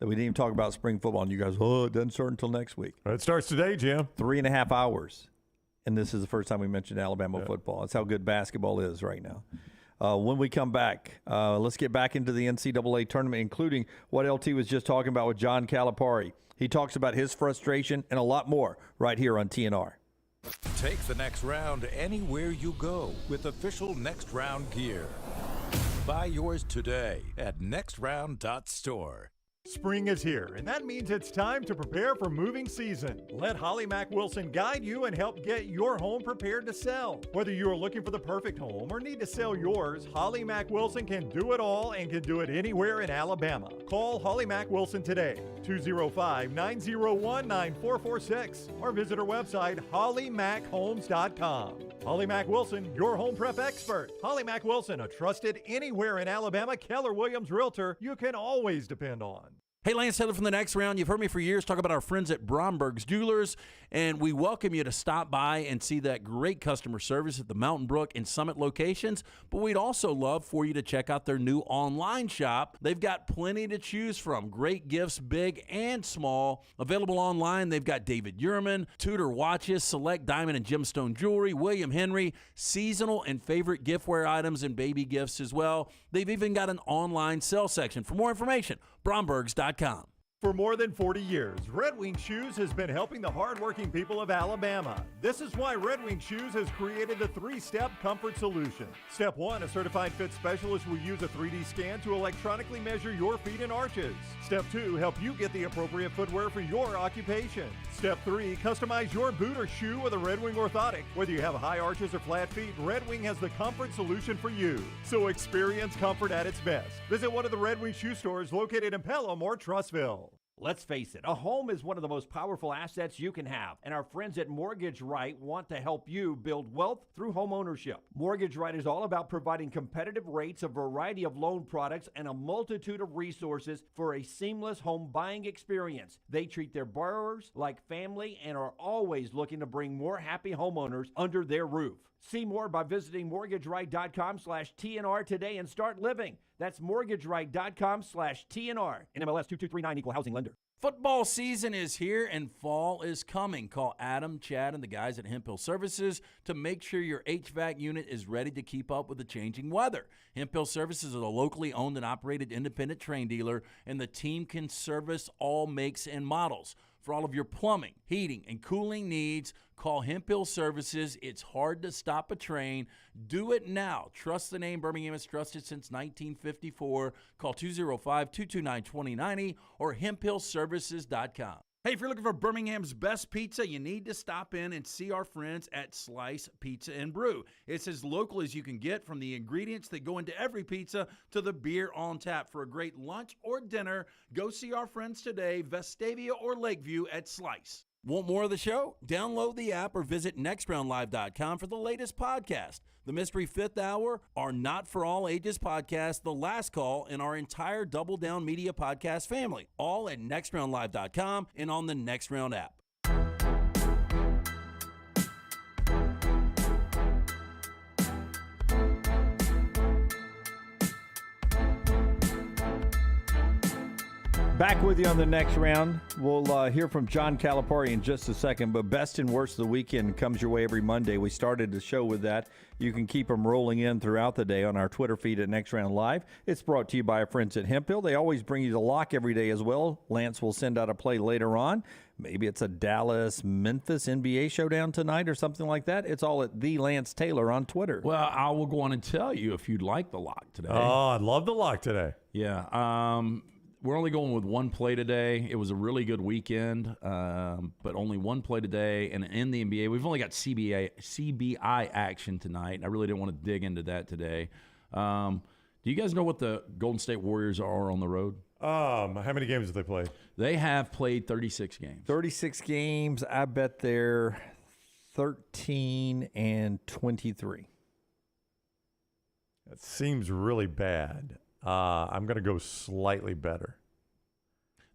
That we didn't even talk about spring football. And you guys, it doesn't start until next week. It starts today, Jim. 3.5 hours. And this is the first time we mentioned Alabama football. That's how good basketball is right now. When we come back, let's get back into the NCAA tournament, including what LT was just talking about with John Calipari. He talks about his frustration and a lot more right here on TNR. Take the Next Round anywhere you go with official Next Round gear. Buy yours today at nextround.store. Spring is here, and that means it's time to prepare for moving season. Let Holly Mack Wilson guide you and help get your home prepared to sell. Whether you are looking for the perfect home or need to sell yours, Holly Mack Wilson can do it all and can do it anywhere in Alabama. Call Holly Mack Wilson today, 205-901-9446, or visit her website, hollymachomes.com. Holly Mack Wilson, your home prep expert. Holly Mack Wilson, a trusted anywhere in Alabama Keller Williams realtor you can always depend on. Hey, Lance Taylor from the Next Round. You've heard me for years talk about our friends at Bromberg's Jewelers, and we welcome you to stop by and see that great customer service at the Mountain Brook and Summit locations. But we'd also love for you to check out their new online shop. They've got plenty to choose from. Great gifts, big and small. Available online, they've got David Yurman, Tudor watches, select diamond and gemstone jewelry, William Henry, seasonal and favorite giftware items, and baby gifts as well. They've even got an online sale section. For more information, brombergs.com. For more than 40 years, Red Wing Shoes has been helping the hardworking people of Alabama. This is why Red Wing Shoes has created the 3-step comfort solution. Step 1, a certified fit specialist will use a 3D scan to electronically measure your feet and arches. Step 2, help you get the appropriate footwear for your occupation. Step 3, customize your boot or shoe with a Red Wing orthotic. Whether you have high arches or flat feet, Red Wing has the comfort solution for you. So experience comfort at its best. Visit one of the Red Wing shoe stores located in Pelham or Trussville. Let's face it, a home is one of the most powerful assets you can have, and our friends at Mortgage Right want to help you build wealth through home ownership. Mortgage Right is all about providing competitive rates, a variety of loan products, and a multitude of resources for a seamless home buying experience. They treat their borrowers like family and are always looking to bring more happy homeowners under their roof. See more by visiting mortgageright.com/TNR today and start living. That's mortgageright.com/TNR. NMLS 2239, equal housing lender. Football season is here and fall is coming. Call Adam, Chad, and the guys at Hemp Hill Services to make sure your HVAC unit is ready to keep up with the changing weather. Hemp Hill Services is a locally owned and operated independent Trane dealer, and the team can service all makes and models. For all of your plumbing, heating, and cooling needs, call Hemp Hill Services. It's hard to stop a train. Do it now. Trust the name. Birmingham has trusted since 1954. Call 205-229-2090 or hemphillservices.com. Hey, if you're looking for Birmingham's best pizza, you need to stop in and see our friends at Slice Pizza and Brew. It's as local as you can get, from the ingredients that go into every pizza to the beer on tap. For a great lunch or dinner, go see our friends today, Vestavia or Lakeview at Slice. Want more of the show? Download the app or visit nextroundlive.com for the latest podcast. The Mystery Fifth Hour, our Not For All Ages podcast, The Last Call, and our entire Double Down Media podcast family. All at nextroundlive.com and on the Next Round app. Back with you on the next round. We'll hear from John Calipari in just a second, but best and worst of the weekend comes your way every Monday. We started the show with that. You can keep them rolling in throughout the day on our Twitter feed at Next Round Live. It's brought to you by our friends at Hemphill. They always bring you the lock every day as well. Lance will send out a play later on. Maybe it's a Dallas-Memphis NBA showdown tonight or something like that. It's all at the Lance Taylor on Twitter. Well, I will go on and tell you if you'd like the lock today. Oh, I'd love the lock today. Yeah. We're only going with one play today. It was a really good weekend, but only one play today. And in the NBA, we've only got CBI action tonight. I really didn't want to dig into that today. Do you guys know what the Golden State Warriors are on the road? How many games have they played? They have played 36 games. 36 games. I bet they're 13-23. That seems really bad. I'm going to go slightly better.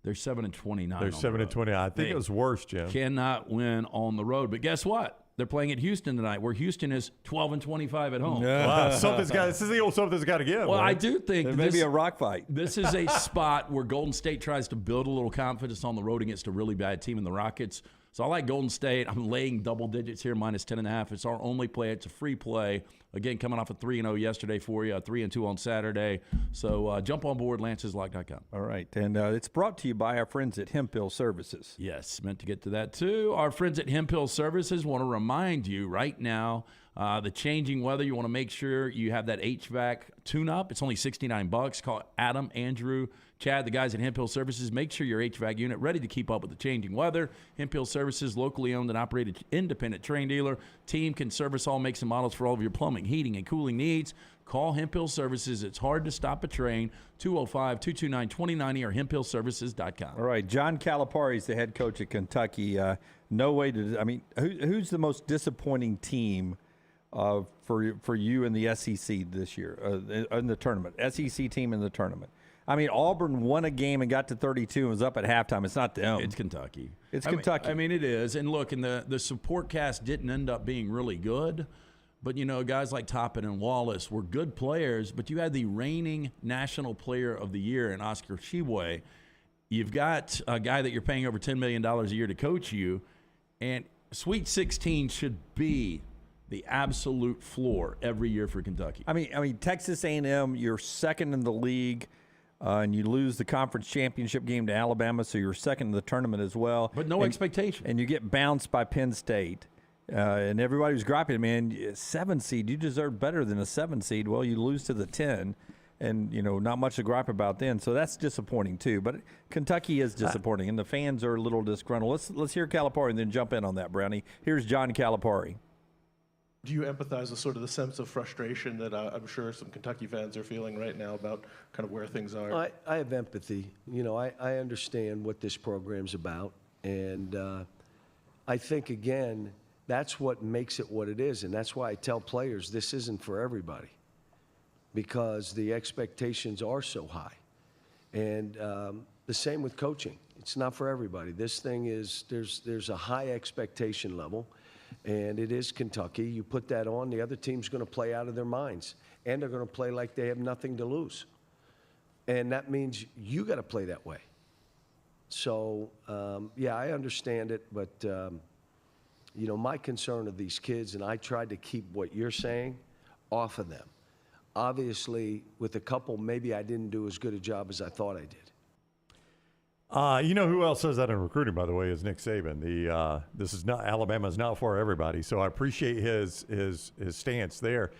They're 7-29. They're 7-29. I think it was worse, Jim. Cannot win on the road. But guess what? They're playing at Houston tonight, where Houston is 12-25 at home. Wow, this is the old something's got to give. Well, right? I do think there may be a rock fight. This is a spot where Golden State tries to build a little confidence on the road against a really bad team in the Rockets. So I like Golden State. I'm laying double digits here, minus 10.5. It's our only play. It's a free play. Again, coming off a 3-0 yesterday for you, a 3-2 on Saturday. So jump on board, lanceslock.com. All right. And it's brought to you by our friends at Hemphill Services. Yes, meant to get to that too. Our friends at Hemphill Services want to remind you right now, the changing weather, you want to make sure you have that HVAC tune-up. It's only $69. Call Adam, Andrew, Chad, the guys at Hemphill Services. Make sure your HVAC unit ready to keep up with the changing weather. Hemphill Services, locally owned and operated independent Trane dealer. Team can service all makes and models for all of your plumbing, heating, and cooling needs. Call Hemphill Services. It's hard to stop a train. 205-229-2090 or hemphillservices.com. All right. John Calipari is the head coach at Kentucky. No way to – I mean, who's the most disappointing team for you in the SEC this year, in the tournament, SEC team in the tournament? I mean, Auburn won a game and got to 32 and was up at halftime. It's not them. It's Kentucky. It's Kentucky. I mean, it is. And look, and the support cast didn't end up being really good. But, you know, guys like Toppin and Wallace were good players, but you had the reigning National Player of the Year in Oscar Tshiebwe. You've got a guy that you're paying over $10 million a year to coach you, and Sweet 16 should be the absolute floor every year for Kentucky. I mean, Texas A&M, you're second in the league. And you lose the conference championship game to Alabama, so you're second in the tournament as well. But no expectation. And you get bounced by Penn State. And everybody was griping, man, 7 seed, you deserve better than a 7 seed. Well, you lose to the 10, and, you know, not much to gripe about then. So that's disappointing, too. But Kentucky is disappointing, and the fans are a little disgruntled. Let's hear Calipari and then jump in on that, Brownie. Here's John Calipari. Do you empathize with sort of the sense of frustration that I'm sure some Kentucky fans are feeling right now about kind of where things are? I have empathy. You know, I understand what this program's about. And I think, again, that's what makes it what it is. And that's why I tell players this isn't for everybody, because the expectations are so high. And the same with coaching. It's not for everybody. This thing is, there's a high expectation level. And it is Kentucky. You put that on, the other team's going to play out of their minds. And they're going to play like they have nothing to lose. And that means you got to play that way. So, yeah, I understand it. But, you know, my concern of these kids, and I tried to keep what you're saying off of them. Obviously, with a couple, maybe I didn't do as good a job as I thought I did. You know who else says that in recruiting, by the way, is Nick Saban. This is not Alabama is not for everybody. So I appreciate his stance there.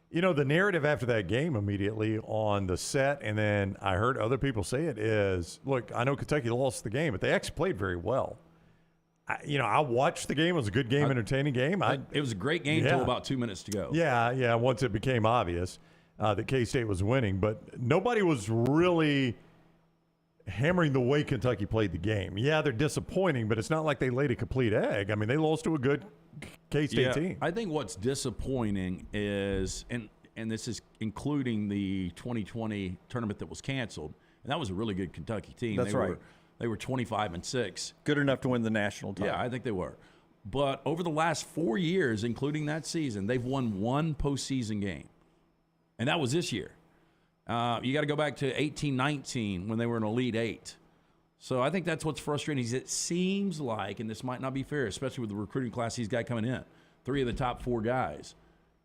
You know, the narrative after that game immediately on the set, and then I heard other people say it is, look, I know Kentucky lost the game, but they actually played very well. I watched the game. It was a good game, entertaining game. It was a great game until about 2 minutes to go. Yeah. Once it became obvious that K-State was winning, but nobody was really hammering the way Kentucky played the game. Yeah, they're disappointing, but it's not like they laid a complete egg. I mean, they lost to a good K-State team. I think what's disappointing is, and this is including the 2020 tournament that was canceled, and that was a really good Kentucky team. That's right. They were 25-6. Good enough to win the national title. Yeah, I think they were. But over the last 4 years, including that season, they've won one postseason game, and that was this year. You got to go back to 18-19 when they were an Elite Eight. So I think that's what's frustrating. Is it seems like, and this might not be fair, especially with the recruiting class he's got coming in, 3 of the top 4 guys,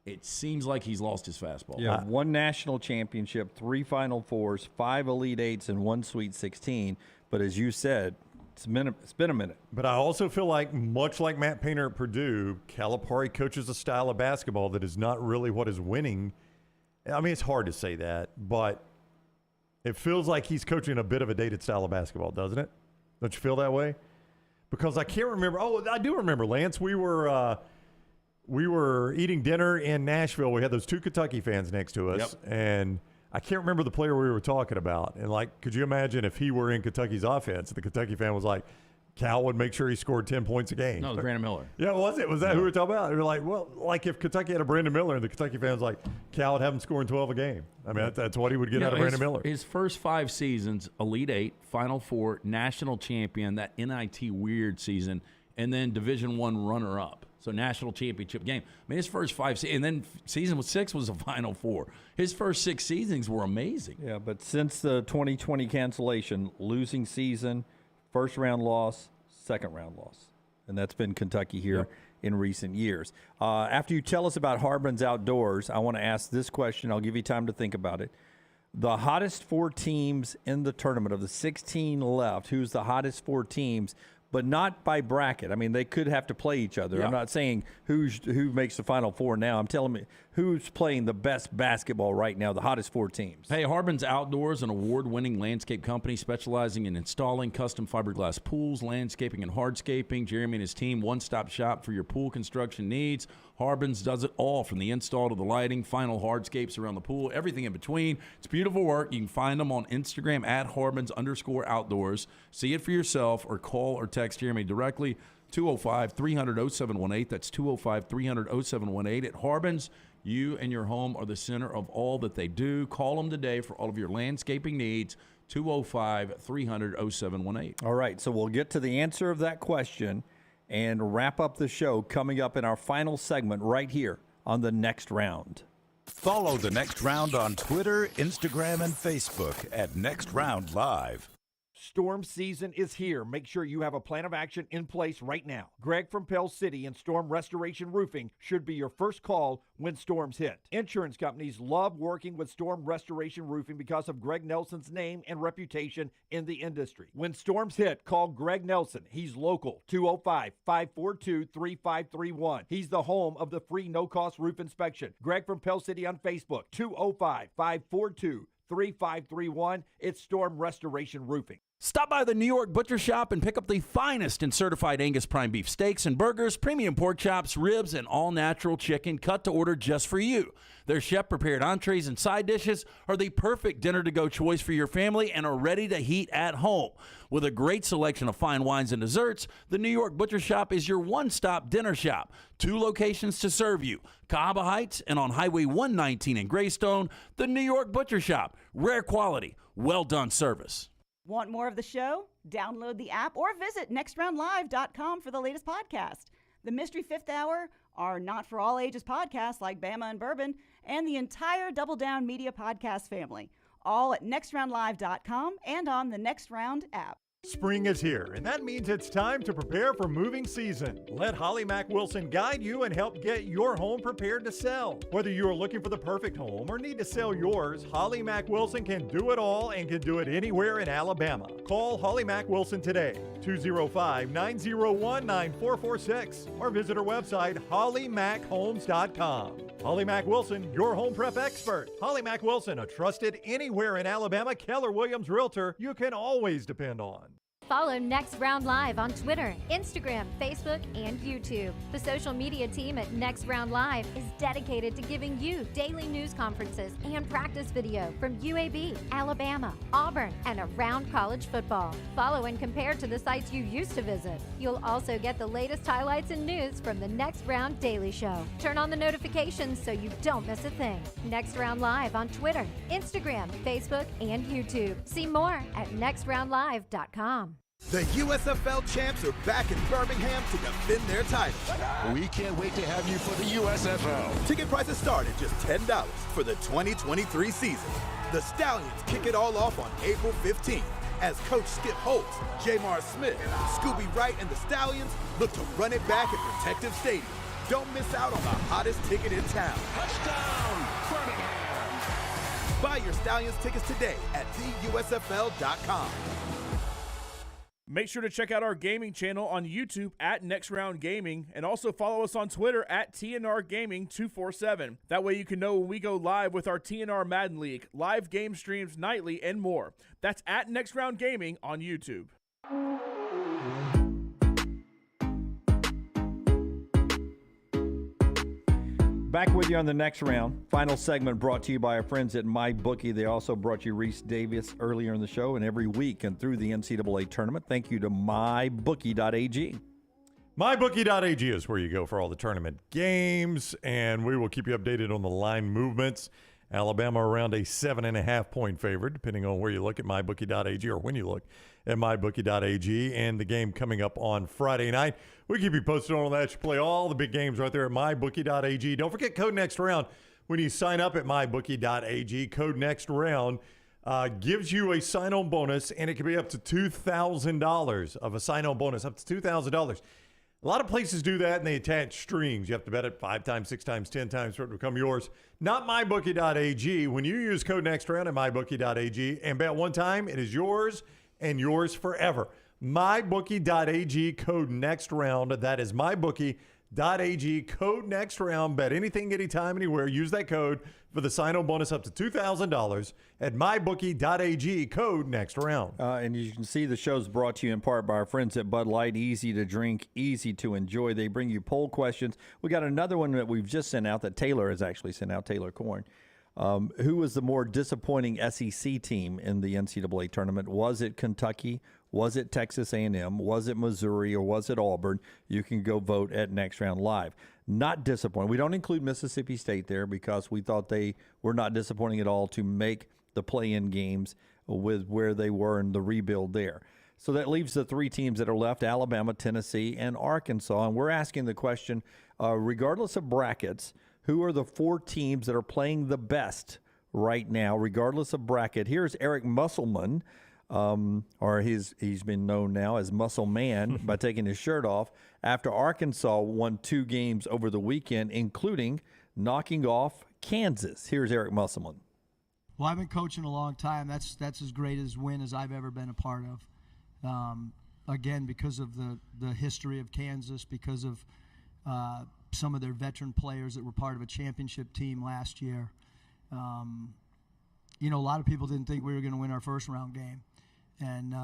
it seems like he's lost his fastball. Yeah, 1 national championship, 3 Final Fours, 5 Elite Eights, and 1 Sweet 16. But as you said, it's been a minute. But I also feel like, much like Matt Painter at Purdue, Calipari coaches a style of basketball that is not really what is winning. I mean, it's hard to say that, but it feels like he's coaching a bit of a dated style of basketball, doesn't it? Don't you feel that way? Because I can't remember. Oh, I do remember, Lance. We were eating dinner in Nashville. We had those 2 Kentucky fans next to us, and I can't remember the player we were talking about. And, like, could you imagine if he were in Kentucky's offense? The Kentucky fan was like, Cal would make sure he scored 10 points a game. No, it was Brandon Miller. Yeah, was it? Was that who we were talking about? We were like, well, like if Kentucky had a Brandon Miller, and the Kentucky fan was like, Cal would have him scoring 12 a game. I mean, that's what he would get out of Brandon Miller. His first 5 seasons, Elite 8, Final Four, national champion, that NIT weird season, and then Division I runner-up. So national championship game. I mean, his first 5 and then season 6 was a Final Four. His first 6 seasons were amazing. Yeah, but since the 2020 cancellation, losing season, first-round loss, second-round loss. And that's been Kentucky here in recent years. After you tell us about Harbin's Outdoors, I want to ask this question. I'll give you time to think about it. The hottest 4 teams in the tournament, of the 16 left, who's the hottest 4 teams, but not by bracket. I mean, they could have to play each other. Yeah. I'm not saying who makes the Final Four now. I'm telling me who's playing the best basketball right now, the hottest 4 teams. Hey, Harbin's Outdoors, an award-winning landscape company specializing in installing custom fiberglass pools, landscaping, and hardscaping. Jeremy and his team, one-stop shop for your pool construction needs. Harbin's does it all, from the install to the lighting, final hardscapes around the pool, everything in between. It's beautiful work. You can find them on Instagram at Harbins_outdoors. See it for yourself, or call or text Jeremy directly, 205-300-0718. That's 205-300-0718. At Harbins, you and your home are the center of all that they do. Call them today for all of your landscaping needs, 205-300-0718. All right, so we'll get to the answer of that question and wrap up the show coming up in our final segment right here on The Next Round. Follow The Next Round on Twitter, Instagram, and Facebook at Next Round Live. Storm season is here. Make sure you have a plan of action in place right now. Greg from Pell City and Storm Restoration Roofing should be your first call when storms hit. Insurance companies love working with Storm Restoration Roofing because of Greg Nelson's name and reputation in the industry. When storms hit, call Greg Nelson. He's local, 205-542-3531. He's the home of the free no-cost roof inspection. Greg from Pell City on Facebook, 205-542-3531. It's Storm Restoration Roofing. Stop by the New York Butcher Shop and pick up the finest in certified Angus prime beef steaks and burgers, premium pork chops, ribs, and all-natural chicken cut to order just for you. Their chef-prepared entrees and side dishes are the perfect dinner-to-go choice for your family and are ready to heat at home. With a great selection of fine wines and desserts, the New York Butcher Shop is your one-stop dinner shop. 2 locations to serve you, Cahaba Heights and on Highway 119 in Greystone. The New York Butcher Shop, rare quality, well-done service. Want more of the show? Download the app or visit nextroundlive.com for the latest podcast. The Mystery Fifth Hour, our not-for-all-ages podcasts like Bama and Bourbon, and the entire Double Down Media podcast family, all at nextroundlive.com and on the Next Round app. Spring is here, and that means it's time to prepare for moving season. Let Holly Mack Wilson guide you and help get your home prepared to sell. Whether you are looking for the perfect home or need to sell yours, Holly Mack Wilson can do it all and can do it anywhere in Alabama. Call Holly Mack Wilson today, 205-901-9446, or visit her website, hollymachomes.com. Holly Mack Wilson, your home prep expert. Holly Mack Wilson, a trusted anywhere in Alabama Keller Williams realtor you can always depend on. Follow Next Round Live on Twitter, Instagram, Facebook, and YouTube. The social media team at Next Round Live is dedicated to giving you daily news conferences and practice video from UAB, Alabama, Auburn, and around college football. Follow and compare to the sites you used to visit. You'll also get the latest highlights and news from the Next Round Daily Show. Turn on the notifications so you don't miss a thing. Next Round Live on Twitter, Instagram, Facebook, and YouTube. See more at nextroundlive.com. The USFL champs are back in Birmingham to defend their title. We can't wait to have you for the USFL. Ticket prices start at just $10 for the 2023 season. The Stallions kick it all off on April 15th. as Coach Skip Holtz, Jamar Smith, Scooby Wright, and the Stallions look to run it back at Protective Stadium. Don't miss out on the hottest ticket in town. Touchdown, Birmingham! Buy your Stallions tickets today at theusfl.com. Make sure to check out our gaming channel on YouTube at Next Round Gaming, and also follow us on Twitter at TNR Gaming 247. That way you can know when we go live with our TNR Madden League, live game streams nightly, and more. That's at Next Round Gaming on YouTube. Back with you on the next round. Final segment brought to you by our friends at MyBookie. They also brought you Rece Davis earlier in the show and every week and through the NCAA tournament. Thank you to MyBookie.ag. MyBookie.ag is where you go for all the tournament games, and we will keep you updated on the line movements. Alabama around a 7.5-point favorite, depending on where you look at MyBookie.ag or when you look at MyBookie.ag. And the game coming up on Friday night. We keep you posted on that. You play all the big games right there at MyBookie.ag. Don't forget code next round when you sign up at MyBookie.ag. Code next round gives you a sign-on bonus, and it can be up to $2,000 of a sign-on bonus, up to $2,000. A lot of places do that, and they attach strings. You have to bet it 5 times, 6 times, 10 times for it to become yours. Not MyBookie.ag. When you use code NEXTROUND at MyBookie.ag and bet one time, it is yours and yours forever. MyBookie.ag, code NEXTROUND. That is MyBookie.ag, code NEXTROUND. Bet anything, anytime, anywhere. Use that code for the sign-on bonus up to $2,000 at MyBookie.ag, code NEXTROUND. And you can see the show's brought to you in part by our friends at Bud Light. Easy to drink, easy to enjoy. They bring you poll questions. We got another one that we've just sent out that Taylor has actually sent out, Taylor Corn. Who was the more disappointing SEC team in the NCAA tournament? Was it Kentucky? Was it Texas A&M? Was it Missouri? Or was it Auburn? You can go vote at Next Round Live. Not disappointing. We don't include Mississippi State there because we thought they were not disappointing at all to make the play-in games with where they were in the rebuild there. So that leaves the three teams that are left, Alabama, Tennessee, and Arkansas. And we're asking the question, regardless of brackets, who are the four teams that are playing the best right now, regardless of bracket? Here's Eric Musselman, or he's been known now as Muscle Man by taking his shirt off, after Arkansas won 2 games over the weekend, including knocking off Kansas. Here's Eric Musselman. Well, I've been coaching a long time. That's as great a win as I've ever been a part of. Again, because of the history of Kansas, because of some of their veteran players that were part of a championship team last year. A lot of people didn't think we were going to win our first round game. And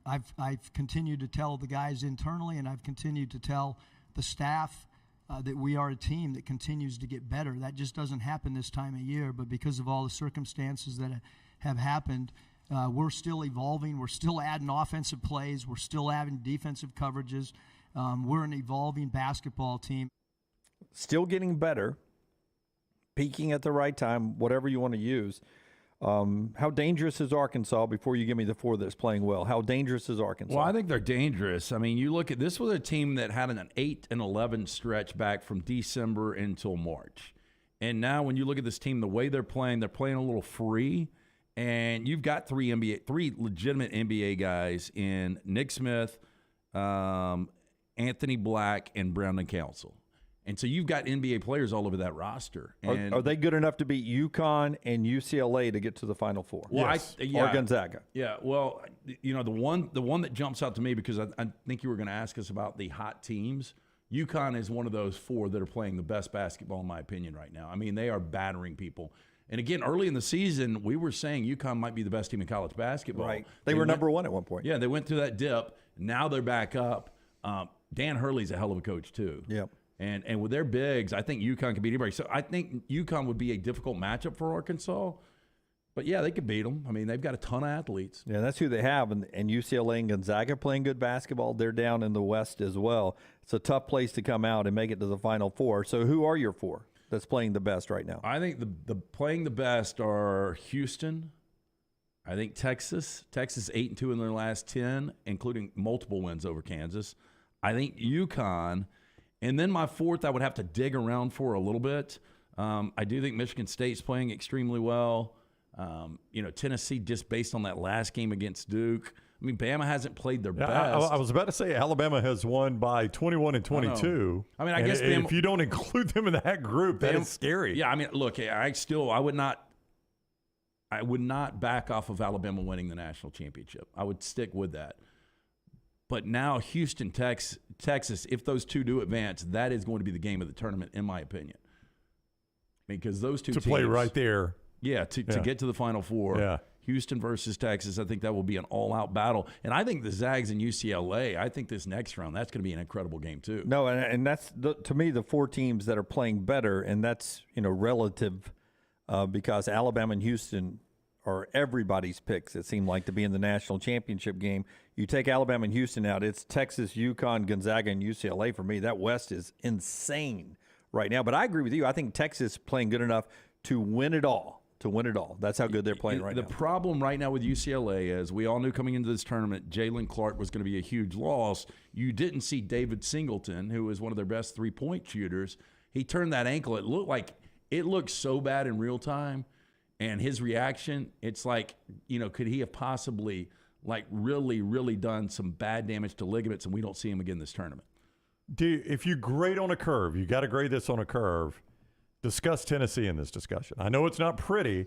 I've continued to tell the guys internally, and I've continued to tell the staff that we are a team that continues to get better. That just doesn't happen this time of year, but because of all the circumstances that have happened, we're still evolving. We're still adding offensive plays. We're still adding defensive coverages. We're an evolving basketball team. Still getting better, peaking at the right time, whatever you want to use. How dangerous is Arkansas, before you give me the four that's playing well? How dangerous is Arkansas? Well, I think they're dangerous. I mean, you look at this was a team that had an 8-11 stretch back from December until March. And now when you look at this team, the way they're playing a little free. And you've got three legitimate NBA guys in Nick Smith, Anthony Black, and Brandon Council. And so you've got NBA players all over that roster. And are they good enough to beat UConn and UCLA to get to the Final Four? Well, yes. Or Gonzaga? Yeah. Well, the one that jumps out to me, because I think you were going to ask us about the hot teams. UConn is one of those 4 that are playing the best basketball, in my opinion, right now. I mean, they are battering people. And again, early in the season, we were saying UConn might be the best team in college basketball. Right. They were number 1 at one point. Yeah, they went through that dip. Now they're back up. Dan Hurley's a hell of a coach too. Yep. And with their bigs, I think UConn can beat anybody. So I think UConn would be a difficult matchup for Arkansas. But, yeah, they could beat them. I mean, they've got a ton of athletes. Yeah, that's who they have. And UCLA and Gonzaga playing good basketball. They're down in the West as well. It's a tough place to come out and make it to the Final Four. So who are your 4 that's playing the best right now? I think the playing the best are Houston. I think Texas 8-2 in their last 10, including multiple wins over Kansas. I think UConn. And then my 4th, I would have to dig around for a little bit. I do think Michigan State's playing extremely well. Tennessee, just based on that last game against Duke. I mean, Bama hasn't played their best. I was about to say Alabama has won by 21 and 22. I mean, I guess Bama, if you don't include them in that group, that is scary. Yeah, I mean, look, I would not back off of Alabama winning the national championship. I would stick with that. But now Houston, Texas, if those two do advance, that is going to be the game of the tournament, in my opinion. Because those two teams play right there. Yeah, to get to the Final Four. Yeah. Houston versus Texas, I think that will be an all-out battle. And I think the Zags and UCLA, I think this next round, that's going to be an incredible game too. No, and that's, to me, the four teams that are playing better, and that's, relative because Alabama and Houston are everybody's picks, it seemed like, to be in the national championship game. You take Alabama and Houston out, it's Texas, UConn, Gonzaga, and UCLA for me. That West is insane right now. But I agree with you. I think Texas is playing good enough to win it all. That's how good they're playing right now. The problem right now with UCLA is we all knew coming into this tournament, Jalen Clark was going to be a huge loss. You didn't see David Singleton, who is one of their best three-point shooters. He turned that ankle. It looked so bad in real time. And his reaction, it's like, could he have possibly really, really done some bad damage to ligaments, and we don't see him again this tournament? If you grade on a curve, you got to grade this on a curve. Discuss Tennessee in this discussion. I know it's not pretty,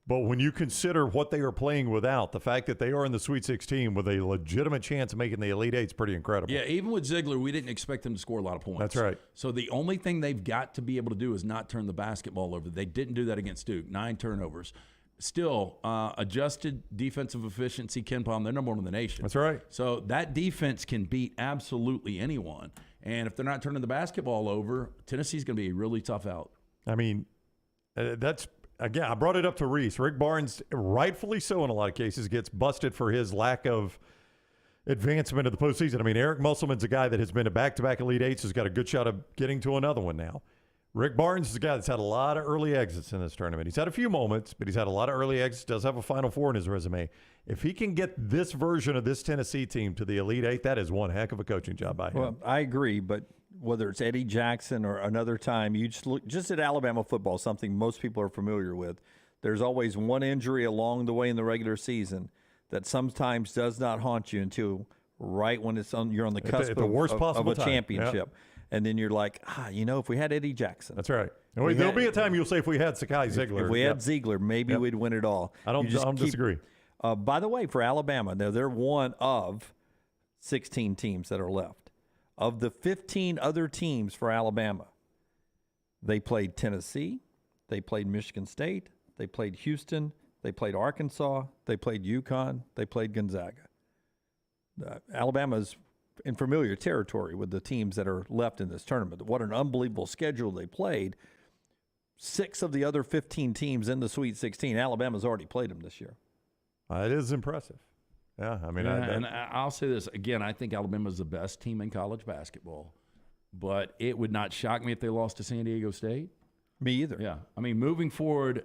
but when you consider what they are playing without, the fact that they are in the Sweet 16 with a legitimate chance of making the Elite Eight is pretty incredible. Yeah, even with Ziegler, we didn't expect them to score a lot of points. That's right. So the only thing they've got to be able to do is not turn the basketball over. They didn't do that against Duke. 9 turnovers. Still, adjusted defensive efficiency, KenPom, they're number one in the nation. That's right. So that defense can beat absolutely anyone. And if they're not turning the basketball over, Tennessee's going to be a really tough out. I mean, that's, again, I brought it up to Rece. Rick Barnes, rightfully so in a lot of cases, gets busted for his lack of advancement of the postseason. I mean, Eric Musselman's a guy that has been to back-to-back Elite Eights, who's got a good shot of getting to another one now. Rick Barnes is a guy that's had a lot of early exits in this tournament. He's had a few moments, but he's had a lot of early exits, does have a Final Four in his resume. If he can get this version of this Tennessee team to the Elite Eight, that is one heck of a coaching job by him. Well, I agree, but whether it's Eddie Jackson or another time, you just look just at Alabama football, something most people are familiar with. There's always one injury along the way in the regular season that sometimes does not haunt you until right when you're on the cusp at the worst possible of a time. championship. Yep. And then you're like, if we had Eddie Jackson. That's right. There'll be a time you'll say if we had Sakai Ziegler. If we had Ziegler, maybe we'd win it all. I don't disagree. By the way, for Alabama, they're one of 16 teams that are left. Of the 15 other teams for Alabama, they played Tennessee, they played Michigan State, they played Houston, they played Arkansas, they played UConn, they played Gonzaga. Alabama's in familiar territory with the teams that are left in this tournament. What an unbelievable schedule they played. 6 of the other 15 teams in the Sweet 16, Alabama's already played them this year. It is impressive. Yeah, I mean, and I'll say this again. I think Alabama's the best team in college basketball, but it would not shock me if they lost to San Diego State. Me either. Yeah, I mean, moving forward,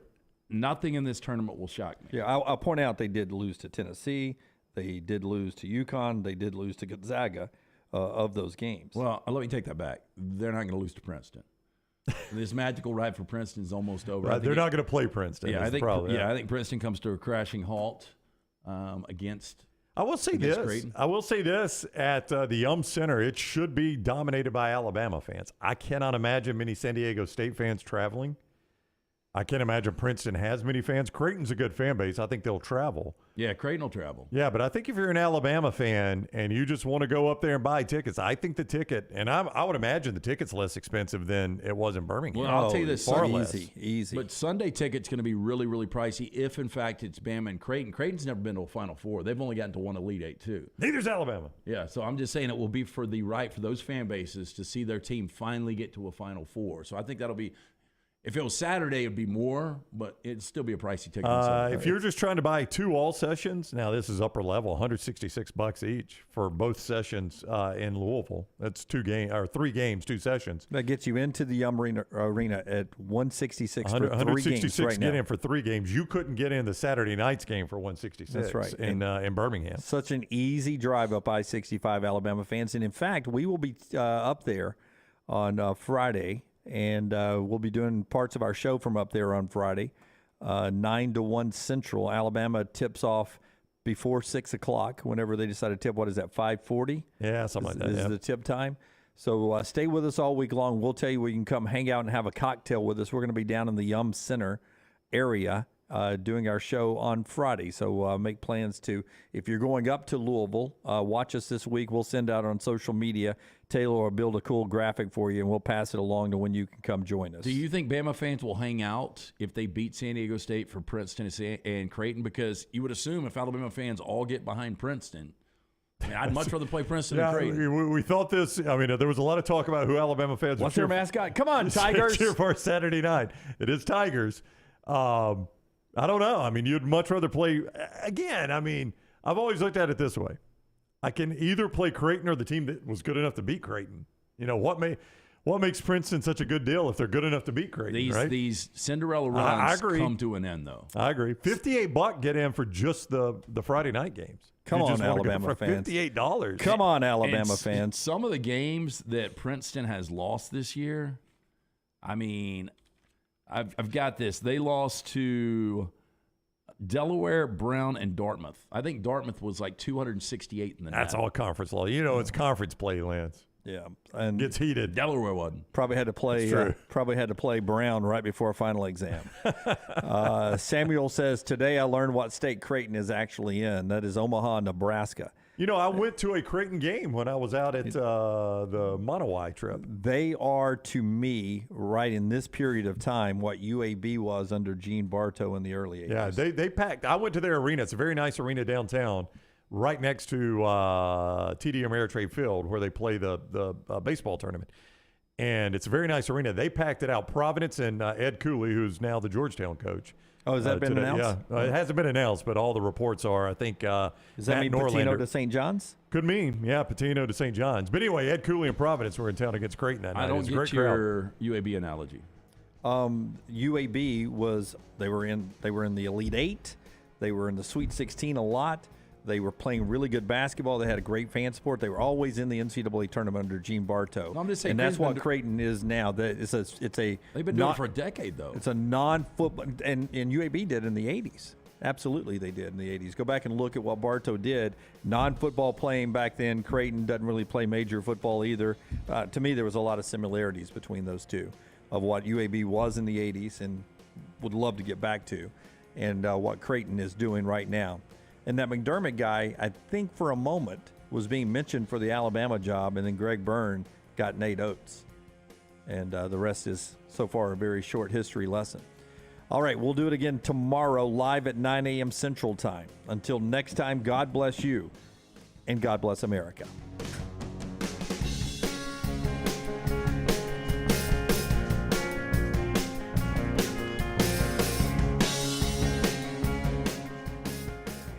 nothing in this tournament will shock me. Yeah, I'll point out they did lose to Tennessee, they did lose to UConn, they did lose to Gonzaga of those games. Well, let me take that back. They're not going to lose to Princeton. This magical ride for Princeton is almost over. Right, they're not going to play Princeton. Yeah, I think. Problem, I think Princeton comes to a crashing halt against. I will say this. Creighton. I will say this at the Center. It should be dominated by Alabama fans. I cannot imagine many San Diego State fans traveling. I can't imagine Princeton has many fans. Creighton's a good fan base. I think they'll travel. Yeah, Creighton will travel. Yeah, but I think if you're an Alabama fan and you just want to go up there and buy tickets, I think the ticket, and I would imagine the ticket's less expensive than it was in Birmingham. Well, I'll tell you this, easy. But Sunday ticket's going to be really, really pricey if, in fact, it's Bama and Creighton. Creighton's never been to a Final Four. They've only gotten to one Elite Eight, too. Neither's Alabama. Yeah, so I'm just saying it will be for those fan bases to see their team finally get to a Final Four. So I think that'll be. If it was Saturday, it'd be more, but it'd still be a pricey ticket. If you're just trying to buy 2 all sessions, now this is upper level, $166 each for both sessions in Louisville. That's 3 games, 2 sessions. That gets you into the Yum Arena at $166 for 3 166 games right get now. in for 3 games. You couldn't get in the Saturday night's game for $166. That's right. In Birmingham. Such an easy drive up I-65, Alabama fans. And in fact, we will be up there on Friday. And we'll be doing parts of our show from up there on Friday. 9 to 1 Central. Alabama tips off before 6 o'clock. Whenever they decide to tip, what is that? 5:40? Yeah, something like that. Is the tip time. So stay with us all week long. We'll tell you where you can come hang out and have a cocktail with us. We're going to be down in the Yum Center area doing our show on Friday. So make plans to, if you're going up to Louisville, watch us this week. We'll send out on social media. Taylor will build a cool graphic for you, and we'll pass it along to when you can come join us. Do you think Bama fans will hang out if they beat San Diego State for Princeton and Creighton? Because you would assume if Alabama fans all get behind Princeton, I mean, I'd much rather play Princeton than Creighton. We thought this. I mean, there was a lot of talk about who Alabama fans. What's their mascot? Come on, Tigers! Cheer for Saturday night. It is Tigers. I don't know. I mean, you'd much rather play again. I mean, I've always looked at it this way: I can either play Creighton or the team that was good enough to beat Creighton. You know what makes Princeton such a good deal if they're good enough to beat Creighton? Right? These Cinderella runs come to an end, though. I agree. $58 get in for just the Friday night games. Come on, Alabama fans. $58. Come on, Alabama fans. Some of the games that Princeton has lost this year, I mean, I've got this. They lost to Delaware, Brown, and Dartmouth. I think Dartmouth was like 268 in the That's all conference law. You know, it's conference play, Lance. Yeah, and gets heated. Delaware wasn't. Probably had to play Brown right before a final exam. Samuel says, today I learned what state Creighton is actually in. That is Omaha, Nebraska. You know, I went to a Creighton game when I was out at the Monowai trip. They are, to me, right in this period of time, what UAB was under Gene Bartow in the early 80s. Yeah, they packed. I went to their arena. It's a very nice arena downtown, right next to TD Ameritrade Field, where they play the baseball tournament. And it's a very nice arena. They packed it out. Providence and Ed Cooley, who's now the Georgetown coach. Oh, has that been today. announced? Yeah, it hasn't been announced, but all the reports are, I think, does that mean Patino to St. John's? Could mean, yeah, Patino to St. John's. But anyway, Ed Cooley and Providence were in town against Creighton that night. I don't get your UAB analogy. UAB was they were in the Elite Eight. They were in the Sweet 16 a lot. They were playing really good basketball. They had a great fan support. They were always in the NCAA tournament under Gene Bartow. I'm just saying, and that's what Creighton is now. They've been doing it for a decade, though. It's a non-football, and UAB did in the 80s. Absolutely, they did in the 80s. Go back and look at what Bartow did. Non-football playing back then. Creighton doesn't really play major football either. To me, there was a lot of similarities between those two of what UAB was in the 80s and would love to get back to, and what Creighton is doing right now. And that McDermott guy, I think for a moment, was being mentioned for the Alabama job, and then Greg Byrne got Nate Oates. And the rest is, so far, a very short history lesson. All right, we'll do it again tomorrow, live at 9 a.m. Central Time. Until next time, God bless you, and God bless America.